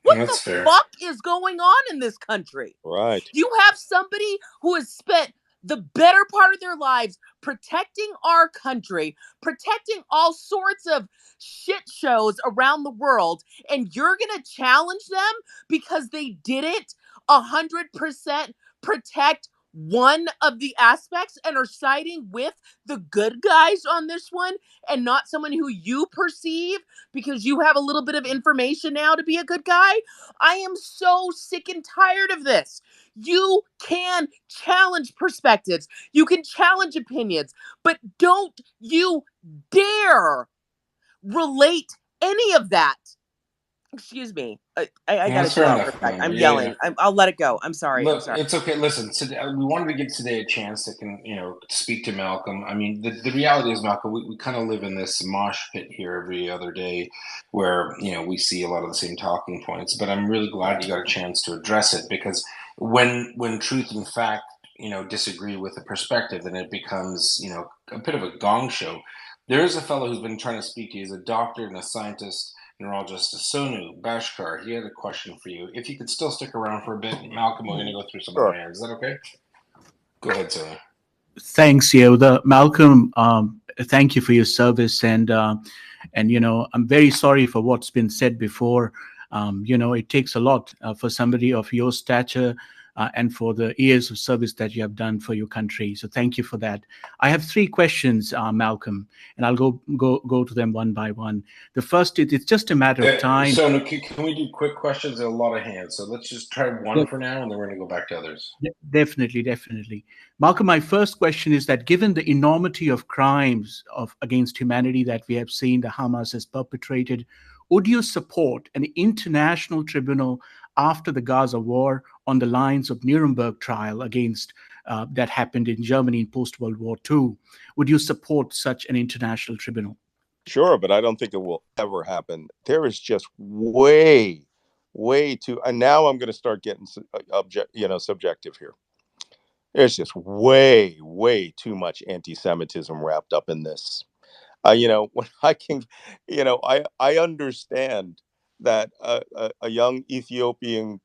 What the That's fair. fuck is going on in this country? Right. You have somebody who has spent the better part of their lives protecting our country, protecting all sorts of shit shows around the world, and you're going to challenge them because they didn't 100% protect one of the aspects and are siding with the good guys on this one and not someone who you perceive because you have a little bit of information now to be a good guy. I am so sick and tired of this. You can challenge perspectives, you can challenge opinions, but don't you dare relate any of that. Excuse me. I got to That's fair chill out for enough, a sec. man. I'm Yeah. yelling. I'll let it go. I'm sorry. I'm Look, sorry. it's okay. Listen, today, we wanted to give today a chance to speak to Malcolm. I mean, the reality is, Malcolm, we kind of live in this mosh pit here every other day, where we see a lot of the same talking points. But I'm really glad you got a chance to address it, because when truth and fact disagree with the perspective, then it becomes a bit of a gong show. There is a fellow who's been trying to speak to you. He's a doctor and a scientist, neurologist Sonu Bashkar. He had a question for you. If you could still stick around for a bit, Malcolm, we're going to go through some other Sure. hands. Is that okay? Go ahead, Sonu. Thanks, Yehuda. Malcolm, thank you for your service, and I'm very sorry for what's been said before. It takes a lot for somebody of your stature and for the years of service that you have done for your country. So thank you for that. I have 3 questions, Malcolm, and I'll go to them one by one. The first is, it's just a matter of time. So can we do quick questions? There are a lot of hands, so let's just try one for now, and then we're going to go back to others. Definitely. Malcolm, my first question is that given the enormity of crimes against humanity that we have seen the Hamas has perpetrated, would you support an international tribunal after the Gaza war on the lines of Nuremberg trial against that happened in Germany in post-World War II? Would you support such an international tribunal? Sure, but I don't think it will ever happen. There is just way too. And now I'm going to start getting subjective here. There's just way, way too much anti-Semitism wrapped up in this. When I can, I understand that a young Ethiopian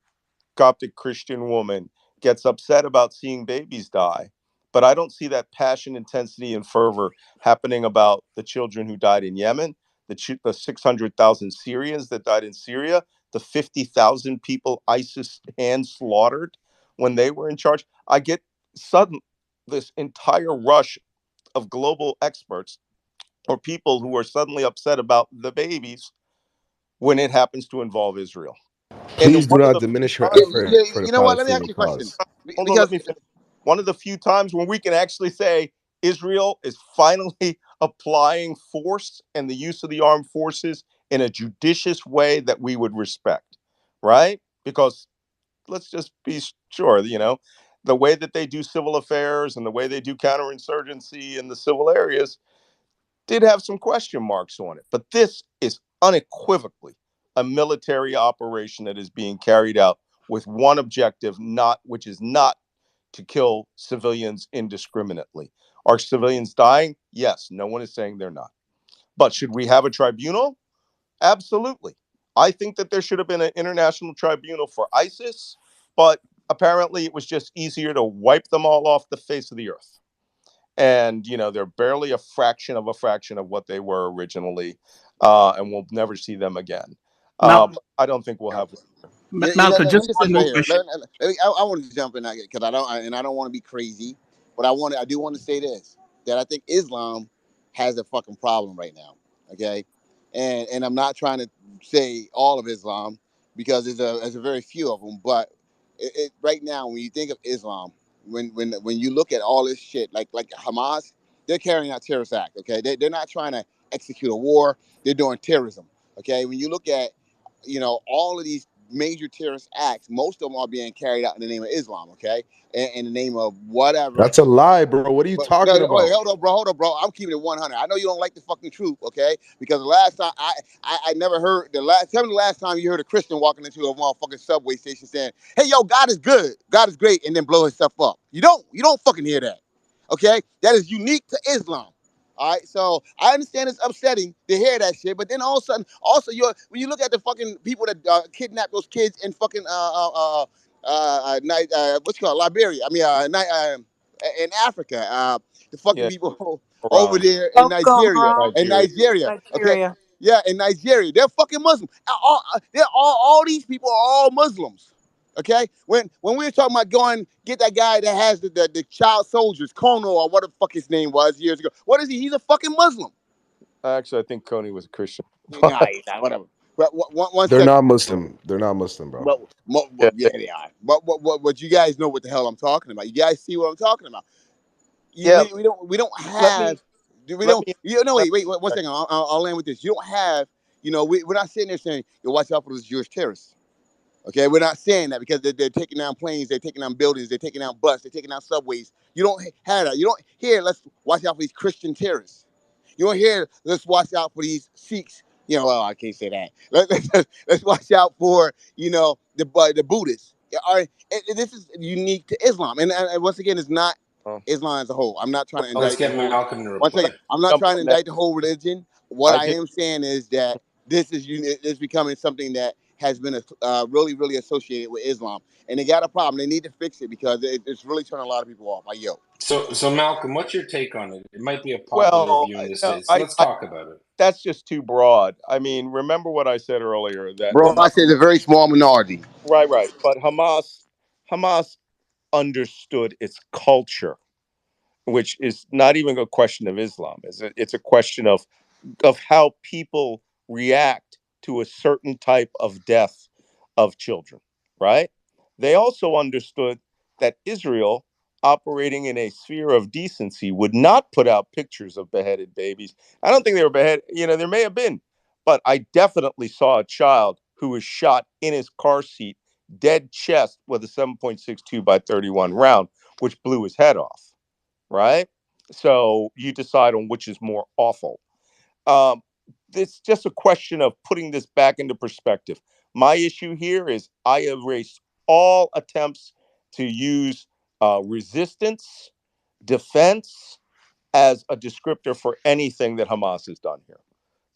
Coptic Christian woman gets upset about seeing babies die. But I don't see that passion, intensity, and fervor happening about the children who died in Yemen, the 600,000 Syrians that died in Syria, the 50,000 people ISIS hand slaughtered when they were in charge. I get sudden this entire rush of global experts or people who are suddenly upset about the babies when it happens to involve Israel. And Please do one of not the few diminish her times, effort for the You know what? Let me ask Palestinian you a question. cause. hold on, let Because me finish. One of the few times when we can actually say Israel is finally applying force and the use of the armed forces in a judicious way that we would respect, right? Because let's just be sure, the way that they do civil affairs and the way they do counterinsurgency in the civil areas did have some question marks on it. But this is unequivocally a military operation that is being carried out with one objective, which is not to kill civilians indiscriminately. Are civilians dying? Yes. No one is saying they're not. But should we have a tribunal? Absolutely. I think that there should have been an international tribunal for ISIS, but apparently it was just easier to wipe them all off the face of the earth. And they're barely a fraction of what they were originally, and we'll never see them again. Mal- But I don't think we'll have. Malcolm, let me just just say one this right more here. question. I want to jump in because I don't want to be crazy, but I do want to say this, that I think Islam has a fucking problem right now. Okay, and I'm not trying to say all of Islam because there's a very few of them, but right now when you think of Islam, when you look at all this shit like Hamas, they're carrying out terrorist act. Okay, they're not trying to execute a war, they're doing terrorism. Okay, when you look at all of these major terrorist acts, most of them are being carried out in the name of Islam, okay? In the name of whatever. That's a lie, bro. What are you But no, talking wait, about? hold on, bro. I'm keeping it 100. I know you don't like the fucking truth, okay? Because the last time I never heard tell me the last time you heard a Christian walking into a motherfucking subway station saying, "Hey, yo, God is good, God is great," and then blow his stuff up. You don't fucking hear that, okay? That is unique to Islam. All right, so I understand it's upsetting to hear that shit, but then all of a sudden, also when you look at the fucking people that kidnap those kids in fucking what's it called, Liberia? I mean, in Africa, the fucking Yeah, people over Quran. there in Boko Nigeria, Haram, Nigeria. okay, Nigeria. yeah, in Nigeria, they're fucking Muslim. All these people are all Muslims. Okay, when we were talking about going get that guy that has the child soldiers, Kono or what the fuck his name was years ago. What is he? He's a fucking Muslim. Actually, I think Coney was a Christian. Nah, he's not. Whatever. But one They're second. not Muslim. They're not Muslim, bro. Yeah, Yeah, they are. But you guys know what the hell I'm talking about. You guys see what I'm talking about. yeah. We don't Let me have we let don't me you know let wait one second. I'll land with this. You don't have we're not sitting there saying you watch out for those Jewish terrorists. Okay, we're not saying that because they're taking down planes, they're taking down buildings, they're taking down buses, they're taking down subways. You don't have that. You don't hear, let's watch out for these Christian terrorists. You don't hear, let's watch out for these Sikhs. Well, I can't say that. Let's watch out for, the Buddhists. All right, this is unique to Islam. And once again, it's not oh, Islam as a whole. I'm not trying to well, Let's indict the get whole. Malcolm to One let reply. second, me I'm not jump trying to on that. indict the whole religion. What I I did. am saying is that this is becoming something that has been really, really associated with Islam, and they got a problem. They need to fix it because it's really turning a lot of people off. Like, yo, So Malcolm, what's your take on it? It might be a popular Well, view in the no, States. Let's talk about it. that's just too broad. I mean, remember what I said earlier that bro, Hamas, I said it's a very small minority. right, but Hamas understood its culture, which is not even a question of Islam. It's a question of how people react to a certain type of death of children, right? They also understood that Israel, operating in a sphere of decency, would not put out pictures of beheaded babies. I don't think they were beheaded, there may have been, but I definitely saw a child who was shot in his car seat, dead chest, with a 7.62 by 31 round, which blew his head off, right? So you decide on which is more awful. Um, it's just a question of putting this back into perspective. My issue here is I erase all attempts to use resistance, defense as a descriptor for anything that Hamas has done here.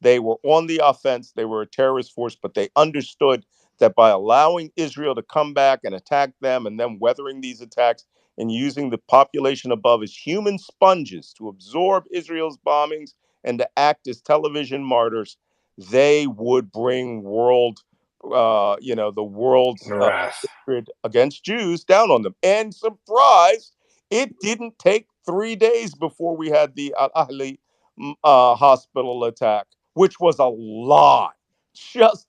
They were on the offense. They were a terrorist force, but they understood that by allowing Israel to come back and attack them and then weathering these attacks and using the population above as human sponges to absorb Israel's bombings and to act as television martyrs, they would bring the world's Wrath. hatred against Jews down on them. And surprise, it didn't take 3 days before we had the Al Ahli hospital attack, which was a lie. The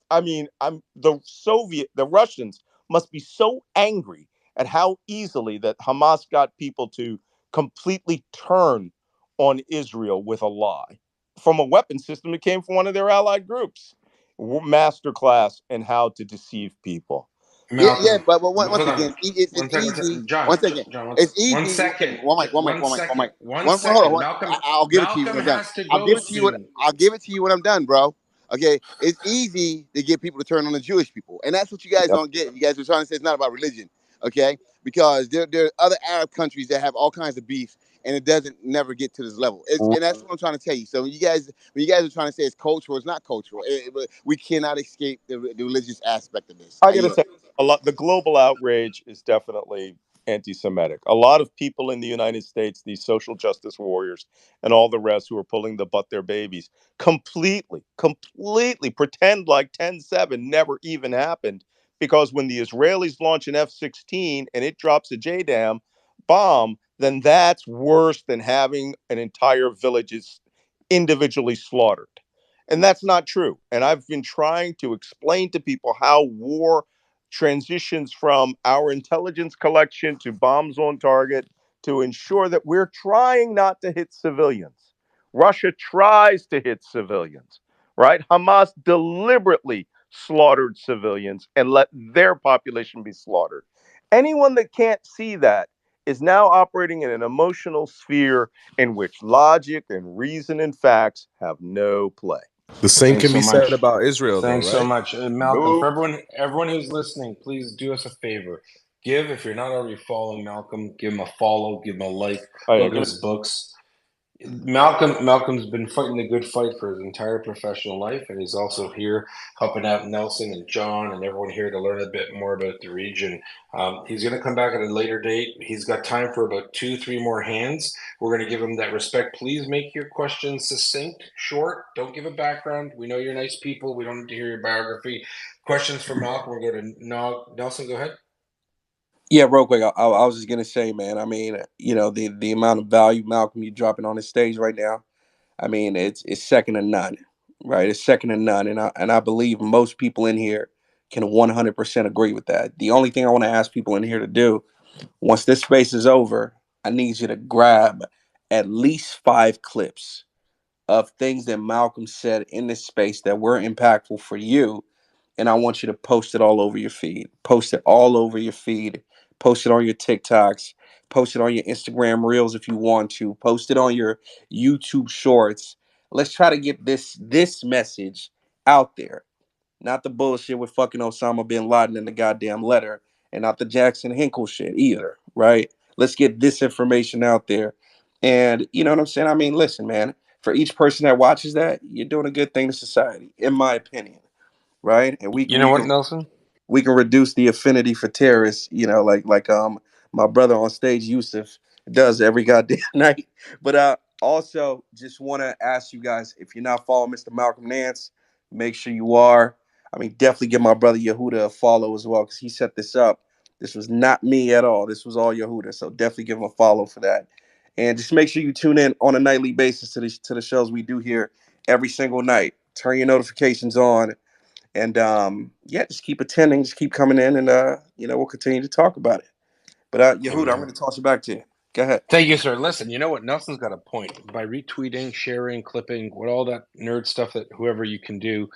Russians must be so angry at how easily that Hamas got people to completely turn on Israel with a lie from a weapon system that came from one of their allied groups. Masterclass in how to deceive people. Yeah, Malcolm, but once hold on. again, it's One second, easy. John. One second, John, it's one easy. One second. second. One mic. One mic. One One mic. One second. mic. One Hold on. second. Malcolm. I'll give it to you when Malcolm I'm done. has to I'll go give it to you when soon. I'll give it to you when I'm done, bro. Okay, it's easy to get people to turn on the Jewish people, and that's what you guys Yep. don't get. You guys are trying to say it's not about religion, okay? Because there are other Arab countries that have all kinds of beef, and it doesn't never get to this level. And that's what I'm trying to tell you. So when you guys are trying to say it's cultural, it's not cultural. But we cannot escape the religious aspect of this. I got to say, a lot. The global outrage is definitely anti-Semitic. A lot of people in the United States, these social justice warriors, and all the rest who are pulling the butt their babies, completely pretend like 10-7 never even happened. Because when the Israelis launch an F-16 and it drops a JDAM bomb, then that's worse than having an entire village individually slaughtered. And that's not true. And I've been trying to explain to people how war transitions from our intelligence collection to bombs on target to ensure that we're trying not to hit civilians. Russia tries to hit civilians, right? Hamas deliberately slaughtered civilians and let their population be slaughtered. Anyone that can't see that is now operating in an emotional sphere in which logic and reason and facts have no play. The same Thanks can so be said much. about Israel, though, Thanks so right? much, Malcolm. For Boo. everyone who's listening, please do us a favor. If you're not already following Malcolm, give him a follow, give him a like, I look at am. his books. Malcolm's been fighting the good fight for his entire professional life, and he's also here helping out Nelson and John and everyone here to learn a bit more about the region. He's going to come back at a later date. He's got time for about 2-3 more hands. We're going to give him that respect. Please make your questions succinct, short. Don't give a background. We know you're nice people. We don't need to hear your biography. Questions for Malcolm. We'll go to Nelson. Go ahead. Yeah, real quick. I was just gonna say, man. I mean, the amount of value Malcolm you dropping on the stage right now. I mean, it's second to none, right? It's second to none, and I believe most people in here can 100% agree with that. The only thing I want to ask people in here to do once this space is over, I need you to grab at least 5 clips of things that Malcolm said in this space that were impactful for you, and I want you to post it all over your feed. Post it all over your feed. Post it on your TikToks. Post it on your Instagram Reels if you want to. Post it on your YouTube Shorts. Let's try to get this message out there. Not the bullshit with fucking Osama bin Laden in the goddamn letter, and not the Jackson Hinkle shit either, right? Let's get this information out there. And you know what I'm saying? I mean, listen, man, for each person that watches that, you're doing a good thing to society, in my opinion, right? And we You can know we what, can Nelson? we can reduce the affinity for terrorists, like my brother on stage, Yusuf, does every goddamn night. But also just want to ask you guys, if you're not following Mr. Malcolm Nance, make sure you are. I mean, definitely give my brother Yehuda a follow as well, because he set this up. This was not me at all. This was all Yehuda. So definitely give him a follow for that. And just make sure you tune in on a nightly basis to the shows we do here every single night. Turn your notifications on, and yeah, just keep attending, just keep coming in, and we'll continue to talk about it. But Yehuda, I'm Amen. going to toss it back to you. Go ahead. Thank you, sir. Listen, you know what? Nelson's got a point. By retweeting, sharing, clipping, what all that nerd stuff that whoever you can do,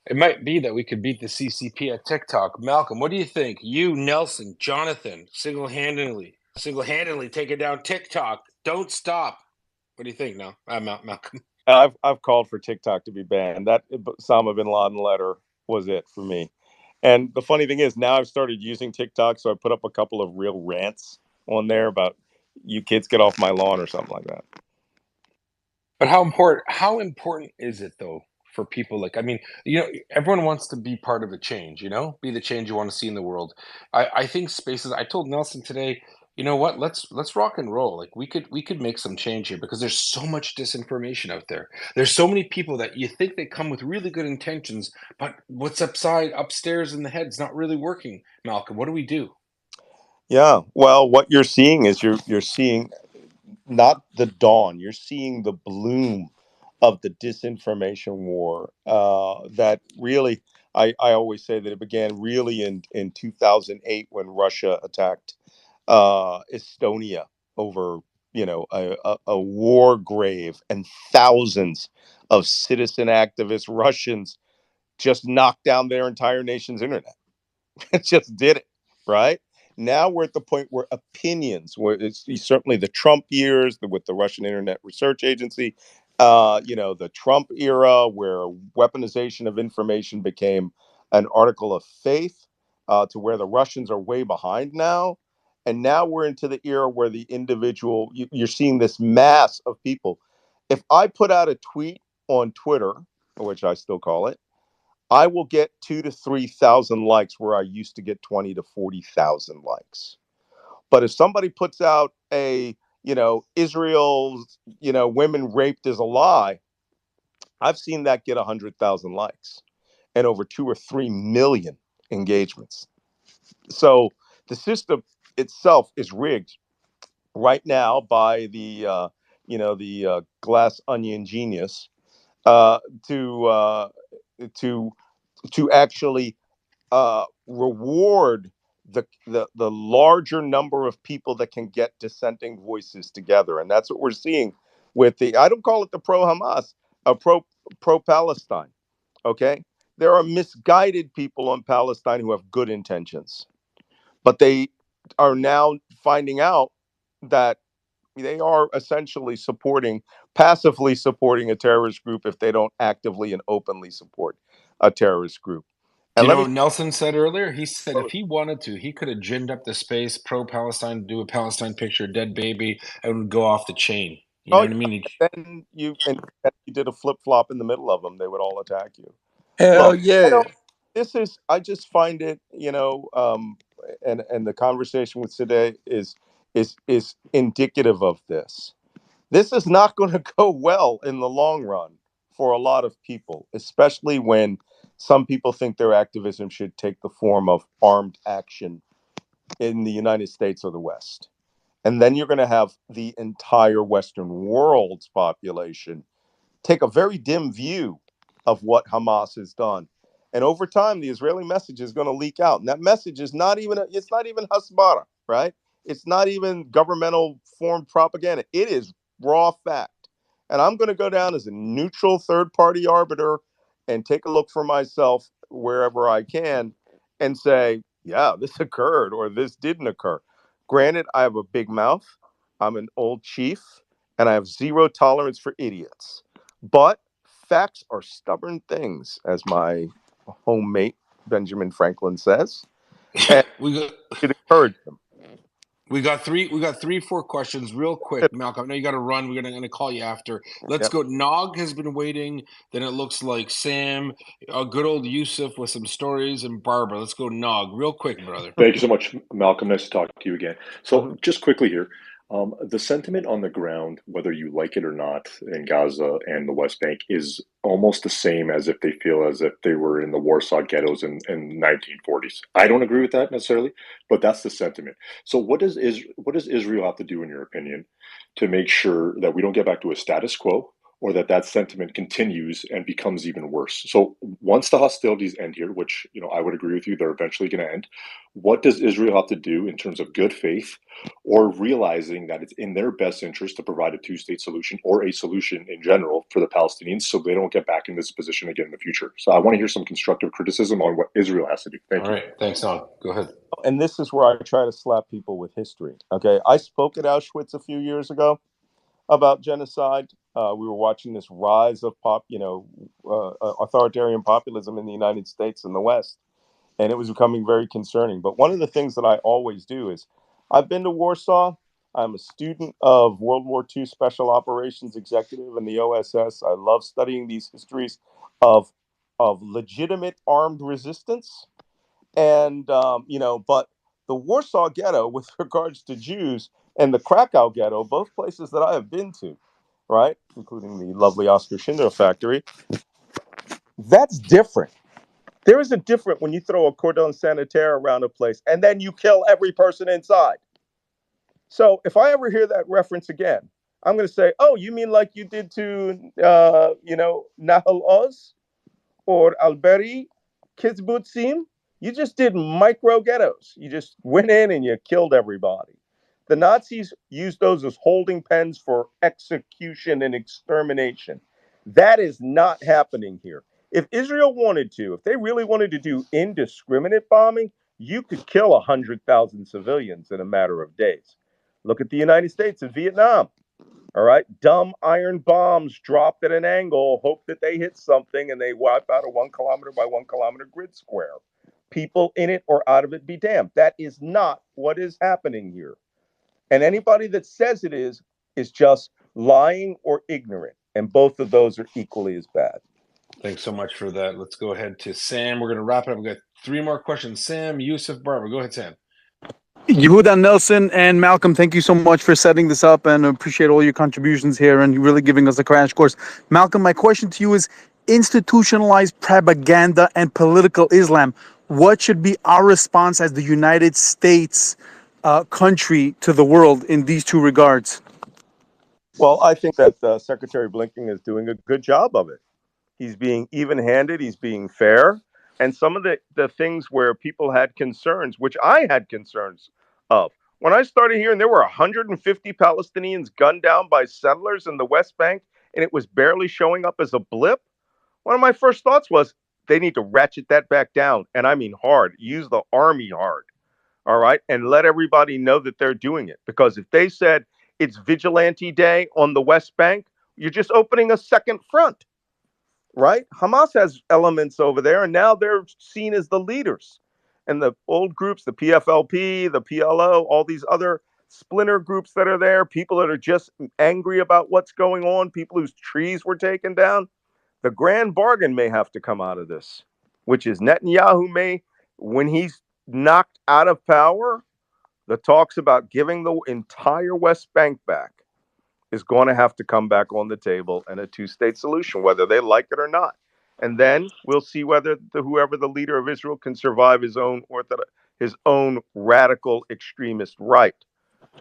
it might be that we could beat the CCP at TikTok. Malcolm, what do you think? You, Nelson, Jonathan, single-handedly taking down TikTok. Don't stop. What do you think now? Malcolm. I've called for TikTok to be banned. That Osama bin Laden letter was it for me. And the funny thing is, now I've started using TikTok, so I put up a couple of real rants on there about you kids get off my lawn or something like that. But how important is it though for people? Like, I mean, everyone wants to be part of a change, be the change you want to see in the world. I think spaces. I told Nelson today, you know what? Let's rock and roll. Like we could make some change here because there's so much disinformation out there. There's so many people that you think they come with really good intentions, but what's upstairs in the head's not really working. Malcolm, what do we do? Yeah, well, what you're seeing is you're seeing not the dawn, you're seeing the bloom of the disinformation war that really, I always say that it began really in 2008 when Russia attacked Estonia over, a war grave, and thousands of citizen activist Russians just knocked down their entire nation's internet. It just did it, right? Now we're at the point where opinions, where it's certainly the Trump years with the Russian Internet Research Agency, the Trump era where weaponization of information became an article of faith, to where the Russians are way behind now. And now we're into the era where the individual, you're seeing this mass of people. If I put out a tweet on Twitter, which I still call it, I will get 2 to 3 thousand likes where I used to get 20 to 40,000 likes. But if somebody puts out Israel's, women raped is a lie, I've seen that get 100,000 likes and over 2 or 3 million engagements. So the system itself is rigged right now by the glass onion genius, uh, to uh, to to actually reward the larger number of people that can get dissenting voices together, and that's what we're seeing with the. I don't call it the pro Hamas, a pro Palestine. Okay, there are misguided people on Palestine who have good intentions, but they are now finding out that they are essentially passively supporting a terrorist group if they don't actively and openly support a terrorist group. Do And you let know me. what Nelson said earlier? He said if he wanted to, he could have ginned up the space, pro-Palestine, do a Palestine picture, dead baby, and would go off the chain. You know Oh what I mean? yeah, then you did a flip flop in the middle of them, they would all attack you. Hell Look, I yeah. don't. I just find it, and the conversation with today is indicative of this. This is not going to go well in the long run for a lot of people, especially when some people think their activism should take the form of armed action in the United States or the West. And then you're going to have the entire Western world's population take a very dim view of what Hamas has done. And over time, the Israeli message is going to leak out. And that message is it's not even Hasbara, right? It's not even governmental formed propaganda. It is raw fact. And I'm going to go down as a neutral third party arbiter and take a look for myself wherever I can and say, yeah, this occurred or this didn't occur. Granted, I have a big mouth. I'm an old chief and I have zero tolerance for idiots. But facts are stubborn things, as my homemate Benjamin Franklin says, and we got should encourage them. we got 4 questions real quick, Malcolm. I know you got to run. We're gonna call you after. Let's Yep. go. Nog has been waiting. Then it looks like Sam, good old Yusuf with some stories, and Barbara. Let's go, Nog, real quick, brother. Thank you so much, Malcolm. Nice to talk to you again. So, Mhm. just quickly here, the sentiment on the ground, whether you like it or not, in Gaza and the West Bank, is almost the same as if they feel as if they were in the Warsaw ghettos in 1940s. I don't agree with that necessarily, but that's the sentiment. So, what does Israel have to do, in your opinion, to make sure that we don't get back to a status quo? Or that sentiment continues and becomes even worse. So once the hostilities end here, which I would agree with you, they're eventually going to end. What does Israel have to do in terms of good faith, or realizing that it's in their best interest to provide a two-state solution or a solution in general for the Palestinians, so they don't get back in this position again in the future? So I want to hear some constructive criticism on what Israel has to do. Thank All you. right, thanks, Nog. Go ahead. And this is where I try to slap people with history. Okay, I spoke at Auschwitz a few years ago about genocide. We were watching this rise of authoritarian populism in the United States and the West, and it was becoming very concerning. But one of the things that I always do is I've been to Warsaw. I'm a student of World War II Special Operations Executive in the OSS. I love studying these histories of legitimate armed resistance, and but the Warsaw Ghetto, with regards to Jews, and the Krakow Ghetto, both places that I have been to, right, including the lovely Oscar Schindler factory, that's different. There is a different when you throw a cordon sanitaire around a place and then you kill every person inside. So if I ever hear that reference again, I'm going to say, "Oh, you mean like you did to, Nahal Oz or Alberi Kizbutzim? You just did micro ghettos. You just went in and you killed everybody." The Nazis used those as holding pens for execution and extermination. That is not happening here. If Israel wanted to, if they really wanted to do indiscriminate bombing, you could kill 100,000 civilians in a matter of days. Look at the United States and Vietnam. All right. Dumb iron bombs dropped at an angle, hope that they hit something, and they wipe out a 1 kilometer by 1 kilometer grid square. People in it or out of it be damned. That is not what is happening here. And anybody that says it is just lying or ignorant. And both of those are equally as bad. Thanks so much for that. Let's go ahead to Sam. We're going to wrap it up. We've got 3 more questions. Sam, Yusuf, Barbara. Go ahead, Sam. Yehuda, Nelson, and Malcolm, thank you so much for setting this up, and appreciate all your contributions here and really giving us a crash course. Malcolm, my question to you is institutionalized propaganda and political Islam. What should be our response as the United States country to the world in these two regards? Well, I think that Secretary Blinken is doing a good job of it. He's being even-handed. He's being fair. And some of the things where people had concerns, which I had concerns of, when I started hearing there were 150 Palestinians gunned down by settlers in the West Bank, and it was barely showing up as a blip, one of my first thoughts was they need to ratchet that back down. And I mean hard. Use the army hard. All right. And let everybody know that they're doing it. Because if they said it's vigilante day on the West Bank, you're just opening a second front, right? Hamas has elements over there, and now they're seen as the leaders. And the old groups, the PFLP, the PLO, all these other splinter groups that are there, people that are just angry about what's going on, people whose trees were taken down, the grand bargain may have to come out of this, which is Netanyahu may, when he's knocked out of power, the talks about giving the entire West Bank back is going to have to come back on the table, and a two-state solution, whether they like it or not. And then we'll see whether whoever the leader of Israel can survive his own radical extremist right.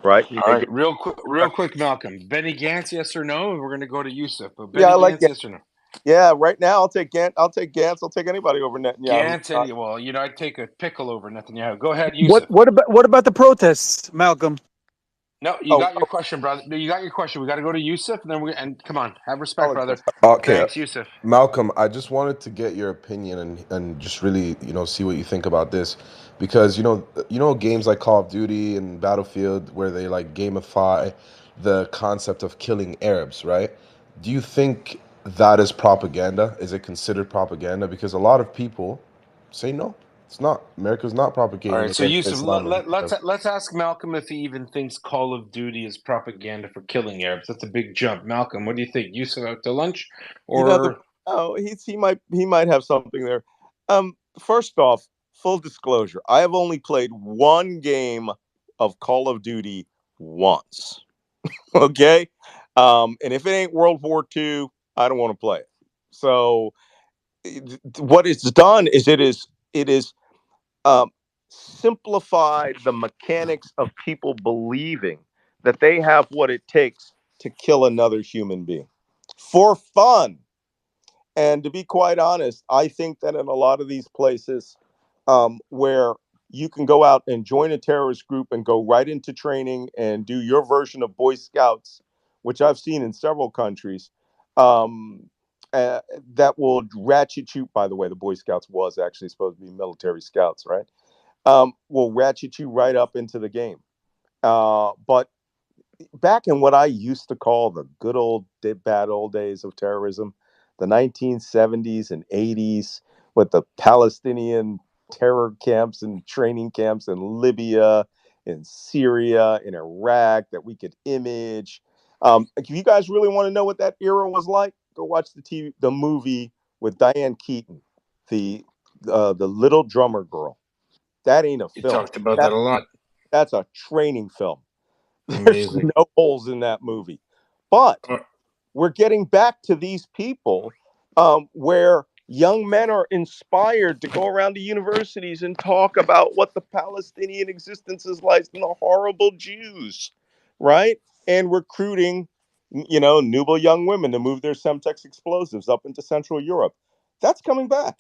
Right? He All may right, get, real quick, Malcolm. Benny Gantz, yes or no? And we're going to go to Yusuf. But yeah, Benny I like Gantz, that. yes or no? Yeah, right now I'll take Gantz. I'll take anybody over Netanyahu. Gantz, well, I'd take a pickle over Netanyahu. Go ahead, What Yusuf. what about the protests, Malcolm? No, you got your question, brother. You got your question. We got to go to Yusuf, and then come on, have respect, brother. Okay, Thanks, Yusuf. Malcolm, I just wanted to get your opinion and just really, see what you think about this, because games like Call of Duty and Battlefield where they like gamify the concept of killing Arabs, right? Do you think that is propaganda? Is it considered propaganda? Because a lot of people say no, it's not. America's not All propagating right, so against Yusuf, Islam. let's ask Malcolm if he even thinks Call of Duty is propaganda for killing Arabs. That's a big jump, Malcolm. What do you think? Yusuf out to lunch, or he might have something there. First off, full disclosure, I have only played one game of Call of Duty once. Okay, and if it ain't World War II, I don't want to play it. So what it's done is it is um, simplified the mechanics of people believing that they have what it takes to kill another human being for fun. And to be quite honest, I think that in a lot of these places where you can go out and join a terrorist group and go right into training and do your version of Boy Scouts, which I've seen in several countries, um, that will ratchet you. By the way, the Boy Scouts was actually supposed to be military scouts, right? Will ratchet you right up into the game. But back in what I used to call the good old bad old days of terrorism, the 1970s and 80s, with the Palestinian terror camps and training camps in Libya in Syria, in Iraq that we could image. If you guys really want to know what that era was like, go watch the movie with Diane Keaton, the Little Drummer Girl. That ain't a You film. talked about that a lot. That's a training film. There's Amazing. no holes in that movie. But we're getting back to these people where young men are inspired to go around to universities and talk about what the Palestinian existence is like and the horrible Jews, right? And recruiting, noble young women to move their Semtex explosives up into Central Europe. That's coming back.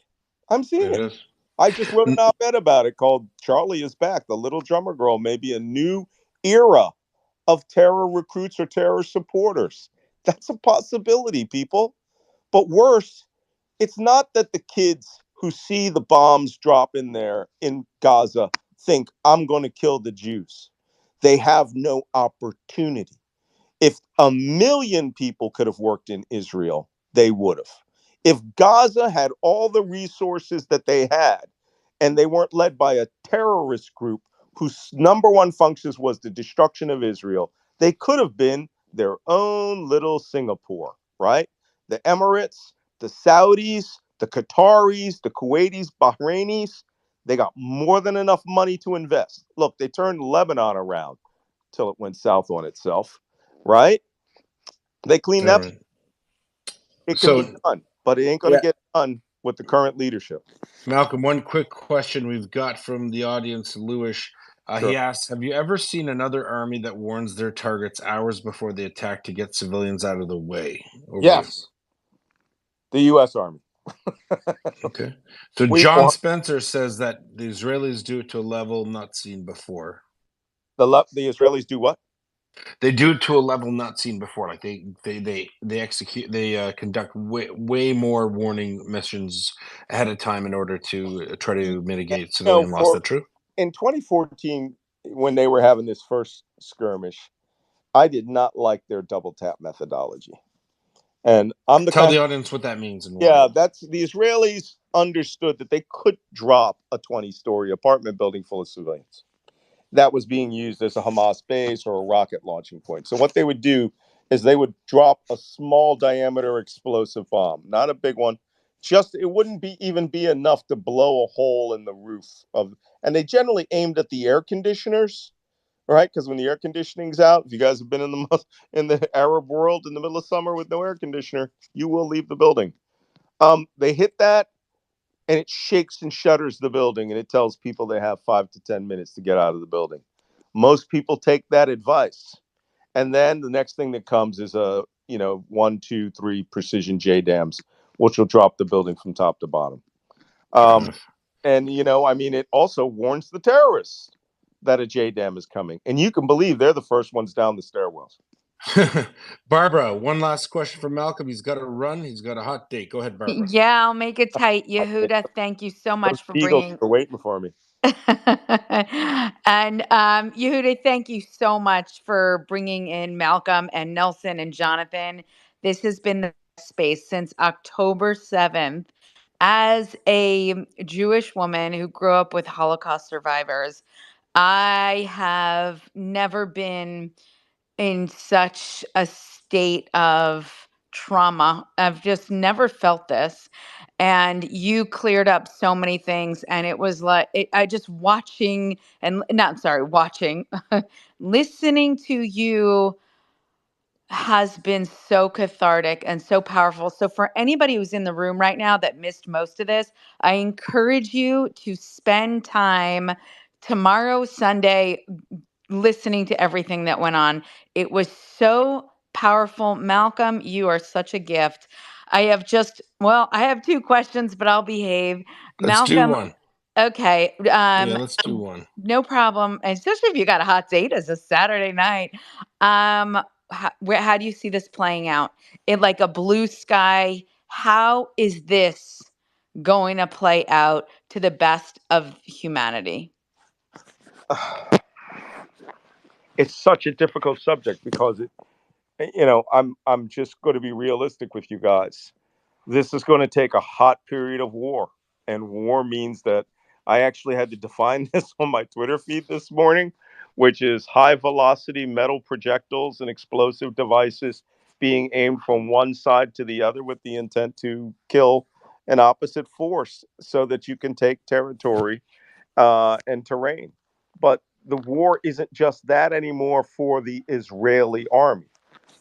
I'm seeing it. I just wrote an op-ed about it called Charlie is Back. The Little Drummer Girl may be a new era of terror recruits or terror supporters. That's a possibility, people. But worse, it's not that the kids who see the bombs drop in there in Gaza think, I'm going to kill the Jews. They have no opportunity. If 1 million people could have worked in Israel, they would have. If Gaza had all the resources that they had, and they weren't led by a terrorist group whose number one functions was the destruction of Israel, they could have been their own little Singapore, right? The Emirates, the Saudis, the Qataris, the Kuwaitis, Bahrainis, they got more than enough money to invest. Look, they turned Lebanon around till it went south on itself, right? They cleaned that. Right. It can be done, but it ain't going to get done with the current leadership. Malcolm, one quick question we've got from the audience, Lewis. Sure. He asks, have you ever seen another army that warns their targets hours before they attack to get civilians out of the way? Over Yes. The U.S. Army. Okay. So John Spencer says that the Israelis do it to a level not seen before. The Israelis do what? They do it to a level not seen before. Like they execute, they conduct way more warning missions ahead of time in order to try to mitigate civilian loss. Is that true? In 2014, when they were having this first skirmish, I did not like their double tap methodology. And I'm the Tell the audience what that means and why. Yeah, that's the Israelis understood that they could drop a 20-story apartment building full of civilians that was being used as a Hamas base or a rocket launching point. So what they would do is they would drop a small diameter explosive bomb, not a big one. Just it wouldn't even be enough to blow a hole in the roof of, and they generally aimed at the air conditioners, right? Because when the air conditioning's out, if you guys have been in the Arab world in the middle of summer with no air conditioner, you will leave the building. They hit that, and it shakes and shudders the building, and it tells people they have 5 to 10 minutes to get out of the building. Most people take that advice, and then the next thing that comes is 1, 2, 3 precision JDAMs, which will drop the building from top to bottom. And it also warns the terrorists that a JDAM is coming, and you can believe they're the first ones down the stairwells. Barbara, one last question for Malcolm. He's got to run. He's got a hot date. Go ahead, Barbara. Yeah, I'll make it tight. Yehuda, thank you so much for Eagles bringing. are waiting for me. And Yehuda, thank you so much for bringing in Malcolm and Nelson and Jonathan. This has been the space since October 7th. As a Jewish woman who grew up with Holocaust survivors, I have never been in such a state of trauma. I've just never felt this. And you cleared up so many things. And it was like, I just watching and not sorry, watching, listening to you has been so cathartic and so powerful. So, for anybody who's in the room right now that missed most of this, I encourage you to spend time tomorrow, Sunday, listening to everything that went on. It was so powerful. Malcolm, you are such a gift. I have 2 questions, but I'll behave. Let's do Malcolm, one. okay. Yeah, let's do one. No problem. Especially if you got a hot date as a Saturday night. How do you see this playing out? In like a blue sky, how is this going to play out to the best of humanity? It's such a difficult subject because I'm just going to be realistic with you guys. This is going to take a hot period of war, and war means that I actually had to define this on my Twitter feed this morning. which is high velocity metal projectiles and explosive devices being aimed from one side to the other with the intent to kill an opposite force so that you can take territory and terrain. But the war isn't just that anymore for the Israeli army.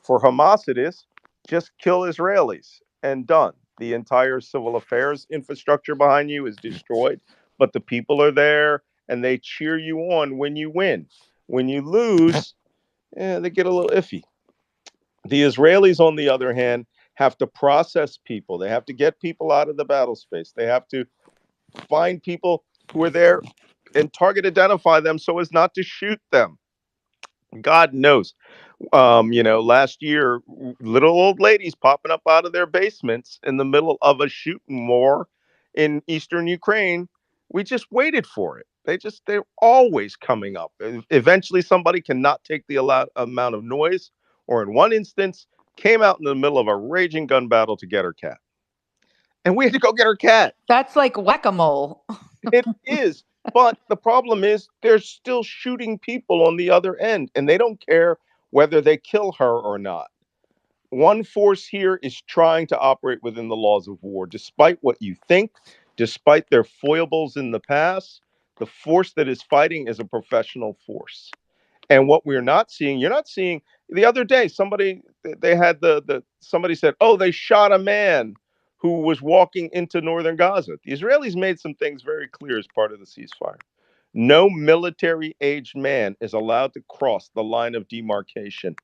For Hamas, it is just kill Israelis and done. The entire civil affairs infrastructure behind you is destroyed, but the people are there and they cheer you on when you win. When you lose, they get a little iffy. The Israelis, on the other hand, have to process people. They have to get people out of the battle space. They have to find people who are there and target identify them so as not to shoot them. God knows. Last year, little old ladies popping up out of their basements in the middle of a shooting war in eastern Ukraine. We just waited for it. They're always coming up. Eventually, somebody cannot take the amount of noise, or in one instance, came out in the middle of a raging gun battle to get her cat. And we had to go get her cat. That's like whack-a-mole. It is. But the problem is they're still shooting people on the other end, and they don't care whether they kill her or not. One force here is trying to operate within the laws of war, despite what you think, despite their foibles in the past. The force that is fighting is a professional force. And what we're not seeing, you're not seeing. The other day, they had somebody said, "Oh, they shot a man who was walking into northern Gaza." The Israelis made some things very clear as part of the ceasefire. No military-aged man is allowed to cross the line of demarcation.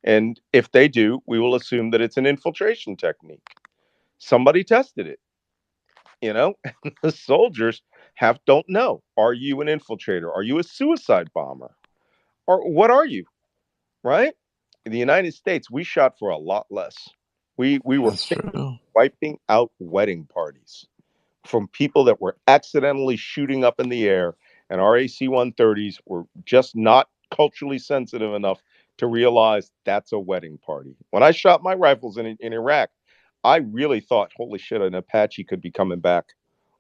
And if they do, we will assume that it's an infiltration technique. Somebody tested it, the soldiers don't know. Are you an infiltrator? Are you a suicide bomber? Or what are you? Right? In the United States, we shot for a lot less. We were That's true. wiping out wedding parties from people that were accidentally shooting up in the air, and our AC-130s were just not culturally sensitive enough to realize that's a wedding party. When I shot my rifles in Iraq, I really thought, holy shit, an Apache could be coming back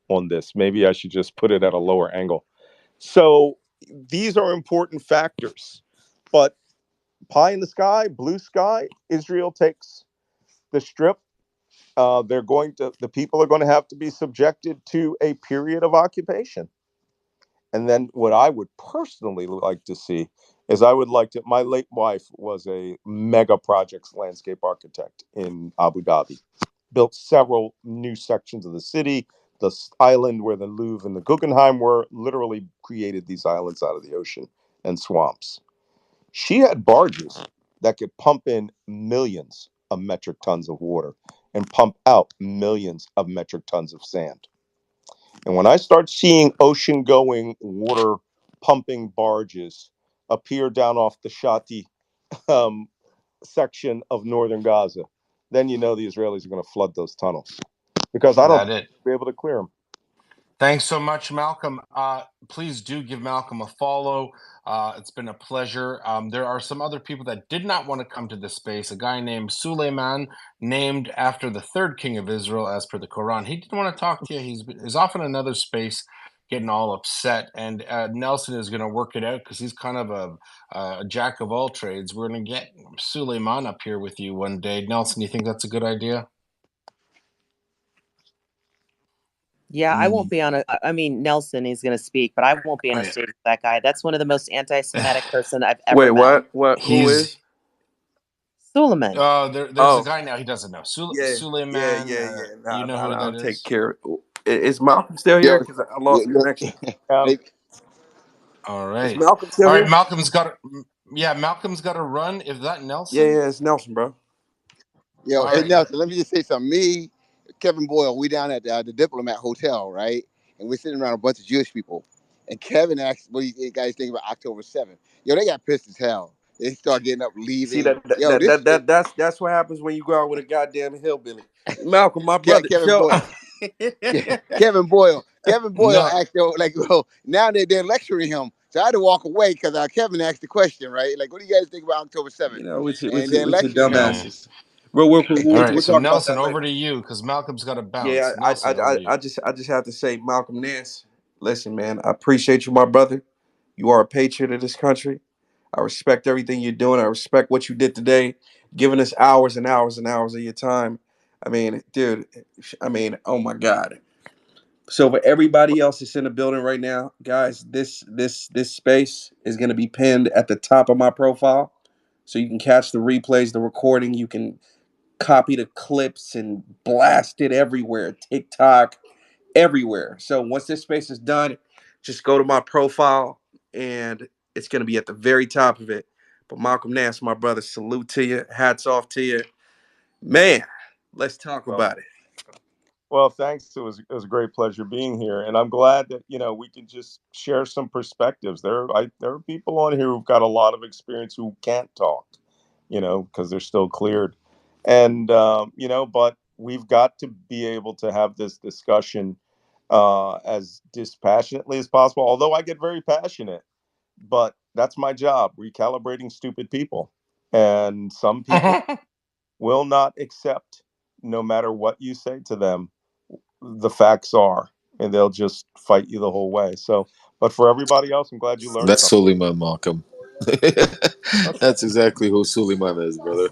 on this. Maybe I should just put it at a lower angle. So these are important factors. But pie in the sky, blue sky, Israel takes the strip. The people are going to have to be subjected to a period of occupation. And then what I would personally like to see is my late wife was a mega projects landscape architect in Abu Dhabi, built several new sections of the city. The island where the Louvre and the Guggenheim were literally created these islands out of the ocean and swamps. She had barges that could pump in millions of metric tons of water and pump out millions of metric tons of sand. And when I start seeing ocean going water pumping barges appear down off the Shati um, section of northern Gaza, then you know the Israelis are going to flood those tunnels because I don't That think it. they'll be able to clear them. Thanks so much, Malcolm. Please do give Malcolm a follow. It's been a pleasure. There are some other people that did not want to come to this space. A guy named Suleiman, named after the third king of Israel, as per the Quran. He didn't want to talk to you. He's off in another space, getting all upset. And Nelson is going to work it out because he's kind of a jack of all trades. We're going to get Suleiman up here with you one day. Nelson, you think that's a good idea? Yeah, I won't be on I mean, Nelson is going to speak, but I won't be on Oh, a yeah. stage with that guy. That's one of the most anti-Semitic person I've ever Wait, met. what? Who is? Suleiman. There's a Oh, guy now. He doesn't know. yeah, yeah, Suleiman. yeah, yeah. You Nah, know nah, who nah. I'll that take is? care. Is Malcolm still Yo, here? Because I yeah, lost connection. Um, All Is right. Malcolm still All right. here? Malcolm's got to run. Is that Yeah, Nelson? yeah. It's Nelson, bro. yo, All hey right. Nelson, let me just say something. Me, Kevin Boyle, we down at the Diplomat Hotel, right? And we're sitting around a bunch of Jewish people. And Kevin asked, "What do you guys think about October 7th?" Yo, they got pissed as hell. They start getting up, See leaving. that that Yo, that, this that, that that's what happens when you go out with a goddamn hillbilly. Malcolm, my brother. Kevin So, Boyle. Kevin Boyle No. asked, yo, like, well, now they're lecturing him. So I had to walk away because Kevin asked the question, right? Like, what do you guys think about October 7th? with And your, then with your lecturing dumb him. asses. We'll, All right. we'll So talk about Nelson, that over later. to you because Malcolm's got to Yeah, bounce. Nelson, over to you. I just have to say, Malcolm Nance. Listen, man, I appreciate you, my brother. You are a patriot of this country. I respect everything you're doing. I respect what you did today, giving us hours and hours and hours of your time. I mean, dude, oh my God. So for everybody else that's in the building right now, guys, this space is gonna be pinned at the top of my profile. So you can catch the replays, the recording, you can copy the clips and blast it everywhere. TikTok, everywhere. So once this space is done, just go to my profile and it's going to be at the very top of it. But Malcolm Nance, my brother, salute to you. Hats off to you. Man, let's talk Well, about it. Well, thanks. It was a great pleasure being here, and I'm glad that we can just share some perspectives. There are people on here who've got a lot of experience who can't talk, because they're still cleared, and but we've got to be able to have this discussion as dispassionately as possible. Although I get very passionate, but that's my job, recalibrating stupid people, and some people will not accept, no matter what you say to them, the facts are, and they'll just fight you the whole way. So, but for everybody else, I'm glad you learned That's something. Suleiman, Malcolm. Okay. That's exactly who Suleiman is, brother.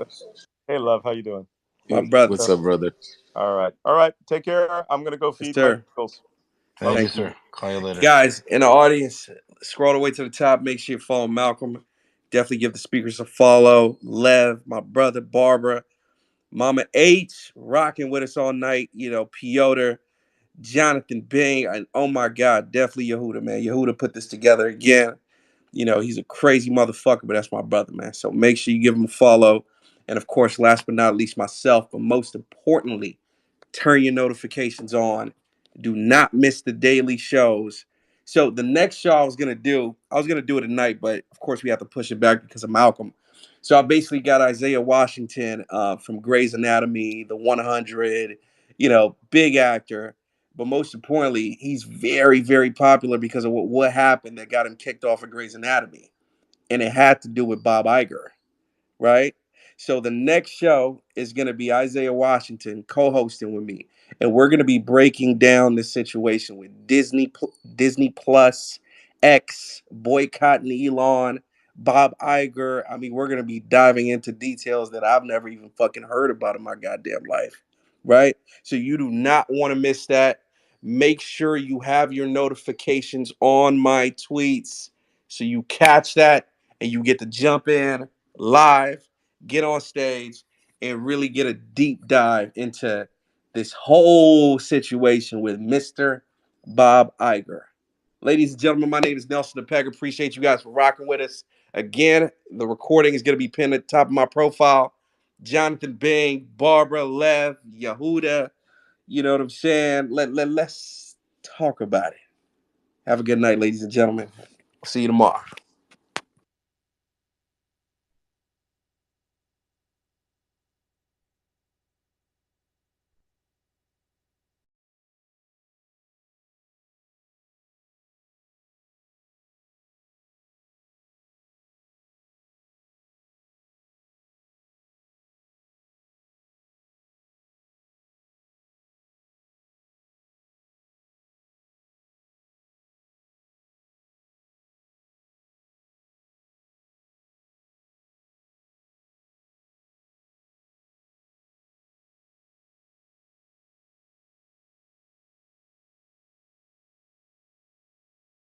Hey, love, how you doing? My brother. What's up, brother? All right. Take care. I'm gonna go Yes, feed my sir. eagles. Thank Love you, Thank you. you. sir. Call you later. Guys in the audience, scroll all the way to the top. Make sure you follow Malcolm. Definitely give the speakers a follow. Lev, my brother, Barbara, Mama H, rocking with us all night. Piotr, Jonathan Bing, and oh my God, definitely Yehuda, man. Yehuda put this together again. He's a crazy motherfucker, but that's my brother, man. So make sure you give him a follow. And of course, last but not least, myself, but most importantly, turn your notifications on. Do not miss the daily shows. So the next show I was gonna do it tonight, but of course we have to push it back because of Malcolm. So I basically got Isaiah Washington from Grey's Anatomy, The 100, big actor. But most importantly, he's very, very popular because of what happened that got him kicked off of Grey's Anatomy. And it had to do with Bob Iger, right? So the next show is going to be Isaiah Washington co-hosting with me, and we're going to be breaking down the situation with Disney Plus, X boycotting Elon, Bob Iger. I mean, we're going to be diving into details that I've never even fucking heard about in my goddamn life, right? So you do not want to miss that. Make sure you have your notifications on my tweets so you catch that and you get to jump in live, get on stage, and really get a deep dive into this whole situation with Mr. Bob Iger. Ladies and gentlemen, my name is Nelson Epega. Appreciate you guys for rocking with us. Again, the recording is going to be pinned at the top of my profile. Jonathan Bing, Barbara, Lev, Yehuda. You know what I'm saying? Let's talk about it. Have a good night, ladies and gentlemen. See you tomorrow.